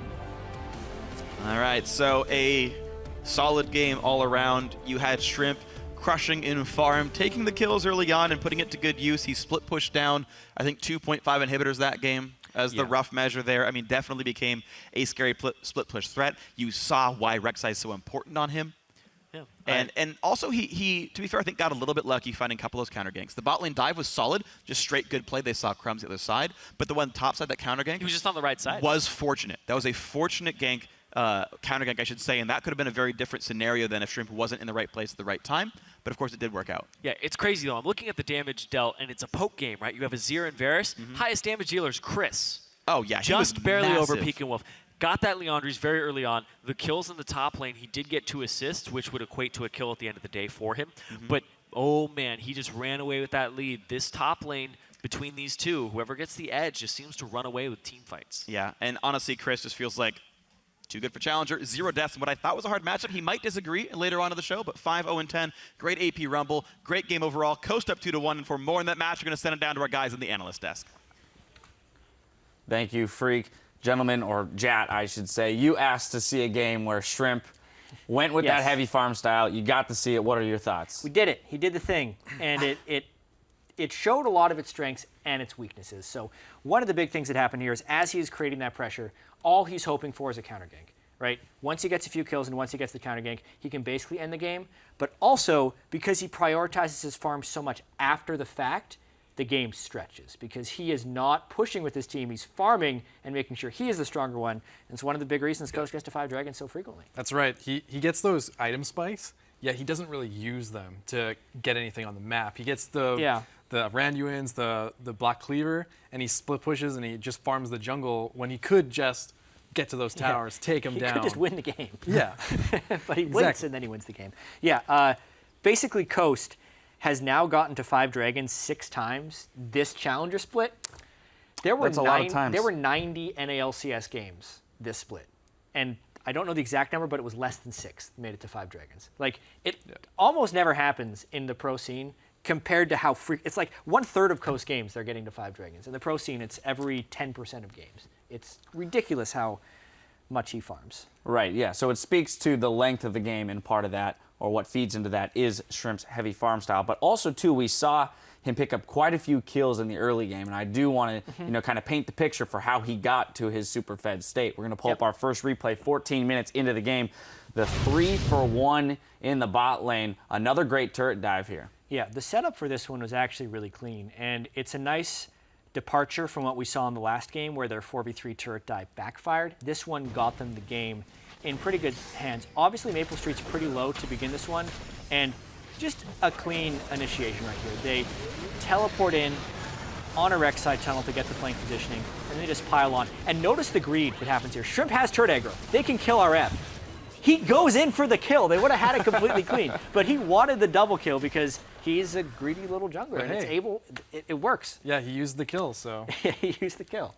Speaker 7: All right, so a solid game all around. You had Shrimp crushing in farm, taking the kills early on and putting it to good use. He split pushed down, I think, 2.5 inhibitors that game as the rough measure there. I mean, definitely became a scary split push threat. You saw why Rek'Sai is so important on him.
Speaker 8: Yeah.
Speaker 7: And also he, to be fair, I think got a little bit lucky finding a couple of those counter ganks. The bot lane dive was solid, just straight good play. They saw Crumbs the other side, but the one top side, that counter gank,
Speaker 8: he was just on the right side.
Speaker 7: Was fortunate. That was a fortunate gank, counter gank, I should say, and that could have been a very different scenario than if Shrimp wasn't in the right place at the right time. But of course, it did work out.
Speaker 8: Yeah, it's crazy though. I'm looking at the damage dealt, and it's a poke game, right? You have Azir and Varus. Highest damage dealer is Chris.
Speaker 7: Oh yeah, he was
Speaker 8: just barely
Speaker 7: massive.
Speaker 8: over Peekin' Wolf. Got that Leandries very early on. The kills in the top lane, he did get 2 assists, which would equate to a kill at the end of the day for him. But, oh man, he just ran away with that lead. This top lane between these two, whoever gets the edge just seems to run away with team fights.
Speaker 7: Yeah, and honestly, Chris just feels like too good for Challenger. 0 deaths in what I thought was a hard matchup. He might disagree later on in the show, but 5-0-10. Great AP Rumble. Great game overall. Coast up 2-1, and for more in that match, we're going to send it down to our guys in the analyst desk.
Speaker 9: Thank you, Freak. Gentlemen, or Jat, I should say, you asked to see a game where Shrimp went with that heavy farm style. You got to see it. What are your thoughts?
Speaker 10: We did it. He did the thing, and it showed a lot of its strengths and its weaknesses. So one of the big things that happened here is as he is creating that pressure, all he's hoping for is a counter gank, right? Once he gets a few kills and once he gets the counter gank, he can basically end the game. But also, because he prioritizes his farm so much after the fact, the game stretches because he is not pushing with his team. He's farming and making sure he is the stronger one. And it's one of the big reasons Coast gets to 5 dragons so frequently.
Speaker 6: That's right. He gets those item spikes, yet he doesn't really use them to get anything on the map. He gets the Randuins, the Black Cleaver, and he split pushes and he just farms the jungle when he could just get to those towers, take them down.
Speaker 10: He could just win the game.
Speaker 6: Yeah.
Speaker 10: But he wins and then he wins the game. Yeah, basically Coast has now gotten to 5 dragons 6 times this Challenger split.
Speaker 9: That's a lot of times.
Speaker 10: There were 90 NALCS games this split. And I don't know the exact number, but it was less than 6 that made it to 5 dragons. Like, it almost never happens in the pro scene compared to how it's like 1/3 of Coast games they're getting to 5 dragons. In the pro scene, it's every 10% of games. It's ridiculous how much he farms.
Speaker 9: Right, yeah. So it speaks to the length of the game, and part of that, or what feeds into that, is Shrimp's heavy farm style. But also, too, we saw him pick up quite a few kills in the early game, and I do want to, kind of paint the picture for how he got to his super fed state. We're going to pull up our first replay 14 minutes into the game. The 3-for-1 in the bot lane. Another great turret dive here.
Speaker 10: Yeah, the setup for this one was actually really clean, and it's a nice departure from what we saw in the last game where their 4v3 turret dive backfired. This one got them the game in pretty good hands. Obviously, Maple Street's pretty low to begin this one, and just a clean initiation right here. They teleport in on a Rek'Sai tunnel to get the flank positioning, and they just pile on. And notice the greed that happens here. Shrimp has turret aggro. They can kill RF. He goes in for the kill. They would have had it completely clean, but he wanted the double kill because he's a greedy little jungler, and it's able. It works.
Speaker 6: Yeah, he used the kill, so.
Speaker 10: He used the kill.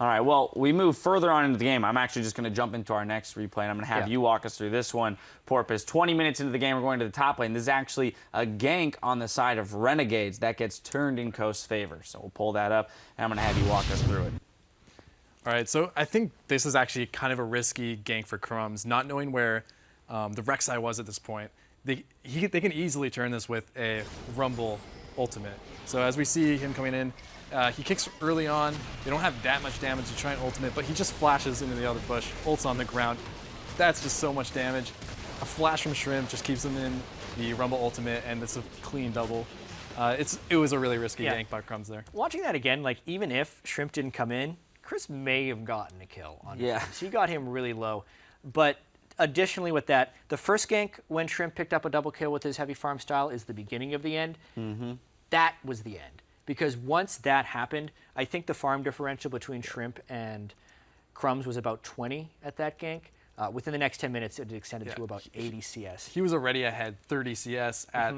Speaker 9: All right, well, we move further on into the game. I'm actually just going to jump into our next replay, and I'm going to have you walk us through this one, Porpoise. 20 minutes into the game, we're going to the top lane. This is actually a gank on the side of Renegades that gets turned in Coast's favor. So we'll pull that up, and I'm going to have you walk us through it.
Speaker 6: All right, so I think this is actually kind of a risky gank for Crumbs, not knowing where the Rek'Sai was at this point. They can easily turn this with a Rumble ultimate. So as we see him coming in, He kicks early on. They don't have that much damage to try and ultimate, but he just flashes into the other bush, ults on the ground. That's just so much damage. A flash from Shrimp just keeps him in the Rumble ultimate, and it's a clean double. It was a really risky gank by Crumbs there.
Speaker 10: Watching that again, like even if Shrimp didn't come in, Chris may have gotten a kill on him. So he got him really low. But additionally with that, the first gank when Shrimp picked up a double kill with his heavy farm style is the beginning of the end. That was the end. Because once that happened, I think the farm differential between Shrimp and Crumbs was about 20 at that gank. Within the next 10 minutes, it extended to about 80 CS.
Speaker 6: He was already ahead 30 CS at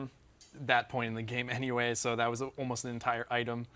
Speaker 6: that point in the game anyway, so that was almost an entire item.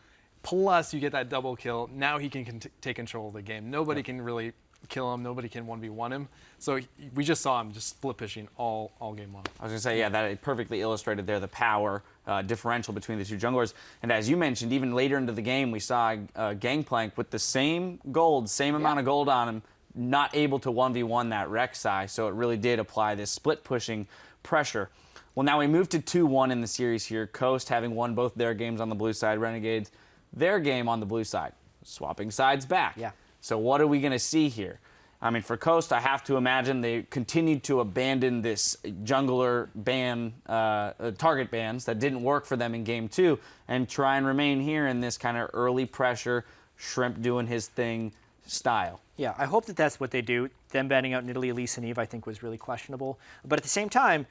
Speaker 6: Plus, you get that double kill. Now he can take control of the game. Nobody can really kill him. Nobody can 1v1 him. So we just saw him just split pushing all game long.
Speaker 9: I was going to say, yeah, that perfectly illustrated there the power differential between the two junglers. And as you mentioned, even later into the game, we saw Gangplank with the same gold, same amount of gold on him, not able to 1v1 that Rek'Sai. So it really did apply this split pushing pressure. Well, now we move to 2-1 in the series here. Coast having won both their games on the blue side, Renegades their game on the blue side, swapping sides back. So what are we going to see here? I mean, for Coast, I have to imagine they continued to abandon this jungler ban, target bans that didn't work for them in game 2 and try and remain here in this kind of early pressure, Shrimp doing his thing style.
Speaker 10: Yeah, I hope that that's what they do. Them banning out Nidalee, Elise, and Eve, I think was really questionable. But at the same time,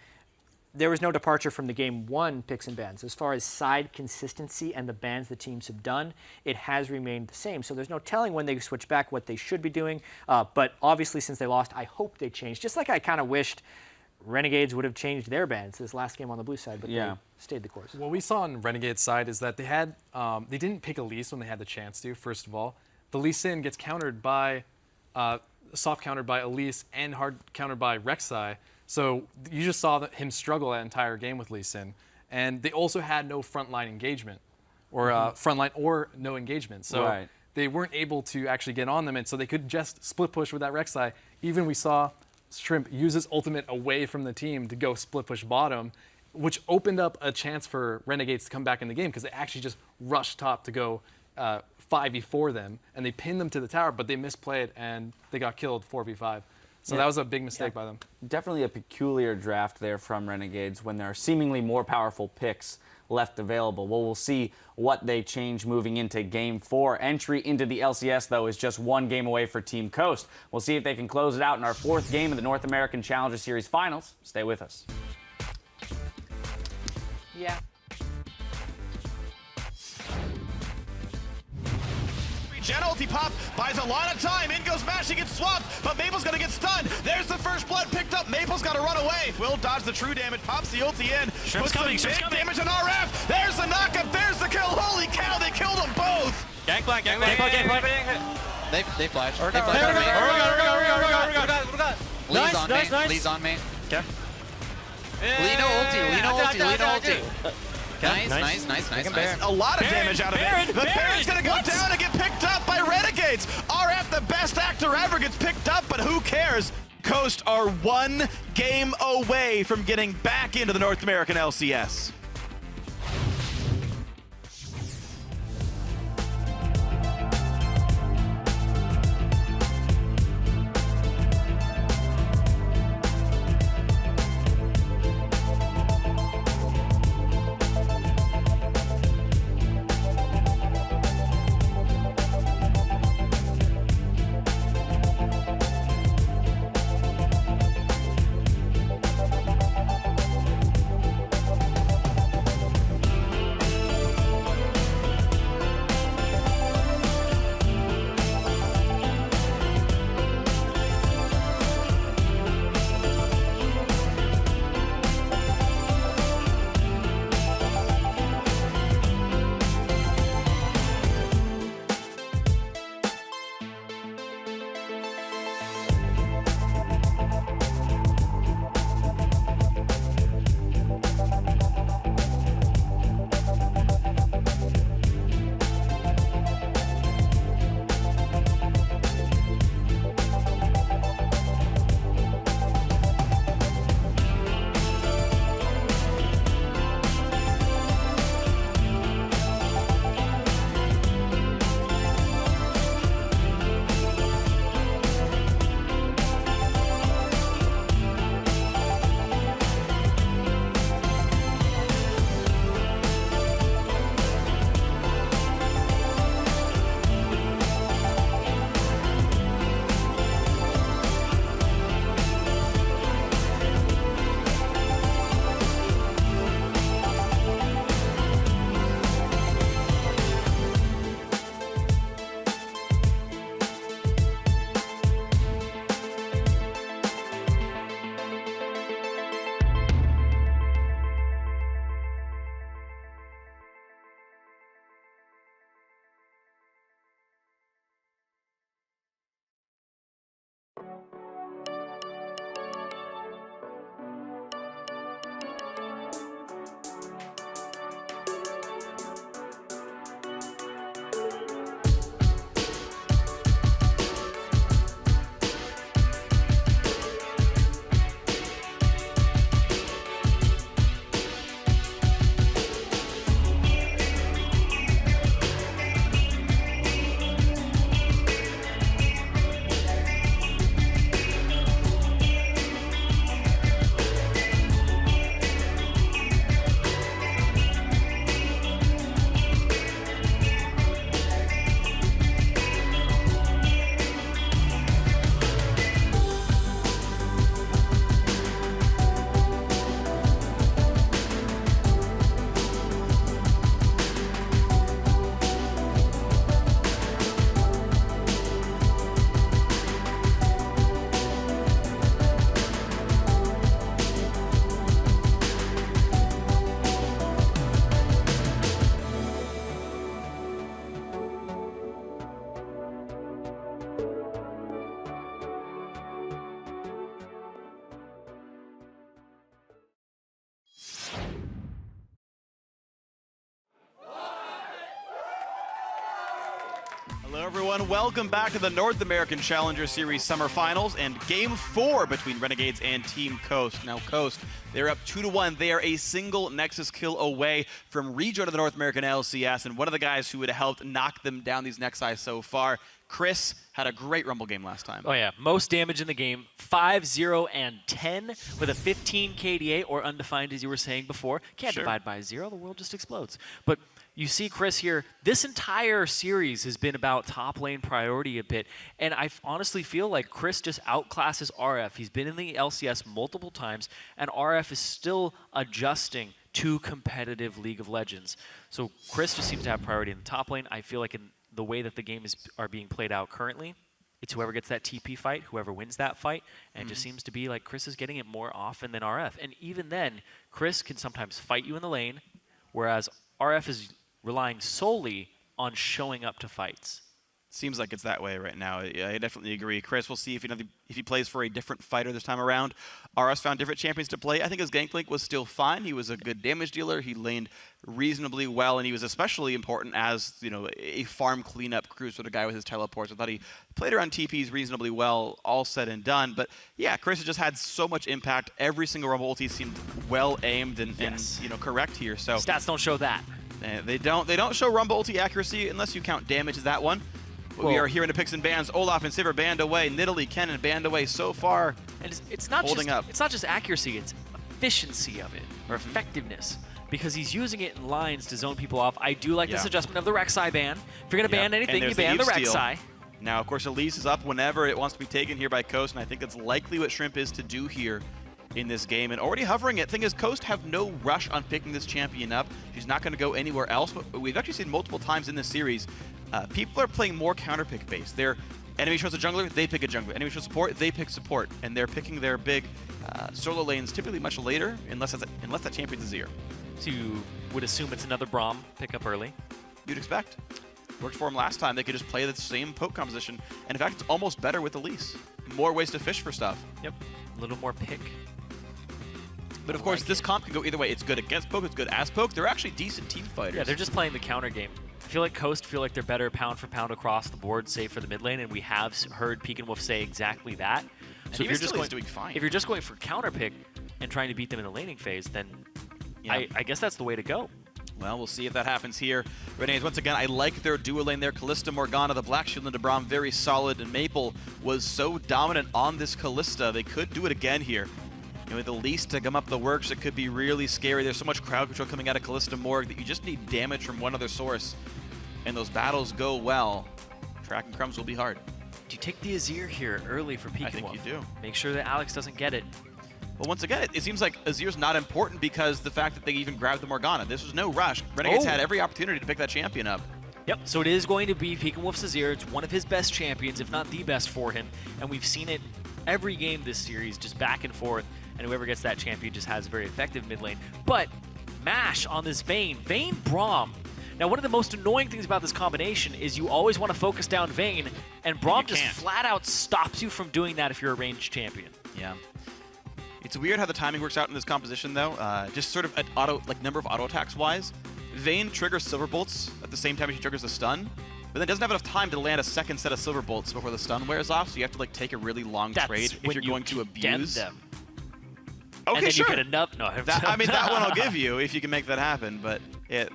Speaker 10: there was no departure from the game 1 picks and bans. As far as side consistency and the bans the teams have done, it has remained the same. So there's no telling when they switch back what they should be doing. But obviously, since they lost, I hope they change. Just like I kind of wished Renegades would have changed their bans this last game on the blue side, but they stayed the course.
Speaker 6: What we saw on Renegade's side is that they didn't pick Elise when they had the chance to, first of all. The Lee Sin gets countered by, soft countered by Elise and hard countered by Rek'Sai. So you just saw him struggle that entire game with Lee Sin. And they also had no frontline engagement, or frontline or no engagement. So they weren't able to actually get on them, and so they could just split push with that Rek'Sai. Even we saw Shrimp use his ultimate away from the team to go split push bottom, which opened up a chance for Renegades to come back in the game because they actually just rushed top to go 5v4 them, and they pinned them to the tower, but they misplayed and they got killed 4v5. So that was a big mistake by them.
Speaker 9: Definitely a peculiar draft there from Renegades when there are seemingly more powerful picks left available. Well, we'll see what they change moving into Game 4. Entry into the LCS, though, is just one game away for Team Coast. We'll see if they can close it out in our 4th game of the North American Challenger Series Finals. Stay with us.
Speaker 10: Yeah.
Speaker 7: Gen ulti pop, buys a lot of time. In goes Mash, he gets swapped, but Maple's gonna get stunned. There's the first blood picked up. Maple's gotta run away. Will dodge the true damage, pops the ulti in.
Speaker 14: Shrimp's coming,
Speaker 7: Puts some big damage on RF. There's the knockup, there's the kill. Holy cow, they killed them both.
Speaker 14: Gangplank.
Speaker 12: They flash.
Speaker 14: They
Speaker 12: Lee's on me. Lee's on me.
Speaker 14: Okay.
Speaker 12: Lean ulti. Nice.
Speaker 7: A lot of damage out of it. The Baron's gonna go down and get picked up by Renegades. RF, the best actor ever, gets picked up, but who cares? Coast are one game away from getting back into the North American LCS. Hello everyone, welcome back to the North American Challenger Series Summer Finals and Game 4 between Renegades and Team Coast. Now Coast, they're up 2-1. They are a single Nexus kill away from rejoining the North American LCS, and one of the guys who would have helped knock them down these Nexi so far, Chris, had a great Rumble game last time.
Speaker 8: Oh yeah, most damage in the game, 5-0 and 10 with a 15 KDA, or undefined as you were saying before. Can't divide by 0, the world just explodes. But you see Chris here, this entire series has been about top lane priority a bit, and I honestly feel like Chris just outclasses RF. He's been in the LCS multiple times, and RF is still adjusting to competitive League of Legends. So Chris just seems to have priority in the top lane. I feel like in the way that the game are being played out currently, it's whoever gets that TP fight, whoever wins that fight, and it just seems to be like Chris is getting it more often than RF. And even then, Chris can sometimes fight you in the lane, whereas RF is relying solely on showing up to fights.
Speaker 7: Seems like it's that way right now. I definitely agree. Chris, we'll see if he plays for a different fighter this time around. RS found different champions to play. I think his Gangplank was still fine. He was a good damage dealer. He laned reasonably well, and he was especially important as, you know, a farm cleanup crew sort of guy with his teleports. I thought he played around TPs reasonably well, all said and done. But yeah, Chris has just had so much impact. Every single Rumble ulti seemed well aimed and you know, correct here. So
Speaker 8: stats don't show that.
Speaker 7: They don't show Rumble ulti accuracy unless you count damage as that one. But we are here in the picks and bans. Olaf and Sivir banned away. Nidalee, Kennen banned away so far.
Speaker 8: And it's not
Speaker 7: holding up.
Speaker 8: It's not just accuracy, it's efficiency of it, or effectiveness. Because he's using it in lines to zone people off. I do like this adjustment of the Rek'Sai ban. If you're going to ban anything, you ban the Rek'Sai.
Speaker 7: Now, of course, Elise is up whenever it wants to be taken here by Coast, and I think that's likely what Shrimp is to do here in this game. And already hovering it. Thing is, Coast have no rush on picking this champion up. She's not going to go anywhere else, but we've actually seen multiple times in this series, people are playing more counter pick based. Their enemy shows a jungler, they pick a jungler. Enemy shows support, they pick support. And they're picking their big solo lanes typically much later, unless that champion's Azir.
Speaker 8: So you would assume it's another Braum pick up early?
Speaker 7: You'd expect. Worked for him last time. They could just play the same poke composition. And in fact, it's almost better with Elise. More ways to fish for stuff.
Speaker 8: Yep, a little more pick.
Speaker 7: But of course, this comp can go either way. It's good against poke, it's good as poke. They're actually decent team fighters.
Speaker 8: Yeah, they're just playing the counter game. I feel like Coast feel like they're better pound for pound across the board, save for the mid lane, and we have heard Peek and Wolf say exactly that. So if you're just
Speaker 7: doing fine.
Speaker 8: If you're just going for counter pick and trying to beat them in the laning phase, then I guess that's the way to go.
Speaker 7: Well, we'll see if that happens here. Renegades, once again, I like their dual lane there. Kalista, Morgana, the Black Shield into Braum, very solid, and Maple was so dominant on this Kalista. They could do it again here. You know, with the least to gum up the works, it could be really scary. There's so much crowd control coming out of Kalista Morg that you just need damage from one other source. And those battles go well. Tracking crumbs will be hard.
Speaker 8: Do you take the Azir here early for Peek?
Speaker 7: I think you do.
Speaker 8: Make sure that Alex doesn't get it.
Speaker 7: Well, once again, it seems like Azir's not important because the fact that they even grabbed the Morgana. This was no rush. Renegades had every opportunity to pick that champion up.
Speaker 8: Yep, so it is going to be Peek and Wolf's Azir. It's one of his best champions, if not the best for him. And we've seen it every game this series, just back and forth. And whoever gets that champion just has a very effective mid lane. But Mash on this Vayne Braum. Now, one of the most annoying things about this combination is you always want to focus down Vayne, and Braum just flat out stops you from doing that if you're a ranged champion.
Speaker 7: Yeah. It's weird how the timing works out in this composition, though. Just sort of at number of auto attacks wise, Vayne triggers Silver Bolts at the same time as she triggers the stun, but then doesn't have enough time to land a second set of Silver Bolts before the stun wears off, so you have to take a really long trade if you're going to abuse
Speaker 8: them.
Speaker 7: Okay,
Speaker 8: and then
Speaker 7: sure.
Speaker 8: you get enough. No,
Speaker 7: I mean, that one I'll give you if you can make that happen, but yeah,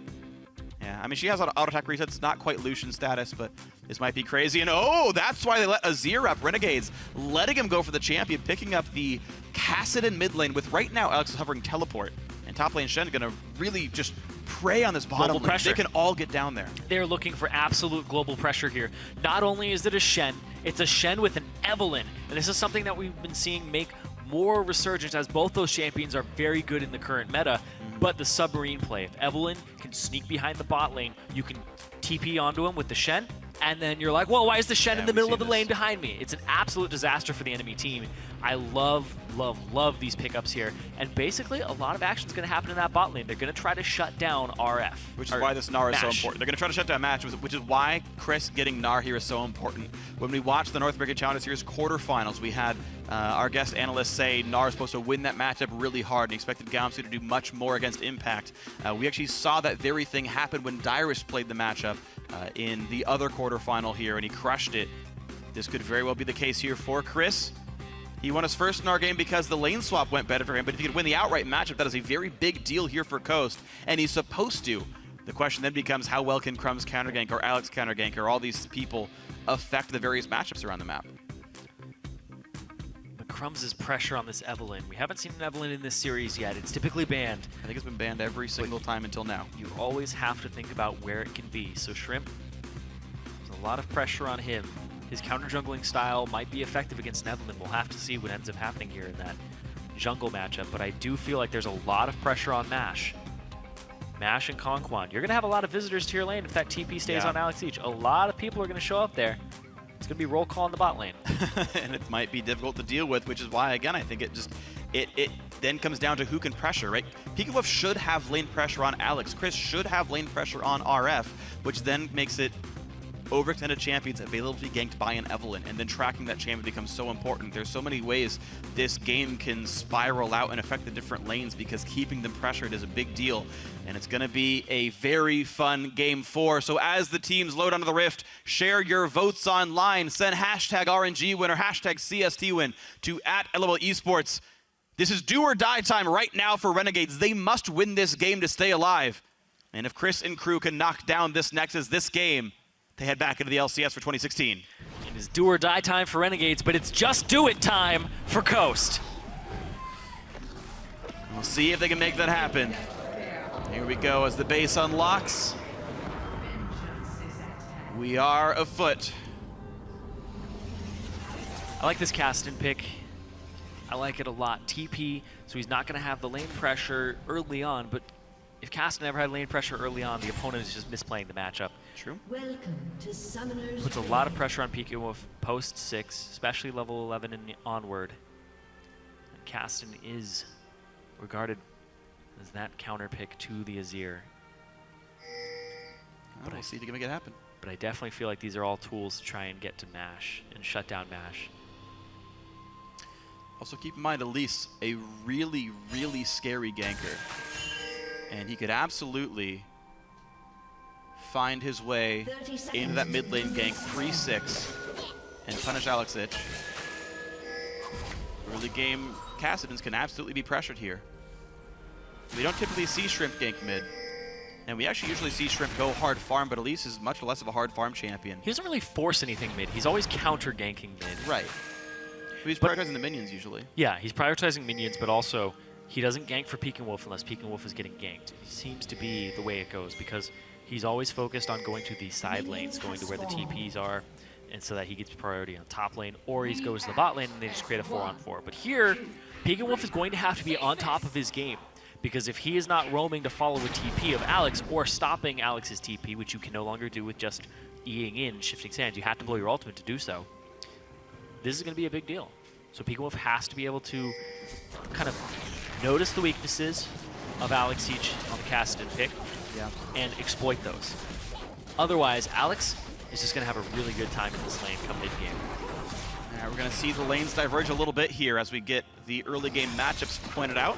Speaker 7: I mean, she has auto attack resets, not quite Lucian status, but this might be crazy. And oh, that's why they let Azir up. Renegades letting him go for the champion, picking up the Kassadin mid lane with right now Alex is hovering teleport. And top lane Shen going to really just prey on this bottom lane.
Speaker 8: Pressure.
Speaker 7: They can all get down there.
Speaker 8: They're looking for absolute global pressure here. Not only is it a Shen, it's a Shen with an Evelynn. And this is something that we've been seeing make more resurgence as both those champions are very good in the current meta. But the submarine play, if Evelynn can sneak behind the bot lane, you can TP onto him with the Shen, and then you're like, well, why is the Shen in the middle of the lane behind me? It's an absolute disaster for the enemy team. I love, love, love these pickups here. And basically, a lot of action is going to happen in that bot lane. They're going to try to shut down RF.
Speaker 7: Which is why this Gnar is so important. They're going to try to shut down Match, which is why Chris getting Gnar here is so important. When we watched the North American Challenger Series quarterfinals, we had our guest analysts say Gnar is supposed to win that matchup really hard and expected Gamsu to do much more against Impact. We actually saw that very thing happen when Dyrus played the matchup in the other quarterfinal here, and he crushed it. This could very well be the case here for Chris. He won his first Gnar game because the lane swap went better for him, but if he could win the outright matchup, that is a very big deal here for Coast, and he's supposed to. The question then becomes how well can Crumb's counter gank or Alex counter gank or all these people affect the various matchups around the map.
Speaker 8: But Crumbs' pressure on this Evelynn. We haven't seen an Evelynn in this series yet. It's typically banned.
Speaker 7: I think it's been banned every single time until now.
Speaker 8: You always have to think about where it can be. So Shrimp, there's a lot of pressure on him. His counter-jungling style might be effective against Evelynn. We'll have to see what ends up happening here in that jungle matchup, but I do feel like there's a lot of pressure on Mash. Mash and Conquan. You're going to have a lot of visitors to your lane if that TP stays on Alex Each. A lot of people are going to show up there. It's going to be roll call in the bot lane.
Speaker 7: And it might be difficult to deal with, which is why, again, I think it then comes down to who can pressure, right? PeekAWolf should have lane pressure on Alex. Chris should have lane pressure on RF, which then makes it overextended champions available to be ganked by an Evelynn, and then tracking that champion becomes so important. There's so many ways this game can spiral out and affect the different lanes because keeping them pressured is a big deal, and it's going to be a very fun Game 4. So as the teams load onto the Rift, share your votes online. Send hashtag RNG win or hashtag CST win to @LOL Esports. This is do or die time right now for Renegades. They must win this game to stay alive. And if Chris and crew can knock down this Nexus this game, they head back into the LCS for 2016.
Speaker 8: It is do or die time for Renegades, but it's just do it time for Coast.
Speaker 7: We'll see if they can make that happen. Here we go as the base unlocks. We are afoot.
Speaker 8: I like this Kassadin pick. I like it a lot. TP, so he's not going to have the lane pressure early on, but if Kassadin never had lane pressure early on, the opponent is just misplaying the matchup.
Speaker 7: True.
Speaker 16: Welcome to Summoners.
Speaker 8: Puts a lot of pressure on PeekAWolf post 6, especially level 11 and onward. And Kassadin is regarded as that counter pick to the Azir.
Speaker 7: But we'll see if they can make it happen.
Speaker 8: But I definitely feel like these are all tools to try and get to Mash and shut down Mash.
Speaker 7: Also keep in mind, Elise, a really, really scary ganker. And he could absolutely find his way into that mid lane gank 3-6 and punish Alex Itch. Early game Kassadins can absolutely be pressured here. We don't typically see Shrimp gank mid. And we actually usually see Shrimp go hard farm, but Elise is much less of a hard farm champion.
Speaker 8: He doesn't really force anything mid. He's always counter ganking mid.
Speaker 7: Right. He's prioritizing the minions usually.
Speaker 8: Yeah, he's prioritizing minions, but also he doesn't gank for PeekAWolf unless PeekAWolf is getting ganked. It seems to be the way it goes because he's always focused on going to the side lanes, going to where the TPs are, and so that he gets priority on top lane, or he goes to the bot lane and they just create a 4-on-4. But here, PeekAWolf is going to have to be on top of his game because if he is not roaming to follow a TP of Alex or stopping Alex's TP, which you can no longer do with just Eing in, shifting sands, you have to blow your ultimate to do so. This is going to be a big deal. So PeekAWolf has to be able to kind of notice the weaknesses of Alex Each on the Kassadin pick, and exploit those. Otherwise, Alex is just going to have a really good time in this lane come mid-game.
Speaker 7: All right, we're going to see the lanes diverge a little bit here as we get the early game matchups pointed out.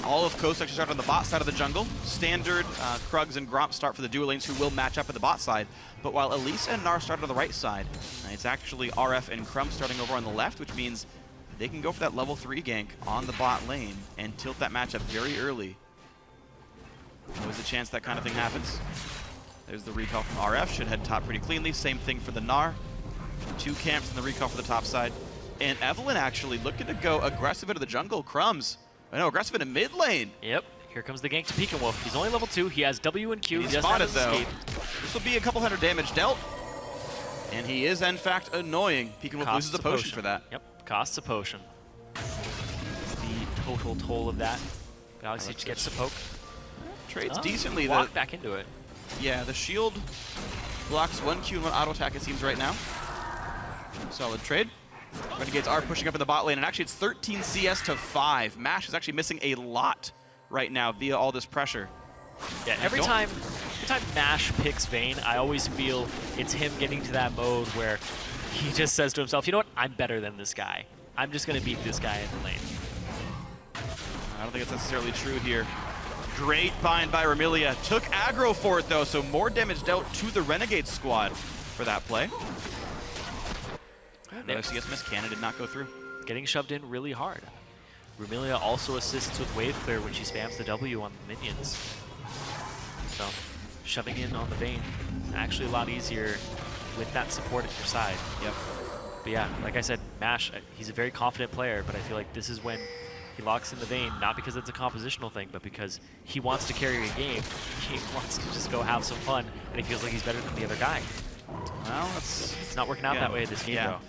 Speaker 7: All of Coast actually start on the bot side of the jungle. Standard, Krugs and Gromp start for the duo lanes who will match up at the bot side. But while Elisa and Gnar start on the right side, it's actually RF and Crumb starting over on the left, which means they can go for that level 3 gank on the bot lane and tilt that matchup very early. Always a chance that kind of thing happens. There's the recall from RF, should head top pretty cleanly. Same thing for the Gnar. 2 camps in the recall for the top side. And Evelyn actually looking to go aggressive into the jungle. Crumbs. I know, aggressive in the mid lane.
Speaker 8: Yep, here comes the gank to Pekin Wolf. He's only level 2, he has W and Q.
Speaker 7: He's
Speaker 8: he doesn't have
Speaker 7: spotted
Speaker 8: his
Speaker 7: though.
Speaker 8: escape.
Speaker 7: This will be a couple hundred damage dealt. And he is in fact annoying. Pekin Wolf loses a potion for that.
Speaker 8: Yep, costs a potion. The total toll of that. Galaxy gets a poke.
Speaker 7: Trades decently.
Speaker 8: Walk back into it.
Speaker 7: Yeah, the shield blocks 1 Q and 1 auto attack it seems right now. Solid trade. Renegades are pushing up in the bot lane, and actually it's 13 CS to 5. Mash is actually missing a lot right now via all this pressure.
Speaker 8: Yeah, every time Mash picks Vayne, I always feel it's him getting to that mode where he just says to himself, you know what, I'm better than this guy. I'm just going to beat this guy in the lane.
Speaker 7: I don't think it's necessarily true here. Great bind by Remilia. Took aggro for it though, so more damage dealt to the Renegade squad for that play. No CS miss, Cannon did not go through.
Speaker 8: Getting shoved in really hard. Remilia also assists with wave clear when she spams the W on the minions. So, shoving in on the Vayne, actually a lot easier with that support at your side.
Speaker 7: Yep.
Speaker 8: But yeah, like I said, Mash, he's a very confident player, but I feel like this is when he locks in the Vayne, not because it's a compositional thing, but because he wants to carry a game. He wants to just go have some fun, and he feels like he's better than the other guy.
Speaker 7: Well,
Speaker 8: it's not working out that way this game, though.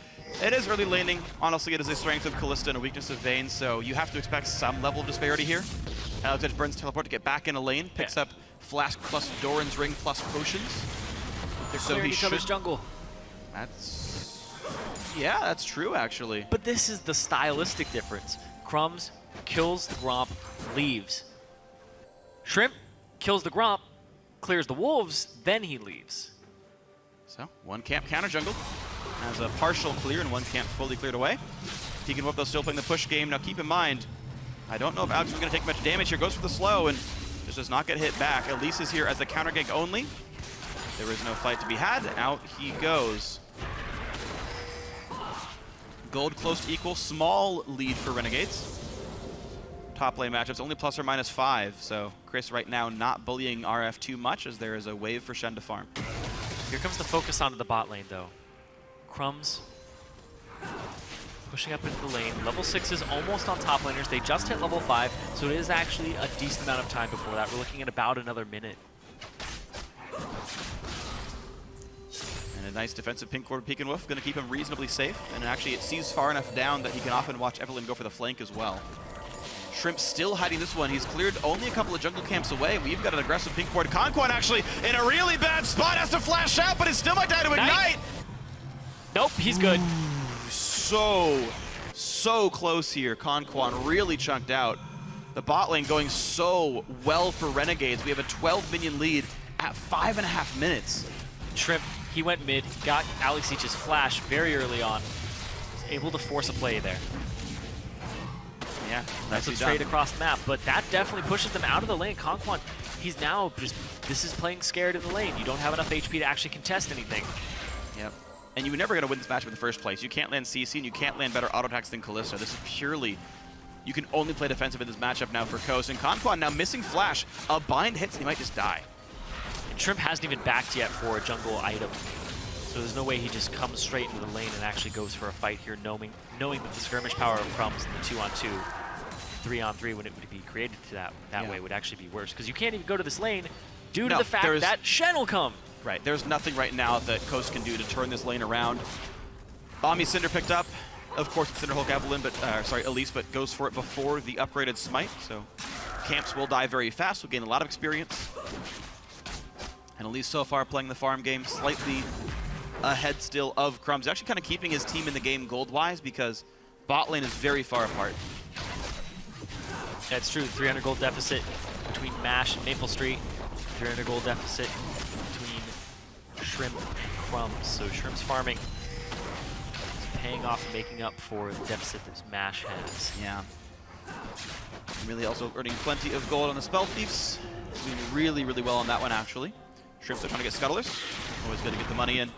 Speaker 7: It is early laning. Honestly, it is a strength of Kalista and a weakness of Vayne, so you have to expect some level of disparity here. Alex Edge burns teleport to get back in a lane, picks up Flask plus Doran's Ring plus potions.
Speaker 8: They're
Speaker 7: so
Speaker 8: clearing
Speaker 7: he
Speaker 8: each other's jungle.
Speaker 7: Yeah, that's true, actually.
Speaker 8: But this is the stylistic difference. Crumbs kills the Gromp, leaves. Shrimp kills the Gromp, clears the wolves, then he leaves.
Speaker 7: So, 1 camp counter jungle. Has a partial clear and 1 camp fully cleared away. Pekin Wolf though still playing the push game. Now keep in mind, I don't know if Alex is going to take much damage here. Goes for the slow and just does not get hit back. Elise is here as a counter gank only. There is no fight to be had. Out he goes. Gold close to equal. Small lead for Renegades. Top lane matchups only plus or minus 5. So Chris right now not bullying RF too much as there is a wave for Shen to farm.
Speaker 8: Here comes the focus onto the bot lane though. Crumbs pushing up into the lane. Level 6 is almost on top laners. They just hit level 5, so it is actually a decent amount of time before that. We're looking at about another minute.
Speaker 7: And a nice defensive pink ward Pekin Wolf, going to keep him reasonably safe. And actually it sees far enough down that he can often watch Evelyn go for the flank as well. Shrimp still hiding this one. He's cleared only a couple of jungle camps away. We've got an aggressive pink ward. Conquan actually in a really bad spot, has to flash out, but it still might die to ignite.
Speaker 8: Nope, he's good.
Speaker 7: So close here. Conquan really chunked out. The bot lane going so well for Renegades. We have a 12 minion lead at 5.5 minutes.
Speaker 8: Shrimp, he went mid, got Alex Each's flash very early on. Was able to force a play there.
Speaker 7: Yeah,
Speaker 8: that's what's straight across the map, but that definitely pushes them out of the lane. Conquan, he's now just, this is playing scared in the lane. You don't have enough HP to actually contest anything.
Speaker 7: Yep. And you were never going to win this matchup in the first place. You can't land CC and you can't land better auto attacks than Kalista. This is purely, you can only play defensive in this matchup now for Coast. And Conquan now missing flash. A bind hits and he might just die.
Speaker 8: And Shrimp hasn't even backed yet for a jungle item. So there's no way he just comes straight into the lane and actually goes for a fight here, knowing that the skirmish power of Crumbs and the 2-on-2, 3-on-3 when it would be created to that way would actually be worse. Because you can't even go to this lane due to the fact that Shen will come.
Speaker 7: Right, there's nothing right now that Coast can do to turn this lane around. Omni Cinder picked up. Of course, it's Cinderhulk Evelyn, but Elise, but goes for it before the upgraded Smite. So camps will die very fast. We'll gain a lot of experience. And Elise so far playing the farm game slightly ahead still of Crumbs. Actually kind of keeping his team in the game gold-wise because bot lane is very far apart.
Speaker 8: That's true, 300 gold deficit between Mash and Maple Street. 300 gold deficit between Shrimp and Crumbs. So Shrimp's farming is paying off, making up for the deficit that Mash has.
Speaker 7: Yeah. Really also earning plenty of gold on the Spell Thieves. Doing really, really well on that one, actually. Shrimps are trying to get Scuttlers. Always good to get the money in.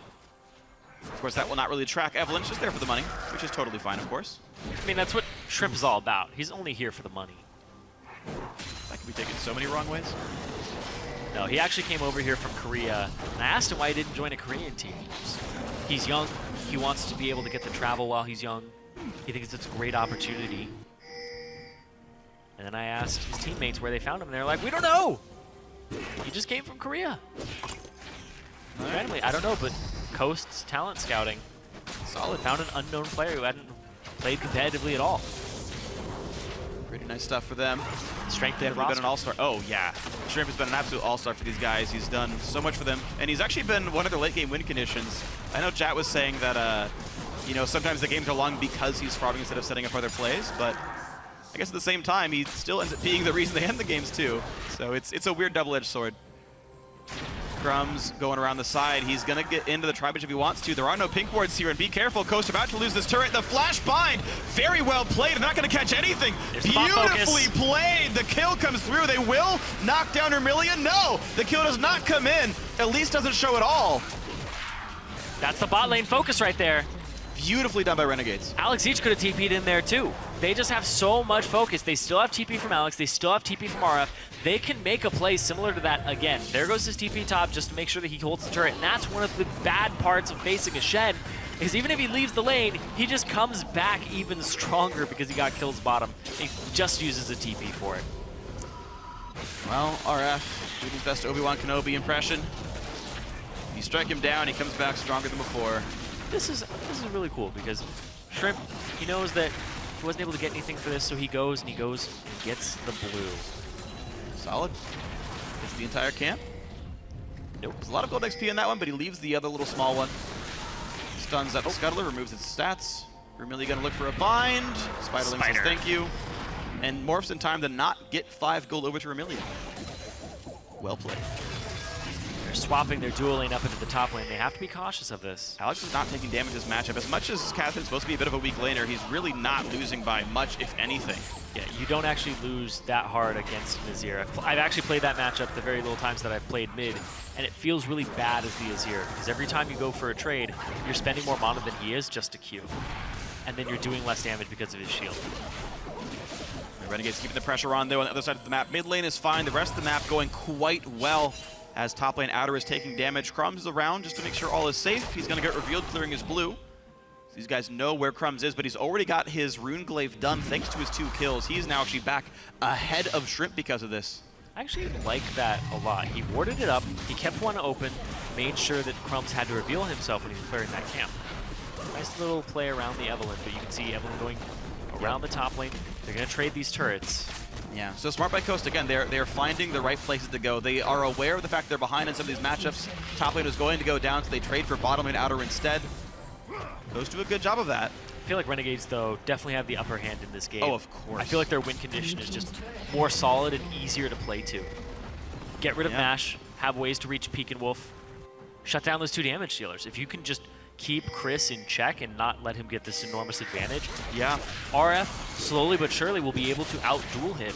Speaker 7: Of course, that will not really track Evelyn. It's just there for the money, which is totally fine, of course.
Speaker 8: I mean, that's what Shrimp is all about. He's only here for the money.
Speaker 7: That can be taken so many wrong ways.
Speaker 8: No, he actually came over here from Korea, and I asked him why he didn't join a Korean team. He's young. He wants to be able to get to travel while he's young. He thinks it's a great opportunity. And then I asked his teammates where they found him, and they're like, we don't know! He just came from Korea. Randomly, I don't know, but Coast's talent scouting.
Speaker 7: Solid.
Speaker 8: Found an unknown player who hadn't played competitively at all.
Speaker 7: Pretty nice stuff for them.
Speaker 8: Strength
Speaker 7: They've
Speaker 8: of
Speaker 7: been an all-star. Oh, yeah. Shrimp has been an absolute all-star for these guys. He's done so much for them. And he's actually been one of their late-game win conditions. I know Jat was saying that, you know, sometimes the games are long because he's farming instead of setting up other plays, but I guess at the same time, he still ends up being the reason they end the games, too. So it's a weird double-edged sword. Crumbs going around the side. He's going to get into the tri-bridge if he wants to. There are no pink wards here, and be careful. Coast about to lose this turret. The flash bind, very well played. Not going to catch anything. Beautifully played. The kill comes through. They will knock down Vermilion. No, the kill does not come in. At least doesn't show at all.
Speaker 8: That's the bot lane focus right there.
Speaker 7: Beautifully done by Renegades.
Speaker 8: Alex each could have TP'd in there too. They just have so much focus. They still have TP from Alex. They still have TP from RF. They can make a play similar to that again. There goes his TP top just to make sure that he holds the turret. And that's one of the bad parts of facing a Shen, is even if he leaves the lane, he just comes back even stronger because he got kills bottom. He just uses a TP for it.
Speaker 7: Well, RF doing his best Obi-Wan Kenobi impression. If you strike him down, he comes back stronger than before.
Speaker 8: This is really cool because Shrimp, he knows that he wasn't able to get anything for this, so he goes and gets the blue.
Speaker 7: Solid. Gets the entire camp. Nope. There's a lot of gold XP in that one, but he leaves the other little small one. Stuns up the Scuttler, removes its stats. Vermilion gonna look for a bind. Spiderling says thank you. And morphs in time to not get 5 gold over to Vermilion. Well played.
Speaker 8: They're swapping their dual lane up into the top lane. They have to be cautious of this.
Speaker 7: Alex is not taking damage this matchup. As much as Catherine's supposed to be a bit of a weak laner, he's really not losing by much, if anything.
Speaker 8: Yeah, you don't actually lose that hard against Azir. I've actually played that matchup the very little times that I've played mid, and it feels really bad as the Azir, because every time you go for a trade, you're spending more mana than he is just to Q. And then you're doing less damage because of his shield.
Speaker 7: The Renegade's keeping the pressure on, though, on the other side of the map. Mid lane is fine. The rest of the map going quite well as top lane outer is taking damage. Crumbs is around just to make sure all is safe. He's going to get revealed, clearing his blue. These guys know where Crumbs is, but he's already got his Rune Glaive done thanks to his 2 kills. He's now actually back ahead of Shrimp because of this.
Speaker 8: I actually like that a lot. He warded it up, he kept one open, made sure that Crumbs had to reveal himself when he was clearing that camp. Nice little play around the Evelyn, but you can see Evelyn going around the top lane. They're going to trade these turrets.
Speaker 7: Yeah, so smart by Coast. Again, they're finding the right places to go. They are aware of the fact they're behind in some of these matchups. Top lane is going to go down, so they trade for bottom lane outer instead. Coast do a good job of that.
Speaker 8: I feel like Renegades, though, definitely have the upper hand in this game.
Speaker 7: Oh, of course.
Speaker 8: I feel like their win condition is just more solid and easier to play to. Get rid of Nash, have ways to reach Peek and Wolf, shut down those 2 damage dealers. If you can just keep Chris in check and not let him get this enormous advantage, RF, slowly but surely, will be able to out-duel him.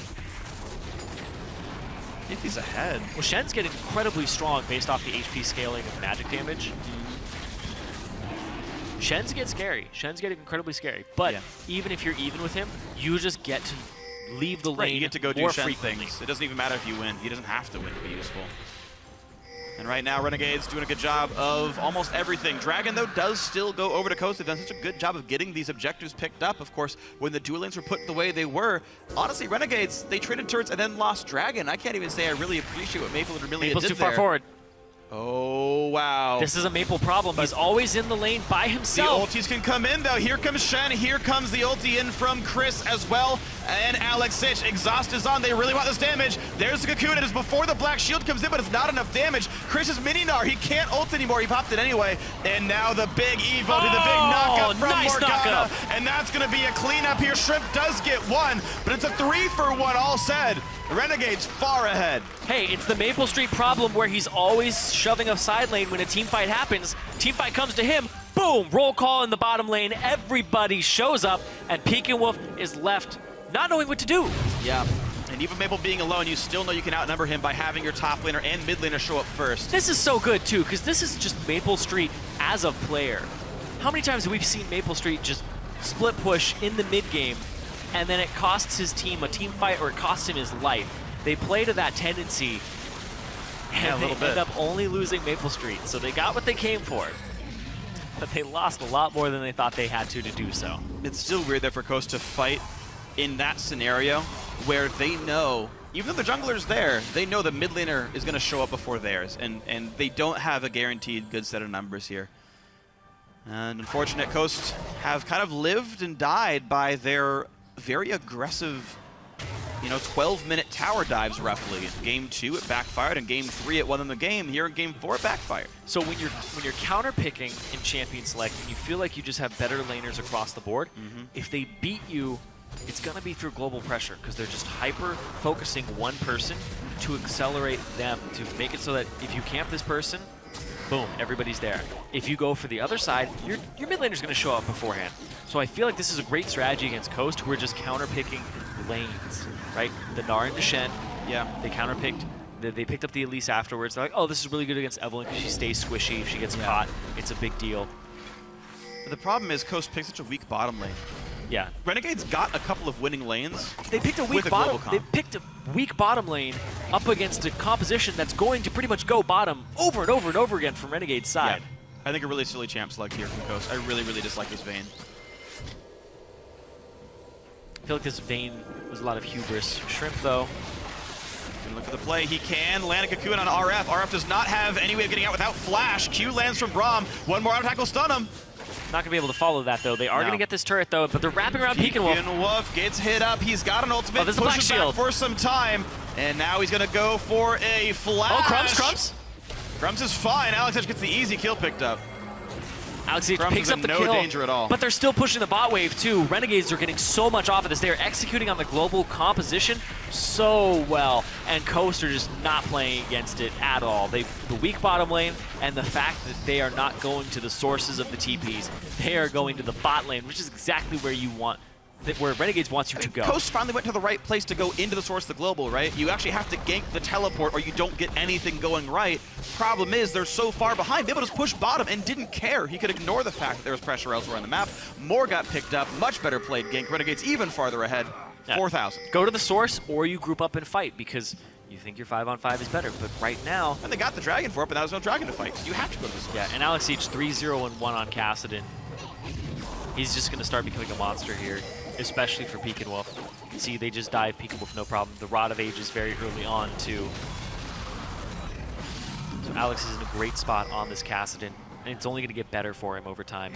Speaker 7: If he's ahead.
Speaker 8: Well, Shen's getting incredibly strong based off the HP scaling of magic damage. Shen's get scary. Shen's getting incredibly scary. But even if you're even with him, you just get to leave the lane
Speaker 7: Right, you get to go do
Speaker 8: more
Speaker 7: Shen
Speaker 8: frequently.
Speaker 7: things. It doesn't even matter if you win. He doesn't have to win to be useful. And right now, Renegade's doing a good job of almost everything. Dragon, though, does still go over to Coast. They've done such a good job of getting these objectives picked up. Of course, when the duel lanes were put the way they were, honestly, Renegades, they traded turrets and then lost Dragon. I can't even say I really appreciate what Maple and Vermilion
Speaker 8: Maple's
Speaker 7: did
Speaker 8: too far
Speaker 7: there.
Speaker 8: forward.
Speaker 7: Oh, wow.
Speaker 8: This is a Maple problem. He's always in the lane by himself.
Speaker 7: The ultis can come in, though. Here comes Shen. Here comes the ulti in from Chris as well. And Alex Sitch. Exhaust is on. They really want this damage. There's the Cocoon. It is before the Black Shield comes in, but it's not enough damage. Chris's Mini-Gnar. He can't ult anymore. He popped it anyway. And now the big Evo to the big knockup shot from
Speaker 8: nice
Speaker 7: Morgana,
Speaker 8: knockup.
Speaker 7: and that's going to be a cleanup here. Shrimp does get one, but it's a 3-for-1 all said. Renegades far ahead.
Speaker 8: Hey, it's the Maple Street problem where he's always shoving a side lane when a team fight happens. Team fight comes to him, boom, roll call in the bottom lane. Everybody shows up, and Pekin Wolf is left not knowing what to do.
Speaker 7: Yeah, and even Maple being alone, you still know you can outnumber him by having your top laner and mid laner show up first.
Speaker 8: This is so good, too, because this is just Maple Street as a player. How many times have we seen Maple Street just split push in the mid game, and then it costs his team a team fight or it costs him his life? They play to that tendency, and they end up only losing Maple Street. So they got what they came for, but they lost a lot more than they thought they had to do so.
Speaker 7: It's still weird though for Coast to fight in that scenario where they know, even though the jungler's there, they know the mid laner is going to show up before theirs, and they don't have a guaranteed good set of numbers here. And unfortunate, Coast have kind of lived and died by their very aggressive, 12-minute tower dives roughly. In Game 2 it backfired, and Game 3 it won them the game. Here in Game 4 it backfired.
Speaker 8: So when you're counter picking in Champion Select and you feel like you just have better laners across the board, if they beat you, it's gonna be through global pressure because they're just hyper focusing one person to accelerate them, to make it so that if you camp this person, boom, everybody's there. If you go for the other side, your mid laner's gonna show up beforehand. So I feel like this is a great strategy against Coast, who are just counter picking lanes, right? The Gnar and Shen,
Speaker 7: yeah,
Speaker 8: they counter picked. They picked up the Elise afterwards. They're like, oh, this is really good against Evelynn because she stays squishy. If she gets caught, it's a big deal.
Speaker 7: But the problem is Coast picked such a weak bottom lane.
Speaker 8: Yeah.
Speaker 7: Renegades got a couple of winning lanes.
Speaker 8: They picked a weak bottom. They picked a weak bottom lane up against a composition that's going to pretty much go bottom over and over and over again from Renegade's side.
Speaker 7: Yeah. I think a really silly champ select here from Coast. I really, really dislike this Vayne.
Speaker 8: I feel like this Vayne was a lot of hubris. Shrimp, though.
Speaker 7: Gonna look for the play. He can land a cocoon on RF. RF does not have any way of getting out without flash. Q lands from Braum. One more auto attack will stun him.
Speaker 8: Not gonna be able to follow that though. They are gonna get this turret though, but they're wrapping around Pekin Wolf.
Speaker 7: Pekin Wolf gets hit up. He's got an ultimate.
Speaker 8: There's a black shield
Speaker 7: for some time, and now he's gonna go for a flash.
Speaker 8: Oh, Crumbs!
Speaker 7: Crumbs is fine. Alex Edge gets the easy kill picked up.
Speaker 8: Alex Edge picks up the kill.
Speaker 7: No danger at all.
Speaker 8: But they're still pushing the bot wave too. Renegades are getting so much off of this. They are executing on the global composition so well, and Coast are just not playing against it at all. The weak bottom lane and the fact that they are not going to the sources of the TPs. They are going to the bot lane, which is exactly where you want, where Renegades wants you to go.
Speaker 7: Coast finally went to the right place to go into the source of the global, right? You actually have to gank the teleport or you don't get anything going right. Problem is, they're so far behind. They just pushed bottom and didn't care. He could ignore the fact that there was pressure elsewhere on the map. More got picked up. Much better played gank. Renegades even farther ahead. 4,000.
Speaker 8: Go to the source or you group up and fight because you think your 5-on-5 is better. But right now...
Speaker 7: And they got the dragon for it, but now there's no dragon to fight. So you have to go to the source.
Speaker 8: Yeah, and Alex H 3-0-1 on Kassadin. He's just going to start becoming a monster here, especially for Pekin Wolf. You can see they just dive Pekin Wolf no problem. The Rod of Ages very early on too. So Alex is in a great spot on this Kassadin, and it's only going to get better for him over time.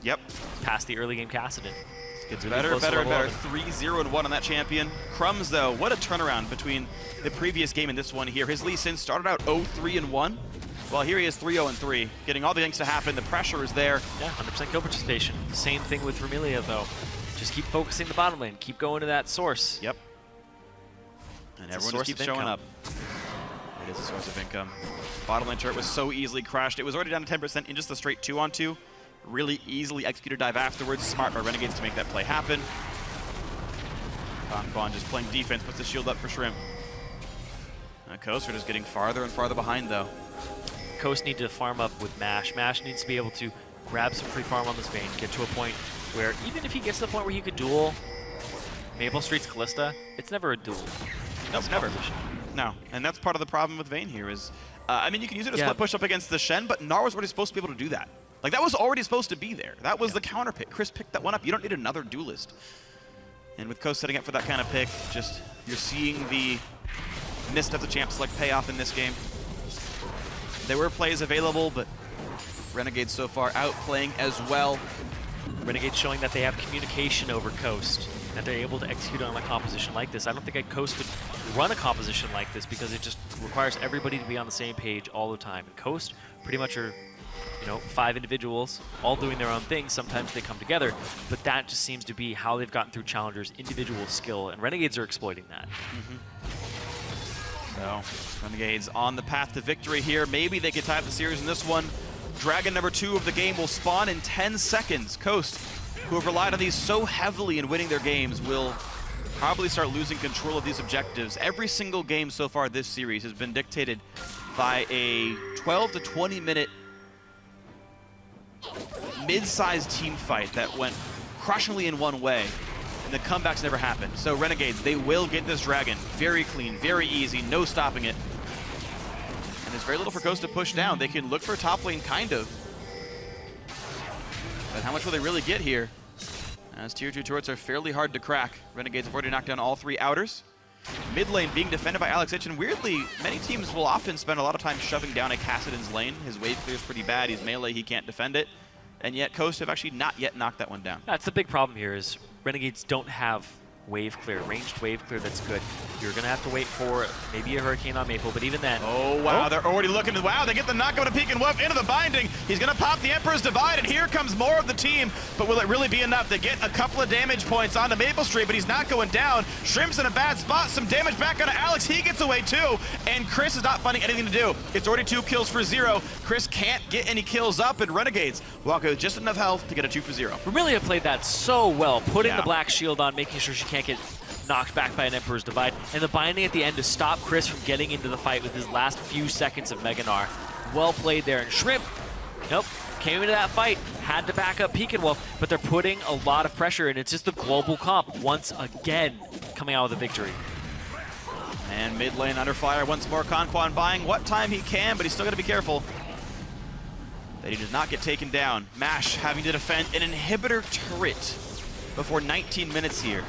Speaker 7: Yep.
Speaker 8: Past the early game Kassadin.
Speaker 7: Gets better and better and better. 3-0-1 on that champion. Crumbs, though, what a turnaround between the previous game and this one here. His Lee Sin started out 0-3-1. Well, here he is 3-0-3, getting all the things to happen. The pressure is there.
Speaker 8: Yeah, 100% kill participation. Same thing with Vermilia, though. Just keep focusing the bottom lane. Keep going to that source.
Speaker 7: Yep. And everyone just keeps showing up. It is a source of income. Bottom lane turret was so easily crashed. It was already down to 10% in just the straight 2-on-2. Really easily executed dive afterwards. Smart by Renegades to make that play happen. Quan just playing defense, puts the shield up for Shrimp. Coast are just getting farther and farther behind, though.
Speaker 8: Coast need to farm up with Mash. Mash needs to be able to grab some free farm on this Vayne, get to a point where even if he gets to the point where he could duel Maple Street's Callista, it's never a duel.
Speaker 7: Nope, never. No, and that's part of the problem with Vayne here is, I mean, you can use it to split push up against the Shen, but Gnar was already supposed to be able to do that. Like, that was already supposed to be there. That was the counter pick. Chris picked that one up. You don't need another duelist. And with Coast setting up for that kind of pick, just, you're seeing the missed of the champ select payoff in this game. There were plays available, but Renegades so far outplaying as well.
Speaker 8: Renegades showing that they have communication over Coast, that they're able to execute on a composition like this. I don't think Coast could run a composition like this because it just requires everybody to be on the same page all the time. And Coast pretty much are you know, 5 individuals all doing their own thing. Sometimes they come together, but that just seems to be how they've gotten through Challengers' individual skill, and Renegades are exploiting that.
Speaker 7: So, Renegades on the path to victory here. Maybe they can tie up the series in this one. Dragon number 2 of the game will spawn in 10 seconds. Coast, who have relied on these so heavily in winning their games, will probably start losing control of these objectives. Every single game so far this series has been dictated by a 12 to 20 minute mid-sized team fight that went crushingly in one way, and the comebacks never happened. So Renegades, they will get this Dragon very clean, very easy, no stopping it. And there's very little for Coast to push down. They can look for a top lane, kind of. But how much will they really get here? As tier 2 turrets are fairly hard to crack. Renegades have already knocked down all 3 outers. Mid lane being defended by Alex Itch, and weirdly, many teams will often spend a lot of time shoving down a Kassadin's lane. His wave clear is pretty bad, he's melee, he can't defend it. And yet Coast have actually not yet knocked that one down.
Speaker 8: That's the big problem here is Renegades don't have wave clear, ranged wave clear that's good. You're going to have to wait for maybe a Hurricane on Maple, but even then...
Speaker 7: Oh, wow, they're already looking. Wow, they get the knockout of Peek and Wolf into the binding. He's going to pop the Emperor's Divide, and here comes more of the team. But will it really be enough? They get a couple of damage points onto Maple Street, but he's not going down. Shrimp's in a bad spot. Some damage back onto Alex. He gets away too, and Chris is not finding anything to do. It's already 2 kills for 0. Chris can't get any kills up, and Renegades walk out with just enough health to get a 2 for 0.
Speaker 8: Vermillion played that so well, putting the black shield on, making sure she can't get knocked back by an Emperor's Divide, and the binding at the end to stop Chris from getting into the fight with his last few seconds of Mega Gnar. Well played there, and Shrimp, nope, came into that fight, had to back up Peek and Wolf, but they're putting a lot of pressure, and it's just the global comp once again coming out with a victory.
Speaker 7: And mid lane under fire once more. Conquan buying what time he can, but he's still got to be careful that he does not get taken down. MASH having to defend an inhibitor turret before 19 minutes here.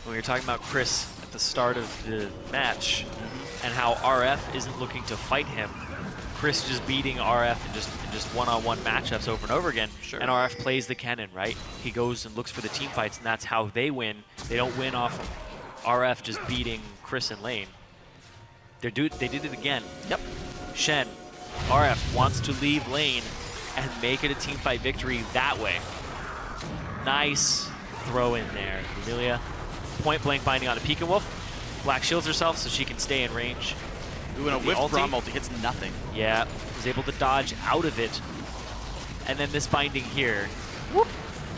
Speaker 8: When you're talking about Chris at the start of the match and how RF isn't looking to fight him, Chris just beating RF in just one-on-one matchups over and over again, and RF plays the cannon, right? He goes and looks for the team fights, and that's how they win. They don't win off RF just beating Chris in lane. They did it again. Yep. Shen, RF wants to leave lane and make it a team fight victory that way. Nice throw in there. Vermillion point blank binding on a Peek and Wolf. Black shields herself so she can stay in range.
Speaker 7: Ooh, and a whiff Braum multi hits nothing.
Speaker 8: Yeah, was able to dodge out of it. And then this binding here. Whoop.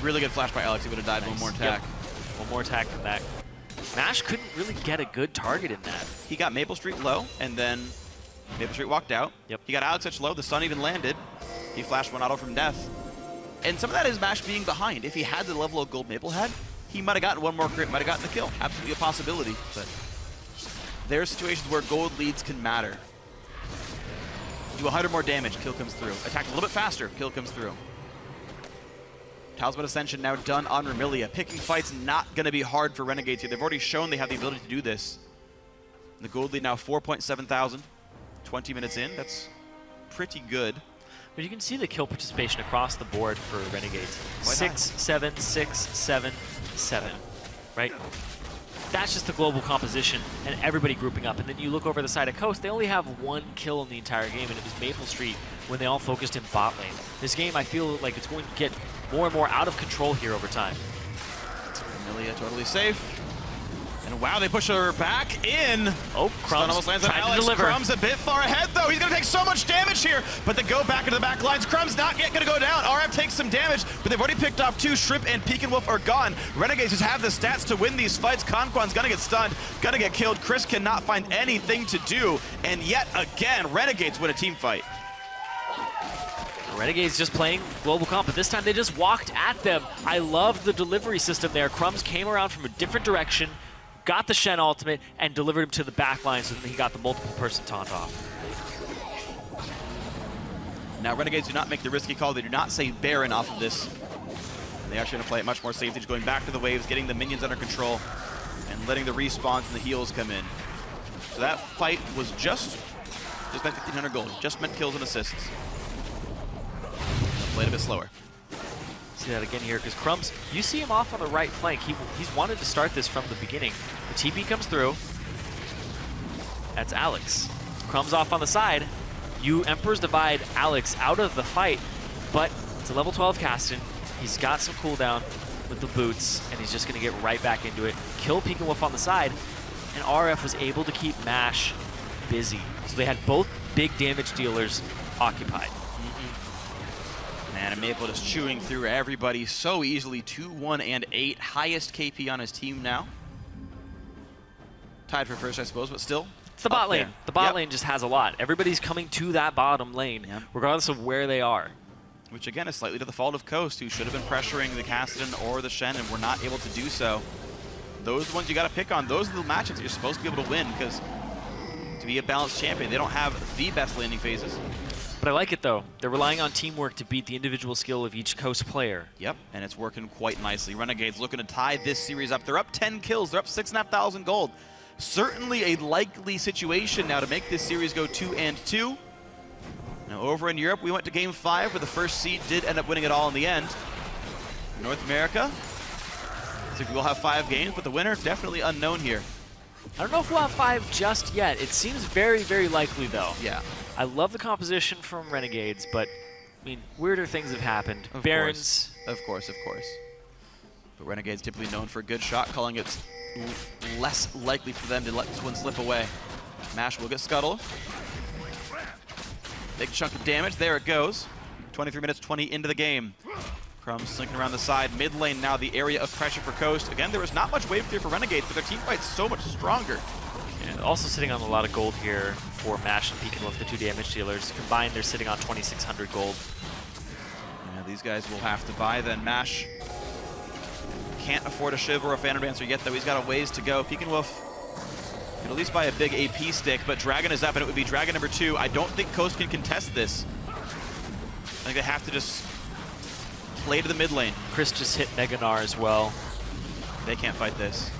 Speaker 7: Really good flash by Alex. He would have died. Nice. One more attack.
Speaker 8: Yep. One more attack from that. MASH couldn't really get a good target in that.
Speaker 7: He got Maple Street low, and then Maple Street walked out.
Speaker 8: Yep.
Speaker 7: He got Alex Itch low. The stun even landed. He flashed one auto from death. And some of that is MASH being behind. If he had the level of gold Maple had, he might have gotten one more crit, might have gotten the kill. Absolutely a possibility, but there are situations where gold leads can matter. Do 100 more damage, kill comes through. Attack a little bit faster, kill comes through. Talisman Ascension now done on Vermillion. Picking fights not going to be hard for Renegades here. They've already shown they have the ability to do this. The gold lead now 4.7 thousand. 20 minutes in, that's pretty good.
Speaker 8: But you can see the kill participation across the board for Renegades. 6, 7, 6, 7, 7, right? That's just the global composition and everybody grouping up. And then you look over the side of Coast, they only have 1 kill in the entire game, and it was Maple Street when they all focused in bot lane. This game, I feel like it's going to get more and more out of control here over time.
Speaker 7: Vermillion totally safe. And wow, they push her back in.
Speaker 8: Oh, Crumbs
Speaker 7: almost lands on Alex. Crumbs a bit far ahead, though. He's going to take so much damage here. But they go back into the back lines. Crumbs not yet going to go down. RF takes some damage, but they've already picked off 2. Shrimp and Peek and Wolf are gone. Renegades just have the stats to win these fights. Conquan's going to get stunned, going to get killed. Chris cannot find anything to do. And yet again, Renegades win a team fight.
Speaker 8: Renegades just playing global comp, but this time they just walked at them. I love the delivery system there. Crumbs came around from a different direction, got the Shen ultimate, and delivered him to the back line so that he got the multiple person taunt off.
Speaker 7: Now Renegades do not make the risky call. They do not say Baron off of this. And they actually going to play it much more safely, just going back to the waves, getting the minions under control, and letting the respawns and the heals come in. So that fight was just meant 1,500 gold. Just meant kills and assists. Played a bit slower.
Speaker 8: See that again here, because Crumbs, you see him off on the right flank. He's wanted to start this from the beginning. The TP comes through. That's Alex. Crumbs off on the side. you Emperor's Divide Alex out of the fight, but it's a level 12 Caston. He's got some cooldown with the boots, and he's just going to get right back into it. Kill Peek and Wolf on the side, and RF was able to keep MASH busy. So they had both big damage dealers occupied.
Speaker 7: Man, and Maple just chewing through everybody so easily. 2-1 and 8, highest KP on his team now. Tied for first, I suppose, but still.
Speaker 8: It's the bot lane. The bot lane just has a lot. Everybody's coming to that bottom lane, regardless of where they are.
Speaker 7: Which again is slightly to the fault of Coast, who should have been pressuring the Kassadin or the Shen and were not able to do so. Those are the ones you got to pick on. Those are the matchups that you're supposed to be able to win, because to be a balanced champion, they don't have the best landing phases.
Speaker 8: But I like it, though. They're relying on teamwork to beat the individual skill of each Coast player.
Speaker 7: Yep, and it's working quite nicely. Renegades looking to tie this series up. They're up 10 kills. They're up 6,500 gold. Certainly a likely situation now to make this series go 2-2. Now over in Europe, we went to Game 5, where the first seed did end up winning it all in the end. North America, I think we'll have 5 games, but the winner definitely unknown here.
Speaker 8: I don't know if we'll have 5 just yet. It seems very, very likely, though.
Speaker 7: Yeah.
Speaker 8: I love the composition from Renegades, but, I mean, weirder things have happened. Barons.
Speaker 7: Of course. But Renegades typically known for a good shot calling. It's less likely for them to let this one slip away. MASH will get Scuttle. Big chunk of damage. There it goes. 23 minutes 20 into the game. Crumbs slinking around the side. Mid lane now the area of pressure for Coast. Again, there was not much wave clear for Renegades, but their team fight's so much stronger.
Speaker 8: And also sitting on a lot of gold here for MASH and Peek and Wolf, the 2 damage dealers. Combined, they're sitting on 2,600 gold.
Speaker 7: Yeah, these guys will have to buy then. MASH can't afford a Shiv or a Phantom Dancer yet, though. He's got a ways to go. Peek and Wolf can at least buy a big AP stick, but Dragon is up, and it would be Dragon number 2. I don't think Coast can contest this. I think they have to just play to the mid lane.
Speaker 8: Chris just hit Meganar as well.
Speaker 7: They can't fight this.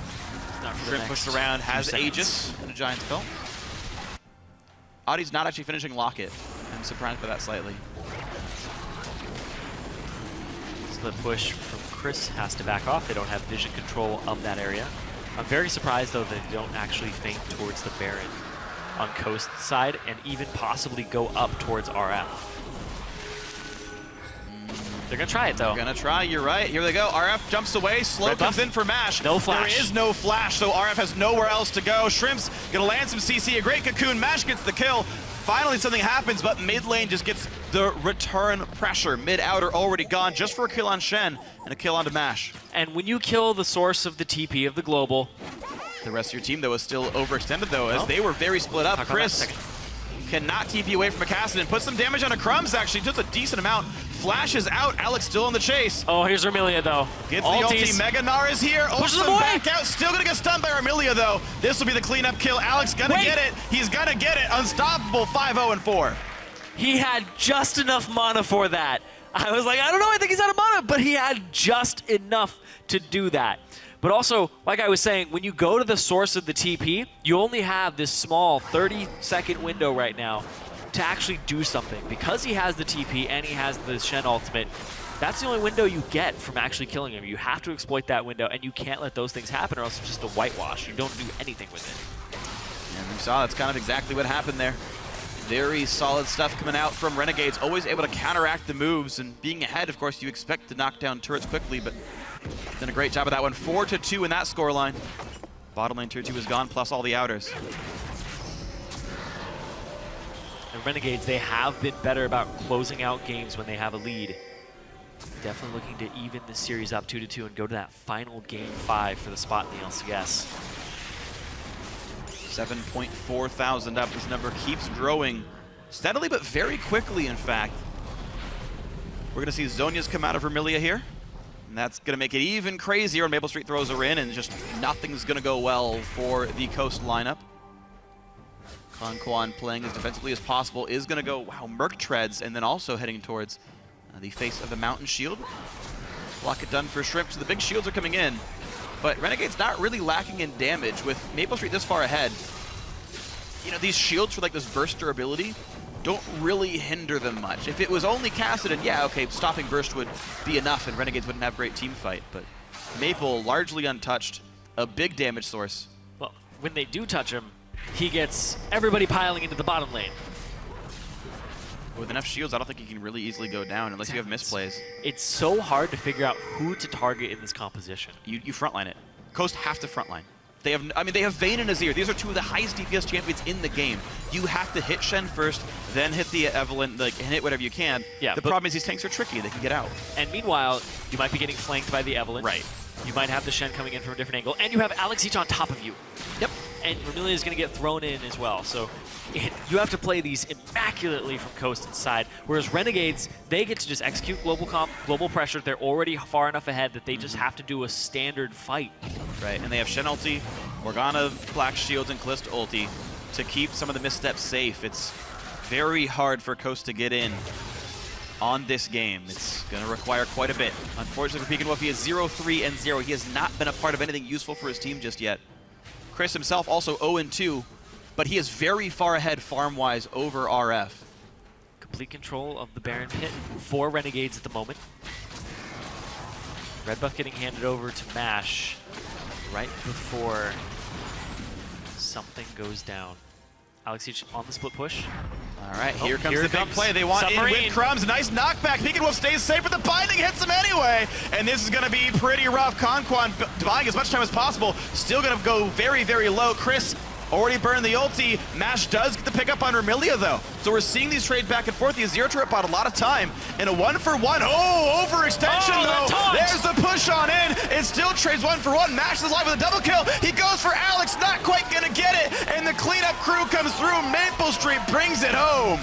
Speaker 8: Not for
Speaker 7: Shrimp pushed around, has Aegis and a Giant Spell. Audie's not actually finishing Locket. I'm surprised by that slightly.
Speaker 8: So the push from Chris has to back off. They don't have vision control of that area. I'm very surprised, though, that they don't actually feint towards the Baron on Coast side and even possibly go up towards RF. They're going to try it, though.
Speaker 7: They're going to try, you're right. Here they go. RF jumps away. Slow comes in for MASH.
Speaker 8: No flash.
Speaker 7: There is no flash, so RF has nowhere else to go. Shrimp's going to land some CC. A great cocoon. MASH gets the kill. Finally, something happens, but mid lane just gets the return pressure. Mid-outer already gone just for a kill on Shen and a kill onto MASH.
Speaker 8: And when you kill the source of the TP of the global,
Speaker 7: the rest of your team, though, is still overextended, though, as they were very split up. Chris cannot TP away from a Kassadin. Puts some damage on a Crumbs, actually. Does a decent amount. Flashes out. Alex still on the chase.
Speaker 8: Oh, here's Armilia, though.
Speaker 7: Gets the ulti. Meganar is here.
Speaker 8: Pushes
Speaker 7: him back out. Still going to get stunned by Armilia, though. This will be the cleanup kill. Alex going to get it. He's going to get it. Unstoppable 5-0-4.
Speaker 8: He had just enough mana for that. I was like, I don't know, I think he's out of mana, but he had just enough to do that. But also, like I was saying, when you go to the source of the TP, you only have this small 30-second window right now to actually do something. Because he has the TP and he has the Shen ultimate, that's the only window you get from actually killing him. You have to exploit that window, and you can't let those things happen, or else it's just a whitewash. You don't do anything with it.
Speaker 7: And we saw that's kind of exactly what happened there. Very solid stuff coming out from Renegades, always able to counteract the moves, and being ahead, of course, you expect to knock down turrets quickly, but done a great job of that one. 4-2 in that scoreline. Bottom lane tier 2 is gone, plus all the outers.
Speaker 8: The Renegades, they have been better about closing out games when they have a lead. Definitely looking to even this series up 2-2 and go to that final game 5 for the spot in the LCS.
Speaker 7: 7.4 thousand up. This number keeps growing steadily, but very quickly, in fact. We're going to see Zhonya's come out of Vermilia here. And that's going to make it even crazier when Maple Street throws her in, and just nothing's going to go well for the Coast lineup. Quan playing as defensively as possible is going to go, wow, Merc treads, and then also heading towards the face of the Mountain Shield. Block it done for Shrimp, so the big shields are coming in. But Renegade's not really lacking in damage with Maple Street this far ahead. You know, these shields for like this burst durability don't really hinder them much. If it was only Kassadin, yeah, okay, stopping burst would be enough and Renegades wouldn't have great team fight. But Maple, largely untouched, a big damage source.
Speaker 8: Well, when they do touch him, he gets everybody piling into the bottom lane.
Speaker 7: With enough shields, I don't think he can really easily go down unless you have misplays.
Speaker 8: It's so hard to figure out who to target in this composition.
Speaker 7: You frontline it. Coast have to frontline. They have, I mean, they have Vayne and Azir. These are two of the highest DPS champions in the game. You have to hit Shen first, then hit the Evelynn, like, and hit whatever you can.
Speaker 8: Yeah,
Speaker 7: the problem is these tanks are tricky. They can get out.
Speaker 8: And meanwhile, you might be getting flanked by the Evelynn.
Speaker 7: Right.
Speaker 8: You might have the Shen coming in from a different angle, and you have Alex Each on top of you.
Speaker 7: Yep.
Speaker 8: And Vermilion is going to get thrown in as well. So you have to play these immaculately from Coast and side, whereas Renegades, they get to just execute global pressure. They're already far enough ahead that they just have to do a standard fight.
Speaker 7: Right, and they have Shen ulti, Morgana, Black Shields, and Kalista ulti to keep some of the missteps safe. It's very hard for Coast to get in on this game. It's going to require quite a bit. Unfortunately for Pekin Wolf, he is 0-3-0. He has not been a part of anything useful for his team just yet. Chris himself also 0-2, but he is very far ahead farm-wise over RF.
Speaker 8: Complete control of the Baron pit for Renegades at the moment. Red buff getting handed over to MASH right before something goes down. Alex Each on the split push.
Speaker 7: All right, here comes the big play. They want
Speaker 8: Submarine.
Speaker 7: in with Crumbs. Nice knockback. Pekin Wolf stays safe, but the binding hits him anyway. And this is going to be pretty rough. Conquan buying as much time as possible. Still going to go very, very low. Chris already burned the ulti. MASH does get the pickup on Vermilia, though. So we're seeing these trade back and forth. The Azir turret bought a lot of time. And a 1-for-1. Oh, overextension, though. There's the push on in. It still trades 1-for-1. MASH is alive with a double kill. He goes for Alex, not quite going to get it. And the cleanup crew comes through. Maple Street brings it home.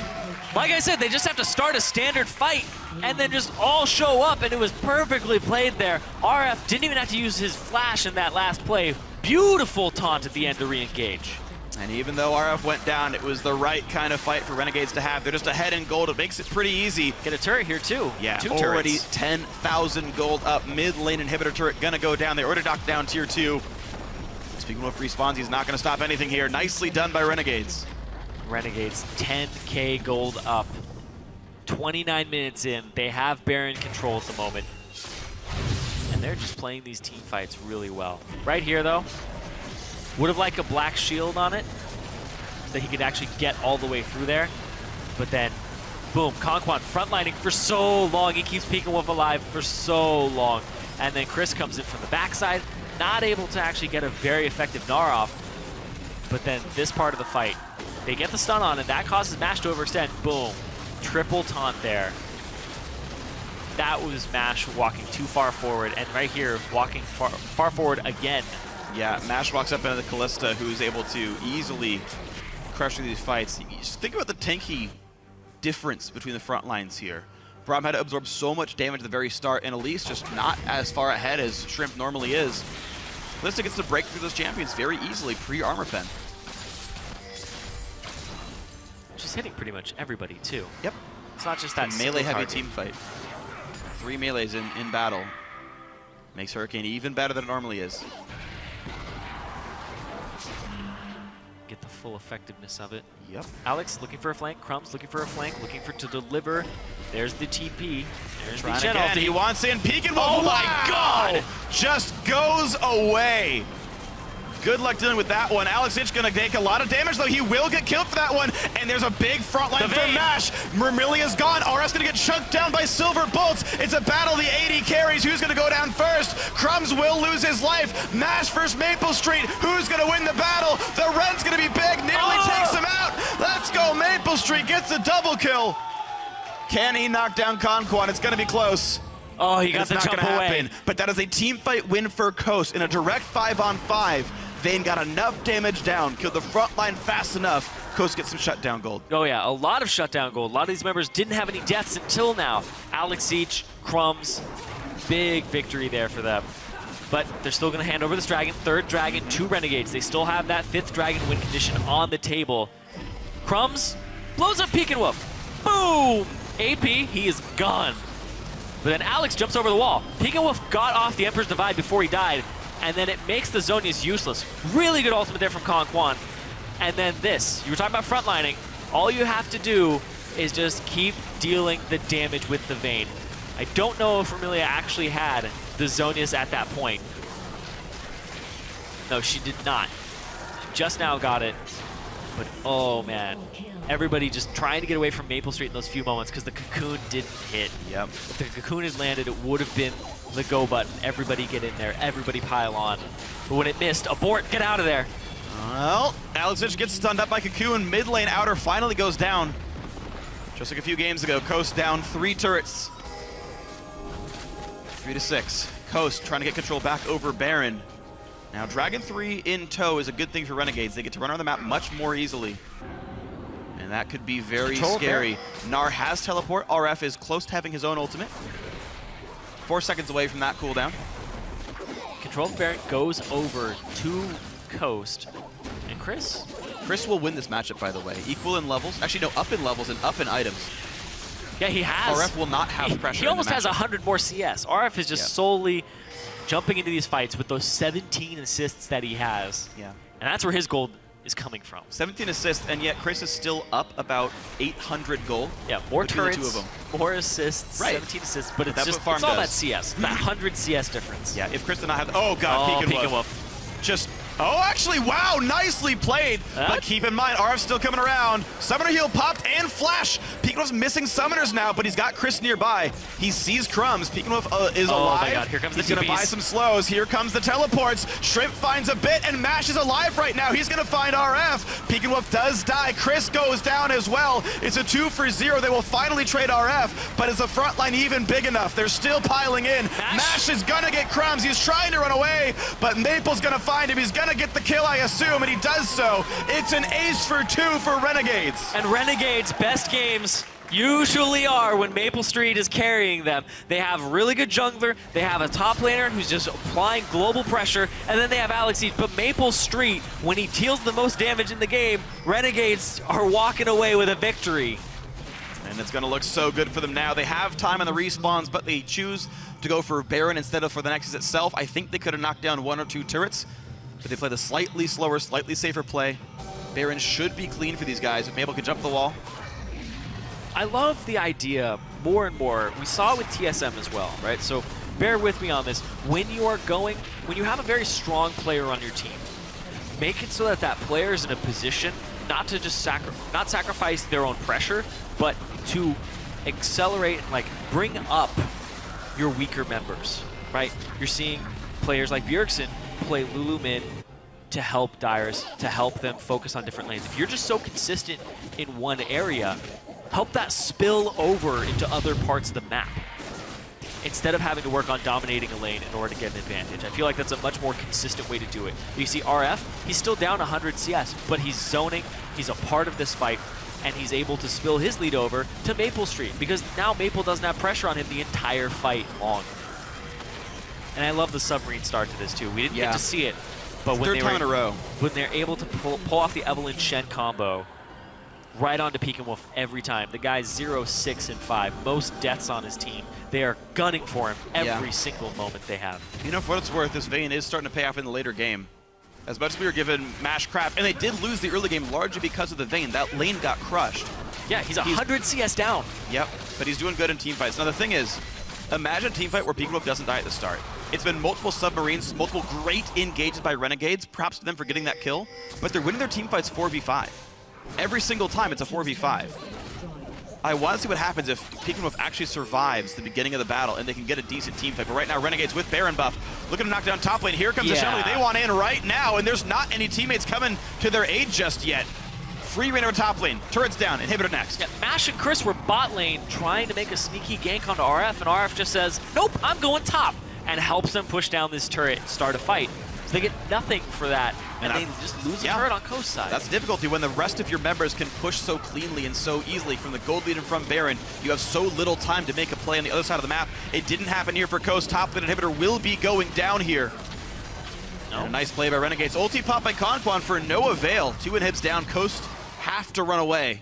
Speaker 8: Like I said, they just have to start a standard fight and then just all show up, and it was perfectly played there. RF didn't even have to use his flash in that last play. Beautiful taunt at the end to re-engage.
Speaker 7: And even though RF went down, it was the right kind of fight for Renegades to have. They're just ahead in gold. It makes it pretty easy.
Speaker 8: Get a turret here, too.
Speaker 7: Yeah,
Speaker 8: Two
Speaker 7: already
Speaker 8: turrets.
Speaker 7: 10,000 gold up. Mid lane inhibitor turret gonna go down. They already knocked down tier 2. Speaking of respawns, he's not gonna stop anything here. Nicely done by Renegades.
Speaker 8: Renegades 10k gold up. 29 minutes in. They have Baron control at the moment. And they're just playing these team fights really well. Right here, though, would have liked a black shield on it so that he could actually get all the way through there. But then, boom, Conquan frontlining for so long. He keeps Pekin Wolf alive for so long. And then Chris comes in from the backside, not able to actually get a very effective Gnar off. But then this part of the fight, they get the stun on, and that causes MASH to overextend. Boom. Triple taunt there. That was MASH walking too far forward, and right here, walking far forward again.
Speaker 7: Yeah, MASH walks up into the Kalista, who's able to easily crush through these fights. Just think about the tanky difference between the front lines here. Braum had to absorb so much damage at the very start, and Elise just not as far ahead as Shrimp normally is. Kalista gets to break through those champions very easily pre-armor pen.
Speaker 8: She's hitting pretty much everybody, too.
Speaker 7: Yep.
Speaker 8: It's not just that
Speaker 7: melee-heavy team fight. 3 melees in battle. Makes Hurricane even better than it normally is.
Speaker 8: Get the full effectiveness of it.
Speaker 7: Yep.
Speaker 8: Alex looking for a flank. Crumbs looking for a flank. Looking for to deliver. There's the TP. There's
Speaker 7: Trying
Speaker 8: the Gen
Speaker 7: again.
Speaker 8: ulti.
Speaker 7: He wants in. Pekin Wolf.
Speaker 8: Oh my God!
Speaker 7: Just goes away. Good luck dealing with that one. Alex Itch gonna take a lot of damage, though. He will get killed for that one. And there's a big front line for MASH. Mermilia's gone. RS gonna get chunked down by Silver Bolts. It's a battle. The AD carries. Who's gonna go down first? Crumbs will lose his life. MASH versus Maple Street. Who's gonna win the battle? The run's gonna be big. Nearly takes him out. Let's go. Maple Street gets a double kill. Can he knock down Conquan? It's gonna be close.
Speaker 8: Oh, he got the jump away.
Speaker 7: But that is a team fight win for Coast in a direct 5-on-5. Vayne got enough damage down, killed the front line fast enough. Coast gets some shutdown gold.
Speaker 8: Oh yeah, a lot of shutdown gold. A lot of these members didn't have any deaths until now. Alex Each, Crumbs, big victory there for them. But they're still gonna hand over this dragon. 3rd dragon to Renegades. They still have that 5th dragon win condition on the table. Crumbs blows up Pekin Wolf. Boom! AP, he is gone. But then Alex jumps over the wall. Pekin Wolf got off the Emperor's Divide before he died, and then it makes the Zhonya's useless. Really good ultimate there from Conquan. And then this, you were talking about frontlining. All you have to do is just keep dealing the damage with the Vayne. I don't know if Vermilia actually had the Zhonya's at that point. No, she did not. She just now got it. But oh man, everybody just trying to get away from Maple Street in those few moments because the cocoon didn't hit.
Speaker 7: Yep.
Speaker 8: If the cocoon had landed, it would have been the go button. Everybody get in there, everybody pile on. But when it missed, abort, get out of there.
Speaker 7: Well, Alexich gets stunned up by Cocoon. Mid lane outer finally goes down. Just like a few games ago, Coast down 3 turrets. 3-6. Coast trying to get control back over Baron. Now Dragon 3 in tow is a good thing for Renegades. They get to run around the map much more easily. And that could be very scary. Gnar has teleport. RF is close to having his own ultimate. 4 seconds away from that cooldown.
Speaker 8: Control of Baron goes over to Coast. And Chris?
Speaker 7: Chris will win this matchup, by the way. Equal in levels. Actually, no, up in levels and up in items.
Speaker 8: Yeah, he has.
Speaker 7: RF will not have pressure.
Speaker 8: He almost has 100 more CS. RF is just solely jumping into these fights with those 17 assists that he has.
Speaker 7: Yeah.
Speaker 8: And that's where his gold is coming from.
Speaker 7: 17 assists, and yet Chris is still up about 800 gold.
Speaker 8: Yeah, more turrets,
Speaker 7: the two of them.
Speaker 8: more assists, 17 assists, but it's
Speaker 7: That's
Speaker 8: just
Speaker 7: what Farm
Speaker 8: it's all
Speaker 7: does.
Speaker 8: that CS, that 100 CS difference.
Speaker 7: Yeah, if Chris did not have... Oh, God, Peek and Wolf. Just... Oh, actually, wow, nicely played. But keep in mind, RF's still coming around. Summoner heal popped and flash. Peek and Wolf's missing summoners now, but he's got Chris nearby. He sees Crumbs. Peek and Wolf is alive.
Speaker 8: Oh my God, here comes
Speaker 7: he's
Speaker 8: the
Speaker 7: going to
Speaker 8: TPs.
Speaker 7: buy some slows. Here comes the teleports. Shrimp finds a bit, and Mash is alive right now. He's going to find RF. Peek and Wolf does die. Chris goes down as well. It's a 2 for 0. They will finally trade RF, but is the front line even big enough? They're still piling in. Mash is going to get Crumbs. He's trying to run away, but Maple's going to find him. He's going to get the kill, I assume, and he does so. It's an ace for 2 for Renegades.
Speaker 8: And Renegades' best games usually are when Maple Street is carrying them. They have really good jungler, they have a top laner who's just applying global pressure, and then they have Alexis. But Maple Street, when he deals the most damage in the game, Renegades are walking away with a victory.
Speaker 7: And it's going to look so good for them now. They have time on the respawns, but they choose to go for Baron instead of for the Nexus itself. I think they could have knocked down 1 or 2 turrets, but they play the slightly slower, slightly safer play. Baron should be clean for these guys if Mabel can jump the wall.
Speaker 8: I love the idea more and more. We saw it with TSM as well, right? So bear with me on this. When you have a very strong player on your team, make it so that that player is in a position not to just not sacrifice their own pressure, but to accelerate and like bring up your weaker members, right? You're seeing players like Bjergsen play Lulu mid to help Dyers, to help them focus on different lanes. If you're just so consistent in one area, help that spill over into other parts of the map instead of having to work on dominating a lane in order to get an advantage. I feel like that's a much more consistent way to do it. You see RF, he's still down 100 CS, but he's zoning, he's a part of this fight, and he's able to spill his lead over to Maple Street because now Maple doesn't have pressure on him the entire fight long. And I love the submarine start to this too. We didn't get to see it, but when they're able to pull off the Evelyn Shen combo right onto Peek and Wolf every time. The guy's 0, 6, and 5. Most deaths on his team. They are gunning for him every single moment they have.
Speaker 7: You know, for what it's worth, this Vayne is starting to pay off in the later game. As much as we were given Mash crap, and they did lose the early game largely because of the Vayne. That lane got crushed.
Speaker 8: Yeah, he's 100 CS down.
Speaker 7: Yep, but he's doing good in team fights. Now the thing is, imagine a team fight where Peek and Wolf doesn't die at the start. It's been multiple submarines, multiple great engages by Renegades, props to them for getting that kill, but they're winning their team fights 4v5. Every single time it's a 4v5. I want to see what happens if Peek and Wolf actually survives the beginning of the battle and they can get a decent team fight. But right now, Renegades with Baron buff, looking to knock down top lane. Here comes the Shelly. They want in right now, and there's not any teammates coming to their aid just yet. Free reign over top lane. Turret's down. Inhibitor next.
Speaker 8: Yeah, Mash and Chris were bot lane trying to make a sneaky gank onto RF, and RF just says, nope, I'm going top, and helps them push down this turret and start a fight. So they get nothing for that, and they just lose a turret on Coast side.
Speaker 7: That's the difficulty when the rest of your members can push so cleanly and so easily from the gold lead and from Baron. You have so little time to make a play on the other side of the map. It didn't happen here for Coast. Top lane inhibitor will be going down here. And a nice play by Renegades. Ulti pop by Conquan for no avail. 2 inhibs down. Coast have to run away.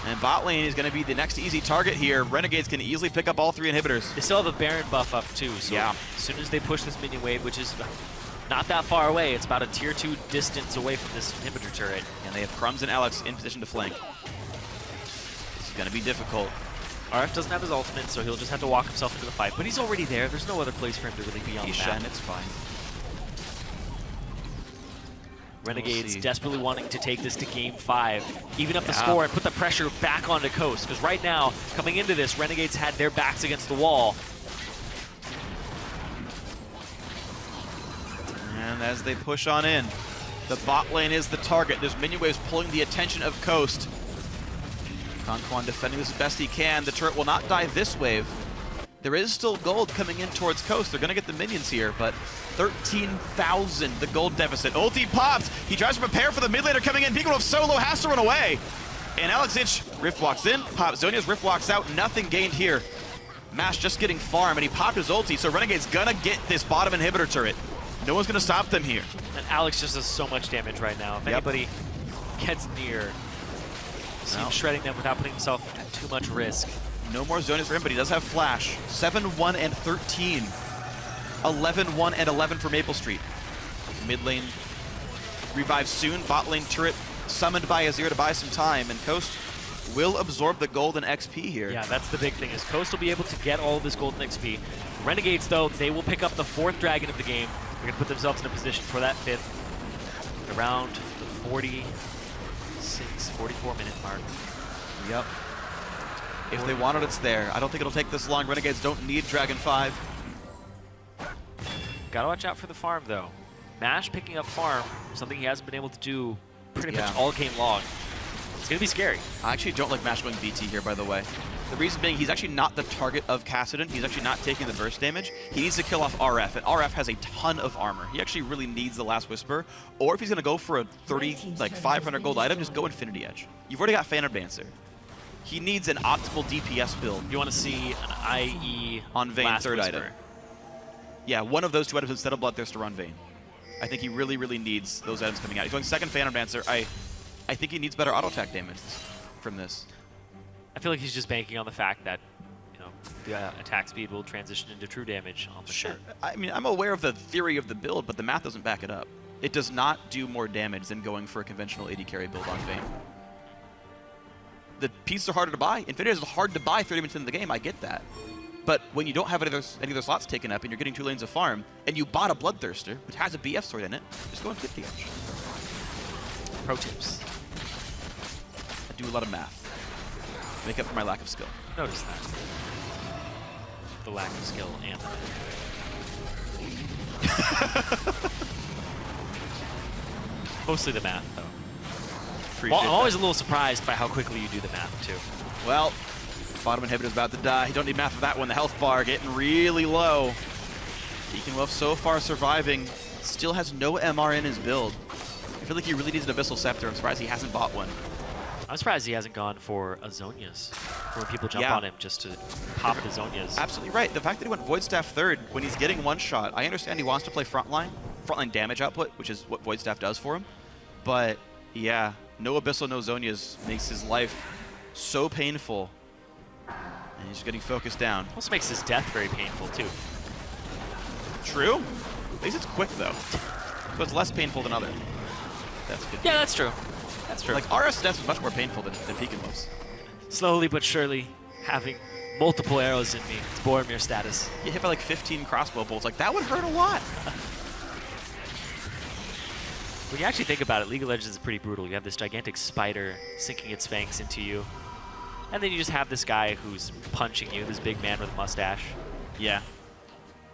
Speaker 7: And bot lane is going to be the next easy target here. Renegades can easily pick up all 3 inhibitors.
Speaker 8: They still have a Baron buff up too, so as soon as they push this minion wave, which is not that far away, it's about a tier 2 distance away from this inhibitor turret.
Speaker 7: And they have Crumbs and Alex in position to flank. This is going to be difficult.
Speaker 8: RF doesn't have his ultimate, so he'll just have to walk himself into the fight. But he's already there. There's no other place for him to really be on
Speaker 7: He's
Speaker 8: that.
Speaker 7: Shen, it's fine.
Speaker 8: Renegades desperately wanting to take this to game 5, even up the score and put the pressure back onto Coast. Because right now, coming into this, Renegades had their backs against the wall.
Speaker 7: And as they push on in, the bot lane is the target. There's minion waves pulling the attention of Coast. Conquan defending this as best he can. The turret will not die this wave. There is still gold coming in towards Coast. They're going to get the minions here, but 13,000 the gold deficit. Ulti pops. He tries to prepare for the mid laner coming in. Beacon Wolf solo has to run away. And Alex Ich, Rift walks in, pops Zhonya's Rift walks out. Nothing gained here. Mash just getting farm, and he popped his ulti, so Renegade's going to get this bottom inhibitor turret. No one's going to stop them here.
Speaker 8: And Alex just does so much damage right now. If anybody gets near, seems shredding them without putting himself at too much risk.
Speaker 7: No more Zhonya's for him, but he does have Flash. 7-1 and 13. 11-1 and 11 for Maple Street. Mid lane revives soon. Bot lane turret summoned by Azir to buy some time, and Coast will absorb the golden XP here.
Speaker 8: Yeah, that's the big thing, is Coast will be able to get all of this golden XP. Renegades, though, they will pick up the 4th dragon of the game. They're going to put themselves in a position for that 5th around the 46, 44-minute mark.
Speaker 7: Yep. If they want it, it's there. I don't think it'll take this long. Renegades don't need Dragon 5.
Speaker 8: Gotta watch out for the farm, though. Mash picking up farm, something he hasn't been able to do pretty much all game long. It's gonna be scary.
Speaker 7: I actually don't like Mash going BT here, by the way. The reason being, he's actually not the target of Kassadin. He's actually not taking the burst damage. He needs to kill off RF, and RF has a ton of armor. He actually really needs the Last Whisper. Or if he's gonna go for a 500 gold item, just go Infinity Edge. You've already got Phantom Dancer. He needs an optimal DPS build.
Speaker 8: You want to see an IE
Speaker 7: on Vayne
Speaker 8: Last
Speaker 7: 3rd
Speaker 8: Whisper.
Speaker 7: item. Yeah, one of those 2 items instead of Bloodthirster on Vayne. I think he really, really needs those items coming out. He's going 2nd Phantom Dancer. I think he needs better auto attack damage from this.
Speaker 8: I feel like he's just banking on the fact that, you know, the attack speed will transition into true damage on the
Speaker 7: Sure. I mean, I'm aware of the theory of the build, but the math doesn't back it up. It does not do more damage than going for a conventional AD carry build on Vayne. The pieces are harder to buy. Infinity is hard to buy 30 minutes into the game, I get that. But when you don't have any other slots taken up and you're getting 2 lanes of farm, and you bought a Bloodthirster, which has a BF sword in it, just go on 50 Edge.
Speaker 8: Pro tips.
Speaker 7: I do a lot of math. Make up for my lack of skill.
Speaker 8: Notice that. The lack of skill and mostly the math, though. Well, I'm always a little surprised by how quickly you do the math, too.
Speaker 7: Well, bottom inhibitor's about to die. You don't need math for that one. The health bar getting really low. Beacon Wolf so far surviving. Still has no MR in his build. I feel like he really needs an Abyssal Scepter. I'm surprised he hasn't bought one.
Speaker 8: I'm surprised he hasn't gone for a Zhonya's, when people jump on him just to pop the Zhonya's.
Speaker 7: Absolutely right. The fact that he went Void Staff 3rd when he's getting one shot, I understand he wants to play frontline damage output, which is what Void Staff does for him. But yeah, no Abyssal, no Zhonya's makes his life so painful. And he's getting focused down.
Speaker 8: Also makes his death very painful, too.
Speaker 7: True. At least it's quick, though. So it's less painful than other. That's good.
Speaker 8: Yeah, that's true. That's true.
Speaker 7: Like, RS death is much more painful than Beacon Wolf's.
Speaker 8: Slowly but surely, having multiple arrows in me, it's Boromir status.
Speaker 7: You hit by like 15 crossbow bolts. Like, that would hurt a lot.
Speaker 8: When you actually think about it, League of Legends is pretty brutal. You have this gigantic spider sinking its fangs into you. And then you just have this guy who's punching you, this big man with a mustache.
Speaker 7: Yeah.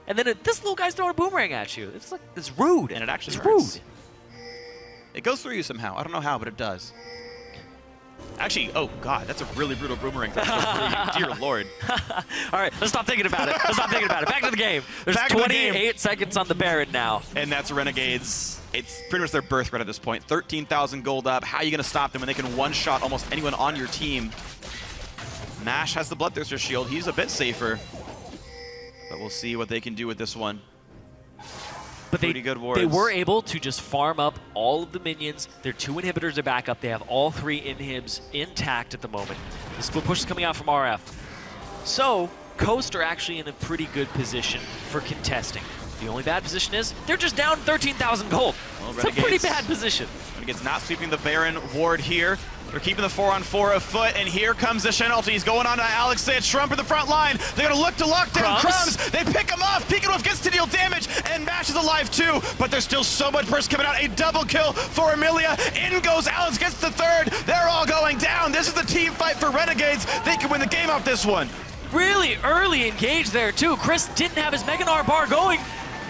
Speaker 8: And then this little guy's throwing a boomerang at you. It's like, it's rude.
Speaker 7: And it actually
Speaker 8: it's
Speaker 7: hurts.
Speaker 8: rude.
Speaker 7: It goes through you somehow. I don't know how, but it does. Actually, oh god, that's a really brutal boomerang. Dear lord.
Speaker 8: All right, let's stop thinking about it. Let's stop thinking about it. Back to the game. There's 28 seconds on the Baron now.
Speaker 7: And that's Renegades. It's pretty much their birthright at this point. 13,000 gold up. How are you going to stop them when they can one-shot almost anyone on your team? Mash has the Bloodthirster shield. He's a bit safer. But we'll see what they can do with this one.
Speaker 8: But
Speaker 7: pretty good wards.
Speaker 8: They were able to just farm up all of the minions. Their 2 inhibitors are back up. They have all 3 inhibs intact at the moment. The split push is coming out from RF. So, Coast are actually in a pretty good position for contesting. The only bad position is they're just down 13,000 gold.
Speaker 7: Well,
Speaker 8: it's a pretty bad position.
Speaker 7: Renegades not sweeping the Baron ward here. They're keeping the 4-on-4 afoot, and here comes the Shen ulti. He's going on to Alex Sitch. Shrump in the front line. They're going to look to lock down Crumbs. They pick him off. Peekanwolf gets to deal damage, and Mash is alive too, but there's still so much burst coming out. A double kill for Amelia. In goes Alex, gets the third. They're all going down. This is the team fight for Renegades. They can win the game off this one.
Speaker 8: Really early engage there too. Chris didn't have his Meganar bar going.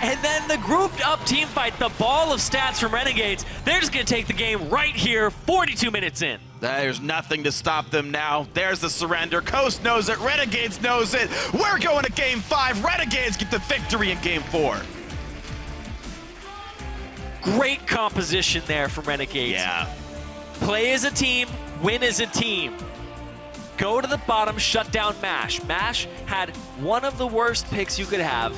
Speaker 8: And then the grouped up team fight, the ball of stats from Renegades, they're just gonna take the game right here, 42 minutes in.
Speaker 7: There's nothing to stop them now. There's the surrender. Coast knows it. Renegades knows it. We're going to game 5. Renegades get the victory in game 4.
Speaker 8: Great composition there from Renegades.
Speaker 7: Yeah.
Speaker 8: Play as a team, win as a team. Go to the bottom, shut down Mash. Mash had one of the worst picks you could have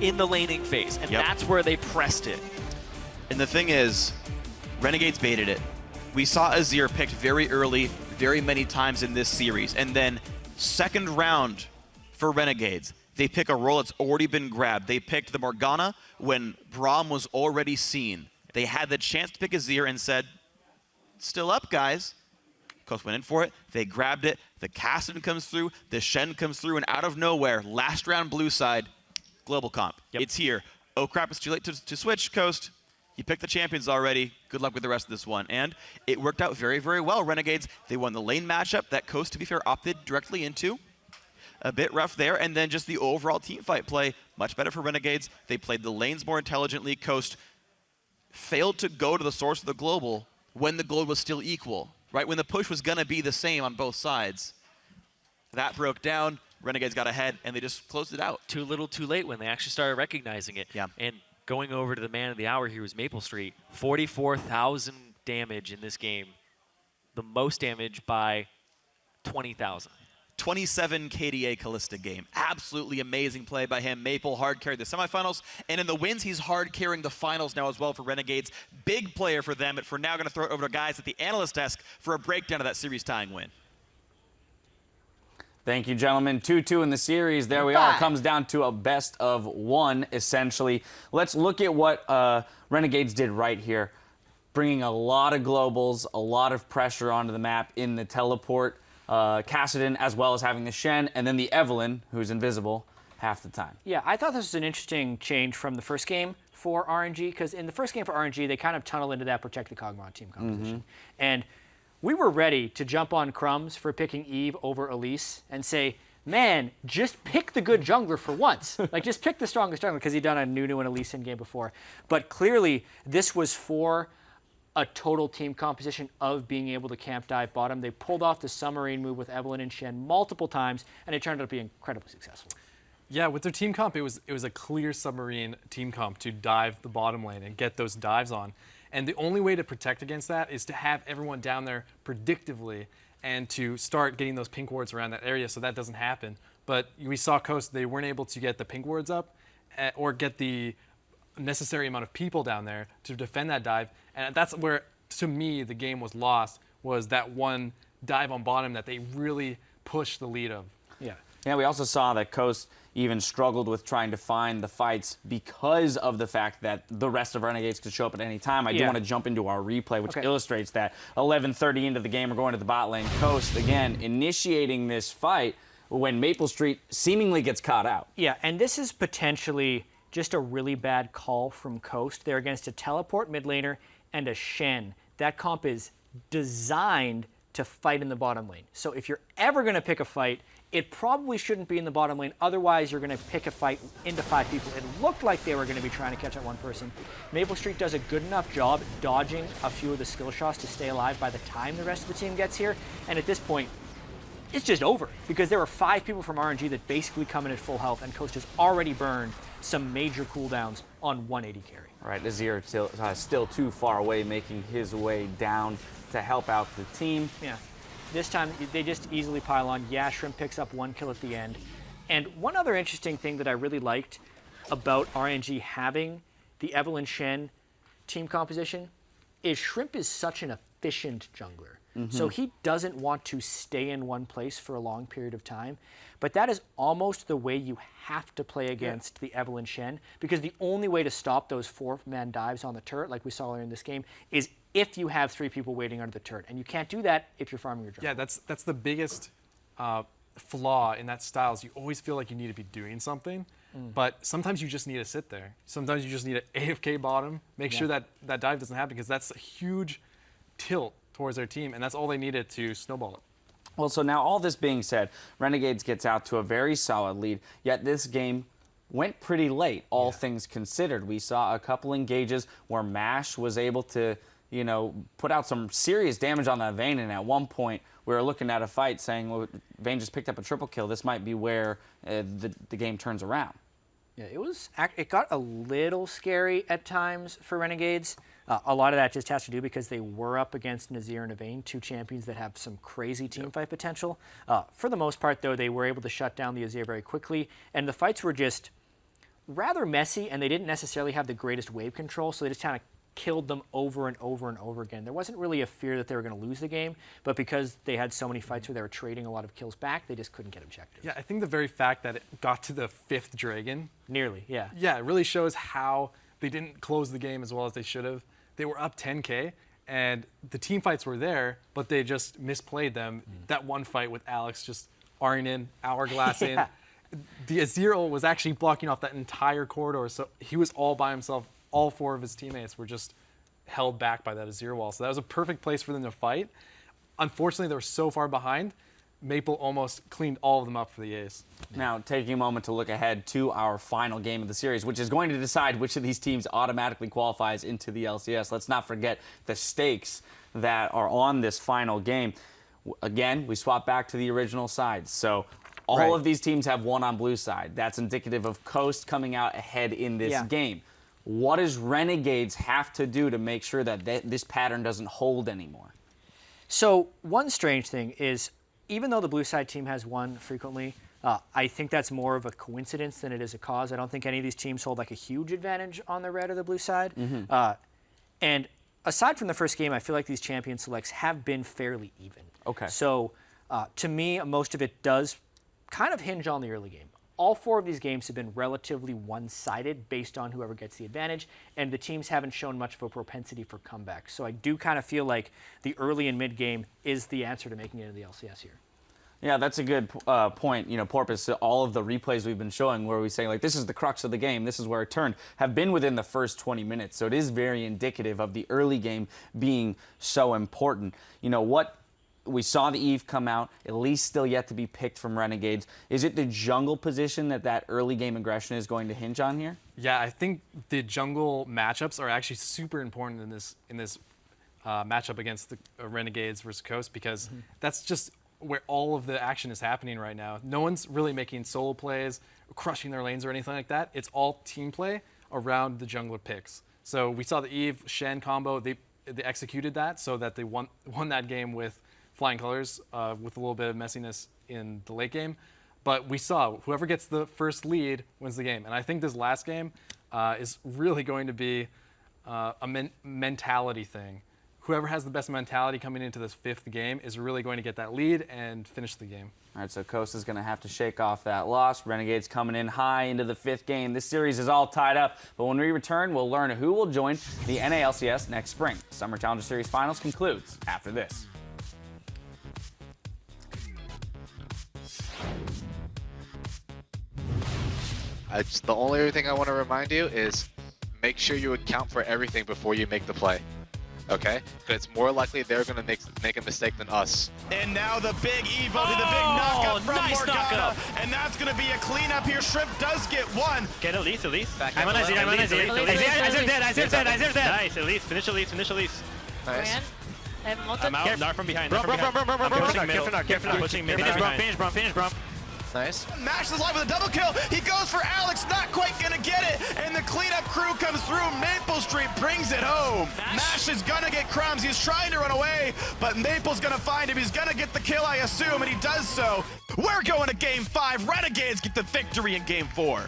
Speaker 8: in the laning phase, and that's where they pressed it.
Speaker 7: And the thing is, Renegades baited it. We saw Azir picked very early, very many times in this series, and then second round for Renegades, they pick a role that's already been grabbed. They picked the Morgana when Braum was already seen. They had the chance to pick Azir and said, still up, guys. Coast went in for it. They grabbed it. The Cassidon comes through. The Shen comes through, and out of nowhere, last round blue side, global comp. It's here. Oh crap, it's too late to switch, Coast. You picked the champions already. Good luck with the rest of this one. And it worked out very, very well. Renegades, they won the lane matchup that Coast, to be fair, opted directly into. A bit rough there. And then just the overall team fight play, much better for Renegades. They played the lanes more intelligently. Coast failed to go to the source of the global when the gold was still equal, right? When the push was going to be the same on both sides. That broke down. Renegades got ahead, and they just closed it out.
Speaker 8: Too little, too late when they actually started recognizing it.
Speaker 7: Yeah.
Speaker 8: And going over to the man of the hour here was Maple Street. 44,000 damage in this game. The most damage by 20,000.
Speaker 7: 27 KDA Callista game. Absolutely amazing play by him. Maple hard carried the semifinals, and in the wins, he's hard carrying the finals now as well for Renegades. Big player for them, but for now, going to throw it over to guys at the analyst desk for a breakdown of that series tying win.
Speaker 9: Thank you, gentlemen. 2-2 in the series. There we are. It comes down to a best of one, essentially. Let's look at what Renegades did right here. Bringing a lot of globals, a lot of pressure onto the map in the teleport. Cassidon, as well as having the Shen, and then the Evelyn, who's invisible half the time.
Speaker 10: Yeah, I thought this was an interesting change from the first game for RNG, because in the first game for RNG, they kind of tunnel into that protect the Kog'Maw team composition. And we were ready to jump on Crumbs for picking Eve over Elise and say, man, just pick the good jungler for once. Like, just pick the strongest jungler, because he'd done a Nunu and Elise in game before. But clearly, this was for a total team composition of being able to camp dive bottom. They pulled off the submarine move with Evelyn and Shen multiple times, and it turned out to be incredibly successful.
Speaker 6: Yeah, with their team comp, it was a clear submarine team comp to dive the bottom lane and get those dives on. And the only way to protect against that is to have everyone down there predictively and to start getting those pink wards around that area so that doesn't happen. But we saw Coast, they weren't able to get the pink wards up or get the necessary amount of people down there to defend that dive. And that's where, to me, the game was lost, was that one dive on bottom that they really pushed the lead of.
Speaker 10: Yeah.
Speaker 9: Yeah, we also saw that Coast even struggled with trying to find the fights because of the fact that the rest of Renegades could show up at any time. I do want to jump into our replay, which illustrates that. 11:30 into the game, we're going to the bot lane. Coast, again, initiating this fight when Maple Street seemingly gets caught out.
Speaker 10: Yeah, and this is potentially just a really bad call from Coast. They're against a teleport mid laner and a Shen. That comp is designed to fight in the bottom lane. So if you're ever going to pick a fight, it probably shouldn't be in the bottom lane. Otherwise, you're going to pick a fight into 5 people. It looked like they were going to be trying to catch out one person. Maple Street does a good enough job dodging a few of the skill shots to stay alive by the time the rest of the team gets here. And at this point, it's just over, because there were 5 people from RNG that basically come in at full health, and Coast has already burned some major cooldowns on 180 carry.
Speaker 9: Right, Azir still too far away, making his way down to help out the team.
Speaker 10: Yeah. This time, they just easily pile on. Yeah, Shrimp picks up 1 kill at the end. And one other interesting thing that I really liked about RNG having the Evelyn Shen team composition is Shrimp is such an efficient jungler. So he doesn't want to stay in one place for a long period of time. But that is almost the way you have to play against the Evelyn Shen, because the only way to stop those 4-man dives on the turret, like we saw earlier in this game, is if you have 3 people waiting under the turret. And you can't do that if you're farming your jungle.
Speaker 6: Yeah, that's the biggest flaw in that style is you always feel like you need to be doing something, but sometimes you just need to sit there. Sometimes you just need an AFK bottom, make sure that that dive doesn't happen, because that's a huge tilt towards their team, and that's all they needed to snowball it.
Speaker 9: Well, so now all this being said, Renegades gets out to a very solid lead, yet this game went pretty late, all things considered. We saw a couple engages where MASH was able to, you know, put out some serious damage on that Vayne, and at one point we were looking at a fight saying, well, Vayne just picked up a triple kill. This might be where the game turns around.
Speaker 10: Yeah, it got a little scary at times for Renegades. A lot of that just has to do because they were up against Nazir and Vayne, 2 champions that have some crazy team fight potential. For the most part, though, they were able to shut down the Azir very quickly, and the fights were just rather messy, and they didn't necessarily have the greatest wave control, so they just kind of killed them over and over and over again. There wasn't really a fear that they were going to lose the game, but because they had so many fights where they were trading a lot of kills back, they just couldn't get objectives.
Speaker 6: Yeah, I think the very fact that it got to the 5th dragon.
Speaker 10: Nearly, yeah.
Speaker 6: Yeah, it really shows how they didn't close the game as well as they should have. They were up 10K, and the team fights were there, but they just misplayed them. That one fight with Alex just R'ing in, hourglass in. The Azir was actually blocking off that entire corridor, so he was all by himself. All 4 of his teammates were just held back by that Azir wall. So that was a perfect place for them to fight. Unfortunately, they were so far behind, Maple almost cleaned all of them up for the ace.
Speaker 9: Now, taking a moment to look ahead to our final game of the series, which is going to decide which of these teams automatically qualifies into the LCS. Let's not forget the stakes that are on this final game. Again, we swap back to the original sides. So all of these teams have one on blue side. That's indicative of Coast coming out ahead in this game. What does Renegades have to do to make sure that this pattern doesn't hold anymore?
Speaker 10: So one strange thing is, even though the blue side team has won frequently, I think that's more of a coincidence than it is a cause. I don't think any of these teams hold like a huge advantage on the red or the blue side. And aside from the first game, I feel like these champion selects have been fairly even.
Speaker 9: Okay.
Speaker 10: So to me, most of it does kind of hinge on the early game. All 4 of these games have been relatively one-sided based on whoever gets the advantage, and the teams haven't shown much of a propensity for comebacks. So I do kind of feel like the early and mid game is the answer to making it into the LCS here.
Speaker 9: Yeah, that's a good point. You know, Porpoise, all of the replays we've been showing where we say, like, this is the crux of the game, this is where it turned, have been within the first 20 minutes. So it is very indicative of the early game being so important. You know, what we saw the Eve come out, at least still yet to be picked from Renegades. Is it the jungle position that early game aggression is going to hinge on here?
Speaker 6: Yeah, I think the jungle matchups are actually super important in this matchup against the Renegades versus Coast, because that's just where all of the action is happening right now. No one's really making solo plays, crushing their lanes or anything like that. It's all team play around the jungler picks. So we saw the Eve Shen combo. They executed that so that they won that game with flying colors, with a little bit of messiness in the late game. But we saw whoever gets the first lead wins the game. And I think this last game is really going to be a mentality thing. Whoever has the best mentality coming into this 5th game is really going to get that lead and finish the game.
Speaker 9: All right, so Coast is going to have to shake off that loss. Renegades coming in high into the 5th game. This series is all tied up, but when we return, we'll learn who will join the NALCS next spring. Summer Challenger Series Finals concludes after this.
Speaker 12: The only other thing I want to remind you is make sure you account for everything before you make the play. Okay? Because it's more likely they're going to make a mistake than us.
Speaker 7: And now the big Evo to the big knockup from Morgana. And that's going to be a cleanup here. Shrimp does get one.
Speaker 14: Get Elise.
Speaker 8: I'm on Azir.
Speaker 14: Azir dead. Nice, Elise. Finish Elise.
Speaker 12: Nice.
Speaker 14: I'm out. Nar from behind.
Speaker 8: Bro.
Speaker 14: Careful. Pushing mid.
Speaker 8: Finish, bro.
Speaker 12: Nice.
Speaker 7: Mash is alive with a double kill. He goes for Alex, not quite gonna get it. And the cleanup crew comes through. Maple Street brings it home. Mash is gonna get crumbs. He's trying to run away, but Maple's gonna find him. He's gonna get the kill, I assume, and he does so. We're going to game 5. Renegades get the victory in game 4.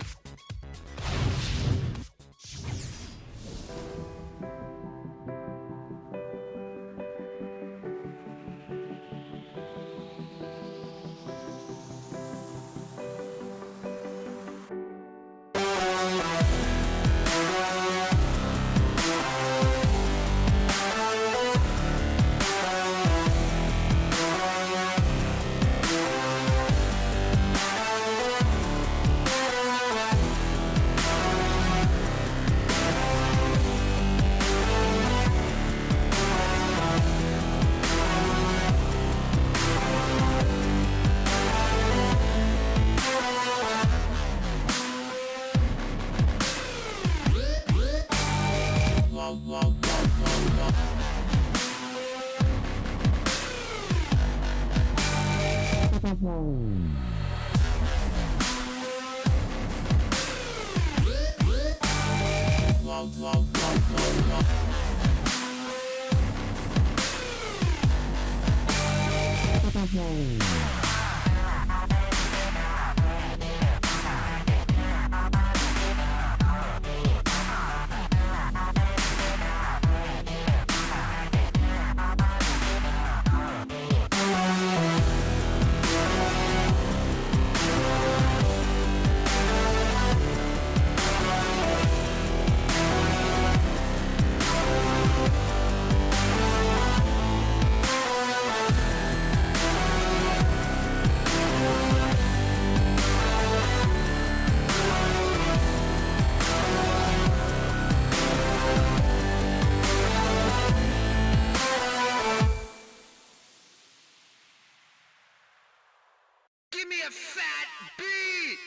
Speaker 15: Give me a fat beat!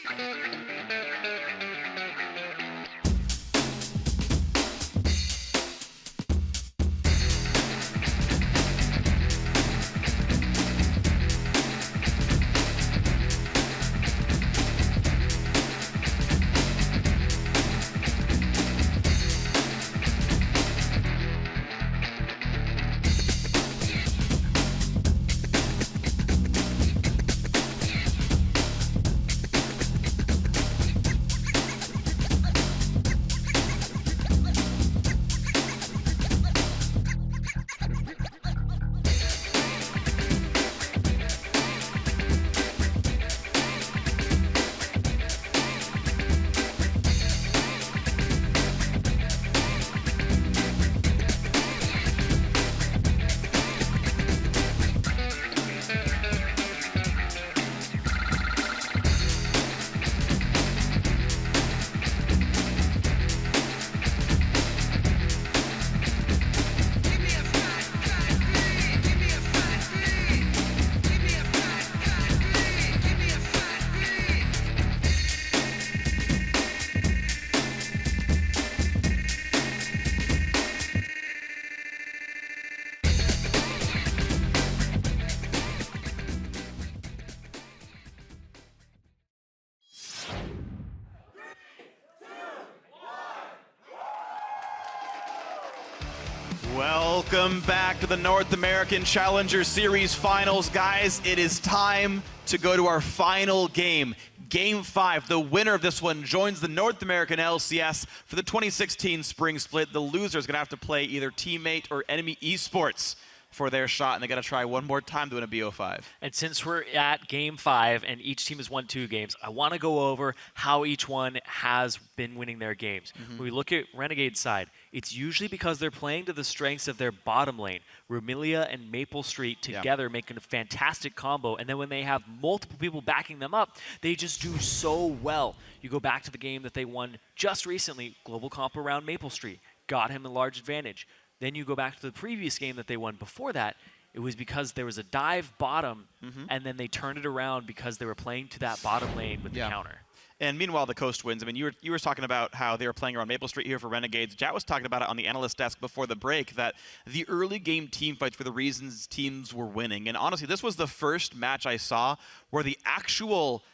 Speaker 7: Welcome back to the North American Challenger Series Finals, guys. It is time to go to our final game. Game 5. The winner of this one joins the North American LCS for the 2016 Spring Split. The loser is going to have to play either Teammate or Enemy Esports for their shot, and they got to try one more time to win a BO5.
Speaker 8: And since we're at Game 5 and each team has won 2 games, I want to go over how each one has been winning their games. When we look at Renegade's side, it's usually because they're playing to the strengths of their bottom lane. Rumilia and Maple Street together making a fantastic combo, and then when they have multiple people backing them up, they just do so well. You go back to the game that they won just recently, Global Comp around Maple Street, got him a large advantage. Then you go back to the previous game that they won before that, it was because there was a dive bottom, and then they turned it around because they were playing to that bottom lane with the counter.
Speaker 7: And meanwhile, the Coast wins. I mean, you were talking about how they were playing around Maple Street here for Renegades. Jat was talking about it on the analyst desk before the break, that the early game team fights were the reasons teams were winning. And honestly, this was the first match I saw where the actual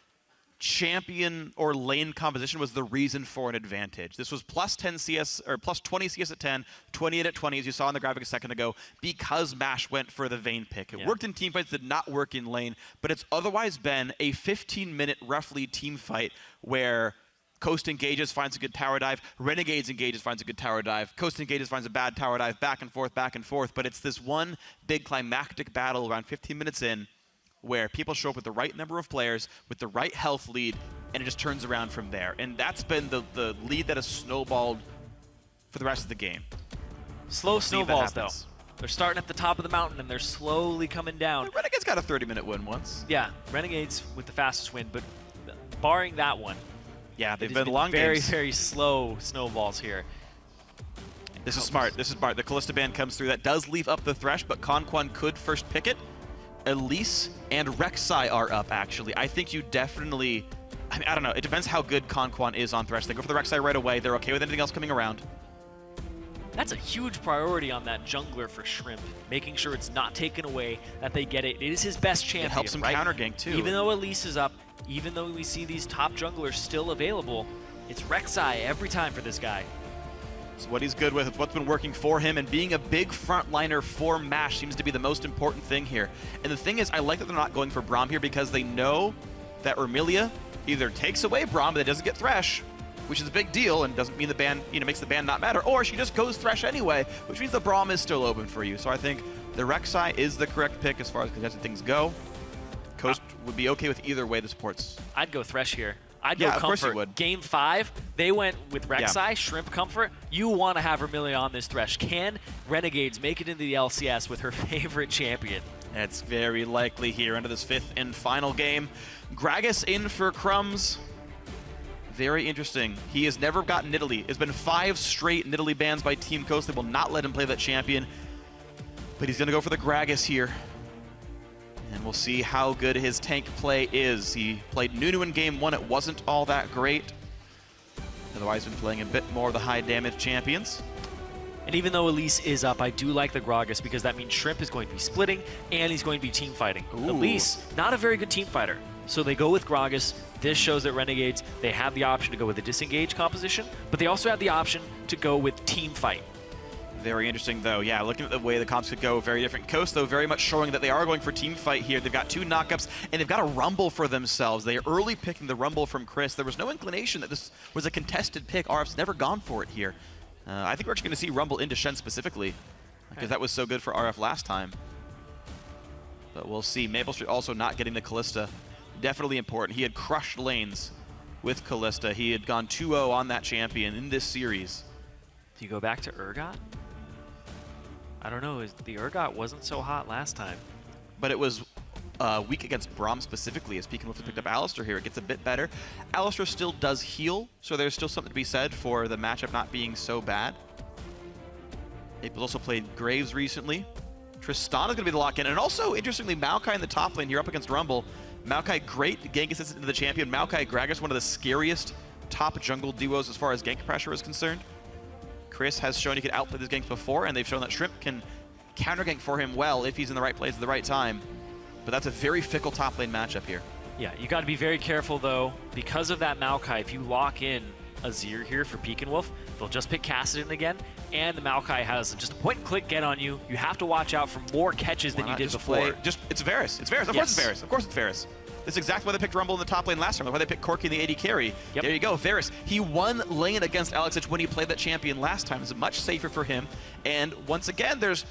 Speaker 7: champion or lane composition was the reason for an advantage. This was plus 10 CS or plus 20 CS at 10, 28 at 20, as you saw in the graphic a second ago, because MASH went for the Vayne pick. It worked in team fights, did not work in lane, but it's otherwise been a 15-minute roughly team fight where Coast engages, finds a good tower dive, Renegades engages, finds a good tower dive, Coast engages, finds a bad tower dive, back and forth, but it's this one big climactic battle around 15 minutes in where people show up with the right number of players, with the right health lead, and it just turns around from there. And that's been the lead that has snowballed for the rest of the game.
Speaker 8: Slow snowballs, though. They're starting at the top of the mountain, and they're slowly coming down.
Speaker 7: The Renegades got a 30-minute win once.
Speaker 8: Yeah, Renegades with the fastest win, but barring that one,
Speaker 7: yeah, they've been long
Speaker 8: very,
Speaker 7: games.
Speaker 8: very slow snowballs here.
Speaker 7: This is smart. This is smart. The Callista Band comes through. That does leave up the Thresh, but Conquan could first pick it. Elise and Rek'Sai are up, actually. I think you definitely... I mean, I don't know. It depends how good Conquan is on Thresh. They go for the Rek'Sai right away. They're okay with anything else coming around.
Speaker 8: That's a huge priority on that jungler for Shrimp, making sure it's not taken away, that they get it. It is his best champion,
Speaker 7: It helps him
Speaker 8: right?
Speaker 7: counter gank too.
Speaker 8: Even though Elise is up, even though we see these top junglers still available, it's Rek'Sai every time for this guy.
Speaker 7: It's what he's good with. It's what's been working for him, and being a big frontliner for MASH seems to be the most important thing here. And the thing is, I like that they're not going for Braum here because they know that Ermilia either takes away Braum, but it doesn't get Thresh, which is a big deal and doesn't mean the ban, makes the ban not matter, or she just goes Thresh anyway, which means the Braum is still open for you. So I think the Rek'Sai is the correct pick as far as contested things go. Coast would be okay with either way the supports.
Speaker 8: I'd go Thresh here. I'd go
Speaker 7: Yeah,
Speaker 8: Comfort.
Speaker 7: of course you would.
Speaker 8: Game 5, they went with Rek'Sai, Shrimp, Comfort. You want to have Ermilia on this Thresh. Can Renegades make it into the LCS with her favorite champion?
Speaker 7: It's very likely here into this 5th and final game. Gragas in for Crumbs. Very interesting. He has never gotten Nidalee. It's been 5 straight Nidalee bans by Team Coast. They will not let him play that champion. But he's going to go for the Gragas here. And we'll see how good his tank play is. He played Nunu in Game 1. It wasn't all that great. Otherwise, been playing a bit more of the high damage champions.
Speaker 8: And even though Elise is up, I do like the Gragas because that means Shrimp is going to be splitting and he's going to be team fighting.
Speaker 7: Ooh.
Speaker 8: Elise, not a very good team fighter. So they go with Gragas. This shows that Renegades, they have the option to go with a disengage composition, but they also have the option to go with team fight.
Speaker 7: Very interesting, though. Yeah, looking at the way the comps could go, very different. Coast, though, very much showing that they are going for team fight here. They've got 2 knockups, and they've got a Rumble for themselves. They are early picking the Rumble from Chris. There was no inclination that this was a contested pick. RF's never gone for it here. I think we're actually going to see Rumble into Shen specifically, because that was so good for RF last time. But we'll see. Maple Street also not getting the Kalista. Definitely important. He had crushed lanes with Kalista. He had gone 2-0 on that champion in this series.
Speaker 8: Do you go back to Urgot? I don't know. The Urgot wasn't so hot last time.
Speaker 7: But it was weak against Braum specifically, as Pekin Wolf picked up Alistar here. It gets a bit better. Alistar still does heal, so there's still something to be said for the matchup not being so bad. April's also played Graves recently. Tristana is going to be the lock-in. And also, interestingly, Maokai in the top lane here up against Rumble. Maokai, great gank assistant into the champion. Maokai Gragas, one of the scariest top jungle duos as far as gank pressure is concerned. Chris has shown he can outplay these ganks before, and they've shown that Shrimp can counter gank for him well if he's in the right place at the right time. But that's a very fickle top lane matchup here.
Speaker 8: Yeah, you got to be very careful, though. Because of that Maokai, if you lock in Azir here for Pekin Wolf, they'll just pick Kassadin again, and the Maokai has just a point-and-click get on you. You have to watch out for more catches than you did before.
Speaker 7: It's Varus. It's Varus. Of course it's Varus. Of course it's Varus. That's exactly why they picked Rumble in the top lane last time. That's why they picked Corki in the AD carry.
Speaker 8: Yep.
Speaker 7: There you go, Varus. He won lane against Alexich when he played that champion last time. It's much safer for him. And once again, there's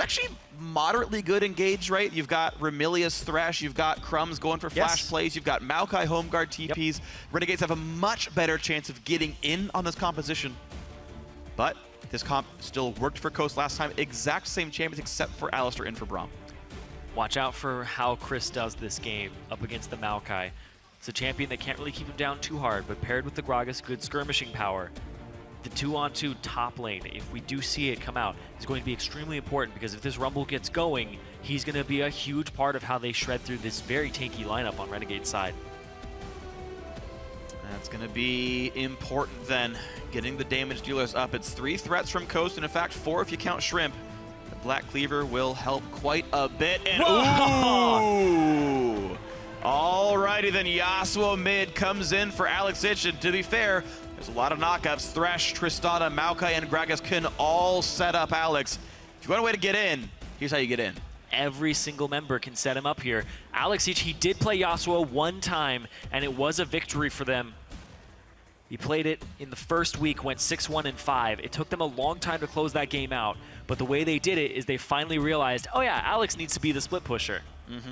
Speaker 7: actually moderately good engage, right? You've got Remilia's Thresh, you've got Crumbs going for flash plays, you've got Maokai home guard TPs. Renegades have a much better chance of getting in on this composition. But this comp still worked for Coast last time. Exact same champions except for Alistar in for Braum.
Speaker 8: Watch out for how Chris does this game up against the Maokai. It's a champion that can't really keep him down too hard, but paired with the Gragas, good skirmishing power. The 2-on-2 top lane, if we do see it come out, is going to be extremely important because if this Rumble gets going, he's going to be a huge part of how they shred through this very tanky lineup on Renegade's side.
Speaker 7: That's going to be important then, getting the damage dealers up. It's 3 threats from Coast, and in fact 4 if you count Shrimp. The Black Cleaver will help quite a bit, and ooh! Alrighty then, Yasuo mid comes in for Alexich, and to be fair, there's a lot of knockups. Thresh, Tristana, Maokai, and Gragas can all set up Alex. If you want a way to get in, here's how you get in.
Speaker 8: Every single member can set him up here. Alexich, he did play Yasuo one time, and it was a victory for them. He played it in the first week, went 6-1-5. It took them a long time to close that game out, but the way they did it is they finally realized, oh yeah, Alex needs to be the split pusher,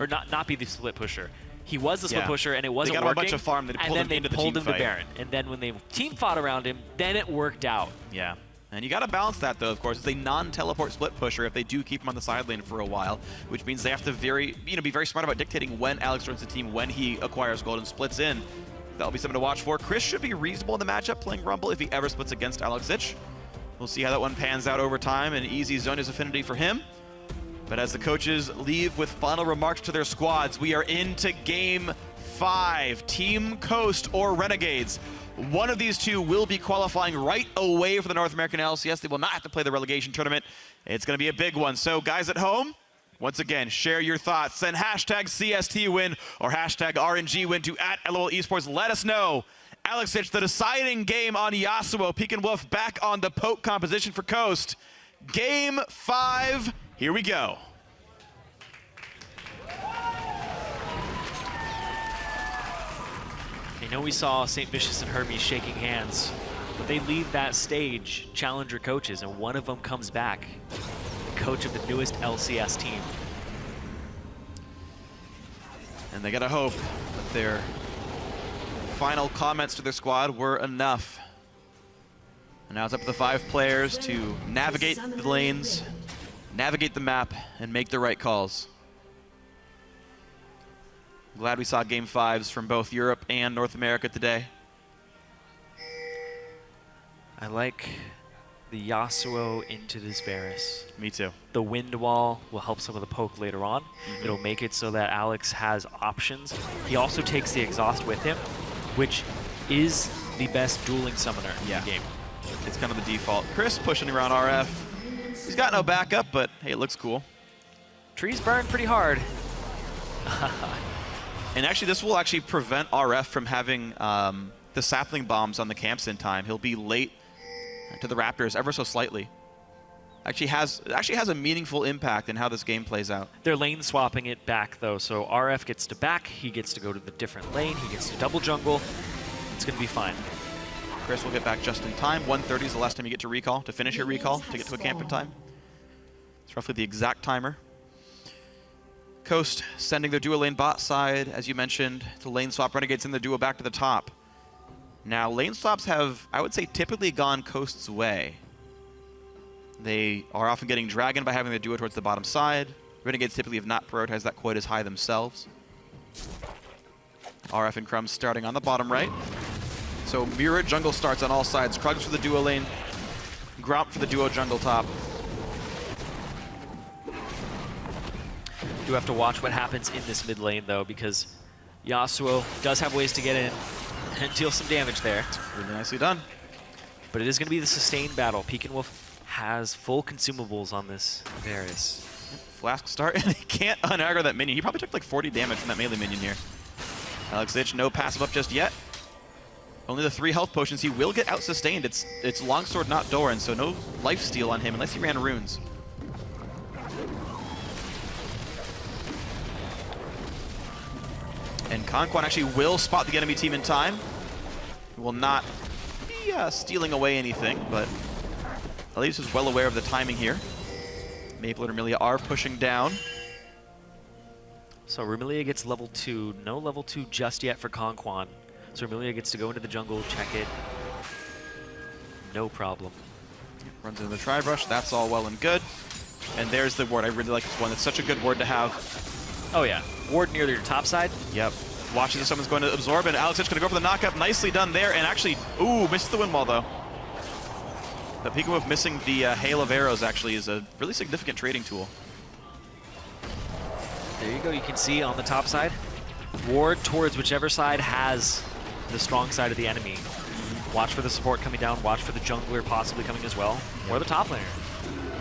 Speaker 8: or not be the split pusher. He was the split pusher, and it wasn't working.
Speaker 7: They got a bunch of farm, they pulled him into the team fight.
Speaker 8: Baron. And then when they team fought around him, then it worked out.
Speaker 7: Yeah. And you got to balance that, though, of course. It's a non-teleport split pusher if they do keep him on the side lane for a while, which means they have to be very smart about dictating when Alex joins the team, when he acquires gold and splits in. That'll be something to watch for. Chris should be reasonable in the matchup playing Rumble if he ever splits against Alexich. We'll see how that one pans out over time, and easy zone is affinity for him. But as the coaches leave with final remarks to their squads, we are into Game 5. Team Coast or Renegades. one of these two will be qualifying right away for the North American LCS. They will not have to play the relegation tournament. It's going to be a big one. So guys at home, once again, share your thoughts. Send hashtag CST win or hashtag RNG win to @LOL Esports. Let us know. Alexic, the deciding game on Yasuo. Peek and Wolf back on the poke composition for Coast. Game 5, here we go.
Speaker 8: I know we saw St. Vicious and Hermes shaking hands, but they leave that stage, challenger coaches, and one of them comes back, the coach of the newest LCS team.
Speaker 7: And they gotta hope that their final comments to their squad were enough. And now it's up to the 5 players to navigate the lanes, navigate the map, and make the right calls. Glad we saw Game 5s from both Europe and North America today.
Speaker 8: I like the Yasuo into this Varus.
Speaker 7: Me too.
Speaker 8: The wind wall will help some of the poke later on. It'll make it so that Alex has options. He also takes the exhaust with him, which is the best dueling summoner in the game.
Speaker 7: It's kind of the default. Chris pushing around RF. He's got no backup, but hey, it looks cool.
Speaker 8: Trees burn pretty hard.
Speaker 7: And actually, this will actually prevent RF from having the sapling bombs on the camps in time. He'll be late to the Raptors ever so slightly. Actually has a meaningful impact in how this game plays out.
Speaker 8: They're lane swapping it back though, so RF gets to back, he gets to go to the different lane, he gets to double jungle. It's gonna be fine.
Speaker 7: Chris will get back just in time. 1:30 is the last time you get to recall, to finish your recall, to get to a camp in time. It's roughly the exact timer. Coast sending their duo lane bot side, as you mentioned, to lane swap Renegades in the duo back to the top. Now, lane swaps have, I would say, typically gone Coast's way. They are often getting Dragon by having the duo towards the bottom side. Renegades typically have not prioritized that quite as high themselves. RF and Crumbs starting on the bottom right. So mirror jungle starts on all sides. Krugs for the duo lane, Gromp for the duo jungle top.
Speaker 8: You have to watch what happens in this mid lane though, because Yasuo does have ways to get in and deal some damage there.
Speaker 7: Really nicely done.
Speaker 8: But it is going to be the sustained battle. Peek and Wolf has full consumables on this Varus.
Speaker 7: Flask start, and he can't unaggro that minion. He probably took like 40 damage from that melee minion here. Alexic, no passive up just yet. Only the 3 health potions. He will get out-sustained. It's longsword, not Doran, so no lifesteal on him unless he ran runes. And Conquan actually will spot the enemy team in time. He will not be stealing away anything, but at least is well aware of the timing here. Maple and Remilia are pushing down.
Speaker 8: So Remilia gets level 2. No level 2 just yet for Conquan. So Remilia gets to go into the jungle, check it. No problem.
Speaker 7: Runs into the Tri-Brush. That's all well and good. And there's the ward. I really like this one. It's such a good ward to have.
Speaker 8: Oh yeah. Ward near your top side.
Speaker 7: Yep. Watches if someone's going to absorb, and Alexic going to go for the knockup. Nicely done there, and actually, ooh, missed the wind wall though. The Peek and Wolf missing the hail of arrows actually is a really significant trading tool.
Speaker 8: There you go. You can see on the top side, ward towards whichever side has the strong side of the enemy. Watch for the support coming down. Watch for the jungler possibly coming as well, or the top laner.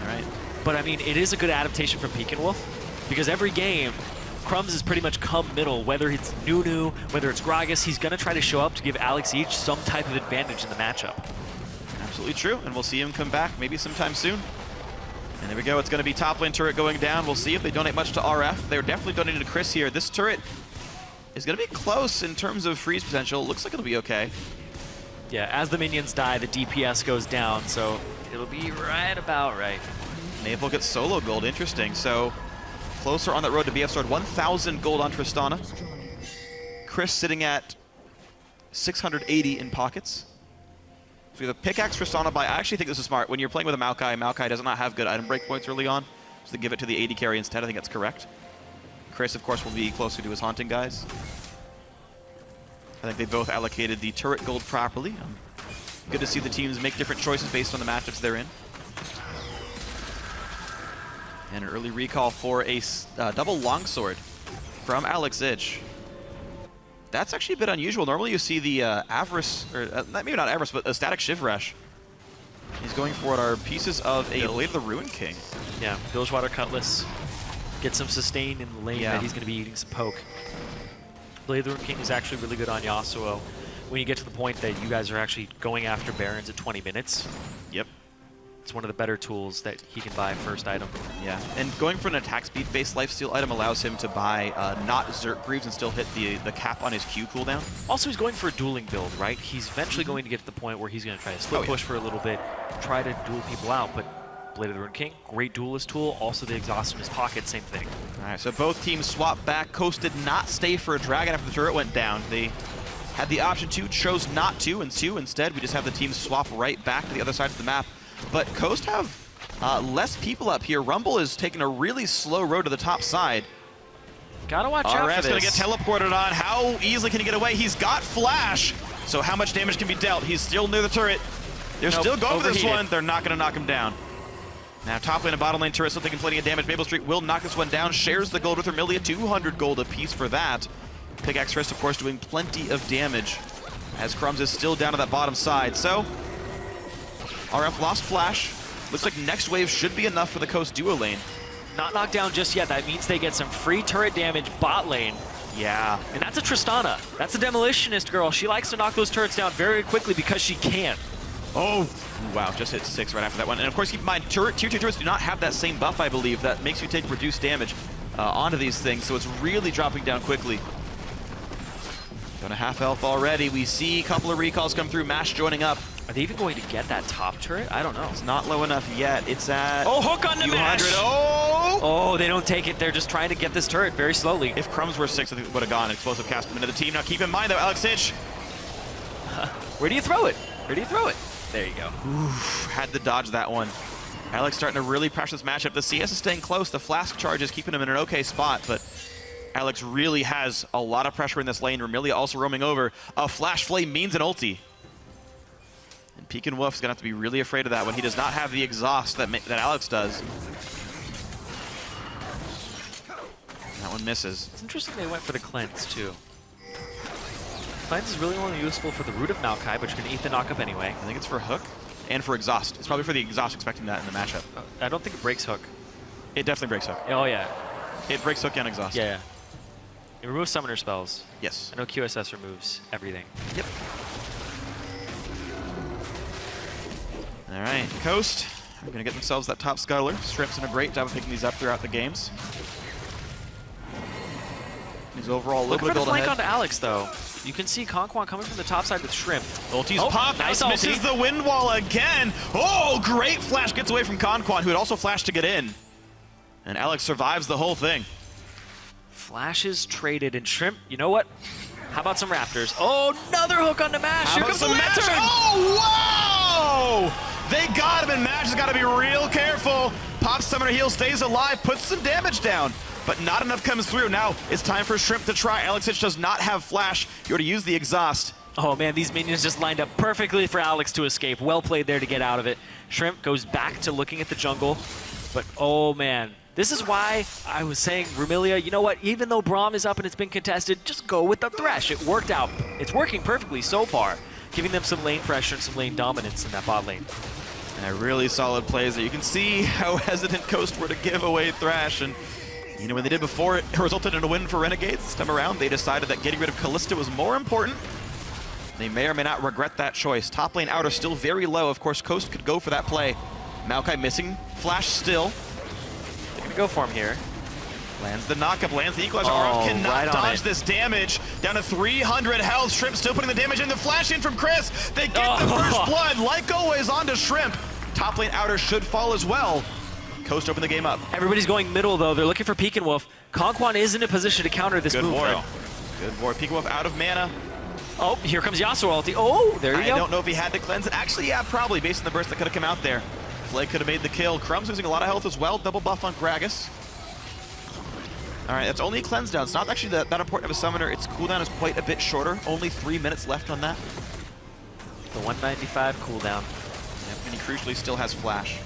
Speaker 7: All right.
Speaker 8: But I mean, it is a good adaptation from Peek and Wolf, because every game, Crumbs is pretty much come middle, whether it's Nunu, whether it's Gragas, he's going to try to show up to give Alex each some type of advantage in the matchup.
Speaker 7: Absolutely true, and we'll see him come back maybe sometime soon. And there we go, it's going to be top lane turret going down. We'll see if they donate much to RF. They're definitely donating to Chris here. This turret is going to be close in terms of freeze potential. Looks like it'll be okay.
Speaker 8: Yeah, as the minions die, the DPS goes down, so it'll be right about right.
Speaker 7: Maple gets solo gold, interesting. So closer on that road to BF Sword, 1,000 gold on Tristana. Chris sitting at 680 in pockets. So we have a pickaxe Tristana by, I actually think this is smart. When you're playing with a Maokai does not have good item break points early on, so they give it to the AD carry instead. I think that's correct. Chris, of course, will be closer to his haunting guys. I think they both allocated the turret gold properly. Good to see the teams make different choices based on the matchups they're in. And an early recall for a double longsword from Alexic. That's actually a bit unusual. Normally you see the Avarice, or maybe not Avarice, but a static Shiv Rush. He's going for what are pieces of a Blade of the Ruin King.
Speaker 8: Yeah, Bilgewater Cutlass. Get some sustain in the lane that he's going to be eating some poke. Blade of the Ruin King is actually really good on Yasuo when you get to the point that you guys are actually going after Barons at 20 minutes.
Speaker 7: Yep.
Speaker 8: It's one of the better tools that he can buy first item.
Speaker 7: Yeah, and going for an attack speed based lifesteal item allows him to buy not Zerk Greaves and still hit the cap on his Q cooldown.
Speaker 8: Also, he's going for a dueling build, right? He's eventually going to get to the point where he's going to try to split push for a little bit, try to duel people out, but Blade of the Ruin King, great duelist tool. Also the exhaust in his pocket, same thing.
Speaker 7: All right, so both teams swap back. Coast did not stay for a dragon after the turret went down. They had the option to, chose not to, and instead we just have the teams swap right back to the other side of the map. But Coast have less people up here. Rumble is taking a really slow road to the top side.
Speaker 8: Gotta watch out for this.
Speaker 7: Gonna get teleported on. How easily can he get away? He's got Flash. So how much damage can be dealt? He's still near the turret. They're still going for this one. They're not gonna knock him down. Now top lane and bottom lane turret still taking plenty of damage. Maple Street will knock this one down. Shares the gold with Vermillia. 200 gold apiece for that. Pickaxe Fist, of course, doing plenty of damage as Crumbs is still down to that bottom side. So RF lost Flash. Looks like next wave should be enough for the Coast duo lane.
Speaker 8: Not knocked down just yet. That means they get some free turret damage bot lane.
Speaker 7: Yeah.
Speaker 8: And that's a Tristana. That's a Demolitionist girl. She likes to knock those turrets down very quickly because she can.
Speaker 7: Oh, wow, just hit 6 right after that one. And of course, keep in mind, tier 2 turrets do not have that same buff, I believe, that makes you take reduced damage onto these things, so it's really dropping down quickly. Down to half health already. We see a couple of recalls come through, Mash joining up.
Speaker 8: Are they even going to get that top turret? I don't know.
Speaker 7: It's not low enough yet. It's at
Speaker 8: hook on the Mash!
Speaker 7: Oh,
Speaker 8: they don't take it. They're just trying to get this turret very slowly.
Speaker 7: If Crumbs were 6, I think it would have gone. Explosive cast into the team. Now keep in mind, though, Alex Hitch.
Speaker 8: Where do you throw it? Where do you throw it? There you go.
Speaker 7: Oof, had to dodge that one. Alex starting to really pressure this matchup. The CS is staying close. The Flask charge is keeping him in an okay spot, but Alex really has a lot of pressure in this lane. Vermillia also roaming over. A Flash Flame means an ulti. And Pekin Wolf's going to have to be really afraid of that when he does not have the exhaust that Alex does. That one misses.
Speaker 8: It's interesting they went for the cleanse, too. Cleanse is really only useful for the Root of Maokai, but you can eat the knockup anyway.
Speaker 7: I think it's for hook and for exhaust. It's probably for the exhaust, expecting that in the matchup.
Speaker 8: I don't think it breaks hook.
Speaker 7: It definitely breaks hook.
Speaker 8: Oh, yeah.
Speaker 7: It breaks hook and exhaust.
Speaker 8: Yeah. It removes summoner spells.
Speaker 7: Yes.
Speaker 8: I know QSS removes everything.
Speaker 7: Yep. All right, Coast are going to get themselves that top scuttler. Shrimp's done a great job of picking these up throughout the games. He's overall a little bit of gold ahead.
Speaker 8: Look for the flank onto Alex, though. You can see Conquan coming from the top side with Shrimp.
Speaker 7: Ulti's pop,
Speaker 8: nice
Speaker 7: misses the wind wall again. Oh, great flash, gets away from Conquan, who had also flashed to get in. And Alex survives the whole thing.
Speaker 8: Flashes traded, and Shrimp, you know what? How about some Raptors? Oh, another hook on the Mash. Here comes the Lantern.
Speaker 7: Oh, wow! They got him, and Mash has got to be real careful. Pop Summoner Heal stays alive, puts some damage down. But not enough comes through. Now it's time for Shrimp to try. Alex Hitch does not have flash. You already use the exhaust.
Speaker 8: Oh man, these minions just lined up perfectly for Alex to escape. Well played there to get out of it. Shrimp goes back to looking at the jungle. But oh man, this is why I was saying, Vermillia, you know what? Even though Braum is up and it's been contested, just go with the Thresh. It worked out. It's working perfectly so far, giving them some lane pressure and some lane dominance in that bot lane.
Speaker 7: And a really solid plays there. You can see how hesitant Coast were to give away Thresh. And you know, when they did before, it resulted in a win for Renegades. This time around, they decided that getting rid of Kalista was more important. They may or may not regret that choice. Top lane outer still very low. Of course, Coast could go for that play. Maokai missing. Flash still.
Speaker 8: They're going to go for him here.
Speaker 7: Lands the knockup, lands the equalizer. RF cannot dodge this damage. Down to 300 health. Shrimp still putting the damage in. The flash in from Chris. They get the first blood. Like always, onto Shrimp. Top lane outer should fall as well. Coast open the game up.
Speaker 8: Everybody's going middle, though. They're looking for Pekin Wolf. Conquan is in a position to counter this move, though.
Speaker 7: Good ward. Pekin Wolf out of mana.
Speaker 8: Oh, here comes Yasuo ulti. Oh, there you go.
Speaker 7: I don't know if he had to cleanse it. Actually, yeah, probably, based on the burst that could have come out there. Flay could have made the kill. Crumbs losing a lot of health as well. Double buff on Gragas. All right, that's only a cleanse down. It's not actually that important of a summoner. Its cooldown is quite a bit shorter. Only 3 minutes left on that.
Speaker 8: The 195 cooldown.
Speaker 7: Yep, and he crucially still has flash.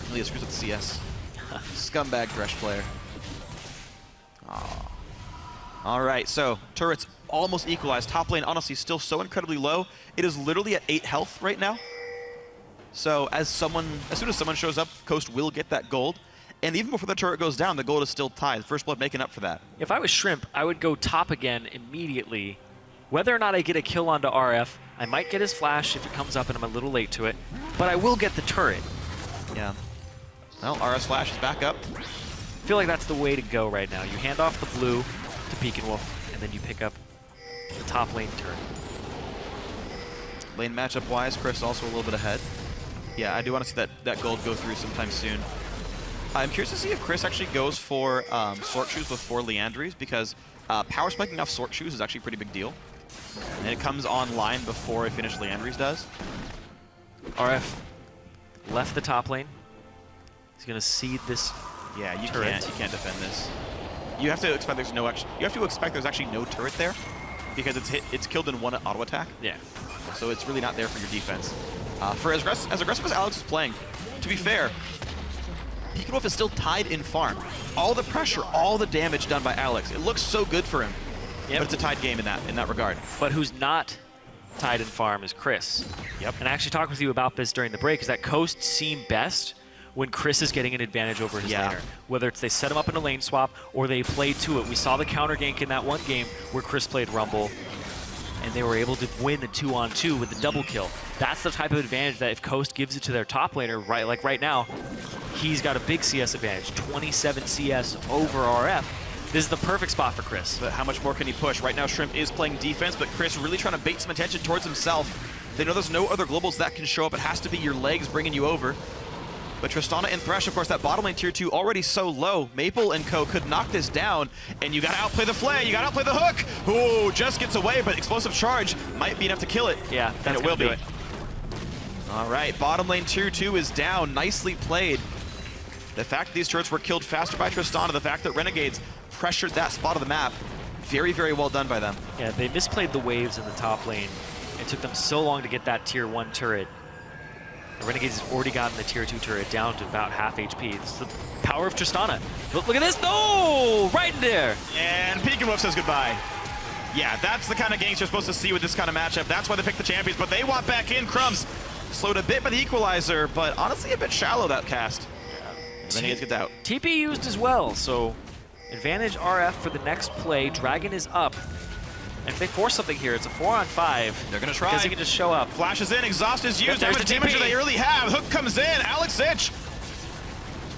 Speaker 7: Really screws up the CS. Scumbag Thresh player. Aw. All right, so turrets almost equalized. Top lane, honestly, still so incredibly low. It is literally at 8 health right now. So as soon as someone shows up, Coast will get that gold. And even before the turret goes down, the gold is still tied. First Blood making up for that.
Speaker 8: If I was Shrimp, I would go top again immediately. Whether or not I get a kill onto RF, I might get his flash if it comes up and I'm a little late to it, but I will get the turret.
Speaker 7: Yeah. Well, RS flash is back up.
Speaker 8: I feel like that's the way to go right now. You hand off the blue to Pekin Wolf, and then you pick up the top lane turret.
Speaker 7: Lane matchup wise, Chris also a little bit ahead. Yeah, I do want to see that gold go through sometime soon. I'm curious to see if Chris actually goes for Sork Shoes before Leandries, because power spiking off Sork Shoes is actually a pretty big deal. And it comes online before I finish Leandries does.
Speaker 8: RF left the top lane. He's gonna seed this.
Speaker 7: Yeah, you
Speaker 8: turret.
Speaker 7: can't defend this. You have to expect there's actually no turret there, because it's killed in one auto attack.
Speaker 8: Yeah.
Speaker 7: So it's really not there for your defense. For as aggressive as Alex is playing, to be fair, Pekin Wolf is still tied in farm. All the pressure, all the damage done by Alex. It looks so good for him. Yep. But it's a tied game in that regard.
Speaker 8: But who's not tied in farm is Chris.
Speaker 7: Yep.
Speaker 8: And I actually talked with you about this during the break, is that Coast seem best when Chris is getting an advantage over his laner. Whether it's they set him up in a lane swap or they play to it. We saw the counter gank in that one game where Chris played Rumble, and they were able to win a 2-on-2 with the double kill. That's the type of advantage that if Coast gives it to their top laner, right now, he's got a big CS advantage, 27 CS over RF. This is the perfect spot for Chris.
Speaker 7: But how much more can he push? Right now, Shrimp is playing defense, but Chris really trying to bait some attention towards himself. They know there's no other globals that can show up. It has to be your legs bringing you over. But Tristana and Thresh, of course, that bottom lane tier 2 already so low. Maple and co could knock this down, and you gotta outplay the Flay, you gotta outplay the hook. Ooh, just gets away, but explosive charge might be enough to kill it.
Speaker 8: Yeah,
Speaker 7: and it will be. All right, bottom lane tier 2 is down. Nicely played. The fact that these turrets were killed faster by Tristana, the fact that Renegades pressured that spot of the map, very, very well done by them.
Speaker 8: Yeah, they misplayed the waves in the top lane. It took them so long to get that tier 1 turret. The Renegades have already gotten the tier 2 turret down to about half HP. It's the power of Tristana. Look at this. No! Right in there.
Speaker 7: And Pekin Wolf says goodbye. Yeah, that's the kind of games you're supposed to see with this kind of matchup. That's why they picked the champions, but they want back in. Crumbs slowed a bit by the equalizer, but honestly a bit shallow, that cast. And Renegades get out.
Speaker 8: TP used as well, so advantage RF for the next play. Dragon is up. And if they force something here, it's a 4-on-5.
Speaker 7: They're going to try.
Speaker 8: Because he can just show up.
Speaker 7: Flashes in, exhaust is used.
Speaker 8: Yep,
Speaker 7: How much damage do they really have? Hook comes in. Alex Ich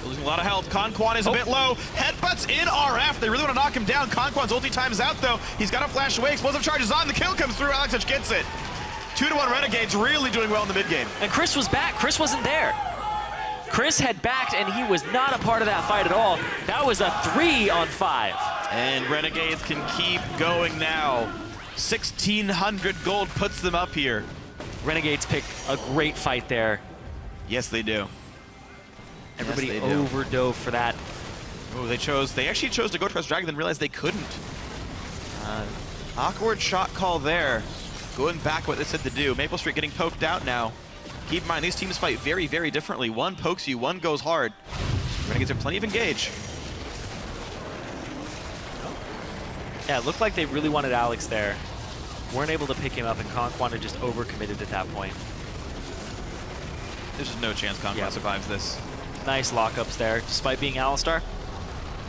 Speaker 7: losing a lot of health. Conquan is a bit low. Headbutts in RF. They really want to knock him down. Conquan's ulti time's out, though. He's got to flash away. Explosive charge is on. The kill comes through. Alex Ich gets it. 2-1 Renegades really doing well in the mid game.
Speaker 8: And Chris was back. Chris wasn't there. Chris had backed, and he was not a part of that fight at all. That was a 3-on-5.
Speaker 7: And Renegades can keep going now. 1,600 gold puts them up here.
Speaker 8: Renegades pick a great fight there.
Speaker 7: Yes, they do.
Speaker 8: Everybody
Speaker 7: Yes, they do.
Speaker 8: overdove for that.
Speaker 7: Oh, they actually chose to go towards Dragon, then realized they couldn't. Awkward shot call there. Going back what they said to do. Maple Street getting poked out now. Keep in mind, these teams fight very, very differently. One pokes you, one goes hard. Renegades have plenty of engage.
Speaker 8: Yeah, it looked like they really wanted Alex there. Weren't able to pick him up, and Conquan had just overcommitted at that point.
Speaker 7: There's just no chance Conquan survives this.
Speaker 8: Nice lockups there, despite being Alistar.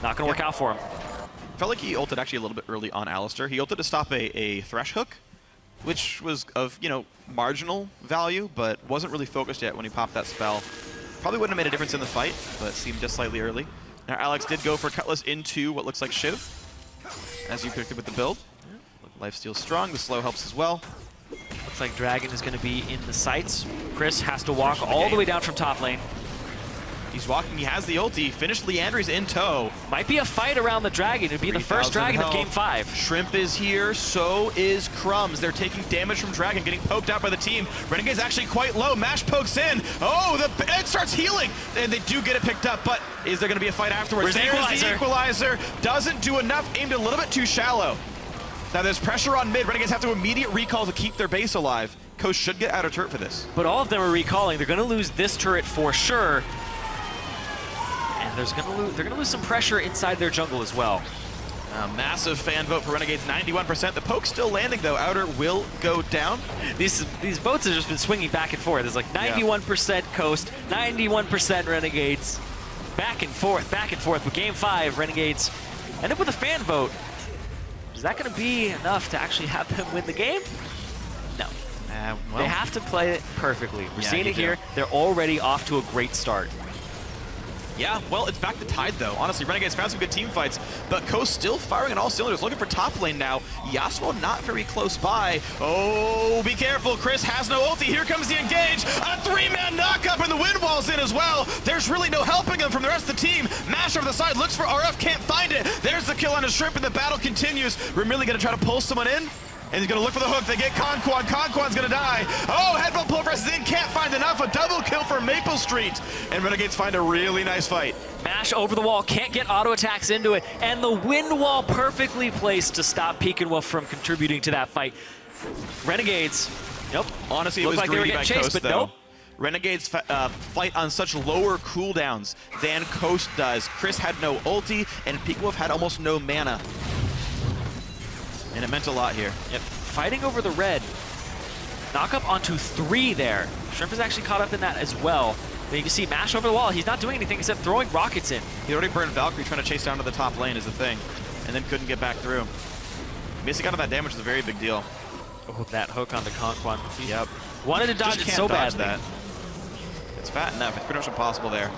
Speaker 8: Not going to work out for him.
Speaker 7: Felt like he ulted actually a little bit early on Alistar. He ulted to stop a Thresh hook, which was of, marginal value, but wasn't really focused yet when he popped that spell. Probably wouldn't have made a difference in the fight, but seemed just slightly early. Now Alex did go for Cutlass into what looks like Shiv, as you predicted with the build. Lifesteal's strong, the slow helps as well.
Speaker 8: Looks like Dragon is going to be in the sights. Chris has to walk all the way down from top lane.
Speaker 7: He's walking, he has the ulti, finished Leandries in tow.
Speaker 8: Might be a fight around the Dragon. It'd be the first Dragon of Game 5.
Speaker 7: Shrimp is here, so is Crumbs. They're taking damage from Dragon, getting poked out by the team. Renegade's actually quite low. Mash pokes in. Oh, it starts healing. And they do get it picked up, but is there going to be a fight afterwards? There's the equalizer. Doesn't do enough, aimed a little bit too shallow. Now there's pressure on mid. Renegades have to immediate recall to keep their base alive. Coast should get out of turret for this.
Speaker 8: But all of them are recalling. They're going to lose this turret for sure. And they're gonna lose some pressure inside their jungle as well.
Speaker 7: A massive fan vote for Renegades, 91%. The poke's still landing though. Outer will go down.
Speaker 8: These votes have just been swinging back and forth. There's like 91% Coast, 91% Renegades, back and forth. But Game 5, Renegades end up with a fan vote. Is that going to be enough to actually have them win the game? No.
Speaker 7: Well,
Speaker 8: they have to play it perfectly. We're seeing
Speaker 7: you
Speaker 8: it here. They're already off to a great start.
Speaker 7: Yeah, well, it's back to tied though. Honestly, Renegades found some good team fights, but Coast still firing on all cylinders, looking for top lane now. Yasuo not very close by. Oh, be careful. Chris has no ulti. Here comes the engage. A 3-man knockup, and the wind wall's in as well. There's really no helping him from the rest of the team. Mash over the side, looks for RF, can't find it. There's the kill on his Shrimp, and the battle continues. Remilly gonna try to pull someone in. And he's going to look for the hook. They get Conquan. Conquan's going to die. Oh, headbutt pull presses in. Can't find enough. A double kill for Maple Street. And Renegades find a really nice fight.
Speaker 8: Mash over the wall. Can't get auto attacks into it. And the wind wall perfectly placed to stop Pekin Wolf from contributing to that fight. Renegades, nope.
Speaker 7: Honestly, it was
Speaker 8: like they were
Speaker 7: greedy
Speaker 8: getting
Speaker 7: by
Speaker 8: chased,
Speaker 7: Coast,
Speaker 8: but
Speaker 7: though.
Speaker 8: nope.
Speaker 7: Renegades fight on such lower cooldowns than Coast does. Chris had no ulti, and Pekin Wolf had almost no mana. And it meant a lot here.
Speaker 8: Yep, fighting over the red. Knock up onto 3 there. Shrimp is actually caught up in that as well. But you can see Mash over the wall. He's not doing anything except throwing rockets in.
Speaker 7: He already burned Valkyrie trying to chase down to the top lane is the thing. And then couldn't get back through. Missing out on that damage is a very big deal.
Speaker 8: Oh, that hook on the Conquan.
Speaker 7: Yep.
Speaker 8: Wanted to dodge
Speaker 7: Just
Speaker 8: it
Speaker 7: can't
Speaker 8: so
Speaker 7: dodge
Speaker 8: badly.
Speaker 7: that. It's fat enough. It's pretty much impossible there.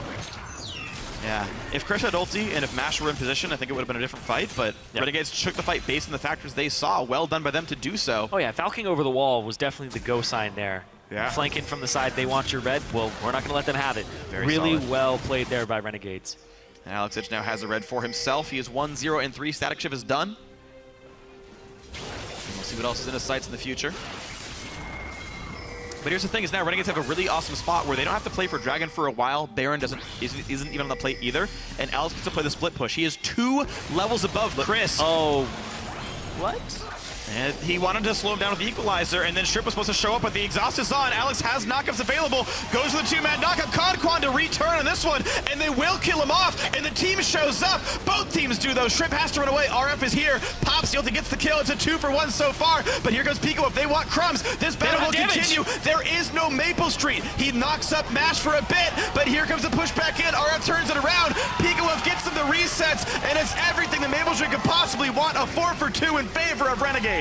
Speaker 7: Yeah, if Chris had ulti and if Mash were in position, I think it would have been a different fight, but Renegades took the fight based on the factors they saw. Well done by them to do so.
Speaker 8: Oh yeah, falcing over the wall was definitely the go sign there.
Speaker 7: Yeah.
Speaker 8: Flanking from the side, they want your red. Well, we're not going to let them have it.
Speaker 7: Very
Speaker 8: really
Speaker 7: solid.
Speaker 8: well played there by Renegades.
Speaker 7: And Alex Ich now has a red for himself. He is 1-0-3. Static Shiv is done. And we'll see what else is in his sights in the future. But here's the thing is now Renegades have a really awesome spot where they don't have to play for Dragon for a while. Baron isn't even on the plate either. And Alex gets to play the split push. He is 2 levels above Chris.
Speaker 8: Oh, what?
Speaker 7: And he wanted to slow him down with the equalizer, and then Strip was supposed to show up, but the exhaust is on. Alex has knockups available, goes for the 2-man knockup. Conquan to return on this one, and they will kill him off, and the team shows up. Both teams do, though. Shrimp has to run away. RF is here. Pops the ulti, gets the kill. It's a 2-for-1 so far, but here goes Pico. If they want crumbs, this battle will continue. There is no Maple Street. He knocks up Mash for a bit, but here comes the pushback in. RF turns it around. Pico gets them the resets, and it's everything the Maple Street could possibly want. A 4-for-2 in favor of Renegades.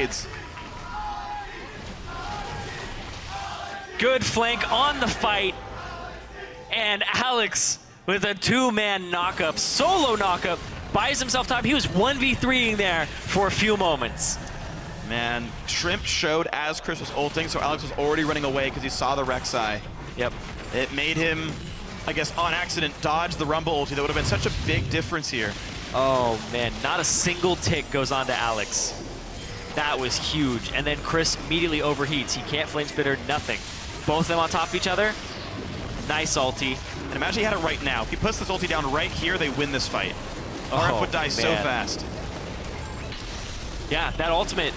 Speaker 8: Good flank on the fight. And Alex with a 2-man knockup, solo knockup, buys himself time. He was 1v3ing there for a few moments.
Speaker 7: Man, Shrimp showed as Chris was ulting, so Alex was already running away because he saw the Rek'Sai.
Speaker 8: Yep.
Speaker 7: It made him, I guess, on accident, dodge the Rumble ulti. That would have been such a big difference here.
Speaker 8: Oh man, not a single tick goes on to Alex. That was huge. And then Chris immediately overheats. He can't flame spitter, nothing. Both of them on top of each other. Nice ulti.
Speaker 7: And imagine he had it right now. If he puts this ulti down right here, they win this fight. RF would die so fast.
Speaker 8: Yeah, that ultimate,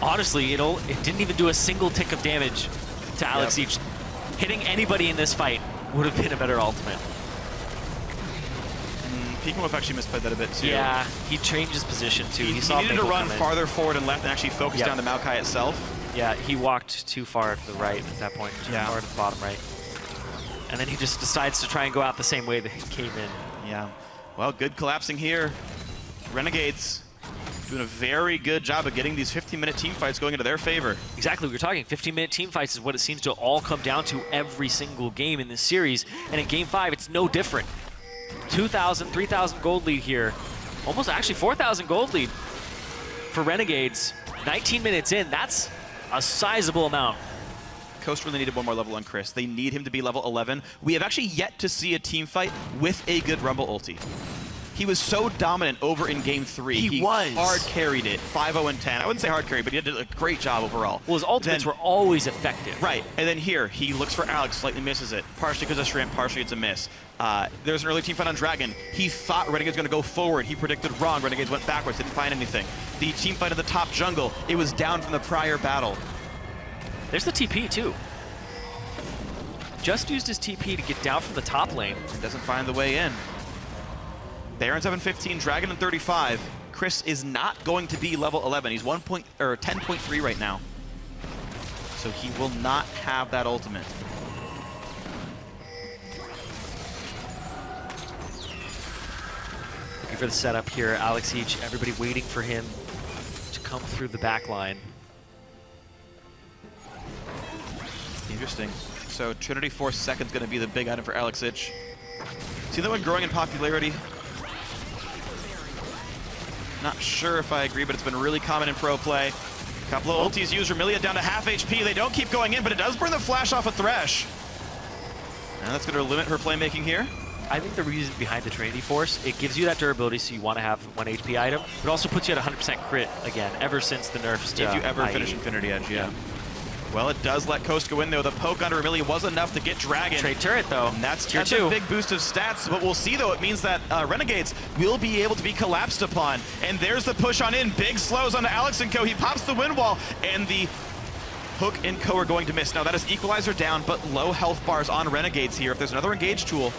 Speaker 8: honestly, it didn't even do a single tick of damage to Alex each. Hitting anybody in this fight would have been a better ultimate.
Speaker 7: Pekin Wolf actually misplayed that a bit too.
Speaker 8: Yeah, he changed his position too.
Speaker 7: He
Speaker 8: saw
Speaker 7: needed to run farther forward and left and actually focus down the Maokai itself.
Speaker 8: Yeah, he walked too far to the right at that point, too far to the bottom right. And then he just decides to try and go out the same way that he came in.
Speaker 7: Yeah, well, good collapsing here. Renegades doing a very good job of getting these 15-minute team fights going into their favor.
Speaker 8: Exactly, we were talking 15-minute team fights is what it seems to all come down to every single game in this series. And in Game 5, it's no different. 2,000, 3,000 gold lead here. Almost actually 4,000 gold lead for Renegades. 19 minutes in, that's a sizable amount.
Speaker 7: Coast really needed one more level on Chris. They need him to be level 11. We have actually yet to see a team fight with a good Rumble ulti. He was so dominant over in Game 3. He was. Hard carried it, 5-0-10. I wouldn't say hard carry, but he did a great job overall.
Speaker 8: Well, his ultimates were always effective.
Speaker 7: Right, and then here, he looks for Alex, slightly misses it. Partially because of Shrimp, partially it's a miss. There's an early team fight on Dragon. He thought Renegades going to go forward. He predicted wrong. Renegades went backwards, didn't find anything. The team fight at the top jungle, it was down from the prior battle.
Speaker 8: There's the TP too. Just used his TP to get down from the top lane.
Speaker 7: Doesn't find the way in. Baron 715, Dragon in 35. Chris is not going to be level 11. He's 10.3 right now. So he will not have that ultimate.
Speaker 8: Looking for the setup here. Alex Each, everybody waiting for him to come through the back line.
Speaker 7: Interesting. So Trinity Force second is going to be the big item for Alex Ich. See that one growing in popularity? Not sure if I agree, but it's been really common in pro play. A couple of ultis used. Remilia down to half HP. They don't keep going in, but it does burn the flash off a Thresh. And that's going to limit her playmaking here.
Speaker 8: I think the reason behind the Trinity Force, it gives you that durability, so you want to have 1 HP item, but also puts you at 100% crit again, ever since the nerfs to
Speaker 7: If you ever
Speaker 8: IE.
Speaker 7: finish Infinity Edge, yeah. Well, it does let Coast go in, though. The poke on Remilia was enough to get Dragon.
Speaker 8: Trade turret, though.
Speaker 7: And that's
Speaker 8: Tier
Speaker 7: a
Speaker 8: 2.
Speaker 7: big boost of stats, but we'll see, though. It means that Renegades will be able to be collapsed upon. And there's the push on in. Big slows onto Alex and Co. He pops the wind wall, and the Hook and Co. are going to miss. Now, that is Equalizer down, but low health bars on Renegades here. If there's another engage tool,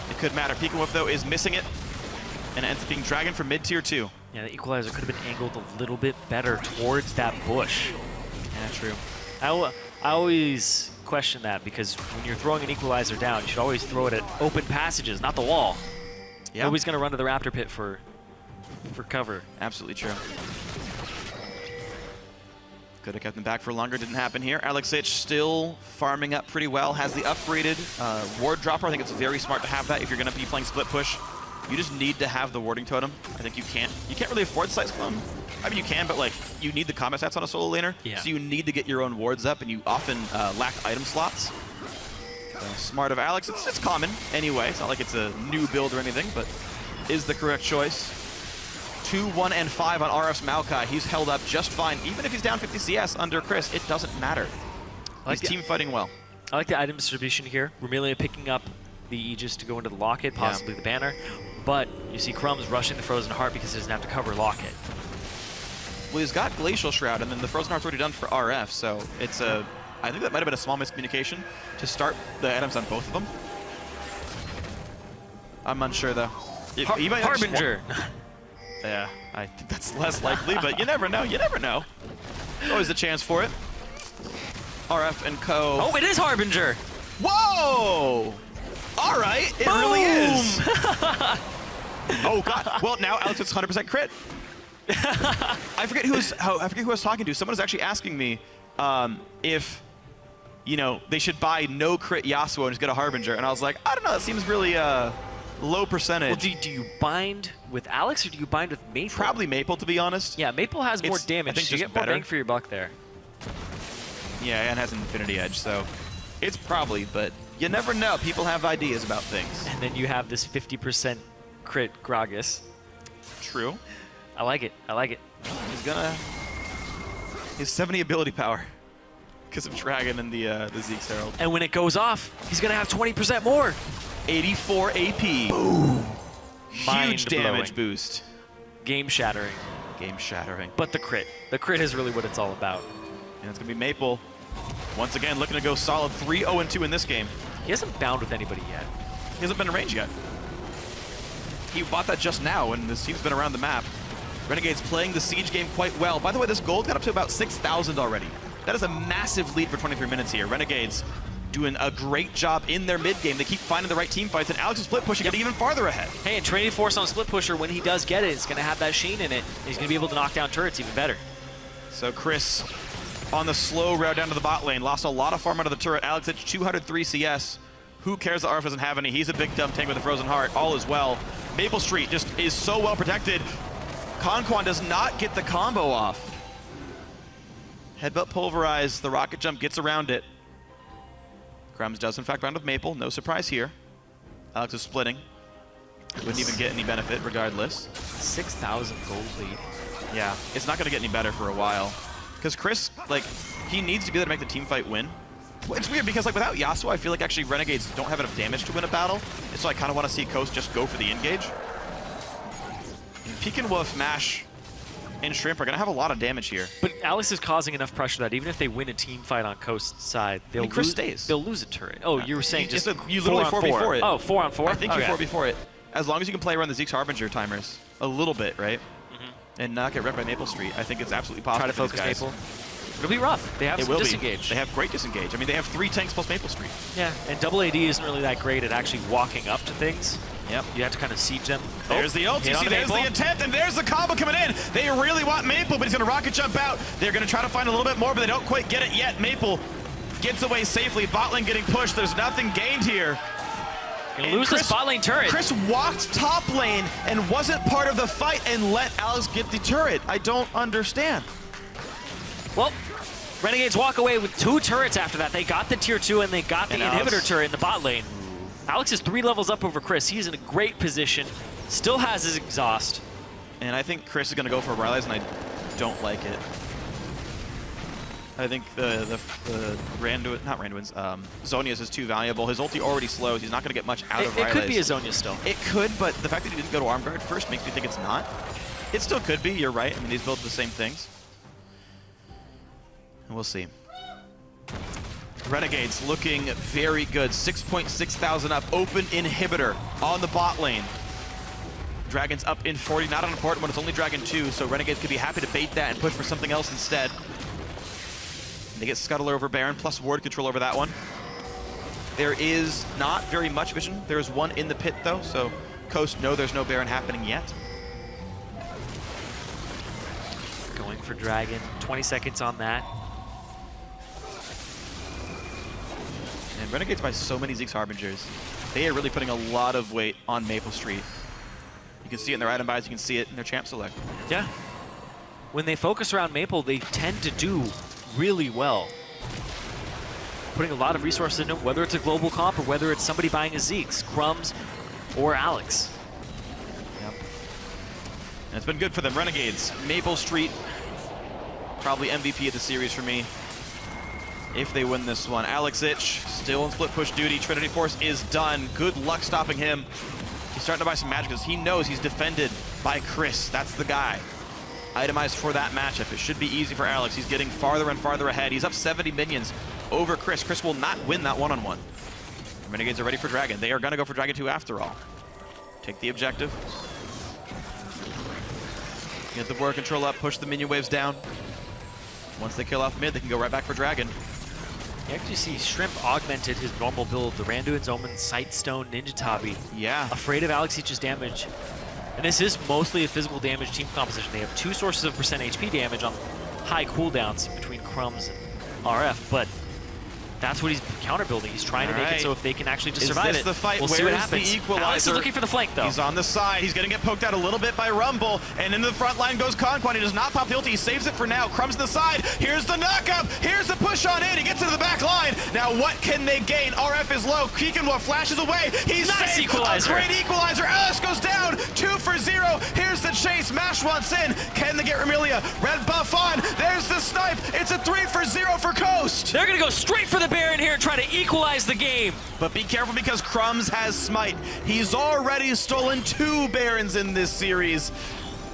Speaker 7: it could matter. Pika Wolf, though, is missing it, and it ends up being Dragon for mid-tier 2.
Speaker 8: Yeah, the Equalizer could have been angled a little bit better towards that bush.
Speaker 7: Yeah, true.
Speaker 8: I always question that, because when you're throwing an Equalizer down, you should always throw it at open passages, not the wall.
Speaker 7: Yeah.
Speaker 8: Nobody's going to run to the Raptor Pit for cover.
Speaker 7: Absolutely true. Could have kept them back for longer. Didn't happen here. Alex Ich still farming up pretty well. Has the upgraded ward dropper. I think it's very smart to have that if you're going to be playing split push. You just need to have the warding totem. I think you can't really afford Cyclone. I mean, you can, but like you need the combat stats on a solo laner.
Speaker 8: Yeah.
Speaker 7: So you need to get your own wards up, and you often lack item slots. So smart of Alex. It's common anyway. It's not like it's a new build or anything, but is the correct choice. 2, 1, and 5 on RF's Maokai. He's held up just fine. Even if he's down 50 CS under Chris, it doesn't matter. He's team fighting well.
Speaker 8: I like the item distribution here. Remilia picking up the Aegis to go into the Locket, possibly the banner. But you see Crumbs rushing the Frozen Heart because he doesn't have to cover Locket.
Speaker 7: Well, he's got Glacial Shroud, and then the Frozen Heart's already done for RF, so it's a... I think that might have been a small miscommunication to start the items on both of them. I'm unsure, though. He might
Speaker 8: Harbinger!
Speaker 7: Yeah, I think that's less likely, but you never know. You never know. There's always a chance for it. RF and Co.
Speaker 8: Oh, it is Harbinger!
Speaker 7: Whoa! All right, it really is. Oh God! Well, now Alex gets 100% crit. I forget who I was talking to. Someone was actually asking me if they should buy no crit Yasuo and just get a Harbinger, and I was like, I don't know. That seems really low percentage.
Speaker 8: Well, do you bind with Alex or do you bind with Maple?
Speaker 7: Probably Maple, to be honest.
Speaker 8: Yeah, Maple has more damage,
Speaker 7: I think
Speaker 8: so you
Speaker 7: just
Speaker 8: get more
Speaker 7: better.
Speaker 8: bang for your buck there.
Speaker 7: Yeah, and has an Infinity Edge, so it's probably, but you never know. People have ideas about things.
Speaker 8: And then you have this 50% crit Gragas.
Speaker 7: True.
Speaker 8: I like it. I like it.
Speaker 7: He's gonna... His 70 ability power because of Dragon and the Zeke's Herald.
Speaker 8: And when it goes off, he's going to have 20% more.
Speaker 7: 84 AP.
Speaker 8: Boom.
Speaker 7: Huge damage boost.
Speaker 8: Game shattering.
Speaker 7: Game shattering.
Speaker 8: But the crit. The crit is really what it's all about.
Speaker 7: And it's going to be Maple. Once again, looking to go solid 3-0-2 in this game.
Speaker 8: He hasn't bound with anybody yet.
Speaker 7: He hasn't been in range yet. He bought that just now, and this team's been around the map. Renegades playing the Siege game quite well. By the way, this gold got up to about 6,000 already. That is a massive lead for 23 minutes here. Renegades doing a great job in their mid game. They keep finding the right team fights, and Alex is split pushing it even farther ahead.
Speaker 8: Hey, and Trinity Force on Split Pusher, when he does get it, it's going to have that sheen in it. And he's going to be able to knock down turrets even better.
Speaker 7: So Chris on the slow route down to the bot lane. Lost a lot of farm out of the turret. Alex at 203 CS. Who cares that RF doesn't have any? He's a big dumb tank with a Frozen Heart. All is well. Maple Street just is so well protected. Conquan does not get the combo off. Headbutt Pulverize. The rocket jump gets around it. Crumbs does in fact round with Maple. No surprise here. Alex is splitting. Wouldn't even get any benefit regardless.
Speaker 8: 6,000 gold lead.
Speaker 7: Yeah, it's not going to get any better for a while. Because Chris, like, he needs to be able to make the team fight win. Well, it's weird because, like, without Yasuo, I feel like actually Renegades don't have enough damage to win a battle. And so I kind of want to see Coast just go for the engage. And Peek and Wolf, Mash, and Shrimp are going to have a lot of damage here.
Speaker 8: But Alex is causing enough pressure that even if they win a team fight on Coast's side, they'll
Speaker 7: Chris
Speaker 8: lose.
Speaker 7: stays.
Speaker 8: They'll lose a turret. Oh, you were saying just
Speaker 7: you literally 4v4 it.
Speaker 8: Oh, 4-on-4?
Speaker 7: I think you 4v4 it. as long as you can play around the Zeke's Harbinger timers a little bit, right? And not get wrecked by Maple Street, I think it's absolutely possible.
Speaker 8: Try to focus Maple. It'll be rough. They have some disengage.
Speaker 7: They have great disengage. I mean, they have 3 tanks plus Maple Street.
Speaker 8: Yeah, and double AD isn't really that great at actually walking up to things. Yep. You have to kind of siege them.
Speaker 7: There's the ult. You see, there's the attempt, and there's the combo coming in. They really want Maple, but he's going to rocket jump out. They're going to try to find a little bit more, but they don't quite get it yet. Maple gets away safely. Bot lane getting pushed. There's nothing gained here.
Speaker 8: Gonna lose this bot lane turret.
Speaker 7: Chris walked top lane and wasn't part of the fight and let Alex get the turret. I don't understand.
Speaker 8: Well, Renegades walk away with 2 turrets after that. They got the tier 2 and they got the inhibitor turret in the bot lane. Alex is 3 levels up over Chris. He's in a great position. Still has his exhaust.
Speaker 7: And I think Chris is going to go for Riley's, and I don't like it. I think the Randuin, not Randuin's, Zhonya's is too valuable. His ulti already slows. He's not going to get much out of Riley's.
Speaker 8: It could be a Zhonya still.
Speaker 7: It could, but the fact that he didn't go to Arm Guard first makes me think it's not. It still could be. You're right. I mean, these build the same things. And we'll see. Renegades looking very good. 6.6 thousand up. Open inhibitor on the bot lane. Dragon's up in 40. Not an important one. It's only Dragon 2, so Renegades could be happy to bait that and push for something else instead. They get Scuttler over Baron, plus ward control over that one. There is not very much vision. There is one in the pit, though, so Coast, no, there's no Baron happening yet.
Speaker 8: Going for Dragon. 20 seconds on that.
Speaker 7: And Renegades buy so many Zeke's Harbingers. They are really putting a lot of weight on Maple Street. You can see it in their item buys, you can see it in their champ select.
Speaker 8: Yeah. When they focus around Maple, they tend to do really well. Putting a lot of resources into it, whether it's a global comp or whether it's somebody buying a Zeke's, Crumbs, or Alex.
Speaker 7: Yep. And it's been good for them. Renegades, Maple Street, probably MVP of the series for me. If they win this one. Alex Ich, still in split push duty. Trinity Force is done. Good luck stopping him. He's starting to buy some magic because he knows he's defended by Chris. That's the guy. Itemized for that matchup. It should be easy for Alex. He's getting farther and farther ahead. He's up 70 minions over Chris. Chris will not win that one-on-one. Renegades are ready for Dragon. They are going to go for Dragon 2 after all. Take the objective. Get the ward control up, push the minion waves down. Once they kill off mid, they can go right back for Dragon.
Speaker 8: You actually see Shrimp augmented his normal build, the Randuin's Omen, Sightstone, Ninja Tabi.
Speaker 7: Yeah.
Speaker 8: Afraid of Alex Ich's damage. And this is mostly a physical damage team composition. They have 2 sources of percent HP damage on high cooldowns between Crumbs and RF, but that's what he's counter building. He's trying to make it so if they can actually just survive it,
Speaker 7: the fight?
Speaker 8: we'll see what happens.
Speaker 7: The equalizer?
Speaker 8: Alex is looking for the flank, though.
Speaker 7: He's on the side. He's going to get poked out a little bit by Rumble, and into the front line goes Conquan. He does not pop the ulti. He saves it for now. Crumbs to the side. Here's the knockup. Here's the push on in. He gets into the back line. Now what can they gain? RF is low. Keeganwa flashes away. He's
Speaker 8: nice
Speaker 7: saved.
Speaker 8: equalizer.
Speaker 7: A great equalizer. Alice goes down. 2 for 0. Here's the chase. Mash wants in. Can they get Remilia? Red buff on. There's the snipe. It's a 3 for 0 for Coast.
Speaker 8: They're going to go straight for the Baron here and try to equalize the game.
Speaker 7: But be careful because Crumbs has Smite. He's already stolen 2 Barons in this series.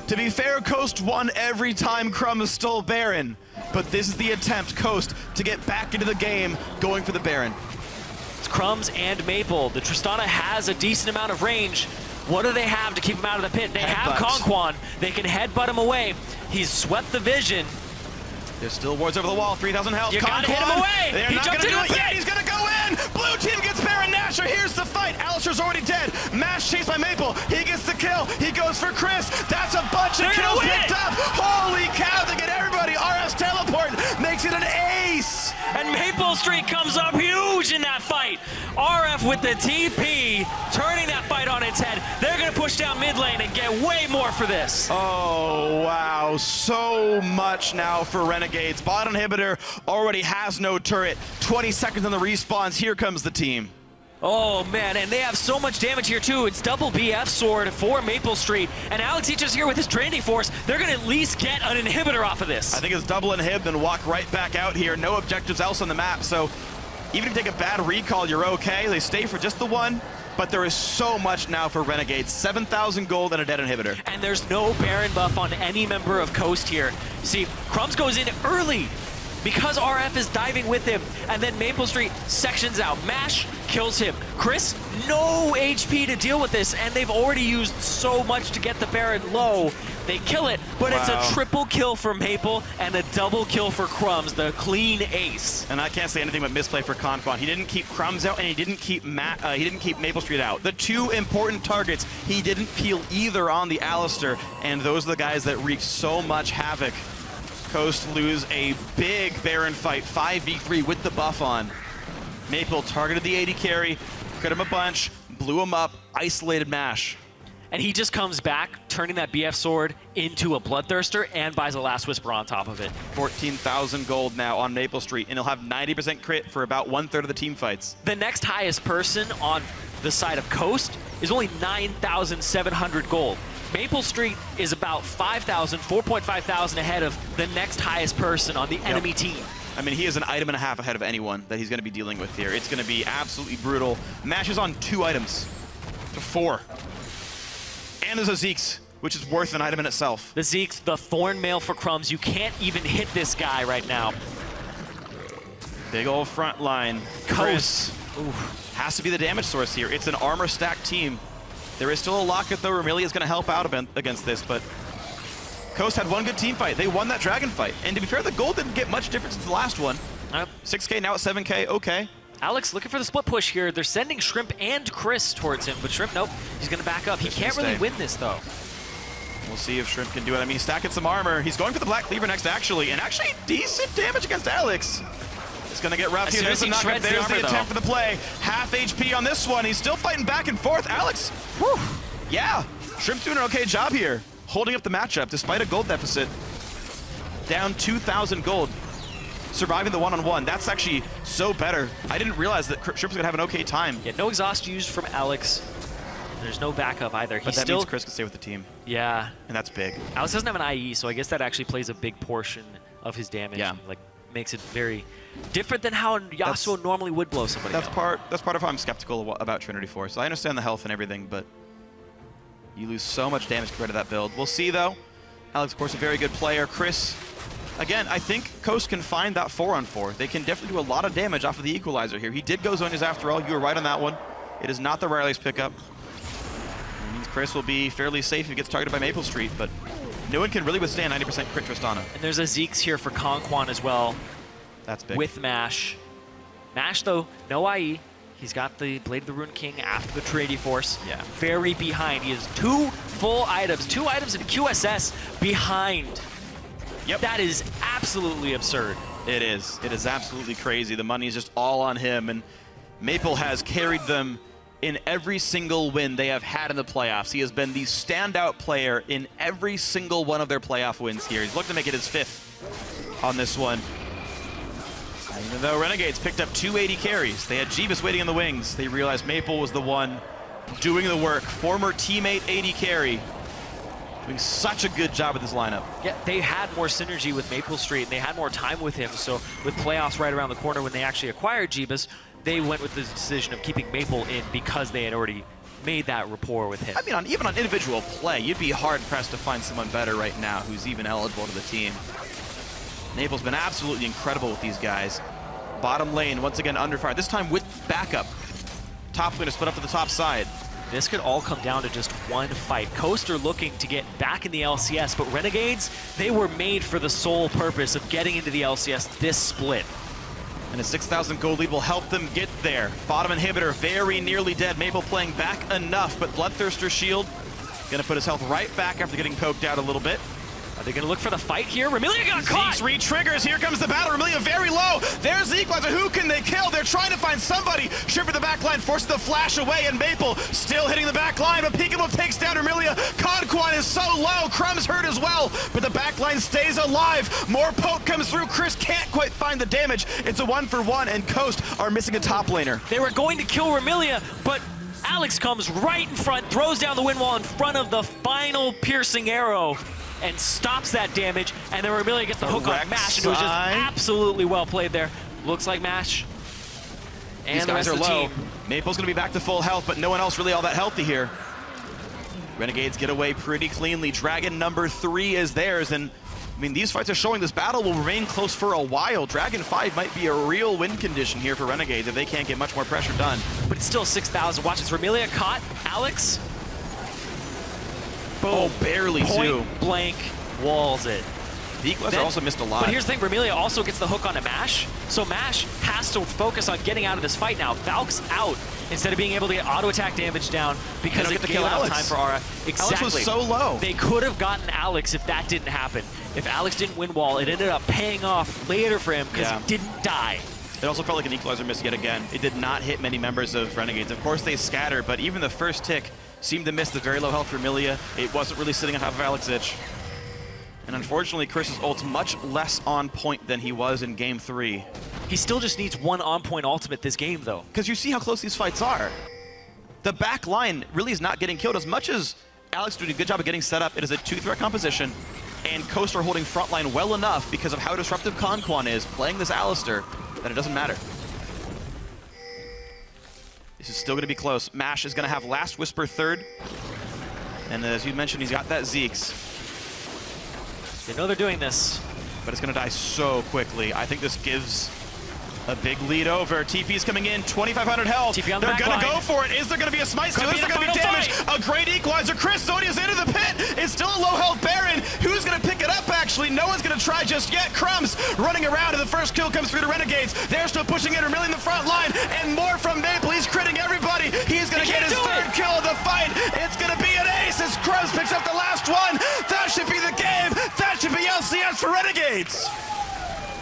Speaker 7: To be fair, Coast won every time Crumbs stole Baron. But this is the attempt, Coast, to get back into the game, going for the Baron.
Speaker 8: It's Crumbs and Maple. The Tristana has a decent amount of range. What do they have to keep him out of the pit? They have Conquan. They can headbutt him away. He's swept the vision.
Speaker 7: There's still wards over the wall, 3,000 health.
Speaker 8: You gotta hit him away!
Speaker 7: They're not gonna do it yet! He's gonna go in! Blue team gets Baron Nashor, here's the fight! Alistair's already dead! Mash chased by Maple, he gets the kill! He goes for Chris! That's a bunch of kills picked up! Holy cow, they get everybody! RF's teleport makes it an ace!
Speaker 8: And Maple Street comes up huge in that fight! RF with the TP, turning that fight on its head. They're gonna push down mid lane and get way more for this.
Speaker 7: Oh, wow. So much now for Renegades. Bot inhibitor already has no turret. 20 seconds on the respawns. Here comes the team.
Speaker 8: Oh man, and they have so much damage here too. It's double BF sword for Maple Street, and Alex Ich's here with his Trinity Force. They're gonna at least get an inhibitor off of this.
Speaker 7: I think it's double inhib, then walk right back out here. No objectives else on the map, so even if you take a bad recall, you're okay. They stay for just the one, but there is so much now for Renegades. 7,000 gold and a dead inhibitor.
Speaker 8: And there's no Baron buff on any member of Coast here. See, Crumbs goes in early. because RF is diving with him. And then Maple Street sections out. Mash kills him. Chris, no HP to deal with this, and they've already used so much to get the Baron low. They kill it, but it's a triple kill for Maple and a double kill for Crumbs, the clean ace.
Speaker 7: And I can't say anything but misplay for Conquan. He didn't keep Crumbs out, and he didn't keep Maple Street out. The two important targets, he didn't peel either on the Alistair, and those are the guys that wreak so much havoc. Coast lose a big Baron fight, 5v3 with the buff on. Maple targeted the AD carry, crit him a bunch, blew him up, isolated Mash.
Speaker 8: And he just comes back, turning that BF sword into a Bloodthirster and buys a Last Whisper on top of it.
Speaker 7: 14,000 gold now on Maple Street, and he'll have 90% crit for about 1/3 of the team fights.
Speaker 8: The next highest person on the side of Coast is only 9,700 gold. Maple Street is about 5,000, 4,500 ahead of the next highest person on the enemy team.
Speaker 7: I mean, he is an item and a half ahead of anyone that he's going to be dealing with here. It's going to be absolutely brutal. Mash is on 2 items to 4. And there's a Zeke's, which is worth an item in itself.
Speaker 8: The Zeke's, the Thorn Mail for Crumbs. You can't even hit this guy right now.
Speaker 7: Big old front line. Coast has to be the damage source here. It's an armor stacked team. There is still a locket though. Remilia is going to help out against this, but Coast had one good team fight. They won that dragon fight. And to be fair, the gold didn't get much difference since the last one. 6K, now at 7K, okay.
Speaker 8: Alex looking for the split push here. They're sending Shrimp and Chris towards him, but Shrimp, nope, he's going to back up. He can't really win this, though.
Speaker 7: We'll see if Shrimp can do it. I mean, he's stacking some armor. He's going for the Black Cleaver next, actually, and actually decent damage against Alex. It's going to get rough here. There's the knock-up. There's the attempt for the play. Half HP on this one. He's still fighting back and forth. Alex, whew, yeah, Shrimp's doing an okay job here, holding up the matchup despite a gold deficit. Down 2,000 gold. Surviving the one-on-one. That's actually so better. I didn't realize that Shrimp's gonna have an okay time.
Speaker 8: Yeah, no exhaust used from Alex. There's no backup either.
Speaker 7: But that means Chris can stay with the team.
Speaker 8: Yeah.
Speaker 7: And that's big.
Speaker 8: Alex doesn't have an IE, so I guess that actually plays a big portion of his damage.
Speaker 7: Yeah.
Speaker 8: And, like, makes it very different than how Yasuo normally would blow somebody
Speaker 7: That's
Speaker 8: up.
Speaker 7: part of how I'm skeptical about Trinity Force. I understand the health and everything, but you lose so much damage compared to that build. We'll see though. Alex, of course, a very good player. Chris, again, I think Coast can find that 4-on-4. They can definitely do a lot of damage off of the equalizer here. He did go Zonias after all. You were right on that one. It is not the Riley's pickup. It means Chris will be fairly safe if he gets targeted by Maple Street, but no one can really withstand 90% crit Tristana.
Speaker 8: And there's a Zeke's here for Conquan as well.
Speaker 7: That's big.
Speaker 8: With Mash. Mash, though, no IE. He's got the Blade of the Rune King after the Trinity Force.
Speaker 7: Yeah.
Speaker 8: Very behind. He has 2 full items. 2 items in QSS behind.
Speaker 7: Yep.
Speaker 8: That is absolutely absurd.
Speaker 7: It is. It is absolutely crazy. The money is just all on him, and Maple has carried them in every single win they have had in the playoffs. He has been the standout player in every single one of their playoff wins here. He's looking to make it his 5th on this one. And even though Renegades picked up 280 carries, they had Jeebus waiting in the wings. They realized Maple was the one doing the work. Former teammate 80 carry, doing such a good job with this lineup.
Speaker 8: Yeah, they had more synergy with Maple Street, and they had more time with him. So with playoffs right around the corner when they actually acquired Jeebus, they went with the decision of keeping Maple in because they had already made that rapport with him.
Speaker 7: I mean, even on individual play, you'd be hard-pressed to find someone better right now who's even eligible to the team. Maple's been absolutely incredible with these guys. Bottom lane, once again, under fire, this time with backup. Top lane to split up to the top side.
Speaker 8: This could all come down to just one fight. Coaster looking to get back in the LCS, but Renegades, they were made for the sole purpose of getting into the LCS this split.
Speaker 7: And a 6,000 gold lead will help them get there. Bottom inhibitor very nearly dead. Maple playing back enough, but Bloodthirster shield gonna put his health right back after getting poked out a little bit.
Speaker 8: Are they gonna look for the fight here? Remilia got caught!
Speaker 7: Zeke's re-triggers, here comes the battle. Remilia very low. There's the equalizer, who can they kill? They're trying to find somebody. Shrimp in the back line, forces the flash away, and Maple still hitting the back line, but Peekaboo takes down Remilia. Conquan is so low, Crumb's hurt as well, but the back line stays alive. More poke comes through, Chris can't quite find the damage. It's a 1-for-1, and Coast are missing a top laner.
Speaker 8: They were going to kill Remilia, but Alex comes right in front, throws down the wind wall in front of the final piercing arrow, and stops that damage, and then Remilia gets the hook on Mash, and it was just absolutely well played there. Looks like Mash and
Speaker 7: these
Speaker 8: the
Speaker 7: guys
Speaker 8: rest
Speaker 7: are
Speaker 8: of the
Speaker 7: low.
Speaker 8: team.
Speaker 7: Maple's gonna be back to full health, but no one else really all that healthy here. Renegades get away pretty cleanly. Dragon number 3 is theirs, and I mean, these fights are showing this battle will remain close for a while. Dragon 5 might be a real win condition here for Renegades if they can't get much more pressure done.
Speaker 8: But it's still 6,000. Watch this. Remilia caught Alex. Boom.
Speaker 7: Oh, barely too.
Speaker 8: Point blank walls it.
Speaker 7: The equalizer also missed a lot.
Speaker 8: But here's the thing, Remilia also gets the hook onto Mash, so Mash has to focus on getting out of this fight now. Valk's out instead of being able to get auto attack damage down because it gave enough time for Aura. Exactly.
Speaker 7: Alex was so low.
Speaker 8: They could have gotten Alex if that didn't happen. If Alex didn't win wall, it ended up paying off later for him because he didn't die.
Speaker 7: It also felt like an equalizer miss yet again. It did not hit many members of Renegades. Of course, they scatter, but even the first tick seemed to miss the very low health for Remilia. It wasn't really sitting on top of Alex Ich. And unfortunately, Chris's ult's much less on point than he was in Game 3.
Speaker 8: He still just needs one on-point ultimate this game, though.
Speaker 7: Because you see how close these fights are. The back line really is not getting killed. As much as Alex did a good job of getting set up, it is a two-threat composition, and Coast are holding front line well enough because of how disruptive Conquan is playing this Alistar that it doesn't matter. This is still going to be close. Mash is going to have Last Whisper third. And as you mentioned, he's got that Zeeks.
Speaker 8: They know they're doing this.
Speaker 7: But it's going to die so quickly. I think this gives a big lead over. TP's coming in, 2,500 health.
Speaker 8: TP on the
Speaker 7: They're going to
Speaker 8: line.
Speaker 7: go for it. Is there going to be a smite steal?
Speaker 8: Could
Speaker 7: Is
Speaker 8: be
Speaker 7: there going to
Speaker 8: the
Speaker 7: be
Speaker 8: final
Speaker 7: damage?
Speaker 8: fight.
Speaker 7: A great equalizer. Chris Zodia's into the pit. It's still a low health Baron. Who's going to pick it up, actually? No one's going to try just yet. Crumbs running around, and the first kill comes through to Renegades. They're still pushing in, really in the front line, and more from Maple. He's critting everybody. He's going to get his third kill of the fight. It's going to be an ace as Crumbs picks up the last one. That should be the game. That should be LCS for Renegades.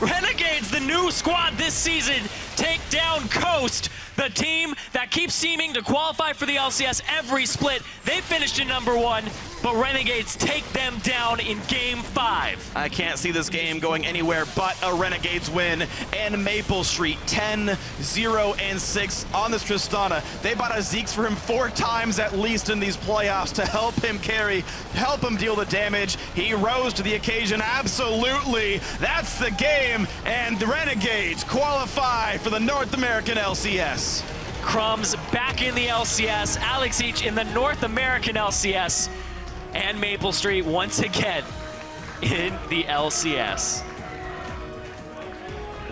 Speaker 8: Renegades, the new squad this season, take down Coast, the team that keeps seeming to qualify for the LCS every split. They finished in #1, but Renegades take them down in Game 5.
Speaker 7: I can't see this game going anywhere but a Renegades win. And Maple Street 10, 0, and 6 on this Tristana. They bought a Zeeks for him 4 times at least in these playoffs to help him carry, help him deal the damage. He rose to the occasion, absolutely. That's the game, and the Renegades qualify for the North American LCS.
Speaker 8: Crumbs back in the LCS, Alex Ich in the North American LCS, and Maple Street once again in the LCS.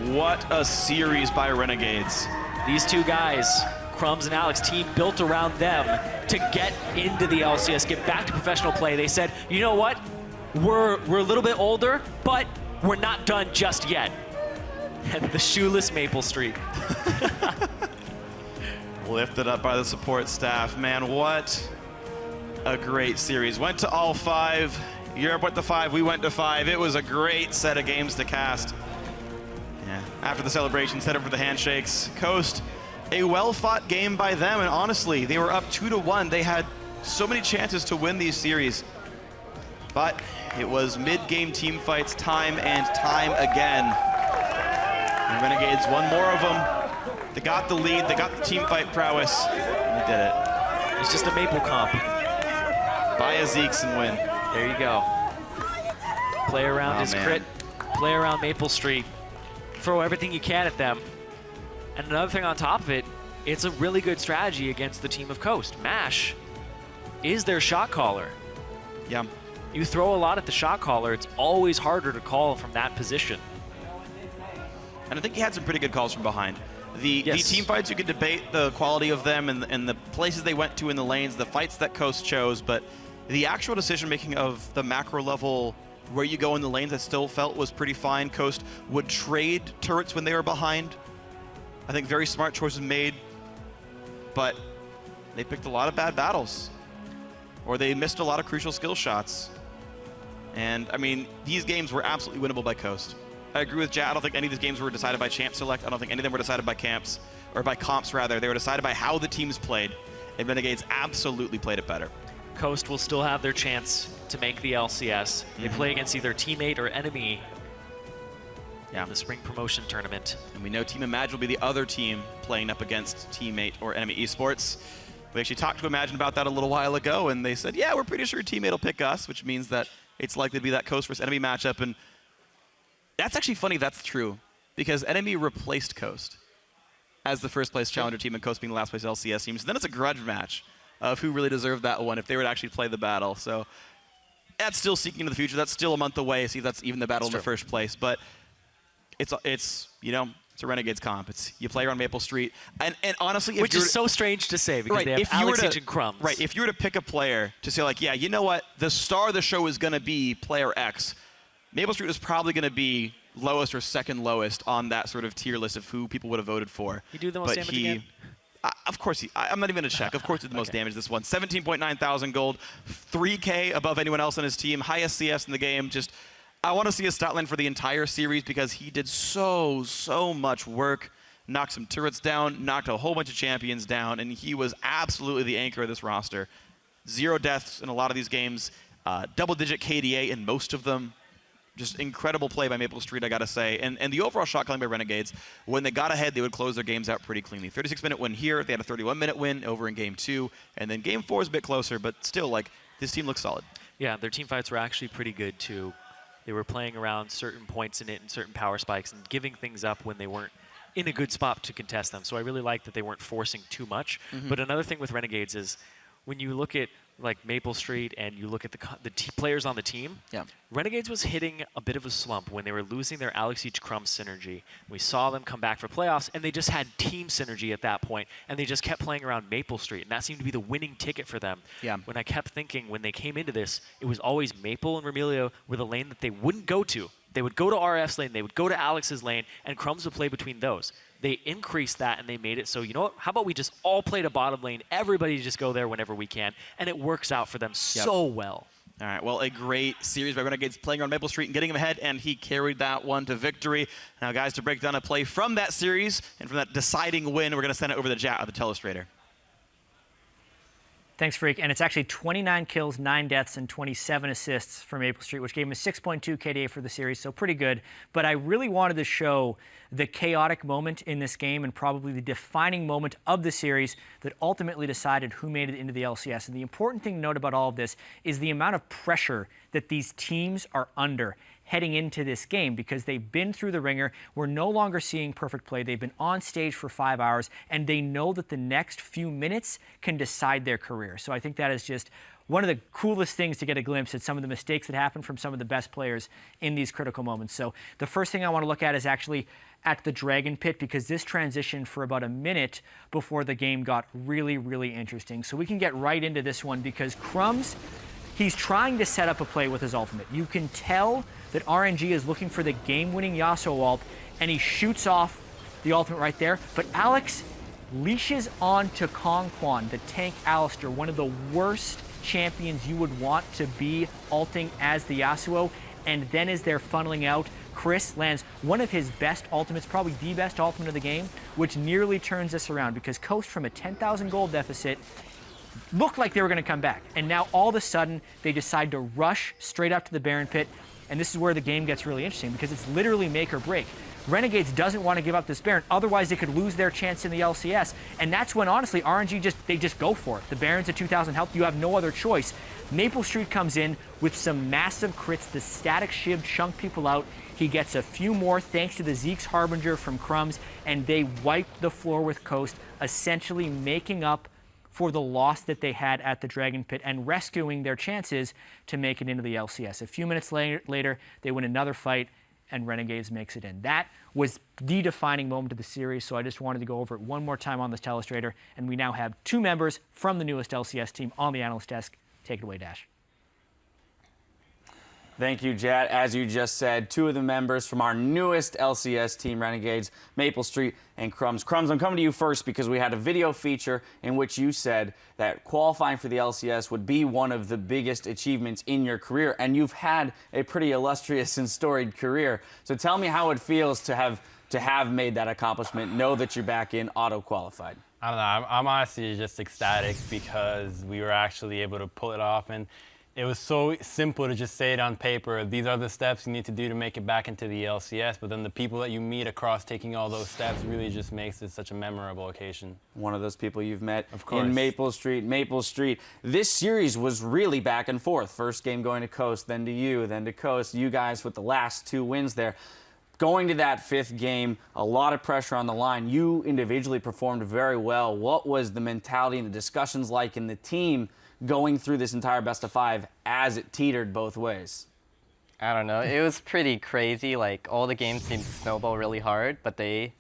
Speaker 7: What a series by Renegades.
Speaker 8: These two guys, Crumbs and Alex, team built around them to get into the LCS, get back to professional play. They said, you know what? We're a little bit older, but we're not done just yet. And the shoeless Maple Street.
Speaker 7: Lifted up by the support staff. Man, what a great series. Went to all 5. Europe went to 5. We went to 5. It was a great set of games to cast. Yeah. After the celebrations, head over the handshakes. Coast, a well-fought game by them, and honestly, they were up 2-1. They had so many chances to win these series. But it was mid-game team fights time and time again. The Renegades won more of them. They got the lead, they got the team fight prowess, and they did it.
Speaker 8: It's just a Maple comp.
Speaker 7: Buy a Zeeks and win.
Speaker 8: There you go. Play around his crit, play around Maple Street, throw everything you can at them. And another thing on top of it, it's a really good strategy against the team of Coast. Mash is their shot caller.
Speaker 7: Yeah.
Speaker 8: You throw a lot at the shot caller, it's always harder to call from that position.
Speaker 7: And I think he had some pretty good calls from behind. The team fights, you could debate the quality of them and the places they went to in the lanes, the fights that Coast chose, but the actual decision-making of the macro level, where you go in the lanes, I still felt was pretty fine. Coast would trade turrets when they were behind. I think very smart choices made, but they picked a lot of bad battles, or they missed a lot of crucial skill shots. And, I mean, these games were absolutely winnable by Coast. I agree with Jad. I don't think any of these games were decided by champ select. I don't think any of them were decided by camps, or by comps rather. They were decided by how the teams played, and Renegades absolutely played it better.
Speaker 8: Coast will still have their chance to make the LCS. They play against either teammate or enemy in the spring promotion tournament.
Speaker 7: And we know Team Imagine will be the other team playing up against teammate or enemy esports. We actually talked to Imagine about that a little while ago, and they said, yeah, we're pretty sure teammate will pick us, which means that it's likely to be that Coast versus enemy matchup. And that's actually funny that's true, because enemy replaced Coast as the first place challenger team and Coast being the last place LCS team. So then it's a grudge match of who really deserved that one if they were to actually play the battle. So that's still seeking into the future. That's still a month away. See if that's even the battle in the first place. But it's you know, it's a Renegades comp. It's you play around Maple Street, and honestly,
Speaker 8: which is so strange to say because they have Alex and Crumbs.
Speaker 7: Right. If you were to pick a player to say like, yeah, you know what, the star of the show is going to be player X, Maple Street is probably going to be lowest or second lowest on that sort of tier list of who people would have voted for.
Speaker 8: You do the most damage again?
Speaker 7: Of course, I'm not even going to check. Of course, he did the most damage this one. 17.9 thousand gold, 3K above anyone else on his team, highest CS in the game. Just, I want to see his stat line for the entire series because he did so much work. Knocked some turrets down, knocked a whole bunch of champions down, and he was absolutely the anchor of this roster. 0 deaths in a lot of these games, double-digit KDA in most of them. Just incredible play by Maple Street, I gotta say. And the overall shot calling by Renegades, when they got ahead, they would close their games out pretty cleanly. 36-minute win here, they had a 31-minute win over in Game 2, and then Game 4 is a bit closer, but still, like, this team looks solid.
Speaker 8: Yeah, their team fights were actually pretty good, too. They were playing around certain points in it and certain power spikes and giving things up when they weren't in a good spot to contest them. So I really like that they weren't forcing too much. But another thing with Renegades is when you look at like Maple Street and you look at the players on the team, Renegades was hitting a bit of a slump when they were losing their Alex Each Crumb synergy. We saw them come back for playoffs, and they just had team synergy at that point, and they just kept playing around Maple Street, and that seemed to be the winning ticket for them. When I kept thinking, when they came into this, it was always Maple and Remilio were the lane that they wouldn't go to. They would go to RF's lane, they would go to Alex's lane, and Crumbs would play between those. They increased that, and they made it so, you know what, how about we just all play to bottom lane, everybody just go there whenever we can, and it works out for them so well.
Speaker 7: All right, well, a great series by Renegades playing on Maple Street and getting him ahead, and he carried that one to victory. Now, guys, to break down a play from that series and from that deciding win, we're going to send it over to the telestrator.
Speaker 10: Thanks, Freak. And it's actually 29 kills, 9 deaths, and 27 assists for Maple Street, which gave him a 6.2 KDA for the series, so pretty good. But I really wanted to show the chaotic moment in this game and probably the defining moment of the series that ultimately decided who made it into the LCS. And the important thing to note about all of this is the amount of pressure that these teams are under heading into this game because they've been through the ringer. We're no longer seeing perfect play. They've been on stage for 5 hours, and they know that the next few minutes can decide their career. So I think that is just one of the coolest things to get a glimpse at some of the mistakes that happen from some of the best players in these critical moments. So the first thing I want to look at is actually at the Dragon Pit because this transitioned for about a minute before the game got really, really interesting. So we can get right into this one because Crumbs, he's trying to set up a play with his ultimate. You can tell that RNG is looking for the game-winning Yasuo ult, and he shoots off the ultimate right there. But Alex leashes on to Kongquan, the tank Alistair, one of the worst champions you would want to be ulting as the Yasuo. And then as they're funneling out, Chris lands one of his best ultimates, probably the best ultimate of the game, which nearly turns this around because Coast from a 10,000 gold deficit looked like they were going to come back. And now all of a sudden, they decide to rush straight up to the Baron Pit. And this is where the game gets really interesting because it's literally make or break. Renegades doesn't want to give up this Baron, otherwise they could lose their chance in the LCS. And that's when, honestly, RNG they just go for it. The Baron's at 2,000 health, you have no other choice. Maple Street comes in with some massive crits. The static shiv chunked people out. He gets a few more thanks to the Zeke's Harbinger from Crumbs, and they wipe the floor with Coast, essentially making up for the loss that they had at the Dragon Pit and rescuing their chances to make it into the LCS. A few minutes later, they win another fight, and Renegades makes it in. That was the defining moment of the series, so I just wanted to go over it one more time on this telestrator, and we now have 2 members from the newest LCS team on the analyst desk. Take it away, Dash.
Speaker 9: Thank you, Jet. As you just said, 2 of the members from our newest LCS team, Renegades, Maple Street and Crumbs. Crumbs, I'm coming to you first because we had a video feature in which you said that qualifying for the LCS would be one of the biggest achievements in your career, and you've had a pretty illustrious and storied career. So tell me how it feels to have made that accomplishment, know that you're back in auto-qualified.
Speaker 17: I don't know. I'm honestly just ecstatic because we were actually able to pull it off, and it was so simple to just say it on paper. These are the steps you need to do to make it back into the LCS, but then the people that you meet across taking all those steps really just makes it such a memorable occasion.
Speaker 9: One of those people you've met
Speaker 17: of course.
Speaker 9: In Maple Street. Maple Street. This series was really back and forth. First game going to Coast, then to you, then to Coast. You guys with the last 2 wins there. Going to that 5th game, a lot of pressure on the line. You individually performed very well. What was the mentality and the discussions like in the team going through this entire best of 5 as it teetered both ways?
Speaker 18: I don't know. It was pretty crazy. Like, all the games seemed to snowball really hard, but they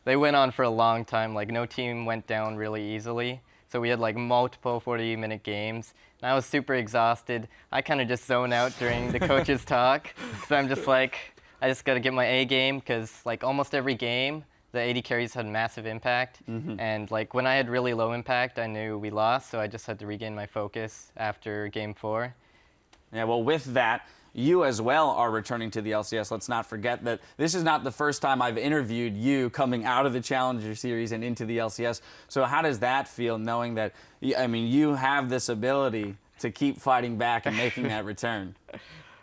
Speaker 18: went on for a long time. Like, no team went down really easily. So we had like multiple 40-minute games, and I was super exhausted. I kind of just zone out during the coach's talk. So I'm just like, I just got to get my A game, because like almost every game, the AD carries had massive impact. And like when I had really low impact, I knew we lost, so I just had to regain my focus after game 4.
Speaker 9: Yeah, well, with that, you as well are returning to the LCS. Let's not forget that this is not the first time I've interviewed you coming out of the Challenger Series and into the LCS. So how does that feel, knowing that, I mean, you have this ability to keep fighting back and making that return?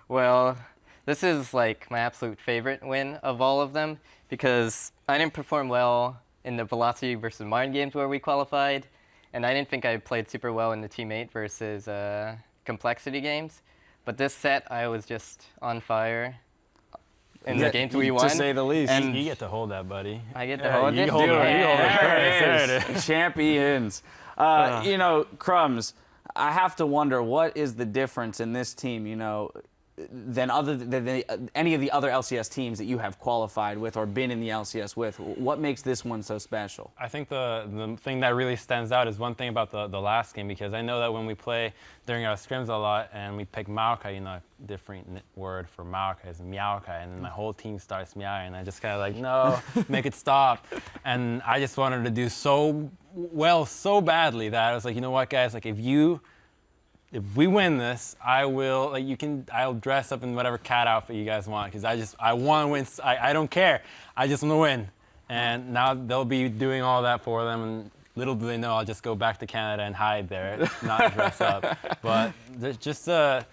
Speaker 18: Well, this is like my absolute favorite win of all of them, because I didn't perform well in the Velocity versus Martin games where we qualified, and I didn't think I played super well in the Team 8 versus Complexity games. But this set, I was just on fire in the games we won.
Speaker 9: To say the least.
Speaker 17: And you get to hold that, buddy.
Speaker 18: I get to hold it?
Speaker 17: You hold it.
Speaker 9: There it is. Champions. You know, Crumbs, I have to wonder, what is the difference in this team, you know, than any of the other LCS teams that you have qualified with or been in the LCS with? What makes this one so special?
Speaker 17: I think the thing that really stands out is one thing about the last game, because I know that when we play during our scrims a lot and we pick Maokai, you know, a different word for Maokai is Meowkai, and then my whole team starts meowing, and I just kind of like, no, make it stop. And I just wanted to do so well, so badly, that I was like, you know what, guys, like if we win this, I'll dress up in whatever cat outfit you guys want, because I want to win. I don't care. I just want to win. And now they'll be doing all that for them, and little do they know I'll just go back to Canada and hide there, not dress up. But just the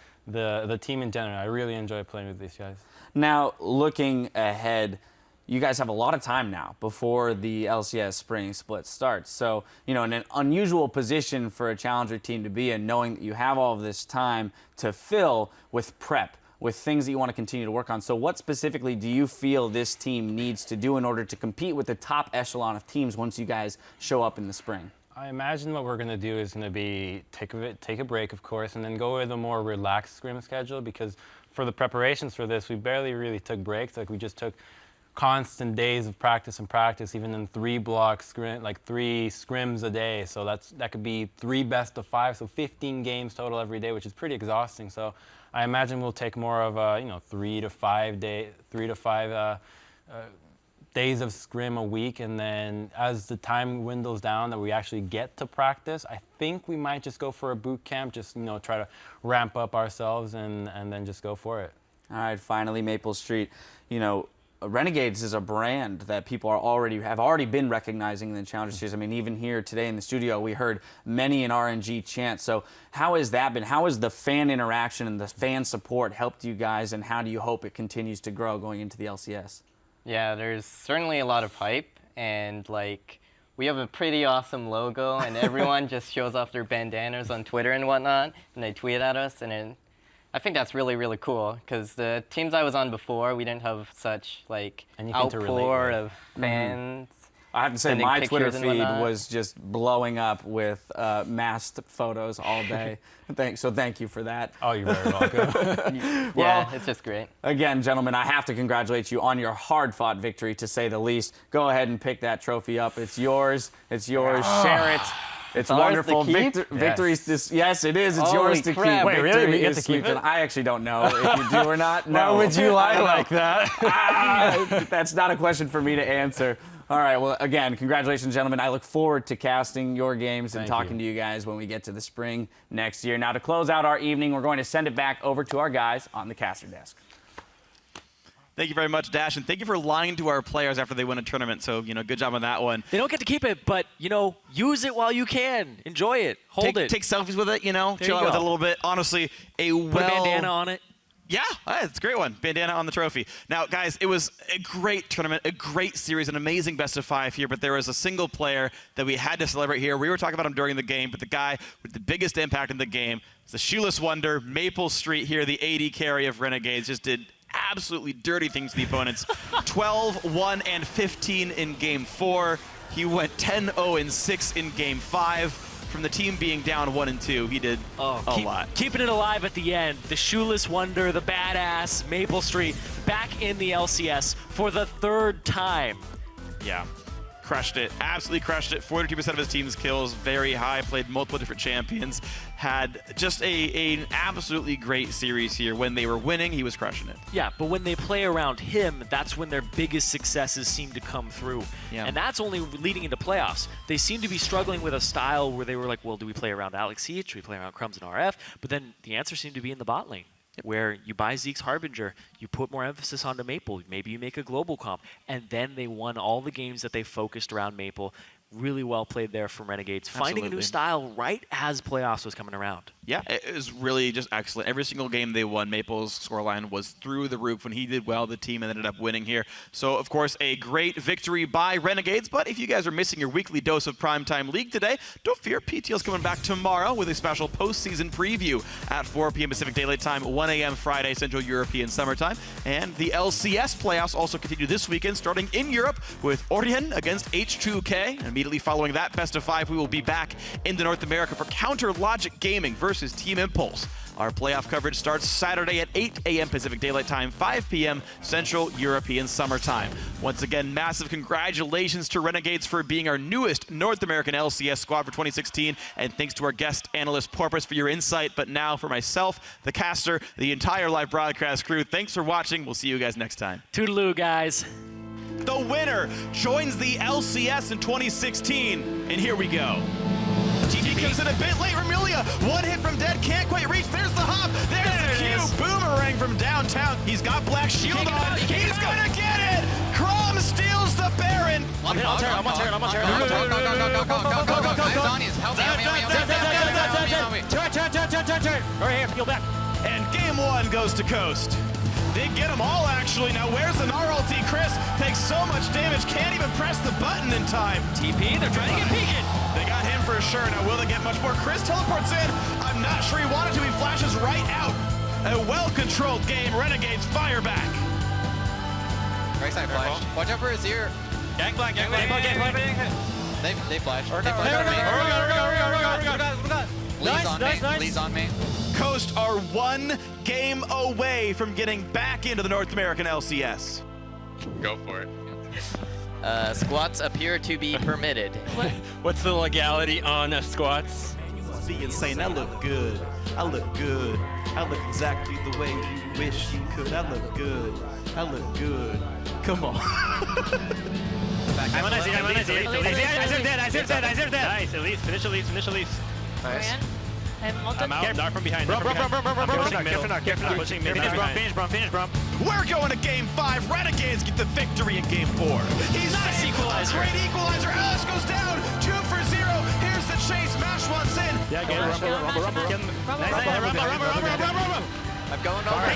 Speaker 17: team in general, I really enjoy playing with these guys.
Speaker 9: Now, looking ahead, you guys have a lot of time now before the LCS spring split starts. So, you know, in an unusual position for a Challenger team to be in, knowing that you have all of this time to fill with prep, with things that you want to continue to work on. So what specifically do you feel this team needs to do in order to compete with the top echelon of teams once you guys show up in the spring?
Speaker 17: I imagine what we're going to do is going to be take a break, of course, and then go with a more relaxed scrim schedule, because for the preparations for this, we barely really took breaks. Like, we just took constant days of practice, even in 3-block scrim, like 3 scrims a day. So that could be 3 best of 5, so 15 games total every day, which is pretty exhausting. So I imagine we'll take more of a 3 to 5 days of scrim a week, and then as the time dwindles down that we actually get to practice, I think we might just go for a boot camp, just try to ramp up ourselves and then just go for it.
Speaker 9: All right, finally, Maple Street, Renegades is a brand that people have already been recognizing in the Challenger Series. I mean, even here today in the studio, we heard many an RNG chant. So how has that been? How has the fan interaction and the fan support helped you guys, and how do you hope it continues to grow going into the LCS?
Speaker 18: Yeah, there's certainly a lot of hype, and like, we have a pretty awesome logo, and everyone just shows off their bandanas on Twitter and whatnot, and they tweet at us, and I think that's really, really cool, because the teams I was on before, we didn't have such like outpour of fans.
Speaker 9: I have to say, my Twitter feed was just blowing up with masked photos all day. So thank you for that.
Speaker 17: Oh, you're very welcome.
Speaker 18: Yeah, it's just great.
Speaker 9: Again, gentlemen, I have to congratulate you on your hard-fought victory, to say the least. Go ahead and pick that trophy up. It's yours. It's yours. Share it. It's wonderful. Victories. Yes, it is. It's yours to keep.
Speaker 17: Wait, really? We get to keep it?
Speaker 9: I actually don't know if you do or not. No.
Speaker 17: Why would you lie like that?
Speaker 9: That's not a question for me to answer. All right, well, again, congratulations, gentlemen. I look forward to casting your games and talking to you guys when we get to the spring next year. Now, to close out our evening, we're going to send it back over to our guys on the caster desk.
Speaker 7: Thank you very much, Dash, and thank you for lying to our players after they win a tournament. So, good job on that one.
Speaker 8: They don't get to keep it, but, use it while you can. Enjoy it. Hold it.
Speaker 7: Take selfies with it, chill out with it a little bit. Honestly,
Speaker 8: put a bandana on it.
Speaker 7: Yeah, it's a great one. Bandana on the trophy. Now, guys, it was a great tournament, a great series, an amazing best of 5 here, but there was a single player that we had to celebrate here. We were talking about him during the game, but the guy with the biggest impact in the game is the shoeless wonder, Maple Street here, the AD carry of Renegades, just did absolutely dirty things to the opponents. 12, 1, and 15 in Game 4. He went 10, 0, and 6 in Game 5. from the team being down 1 and 2, he did a lot.
Speaker 8: Keeping it alive at the end. The shoeless wonder, the badass Maple Street back in the LCS for the 3rd time.
Speaker 7: Yeah. Crushed it, absolutely crushed it. 42% of his team's kills, very high, played multiple different champions. Had just an absolutely great series here. When they were winning, he was crushing it.
Speaker 8: Yeah, but when they play around him, that's when their biggest successes seem to come through.
Speaker 7: Yeah.
Speaker 8: And that's only leading into playoffs. They seem to be struggling with a style where they were like, well, do we play around Alex Siege? Do we play around Crumbs and RF? But then the answer seemed to be in the bot lane, where you buy Zeke's Harbinger, you put more emphasis onto Maple, maybe you make a global comp, and then they won all the games that they focused around Maple. Really well played there from Renegades, finding a new style right as playoffs was coming around.
Speaker 7: Yeah, it was really just excellent. Every single game they won, Maple's scoreline was through the roof. When he did well, the team ended up winning here. So, of course, a great victory by Renegades. But if you guys are missing your weekly dose of Primetime League today, don't fear, PTL's coming back tomorrow with a special postseason preview at 4 p.m. Pacific Daylight Time, 1 a.m. Friday, Central European Summertime. And the LCS playoffs also continue this weekend, starting in Europe with Orien against H2K. And immediately following that best of 5, we will be back into North America for Counter Logic Gaming versus Team Impulse. Our playoff coverage starts Saturday at 8 a.m. Pacific Daylight Time, 5 p.m. Central European Summertime. Once again, massive congratulations to Renegades for being our newest North American LCS squad for 2016, and thanks to our guest analyst Porpoise for your insight. But now for myself, the caster, the entire live broadcast crew, thanks for watching. We'll see you guys next time.
Speaker 8: Toodaloo, guys.
Speaker 7: The winner joins the LCS in 2016, and here we go. GG comes in a bit late. Remulia, one hit from dead, can't quite reach. There's the hop, there's the Q. Boomerang from downtown. He's got Black Shield on. He's gonna get it. Crom steals the Baron.
Speaker 14: I'm on turn. Go. Turn. Right here, heal back.
Speaker 7: And game 1 goes to Coast. They get them all, actually. Now, where's the Gnar ulti? Chris takes so much damage, can't even press the button in time.
Speaker 8: TP, they're trying to get Peekin.
Speaker 7: They got him for sure. Now, will they get much more? Chris teleports in. I'm not sure he wanted to. He flashes right out. A well-controlled game. Renegades fire back.
Speaker 4: Right side flash. Watch out for his ear.
Speaker 14: Gangplank.
Speaker 4: They flash. Lee's on me.
Speaker 7: Coast are 1 game away from getting back into the North American LCS.
Speaker 12: Go for it.
Speaker 13: Squats appear to be permitted.
Speaker 14: What's the legality on squats?
Speaker 7: Be insane. I look good. I look good. I look exactly the way you wish you could. I look good. I look good. Come on.
Speaker 14: I'm dead. Nice, Elise. Finish Elise.
Speaker 4: Nice.
Speaker 14: I'm out. Gnar from behind. Pushing mid. Finish, Brum.
Speaker 7: We're going to game 5. Renegades get the victory in game 4. He's
Speaker 8: nice equalizer.
Speaker 7: Great equalizer. Alice goes down. 2 for 0. Here's the chase. Mash wants in.
Speaker 14: Yeah, get it. Rumble.
Speaker 4: I'm going over.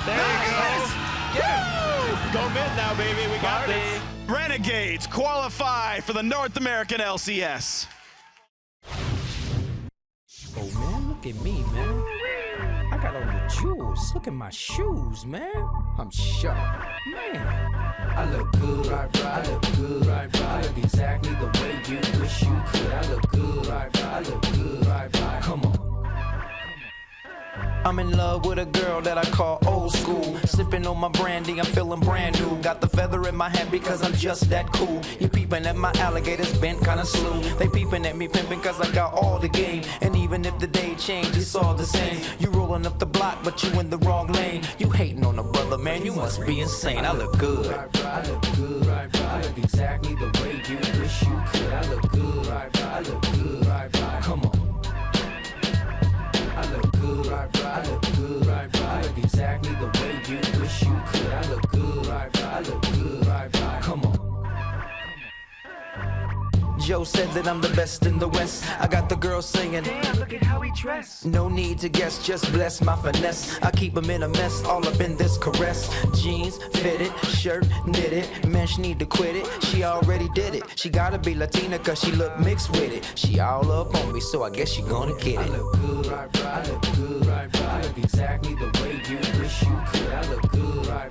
Speaker 14: There you go. Go mid now, baby. We got this.
Speaker 7: Renegades qualify for the North American LCS.
Speaker 19: Oh man, look at me, man. I got all the jewels. Look at my shoes, man. I'm sharp, man. I look good, I look good, I look exactly the way you wish you could. I look good, I look good, come on. I'm in love with a girl that I call old school. Sipping on my brandy, I'm feeling brand new. Got the feather in my hat because I'm just that cool. You peeping at my alligators bent kinda slew. They peeping at me pimping cause I got all the game. And even if the day changed, it's all the same. You rolling up the block, but you in the wrong lane. You hating on a brother, man, you must be insane. I look good. I look good. I look exactly the way you wish you could. I look good. I look good. Come on. I look good, I look good, I look exactly the way you wish you could. I look good, I look good, come on. Joe said that I'm the best in the West. I got the girls singing, damn, look at how he dressed. No need to guess, just bless my finesse. I keep him in a mess, all up in this caress. Jeans, fitted, shirt, knitted. Man, she need to quit it, she already did it. She gotta be Latina cause she look mixed with it. She all up on me, so I guess she gonna get it. I look good, I look good, I look exactly the way you wish you could. I look good, I